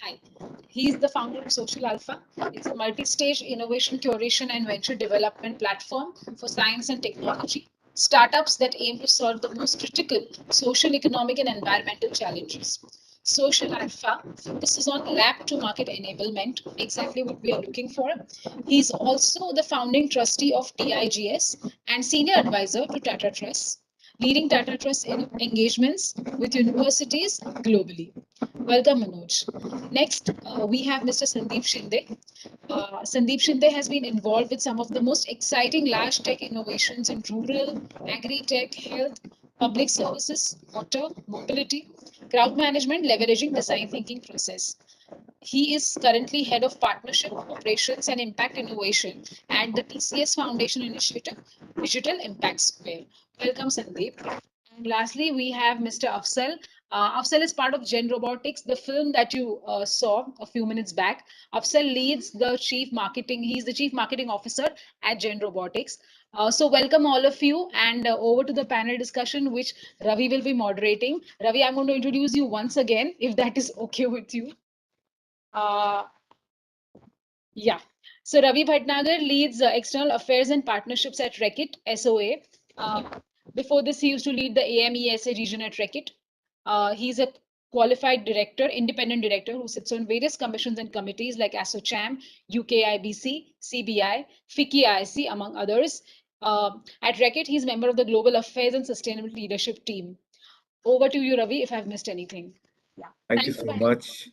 Hi. He is the founder of Social Alpha. It's a multi-stage innovation, curation, and venture development platform for science and technology. Startups that aim to solve the most critical social, economic, and environmental challenges. Social Alpha focuses on lab to market enablement, exactly what we are looking for. He's also the founding trustee of TIGS and senior advisor to Tata Trust. leading data trust engagements with universities globally. Welcome, Manoj. Next, we have Mr. Sandeep Shinde. Sandeep Shinde has been involved with some of the most exciting large tech innovations in rural, agri-tech, health, public services, water, mobility, crowd management, leveraging design thinking process. He is currently head of partnership, operations, and impact innovation at the TCS Foundation Initiative, Digital Impact Square. Welcome, Sandeep. And lastly, we have Mr. Afsal. Afsal is part of Gen Robotics, the film that you saw a few minutes back. Afsal leads the chief marketing. He's the chief marketing officer at Gen Robotics. So welcome all of you, and over to the panel discussion, which Ravi will be moderating. Ravi, I'm going to introduce you once again, if that is okay with you. Uh, yeah. So Ravi Bhatnagar leads external affairs and partnerships at Reckitt SOA. Before this, he used to lead the AMESA region at Reckitt. He's a qualified director, independent director, who sits on various commissions and committees like ASSOCHAM, UKIBC, CBI, FICCI ISC, among others. At Reckitt, he's member of the Global Affairs and Sustainable Leadership team. Over to you, Ravi, if I've missed anything. Yeah. Thank you so much.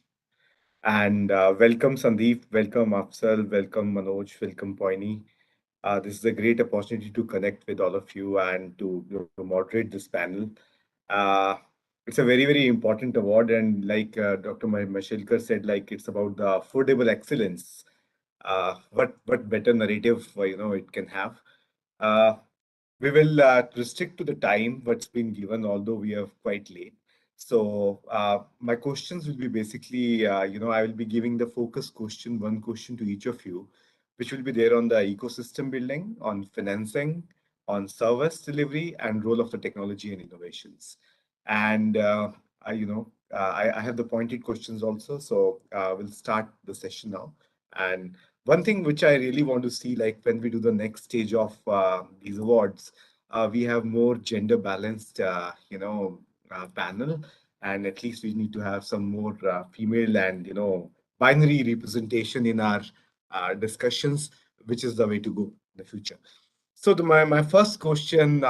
And welcome, Sandeep. Welcome, Afsal. Welcome, Manoj. Welcome, Poini. This is a great opportunity to connect with all of you and to moderate this panel. Uh, it's a very, very important award. And like Dr. Mashelkar said, like it's about the affordable excellence. What better narrative it can have. Uh, we will restrict to the time what's been given, although we are quite late. So my questions will be basically, I will be giving the focus question, one question to each of you, which will be there on the ecosystem building, on financing, on service delivery, and role of the technology and innovations. And I have the pointed questions also. So we'll start the session now. And one thing which I really want to see, like when we do the next stage of these awards, we have more gender balanced, panel, and at least we need to have some more female and binary representation in our discussions, which is the way to go in the future. So my first question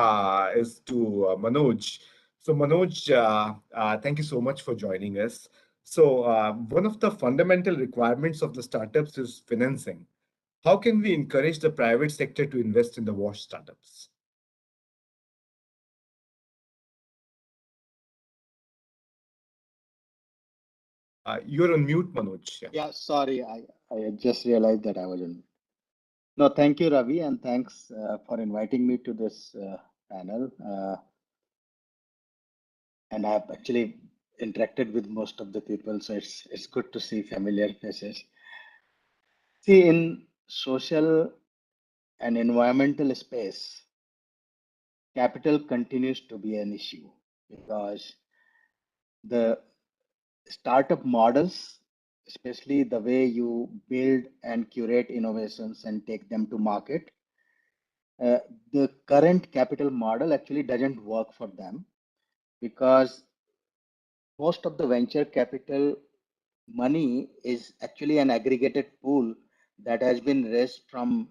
is to Manoj. So Manoj, thank you so much for joining us. So one of the fundamental requirements of the startups is financing. How can we encourage the private sector to invest in the WASH startups? You're on mute, Manoj. Yeah, sorry, I just realized that I was on. No, thank you, Ravi, and thanks for inviting me to this panel. And I've actually interacted with most of the people, so it's good to see familiar faces. See, in social and environmental space, capital continues to be an issue because the startup models, especially the way you build and curate innovations and take them to market, the current capital model actually doesn't work for them because most of the venture capital money is actually an aggregated pool that has been raised from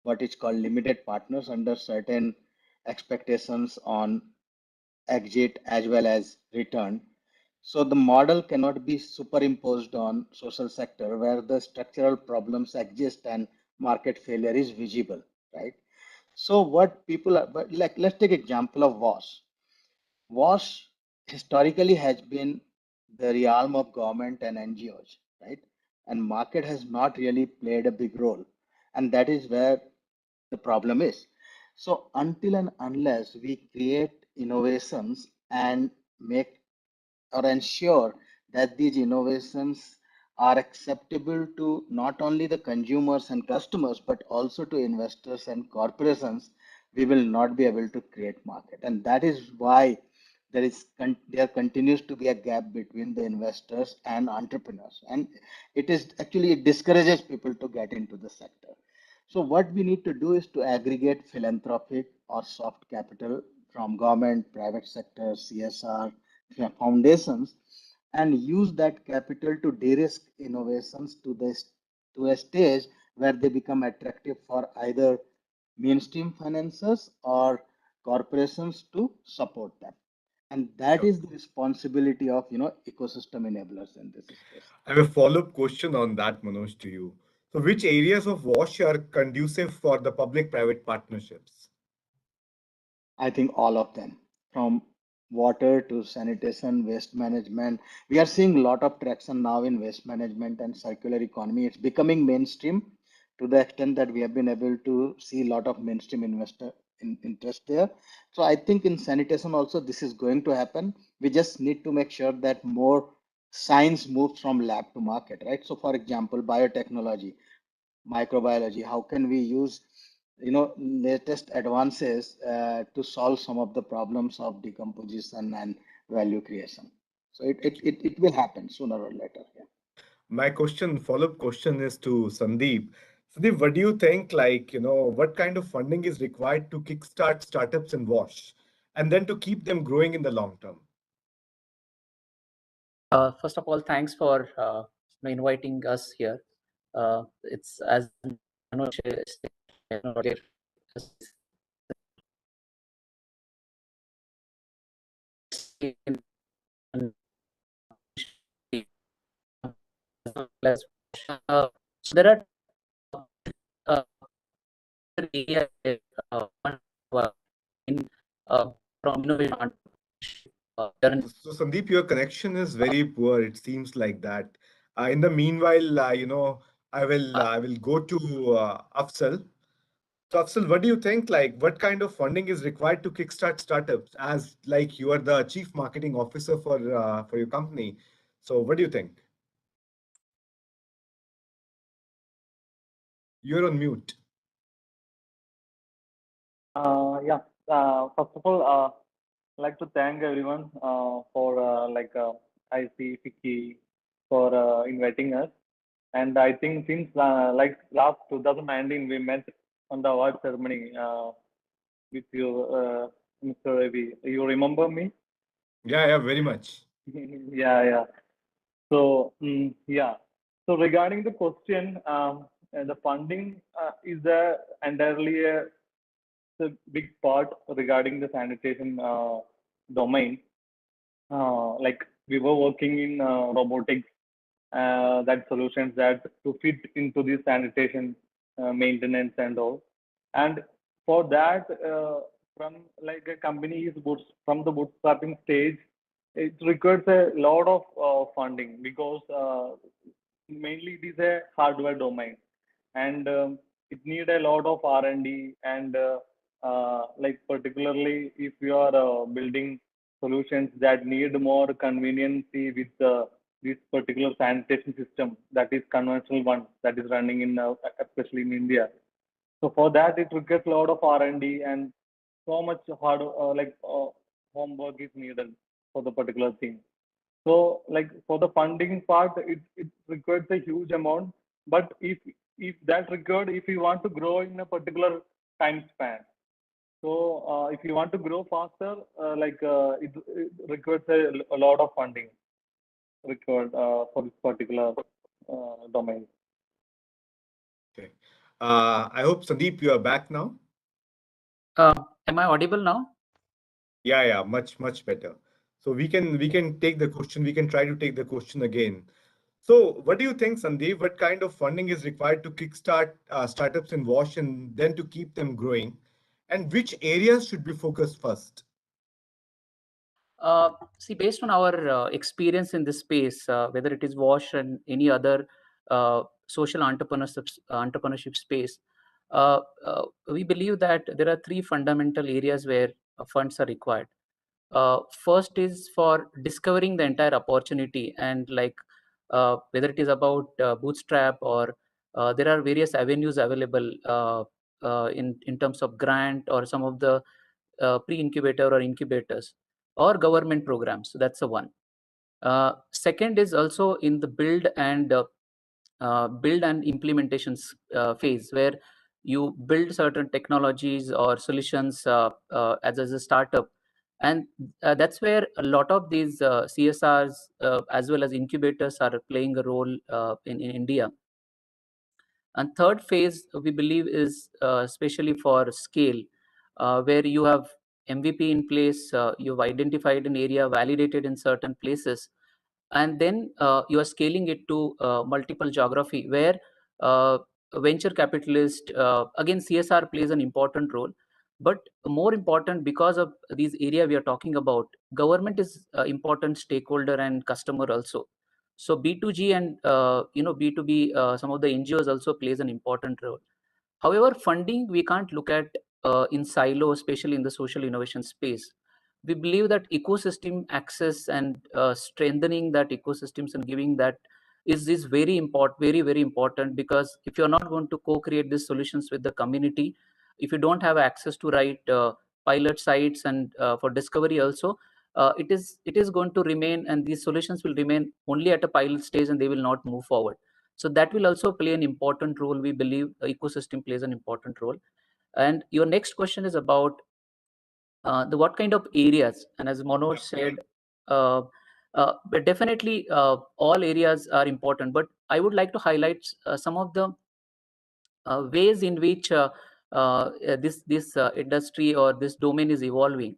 what is called limited partners under certain expectations on exit as well as return. So the model cannot be superimposed on social sector where the structural problems exist and market failure is visible, right? So what people are, but like let's take example of WASH. WASH historically has been the realm of government and NGOs, right? And market has not really played a big role, and that is where the problem is. So until and unless we create innovations and make or ensure that these innovations are acceptable to not only the consumers and customers, but also to investors and corporations, we will not be able to create market. And that is why there continues to be a gap between the investors and entrepreneurs. And it discourages people to get into the sector. So what we need to do is to aggregate philanthropic or soft capital from government, private sector, CSR, foundations, and use that capital to de-risk innovations to a stage where they become attractive for either mainstream financiers or corporations to support them. And that is the responsibility of ecosystem enablers in this space. I have a follow-up question on that, Manoj, to you. So which areas of WASH are conducive for the public-private partnerships? I think all of them, from water to sanitation, waste management. We are seeing a lot of traction now in waste management and circular economy. It's becoming mainstream to the extent that we have been able to see a lot of mainstream investor interest there. So I think in sanitation also this is going to happen. We just need to make sure that more science moves from lab to market, right? So for example, biotechnology, microbiology, how can we use latest advances to solve some of the problems of decomposition and value creation. So it will happen sooner or later. Yeah. My question, follow-up question is to Sandeep. Sandeep, what do you think, what kind of funding is required to kickstart startups in WASH and then to keep them growing in the long term? First of all, thanks for inviting us here. It's as Manoj said earlier, so there are areas in from innovation. So Sandeep, your connection is very poor. It seems like that. In the meanwhile, I will go to Afsal. So Afsal, what do you think? Like, what kind of funding is required to kickstart startups? As like you are the chief marketing officer for your company. So what do you think? You're on mute. Yeah. First of all, I'd like to thank everyone for ISC, FICCI for inviting us. And I think since like last 2019, we met on the award ceremony with you, Mr. Ravi. You remember me? Yeah, very much. Yeah. So yeah. So regarding the question, the funding is entirely a big part regarding the sanitation domain. Like we were working in robotics, that solutions that to fit into the sanitation maintenance and all. And for that, from like a company is from the bootstrapping stage, it requires a lot of funding because mainly it is a hardware domain, and it need a lot of R&D and like particularly if you are building solutions that need more conveniency with this particular sanitation system that is conventional one that is running in especially in India. So for that it requires a lot of R&D and so much hard homework is needed for the particular thing. So like for the funding part, it requires a huge amount. But if that required, if you want to grow in a particular time span, so if you want to grow faster, it requires a lot of funding required for this particular domain. Okay. I hope Sandeep, you are back now. Am I audible now? Yeah, much better. So we can take the question. We can try to take the question again. So what do you think, Sandeep? What kind of funding is required to kickstart startups in WASH and then to keep them growing? And which areas should be focused first? See, based on our experience in this space, whether it is WASH and any other social entrepreneurship space, we believe that there are three fundamental areas where funds are required. First is for discovering the entire opportunity, and whether it is about bootstrap or there are various avenues available in terms of grant or some of the pre-incubator or incubators or government programs. So that's the one. Second is also in the build and implementations phase, where you build certain technologies or solutions as a startup, and that's where a lot of these CSRs as well as incubators are playing a role in India. And third phase we believe is especially for scale, where you have MVP in place, you've identified an area, validated in certain places, and then you are scaling it to multiple geography where venture capitalist, again CSR plays an important role, but more important because of these area we are talking about, government is important stakeholder and customer also. So B2G and B2B, some of the NGOs also plays an important role. However, funding we can't look at in silo, especially in the social innovation space. We believe that ecosystem access and strengthening that ecosystems and giving that is very important, very important, because if you're not going to co-create these solutions with the community, if you don't have access to right pilot sites and for discovery also, it is going to remain, and these solutions will remain only at a pilot stage and they will not move forward. So that will also play an important role. We believe the ecosystem plays an important role. And your next question is about the what kind of areas, and as Manoj said, but definitely all areas are important, but I would like to highlight some of the ways in which this industry or this domain is evolving,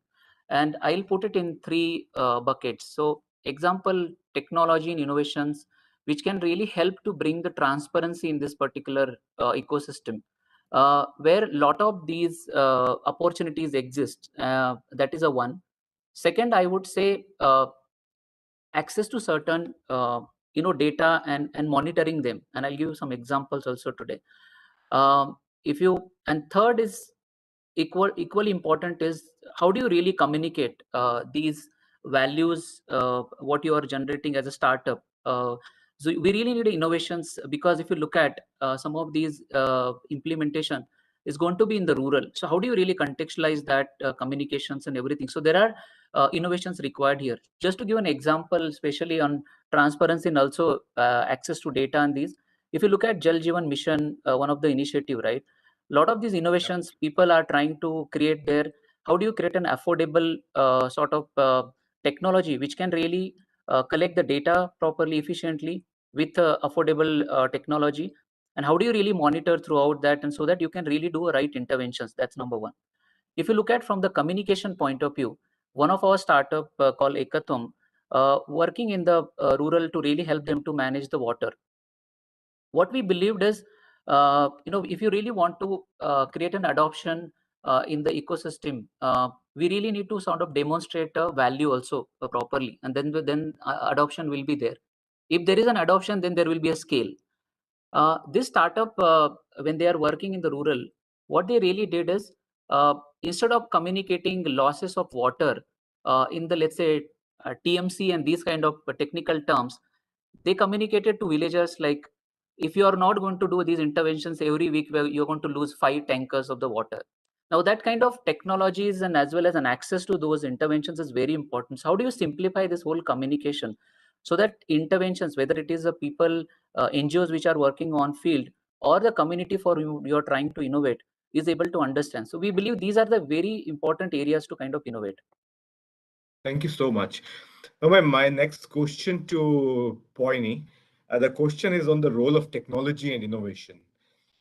and I'll put it in three buckets. So example, technology and innovations which can really help to bring the transparency in this particular ecosystem, where a lot of these opportunities exist. That is a one. Second, I would say access to certain data and monitoring them, and I'll give you some examples also today. If you and third is equally important is how do you really communicate these values, what you are generating as a startup. So we really need innovations, because if you look at some of these implementation is going to be in the rural. So how do you really contextualize that communications and everything? So there are innovations required here. Just to give an example, especially on transparency and also access to data and these, if you look at Jal Jeevan Mission, one of the initiative, right? A lot of these innovations people are trying to create there. How do you create an affordable sort of technology which can really collect the data properly, efficiently with affordable technology? And how do you really monitor throughout that, and so that you can really do right interventions? That's number one. If you look at from the communication point of view, one of our startup called Ekatham, working in the rural to really help them to manage the water. What we believed is, if you really want to create an adoption in the ecosystem, we really need to sort of demonstrate a value also properly, and then adoption will be there. If there is an adoption, then there will be a scale. This startup, when they are working in the rural, what they really did is, instead of communicating losses of water in the, let's say, TMC and these kind of technical terms, they communicated to villagers like, if you are not going to do these interventions every week, where you're going to lose 5 tankers of the water. Now that kind of technologies and as well as an access to those interventions is very important. So how do you simplify this whole communication so that interventions, whether it is the people, NGOs which are working on field, or the community for whom you're trying to innovate, is able to understand? So we believe these are the very important areas to kind of innovate. Thank you so much. Now, my next question to Poini, the question is on the role of technology and innovation.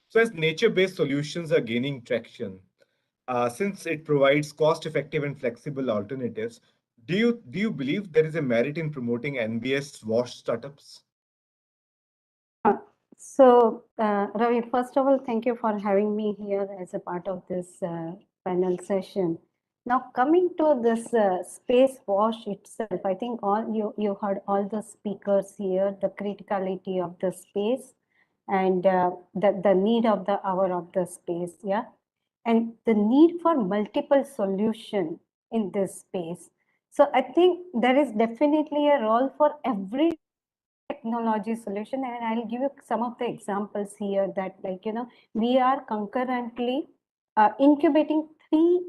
So as nature-based solutions are gaining traction, since it provides cost-effective and flexible alternatives, do you believe there is a merit in promoting NBS wash startups? So, Ravi, first of all, thank you for having me here as a part of this panel session. Now, coming to this space wash itself, I think you heard all the speakers here, the criticality of the space and the need of the hour of the space, yeah, and the need for multiple solution in this space. So I think there is definitely a role for every technology solution, and I'll give you some of the examples here that, like, we are concurrently incubating 3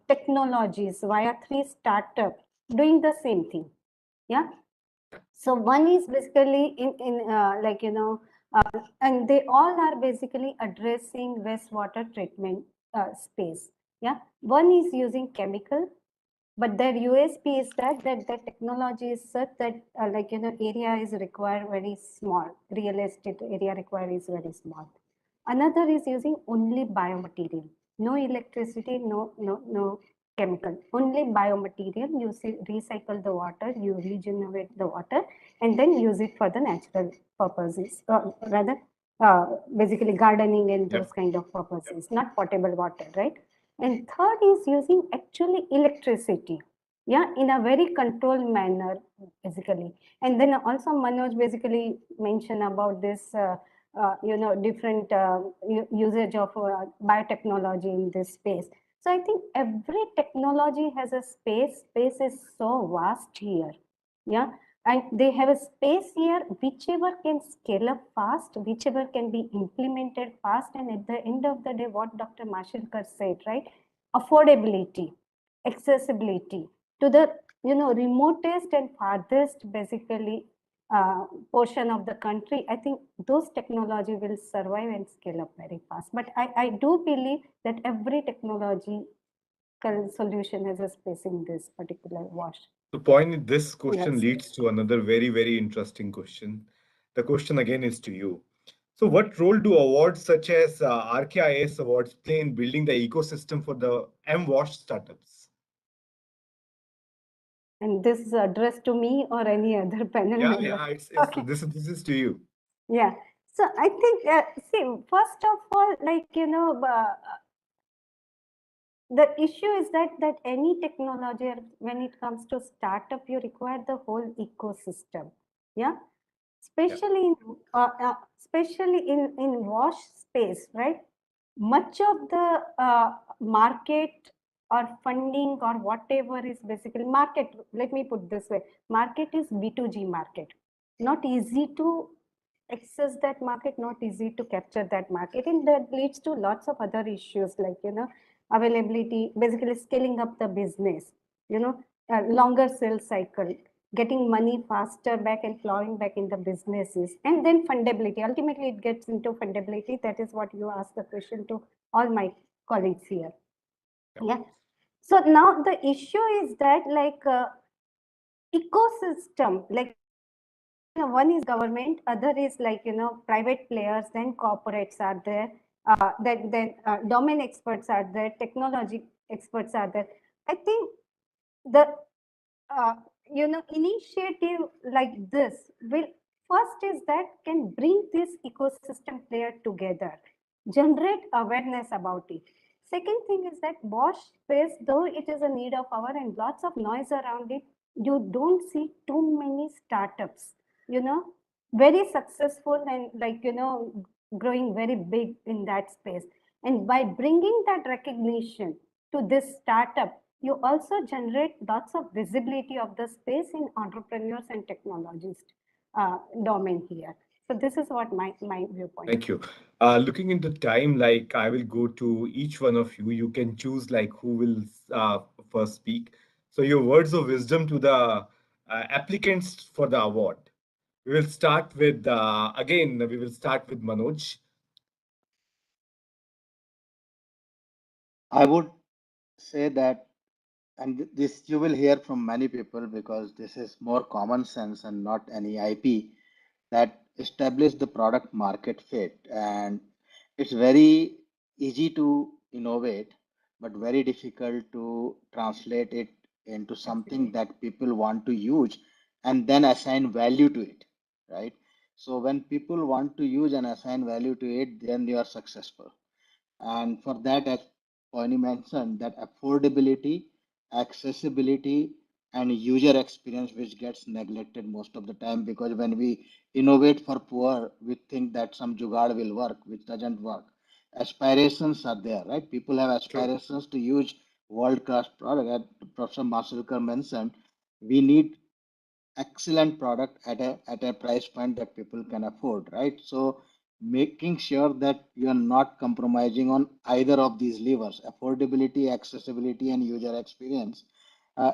technologies via 3 startups doing the same thing. Yeah. So one is basically and they all are basically addressing wastewater treatment space. Yeah. One is using chemical, but their USP is that the technology is such that area is required very small, real estate area required is very small. Another is using only biomaterial. No electricity, no chemical, only biomaterial. You recycle the water, you regenerate the water, and then use it for the natural purposes, or rather, basically gardening and those kind of purposes, not potable water, right? And third is using actually electricity, yeah, in a very controlled manner, basically. And then also Manoj basically mentioned about this, different usage of biotechnology in this space. So I think every technology has a space. Space is so vast here, yeah. And they have a space here, whichever can scale up fast, whichever can be implemented fast. And at the end of the day, what Dr. Mashilkar said, right? Affordability, accessibility to the remotest and farthest, basically, portion of the country. I think those technology will survive and scale up very fast. But I do believe that every technology solution has a space in this particular wash. The point, this question Yes. leads to another very, very interesting question. The question again is to you. So what role do awards such as RKIS awards play in building the ecosystem for the M-Wash startups? And this is addressed to me or any other panel member? Yeah, Okay. this is to you. Yeah. So I think, see, first of all, like, the issue is that any technology, when it comes to startup, you require the whole ecosystem. Yeah. Especially in wash space, right? Much of the market or funding or whatever is basically market. Let me put this way: market is B2G market. Not easy to access that market, not easy to capture that market, and that leads to lots of other issues like availability, basically scaling up the business, longer sales cycle, getting money faster back and flowing back in the businesses, and then fundability. Ultimately, it gets into fundability. That is what you asked the question to all my colleagues here. Yeah. So now the issue is that ecosystem, like one is government, other is private players, then corporates are there, then domain experts are there, technology experts are there. I think the initiative like this will first is that can bring this ecosystem player together, generate awareness about it. Second thing is that wash space, though it is a need of hour and lots of noise around it, you don't see too many startups, very successful and growing very big in that space. And by bringing that recognition to this startup, you also generate lots of visibility of the space in entrepreneurs and technologists domain here. So this is what my viewpoint. Thank you. Looking into time, like I will go to each one of you. You can choose like who will first speak. So your words of wisdom to the applicants for the award. We will start with, again, we will start with Manoj. I would say that, and this you will hear from many people because this is more common sense and not any IP, that establish the product market fit. And it's very easy to innovate, but very difficult to translate it into something that people want to use and then assign value to it, right? So when people want to use and assign value to it, then they are successful. And for that, as Poini mentioned, that affordability, accessibility, and user experience, which gets neglected most of the time, because when we innovate for poor, we think that some jugaad will work, which doesn't work. Aspirations are there, right? People have aspirations to use world-class product. As Professor Masulkar mentioned, we need excellent product at a price point that people can afford, right? So making sure that you are not compromising on either of these levers, affordability, accessibility, and user experience,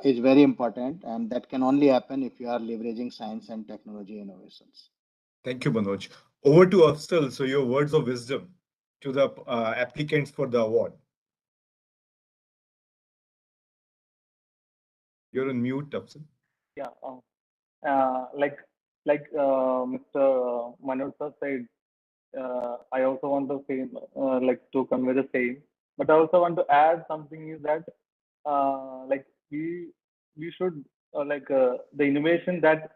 is very important, and that can only happen if you are leveraging science and technology innovations. Thank you, Manoj. Over to Afsal. So your words of wisdom to the applicants for the award. You're on mute, Afsal. Yeah. Like Mr. Manoj sir said, I also want the same, like to convey the same. But I also want to add something is that like we should the innovation that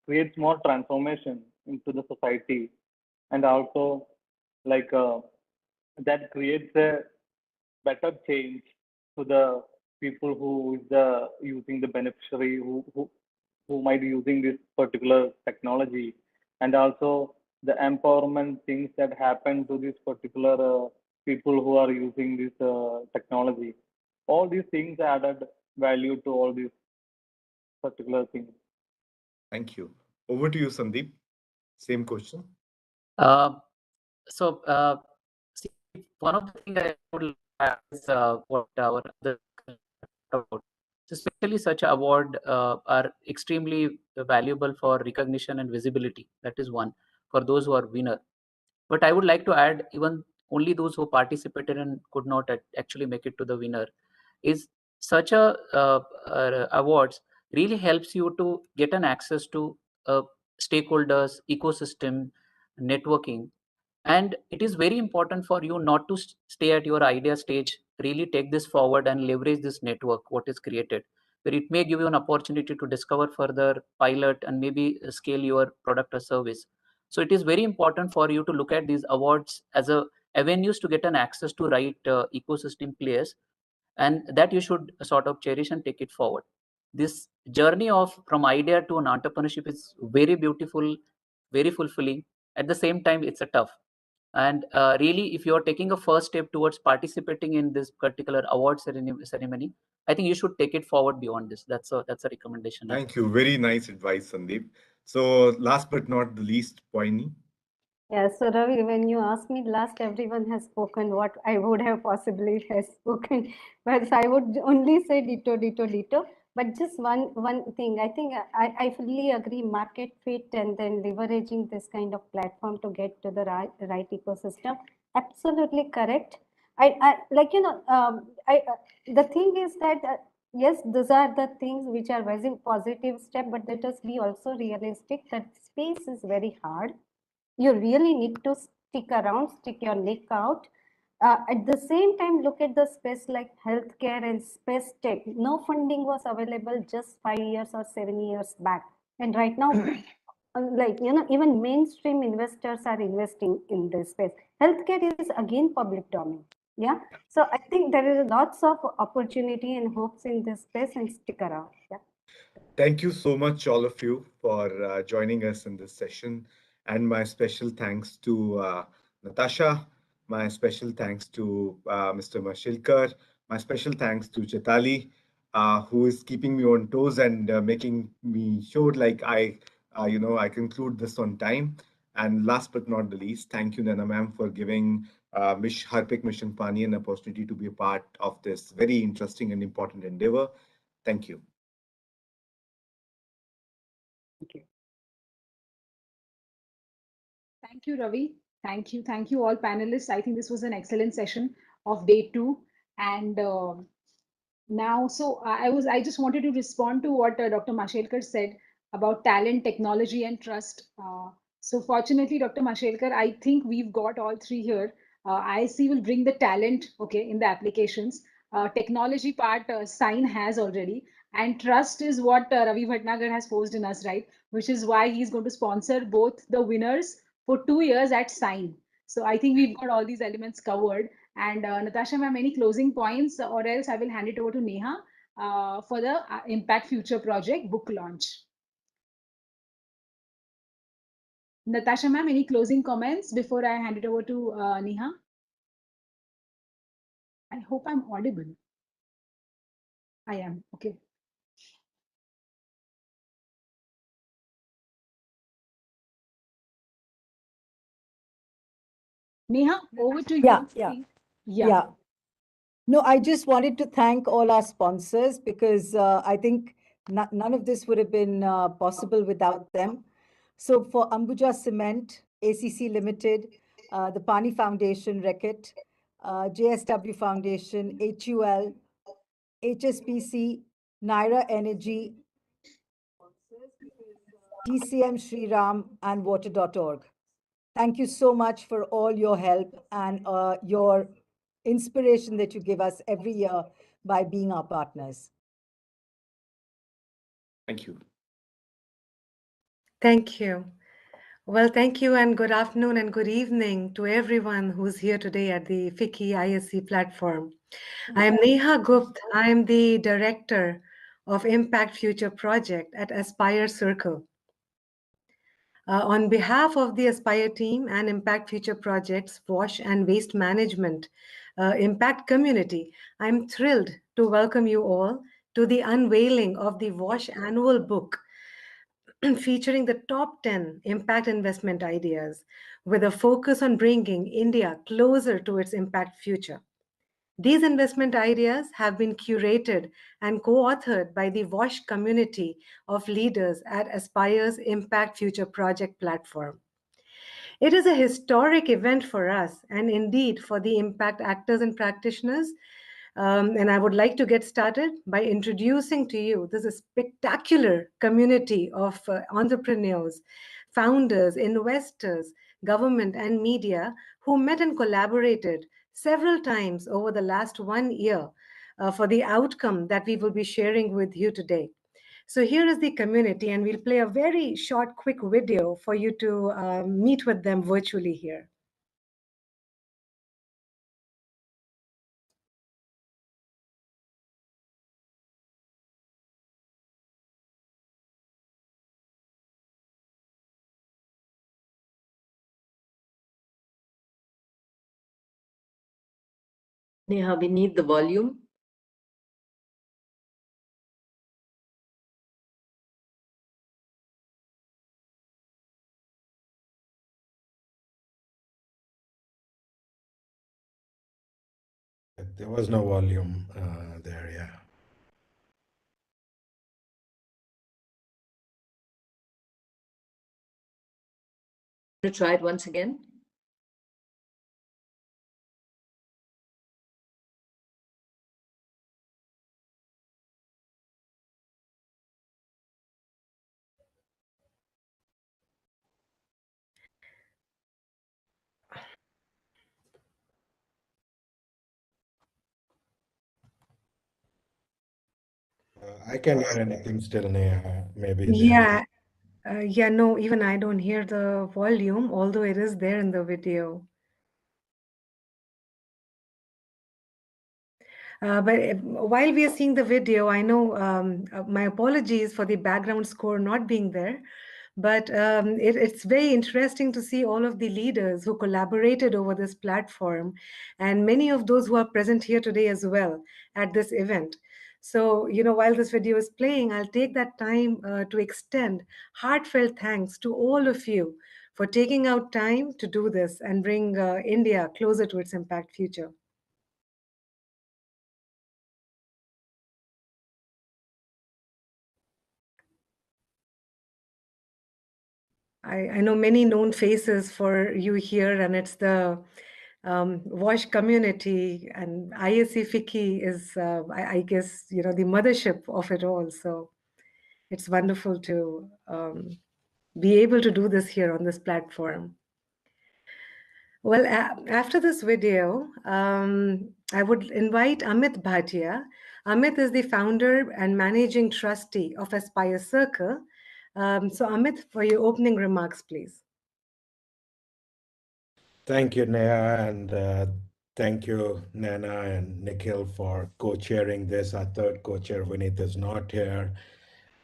creates more transformation into the society, and also like that creates a better change to the people who is using the beneficiary who might be using this particular technology, and also the empowerment things that happen to this particular people who are using this technology. All these things added value to all these particular things. Thank you. Over to you, Sandeep. Same question. Uh, so, see, one of the things I would like to add is what our other about. So especially such award are extremely valuable for recognition and visibility. That is one for those who are winner. But I would like to add even only those who participated and could not actually make it to the winner is such a awards really helps you to get an access to stakeholders, ecosystem, networking, and it is very important for you not to stay at your idea stage. Really take this forward and leverage this network what is created, where it may give you an opportunity to discover further, pilot, and maybe scale your product or service. So it is very important for you to look at these awards as a avenues to get an access to right ecosystem players, and that you should sort of cherish and take it forward. This journey of from idea to an entrepreneurship is very beautiful, very fulfilling. At the same time, it's a tough. And really, if you're taking a first step towards participating in this particular award ceremony, I think you should take it forward beyond this. That's a recommendation. Thank you. Very nice advice, Sandeep. So last but not the least, Poini. Yeah, so Ravi, when you asked me last, everyone has spoken what I would have possibly has spoken, but I would only say ditto, ditto, ditto. But just one thing, I think I fully agree. Market fit and then leveraging this kind of platform to get to the right ecosystem. Absolutely correct. I like the thing is that yes, these are the things which are very positive step, but let us be also realistic that space is very hard. You really need to stick around, stick your neck out. At the same time, look at the space like healthcare and space tech. No funding was available just 5 years or 7 years back. And right now, even mainstream investors are investing in this space. Healthcare is again public domain. Yeah. So I think there is lots of opportunity and hopes in this space, and stick around. Yeah. Thank you so much, all of you, for joining us in this session. And my special thanks to Natasha, my special thanks to Mr. Mashilkar, my special thanks to Chetali, who is keeping me on toes and making me sure like I conclude this on time. And last but not the least, thank you, Nana ma'am, for giving Miss Harpik Mission Pani an opportunity to be a part of this very interesting and important endeavor. Thank you. Thank you. Thank you, Ravi. Thank you. Thank you, all panelists. I think this was an excellent session of day 2. And now, so I just wanted to respond to what Dr. Mashelkar said about talent, technology, and trust. So fortunately, Dr. Mashelkar, I think we've got all three here. ISC will bring the talent, okay, in the applications. Technology part, Sign has already. And trust is what Ravi Bhatnagar has posed in us, right? Which is why he's going to sponsor both the winners for 2 years at Sign. So I think we've got all these elements covered. And Natasha, ma'am, any closing points, or else I will hand it over to Neha for the Impact Future Project book launch. Natasha, ma'am, any closing comments before I hand it over to Neha? I hope I'm audible. I am. Okay. Neha, over to you. Yeah. No, I just wanted to thank all our sponsors because I think none of this would have been possible without them. So for Ambuja Cement, ACC Limited, the Pani Foundation, Reckitt, JSW Foundation, HUL, HSBC, Naira Energy, DCM Shriram, and Water.org. Thank you so much for all your help and your inspiration that you give us every year by being our partners. Thank you. Thank you. Well, thank you and good afternoon and good evening to everyone who's here today at the FICCI ISC platform. I am Neha Gupt. I am the Director of Impact Future Project at Aspire Circle. On behalf of the Aspire team and Impact Future Project's Wash and Waste Management Impact community, I'm thrilled to welcome you all to the unveiling of the Wash Annual Book featuring the top 10 impact investment ideas with a focus on bringing India closer to its impact future. These investment ideas have been curated and co-authored by the WASH community of leaders at Aspire's Impact Future Project platform. It is a historic event for us and indeed for the impact actors and practitioners. And I would like to get started by introducing to you this spectacular community of entrepreneurs, founders, investors, government, and media who met and collaborated several times over the last 1 year for the outcome that we will be sharing with you today. So here is the community, and we'll play a very short, quick video for you to meet with them virtually here. Neha, we need the volume. There was no volume there, yeah. To try it once again. I can't hear anything still, Neha. Maybe Yeah, yeah, no, even I don't hear the volume, although it is there in the video. But while we are seeing the video, I know my apologies for the background score not being there, but it's very interesting to see all of the leaders who collaborated over this platform and many of those who are present here today as well at this event. So, while this video is playing, I'll take that time to extend heartfelt thanks to all of you for taking out time to do this and bring India closer to its impact future. I know many known faces for you here, and it's the WASH community, and ISC FICCI is, I guess, the mothership of it all. So it's wonderful to be able to do this here on this platform. Well, after this video, I would invite Amit Bhatia. Amit is the founder and managing trustee of Aspire Circle. So Amit, for your opening remarks, please. thank you, Neha, and thank you, Nana and Nikhil, for co-chairing this. Our third co-chair, Vineet, is not here,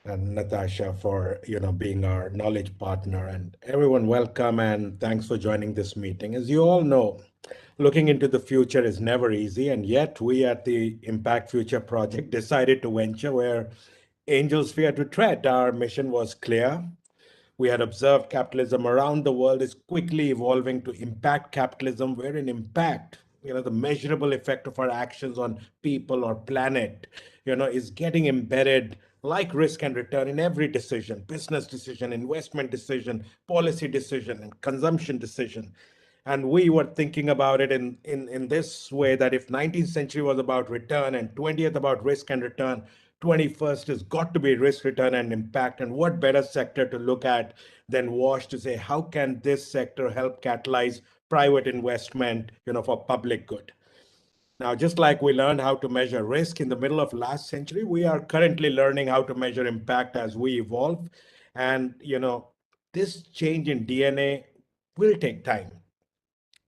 and Natasha for being our knowledge partner. And everyone, welcome and thanks for joining this meeting. As you all know, looking into the future is never easy, and yet we at the Impact Future Project decided to venture where angels fear to tread. Our mission was clear. We had observed capitalism around the world is quickly evolving to impact capitalism, wherein impact, the measurable effect of our actions on people or planet, is getting embedded like risk and return in every decision, business decision, investment decision, policy decision, and consumption decision. And we were thinking about it in this way, that if 19th century was about return and 20th about risk and return, 21st has got to be risk, return, and impact. And what better sector to look at than WASH to say, how can this sector help catalyze private investment, for public good? Now, just like we learned how to measure risk in the middle of last century, we are currently learning how to measure impact as we evolve. And, this change in DNA will take time.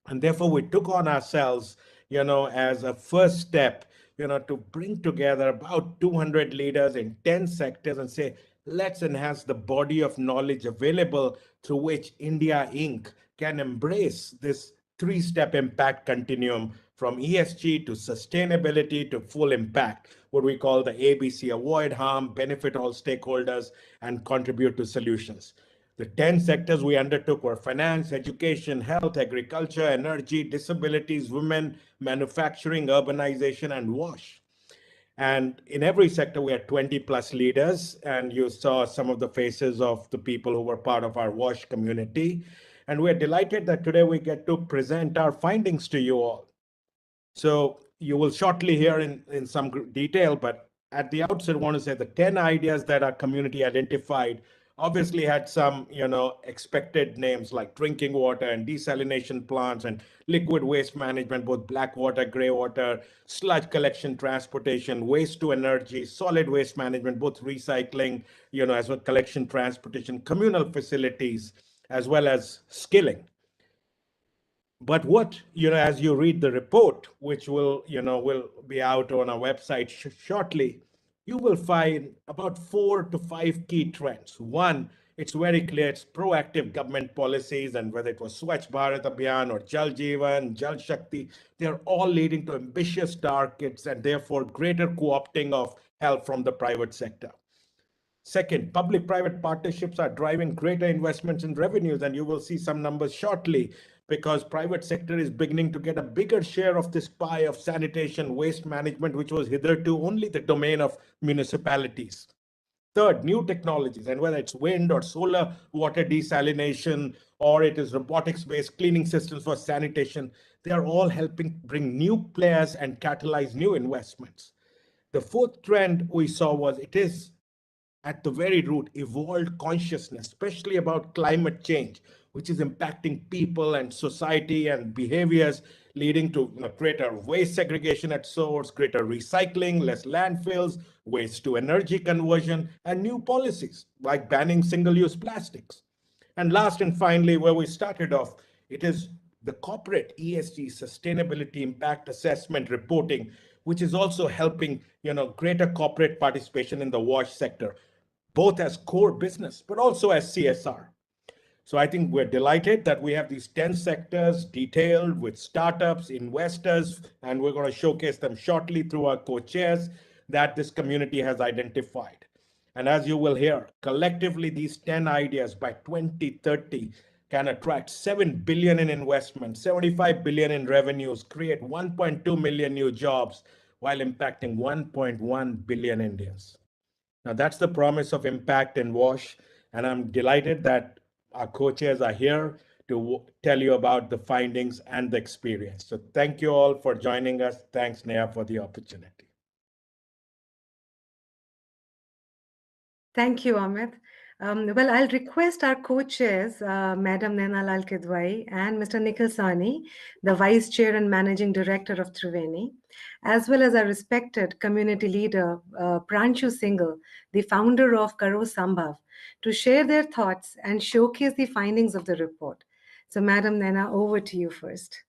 And therefore, we took on ourselves, as a first step, to bring together about 200 leaders in 10 sectors and say, let's enhance the body of knowledge available through which India Inc. can embrace this three-step impact continuum from ESG to sustainability to full impact, what we call the ABC: avoid harm, benefit all stakeholders, and contribute to solutions. The 10 sectors we undertook were finance, education, health, agriculture, energy, disabilities, women, manufacturing, urbanization, and WASH. And in every sector, we had 20 plus leaders, and you saw some of the faces of the people who were part of our WASH community. And we're delighted that today we get to present our findings to you all. So you will shortly hear in some detail, but at the outset, I want to say the 10 ideas that our community identified obviously had some, expected names like drinking water and desalination plants and liquid waste management, both black water, gray water, sludge collection, transportation, waste to energy, solid waste management, both recycling, as well collection, transportation, communal facilities, as well as skilling. But what, as you read the report, which will be out on our website shortly, you will find about 4 to 5 key trends. One, it's very clear, it's proactive government policies, and whether it was Swachh Bharat Abhiyan or Jal Jeevan, Jal Shakti, they're all leading to ambitious targets and therefore greater co-opting of help from the private sector. Second, public-private partnerships are driving greater investments in revenues, and you will see some numbers shortly, because private sector is beginning to get a bigger share of this pie of sanitation, waste management, which was hitherto only the domain of municipalities. Third, new technologies, and whether it's wind or solar water desalination, or it is robotics-based cleaning systems for sanitation, they are all helping bring new players and catalyze new investments. The fourth trend we saw was it is at the very root evolved consciousness, especially about climate change, which is impacting people and society and behaviors, leading to greater waste segregation at source, greater recycling, less landfills, waste to energy conversion, and new policies like banning single-use plastics. And last and finally, where we started off, it is the corporate ESG sustainability impact assessment reporting, which is also helping greater corporate participation in the WASH sector, both as core business, but also as CSR. So I think we're delighted that we have these 10 sectors detailed with startups, investors, and we're going to showcase them shortly through our co-chairs that this community has identified. And as you will hear, collectively, these 10 ideas by 2030 can attract 7 billion in investment, 75 billion in revenues, create 1.2 million new jobs, while impacting 1.1 billion Indians. Now, that's the promise of impact and WASH, and I'm delighted that our co-chairs are here to tell you about the findings and the experience. So thank you all for joining us. Thanks, Neha, for the opportunity. Thank you, Amit. Well, I'll request our co-chairs, Madam Naina Lal Kidwai and Mr. Nikhil Sani, the Vice Chair and Managing Director of Triveni, as well as our respected community leader, Pranshu Singhal, the founder of Karo Sambhav, to share their thoughts and showcase the findings of the report. So, Madam Naina, over to you first.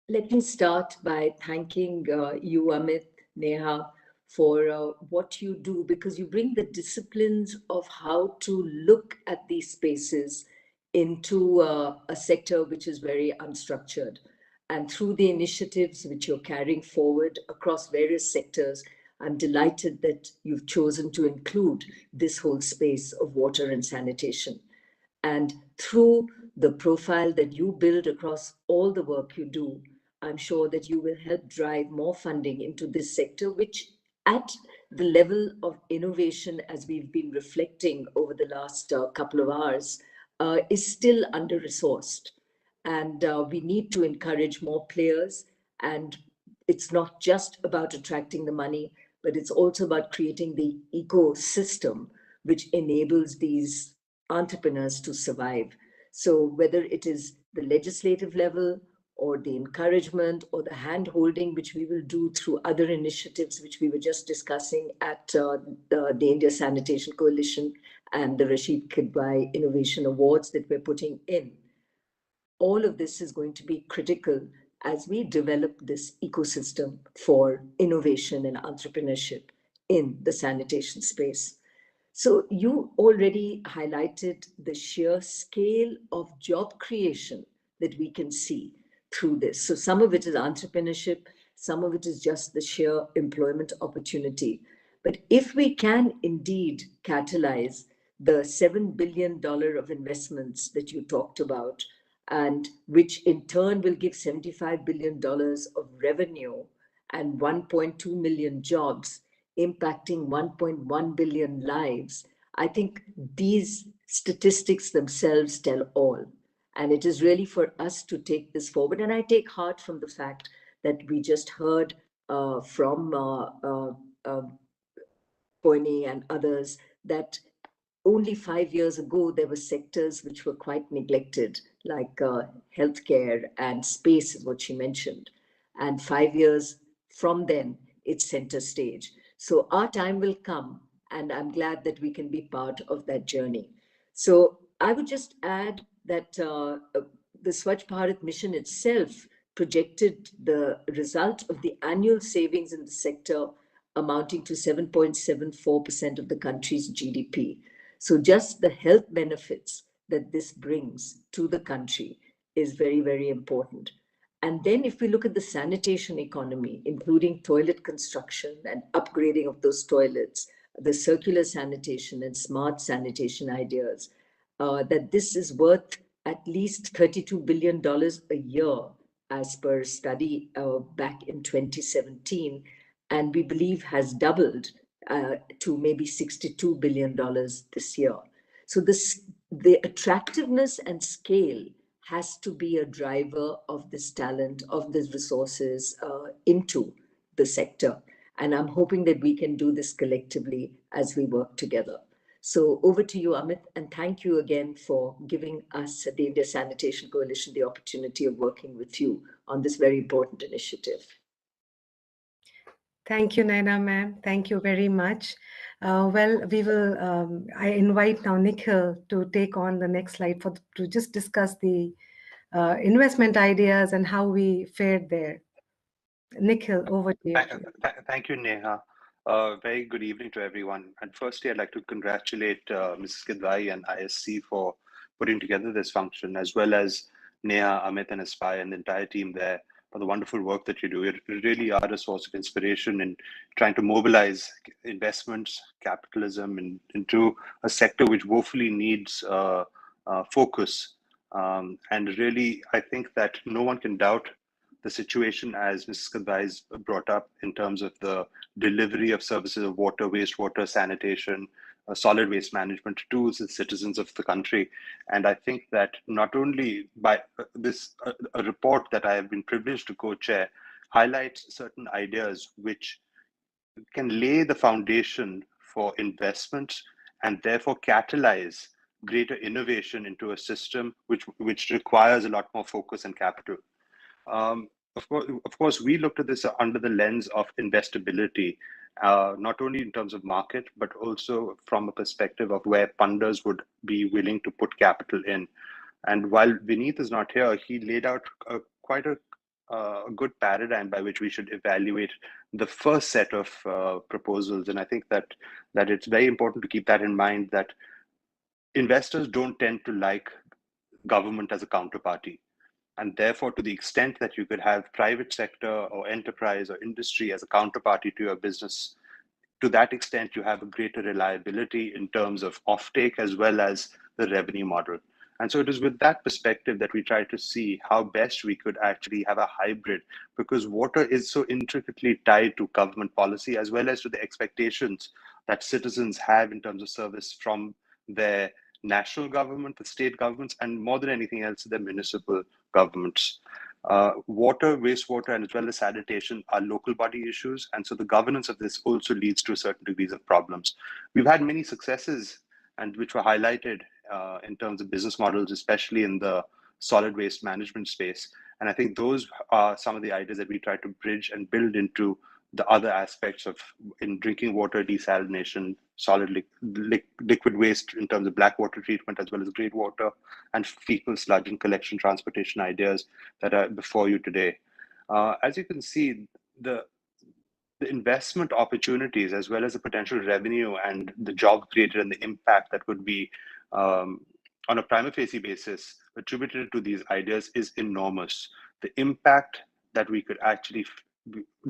Let me start by thanking you, Amit, Neha, for what you do, because you bring the disciplines of how to look at these spaces into a sector which is very unstructured. And through the initiatives which you're carrying forward across various sectors, I'm delighted that you've chosen to include this whole space of water and sanitation. And through the profile that you build across all the work you do, I'm sure that you will help drive more funding into this sector, which at the level of innovation, as we've been reflecting over the last couple of hours, is still under-resourced. And we need to encourage more players. And it's not just about attracting the money, but it's also about creating the ecosystem which enables these entrepreneurs to survive. So whether it is the legislative level or the encouragement or the hand-holding, which we will do through other initiatives, which we were just discussing at the India Sanitation Coalition and the Rashid Kidwai Innovation Awards that we're putting in. All of this is going to be critical as we develop this ecosystem for innovation and entrepreneurship in the sanitation space. So you already highlighted the sheer scale of job creation that we can see through this. So some of it is entrepreneurship, some of it is just the sheer employment opportunity. But if we can indeed catalyze the $7 billion of investments that you talked about, and which in turn will give $75 billion of revenue and 1.2 million jobs, impacting 1.1 billion lives, I think these statistics themselves tell all. And it is really for us to take this forward. And I take heart from the fact that we just heard from Poini and others that only 5 years ago, there were sectors which were quite neglected, like healthcare and space is what she mentioned. And 5 years from then, it's center stage. So our time will come, and I'm glad that we can be part of that journey. So I would just add that the Swachh Bharat mission itself projected the result of the annual savings in the sector amounting to 7.74% of the country's GDP. So just the health benefits that this brings to the country is very, very important. And then if we look at the sanitation economy, including toilet construction and upgrading of those toilets, the circular sanitation and smart sanitation ideas, that this is worth at least $32 billion a year as per a study back in 2017, and we believe has doubled to maybe $62 billion this year. So the attractiveness and scale has to be a driver of this talent, of these resources into the sector. And I'm hoping that we can do this collectively as we work together. So over to you, Amit, and thank you again for giving us at the India Sanitation Coalition the opportunity of working with you on this very important initiative. Thank you, Naina ma'am. Thank you very much. Well, we will, I invite now Nikhil to take on the next slide to just discuss the investment ideas and how we fared there. Nikhil, over to you. Thank you, Neha. Very good evening to everyone. And firstly, I'd like to congratulate Mrs. Kidwai and ISC for putting together this function, as well as Neha, Amit, and Aspire, and the entire team there for the wonderful work that you do. You really are a source of inspiration in trying to mobilize investments, capitalism into a sector which woefully needs focus. And really, I think that no one can doubt the situation as Mrs. Kidwai brought up in terms of the delivery of services of water, wastewater, sanitation, solid waste management to the citizens of the country. And I think that not only by this a report that I have been privileged to co-chair highlights certain ideas which can lay the foundation for investment and therefore catalyze greater innovation into a system which requires a lot more focus and capital. Of course, we looked at this under the lens of investability, not only in terms of market, but also from a perspective of where funders would be willing to put capital in. And while Vineet is not here, he laid out quite a good paradigm by which we should evaluate the first set of proposals. And I think that it's very important to keep that in mind, that investors don't tend to like government as a counterparty. And therefore, to the extent that you could have private sector or enterprise or industry as a counterparty to your business, to that extent, you have a greater reliability in terms of offtake as well as the revenue model. And so it is with that perspective that we try to see how best we could actually have a hybrid, because water is so intricately tied to government policy as well as to the expectations that citizens have in terms of service from their national government, the state governments, and more than anything else, the municipal governments. Water, wastewater, and as well as sanitation are local body issues. And so the governance of this also leads to a certain degrees of problems. We've had many successes and which were highlighted in terms of business models, especially in the solid waste management space. And I think those are some of the ideas that we try to bridge and build into the other aspects of in drinking water desalination, liquid waste in terms of black water treatment, as well as grey water, and fecal sludge and collection transportation ideas that are before you today. As you can see, the investment opportunities, as well as the potential revenue and the job created and the impact that would be on a prima facie basis attributed to these ideas is enormous. The impact that we could actually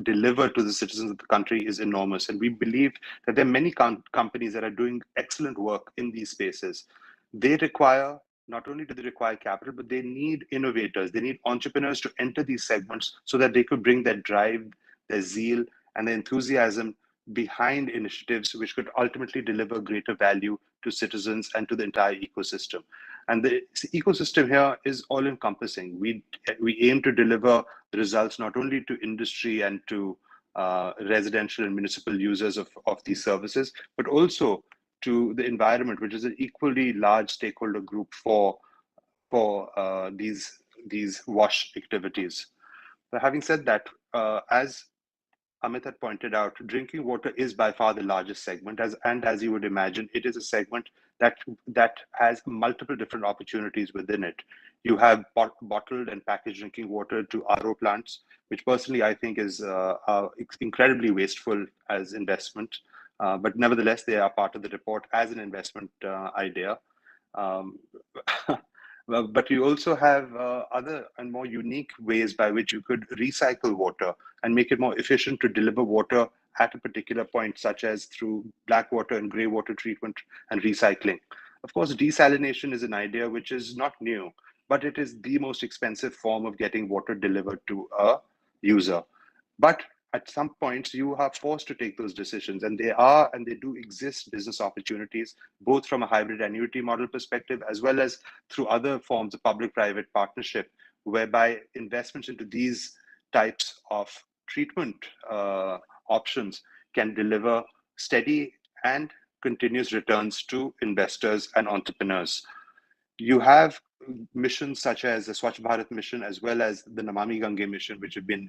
deliver to the citizens of the country is enormous. And we believe that there are many companies that are doing excellent work in these spaces. They require, not only do they require capital, but they need innovators. They need entrepreneurs to enter these segments so that they could bring their drive, their zeal, and the enthusiasm behind initiatives which could ultimately deliver greater value to citizens and to the entire ecosystem. And the ecosystem here is all encompassing. We aim to deliver the results not only to industry and to residential and municipal users of these services, but also to the environment, which is an equally large stakeholder group for these WASH activities. But having said that, as Amit had pointed out, drinking water is by far the largest segment, as you would imagine, it is a segment that has multiple different opportunities within it. You have bottled and packaged drinking water to RO plants, which personally I think is incredibly wasteful as investment, but nevertheless they are part of the report as an investment idea. But you also have other and more unique ways by which you could recycle water and make it more efficient to deliver water at a particular point, such as through black water and grey water treatment and recycling. Of course, desalination is an idea which is not new, but it is the most expensive form of getting water delivered to a user. But at some points, you are forced to take those decisions, and they do exist business opportunities, both from a hybrid annuity model perspective, as well as through other forms of public-private partnership, whereby investments into these types of treatment options can deliver steady and continuous returns to investors and entrepreneurs. You have missions such as the Swachh Bharat mission, as well as the Namami Gange mission, which have been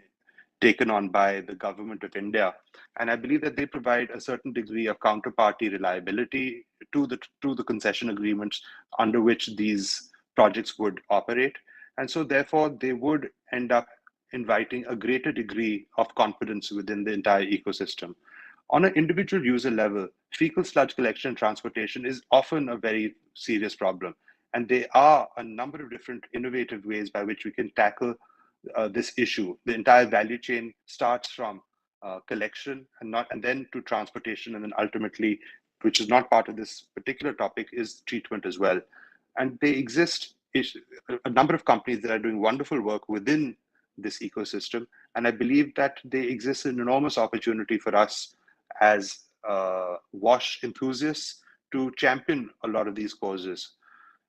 taken on by the government of India. And I believe that they provide a certain degree of counterparty reliability to the concession agreements under which these projects would operate. And so therefore, they would end up inviting a greater degree of confidence within the entire ecosystem. On an individual user level, fecal sludge collection and transportation is often a very serious problem. And there are a number of different innovative ways by which we can tackle this issue. The entire value chain starts from collection and then to transportation, and then ultimately, which is not part of this particular topic, is treatment as well. And they exist a number of companies that are doing wonderful work within this ecosystem, and I believe that they exist an enormous opportunity for us as WASH enthusiasts to champion a lot of these causes.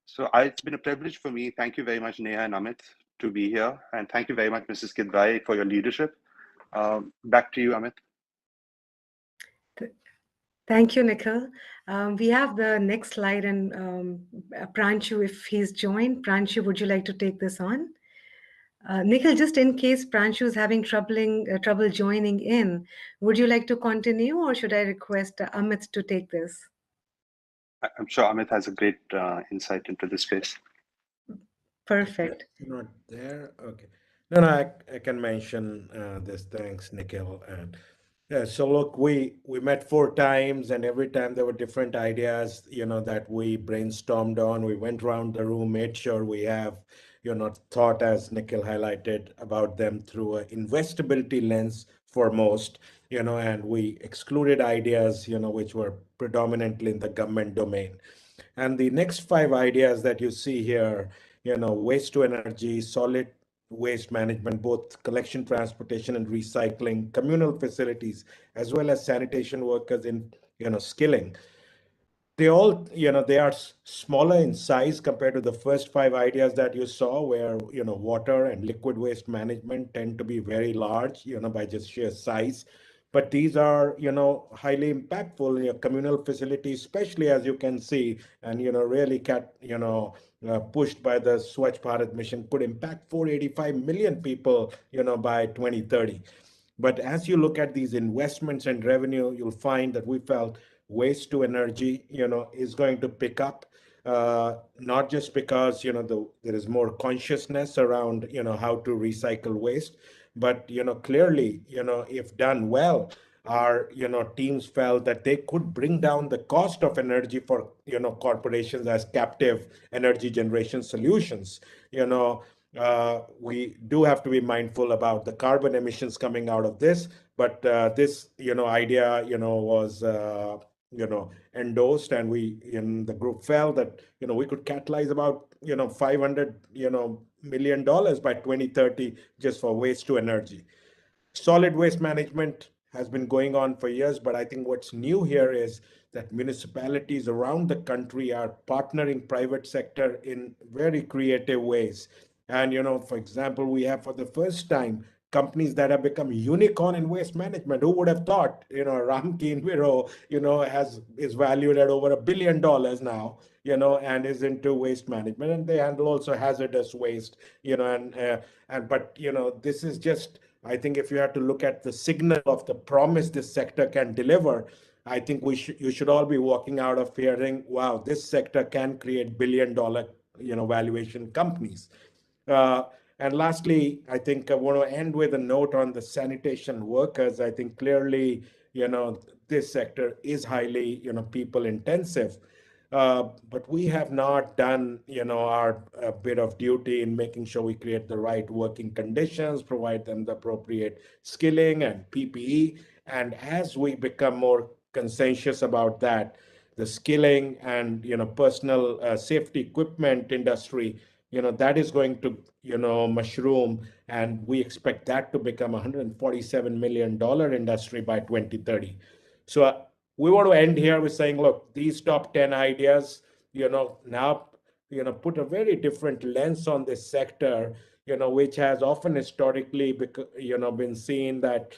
So it's been a privilege for me. Thank you very much, Neha and Amit, to be here. And thank you very much, Mrs. Kidwai, for your leadership. Back to you, Amit. Thank you, Nikhil. We have the next slide, and Pranshu, if he's joined. Pranshu, would you like to take this on? Nikhil, just in case Pranshu is having trouble joining in, would you like to continue, or should I request Amit to take this? I'm sure Amit has a great insight into this space. Perfect. Not there. Okay. No, I can mention this. Thanks, Nikhil. And yeah, so look, we met 4 times, and every time there were different ideas, that we brainstormed on. We went around the room, made sure we have, thought, as Nikhil highlighted, about them through an investability lens foremost, and we excluded ideas, which were predominantly in the government domain. And the next 5 ideas that you see here, waste to energy, solid waste management, both collection, transportation, and recycling, communal facilities, as well as sanitation workers in, skilling. They all, they are smaller in size compared to the first 5 ideas that you saw, where, water and liquid waste management tend to be very large, by just sheer size. But these are, highly impactful in your communal facilities, especially as you can see, and, really pushed by the Swachh Bharat mission could impact 485 million people, by 2030. But as you look at these investments and revenue, you'll find that we felt waste to energy, is going to pick up, not just because, there is more consciousness around, how to recycle waste, but, clearly, if done well, our, teams felt that they could bring down the cost of energy for, corporations as captive energy generation solutions. We do have to be mindful about the carbon emissions coming out of this, but this, idea, was, endorsed, and we in the group felt that, we could catalyze about, $500, million by 2030 just for waste to energy. Solid waste management has been going on for years, but I think what's new here is that municipalities around the country are partnering private sector in very creative ways. And, for example, we have for the first time companies that have become unicorn in waste management. Who would have thought, Ramki Enviro, is valued at over $1 billion now, and is into waste management, and they handle also hazardous waste, but this is just, I think if you have to look at the signal of the promise this sector can deliver, I think you should all be walking out of here saying, wow, this sector can create billion-dollar, valuation companies. And lastly, I think I want to end with a note on the sanitation workers. I think clearly, this sector is highly, people intensive. But we have not done, our bit of duty in making sure we create the right working conditions, provide them the appropriate skilling and PPE. And as we become more conscientious about that, the skilling and, personal safety equipment industry, that is going to, mushroom, and we expect that to become a $147 million industry by 2030. So we want to end here with saying, look, these top 10 ideas, now, put a very different lens on this sector, which has often historically, been seen that,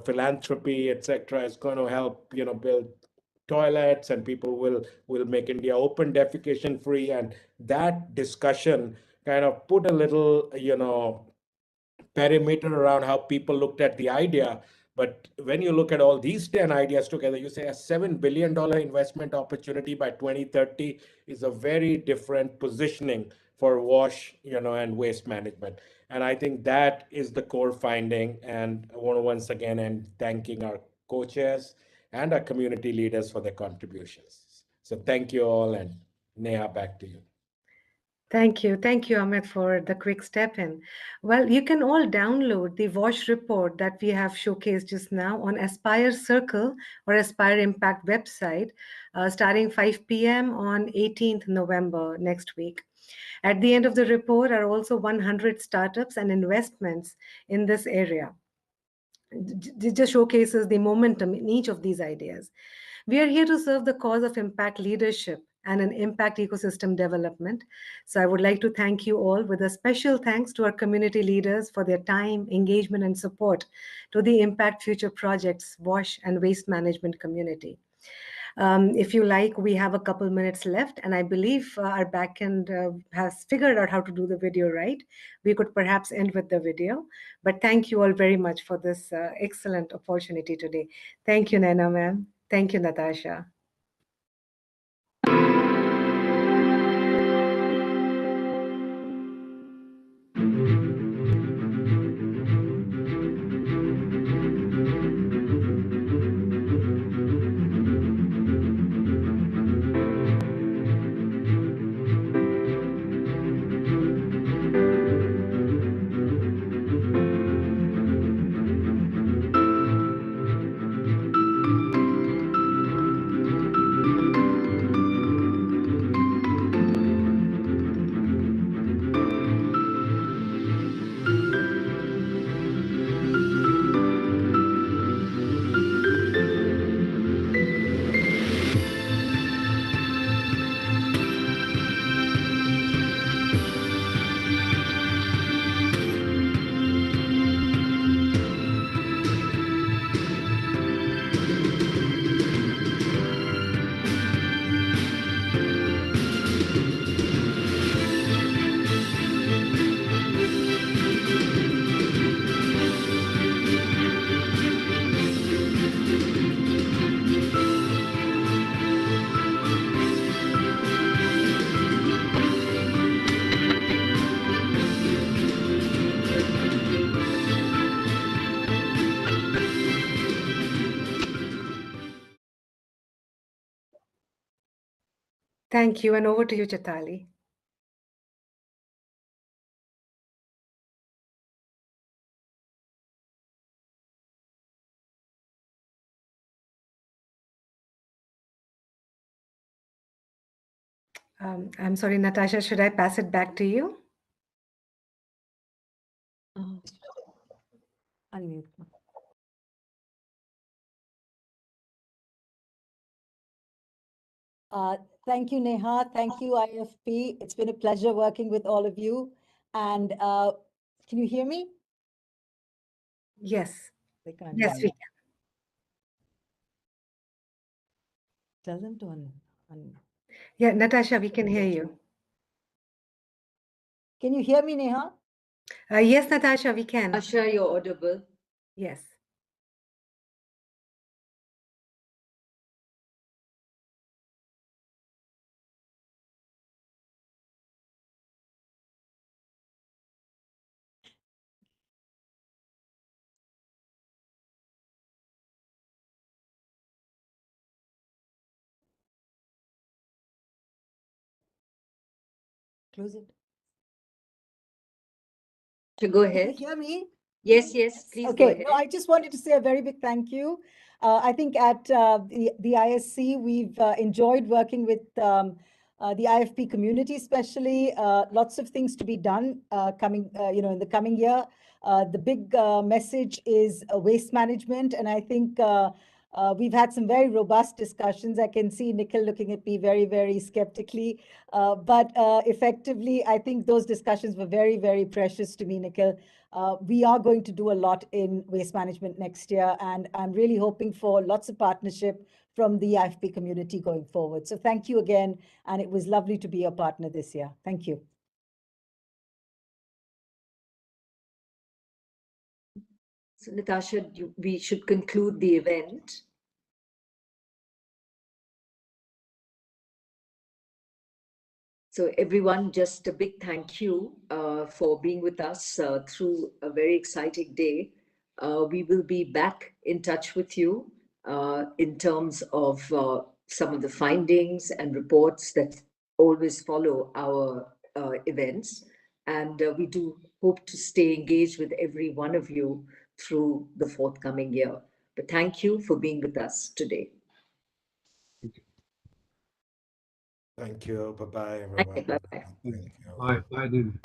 philanthropy, etc., is going to help, build toilets, and people will make India open defecation free. And that discussion kind of put a little, perimeter around how people looked at the idea. But when you look at all these 10 ideas together, you say a $7 billion investment opportunity by 2030 is a very different positioning for wash, and waste management. And I think that is the core finding. And I want to once again end thanking our co-chairs and our community leaders for their contributions. So thank you all, and Neha, back to you. Thank you. Thank you, Amit, for the quick step in. Well, you can all download the WASH report that we have showcased just now on Aspire Circle or Aspire Impact website, starting 5 p.m. on 18th November next week. At the end of the report are also 100 startups and investments in this area. It just showcases the momentum in each of these ideas. We are here to serve the cause of impact leadership and an impact ecosystem development. So I would like to thank you all with a special thanks to our community leaders for their time, engagement, and support to the Impact Future Projects WASH and Waste Management community. If you like, we have a couple minutes left, and I believe our backend has figured out how to do the video right. We could perhaps end with the video, but thank you all very much for this excellent opportunity today. Thank you, Naina ma'am. Thank you, Natasha. Thank you, and over to you, Chaitali. I'm sorry, Natasha, should I pass it back to you? Unmute. Thank you, Neha. Thank you, IFP. It's been a pleasure working with all of you. And can you hear me? Yes. They can't Yes, hear we me. Tell them to Yeah, Natasha, we can hear you. Can you hear me, Neha? Yes, Natasha, we can. Asha, you're audible. Yes. Close it. To go Can you ahead. hear me? Yes, please go Okay, ahead. no, I just wanted to say a very big thank you. I think at the ISC, we've enjoyed working with the IFP community, especially lots of things to be done coming, in the coming year. The big message is waste management, and I think we've had some very robust discussions. I can see Nikhil looking at me very, very skeptically, but effectively, I think those discussions were very, very precious to me, Nikhil. We are going to do a lot in waste management next year, and I'm really hoping for lots of partnership from the IFP community going forward. So thank you again, and it was lovely to be a partner this year. Thank you. So Natasha, we should conclude the event. So everyone, just a big thank you for being with us through a very exciting day. We will be back in touch with you in terms of some of the findings and reports that always follow our events. And we do hope to stay engaged with every one of you through the forthcoming year. But thank you for being with us today. Thank you. Bye-bye, everyone. Bye-bye. Thank you. Bye. Bye, David.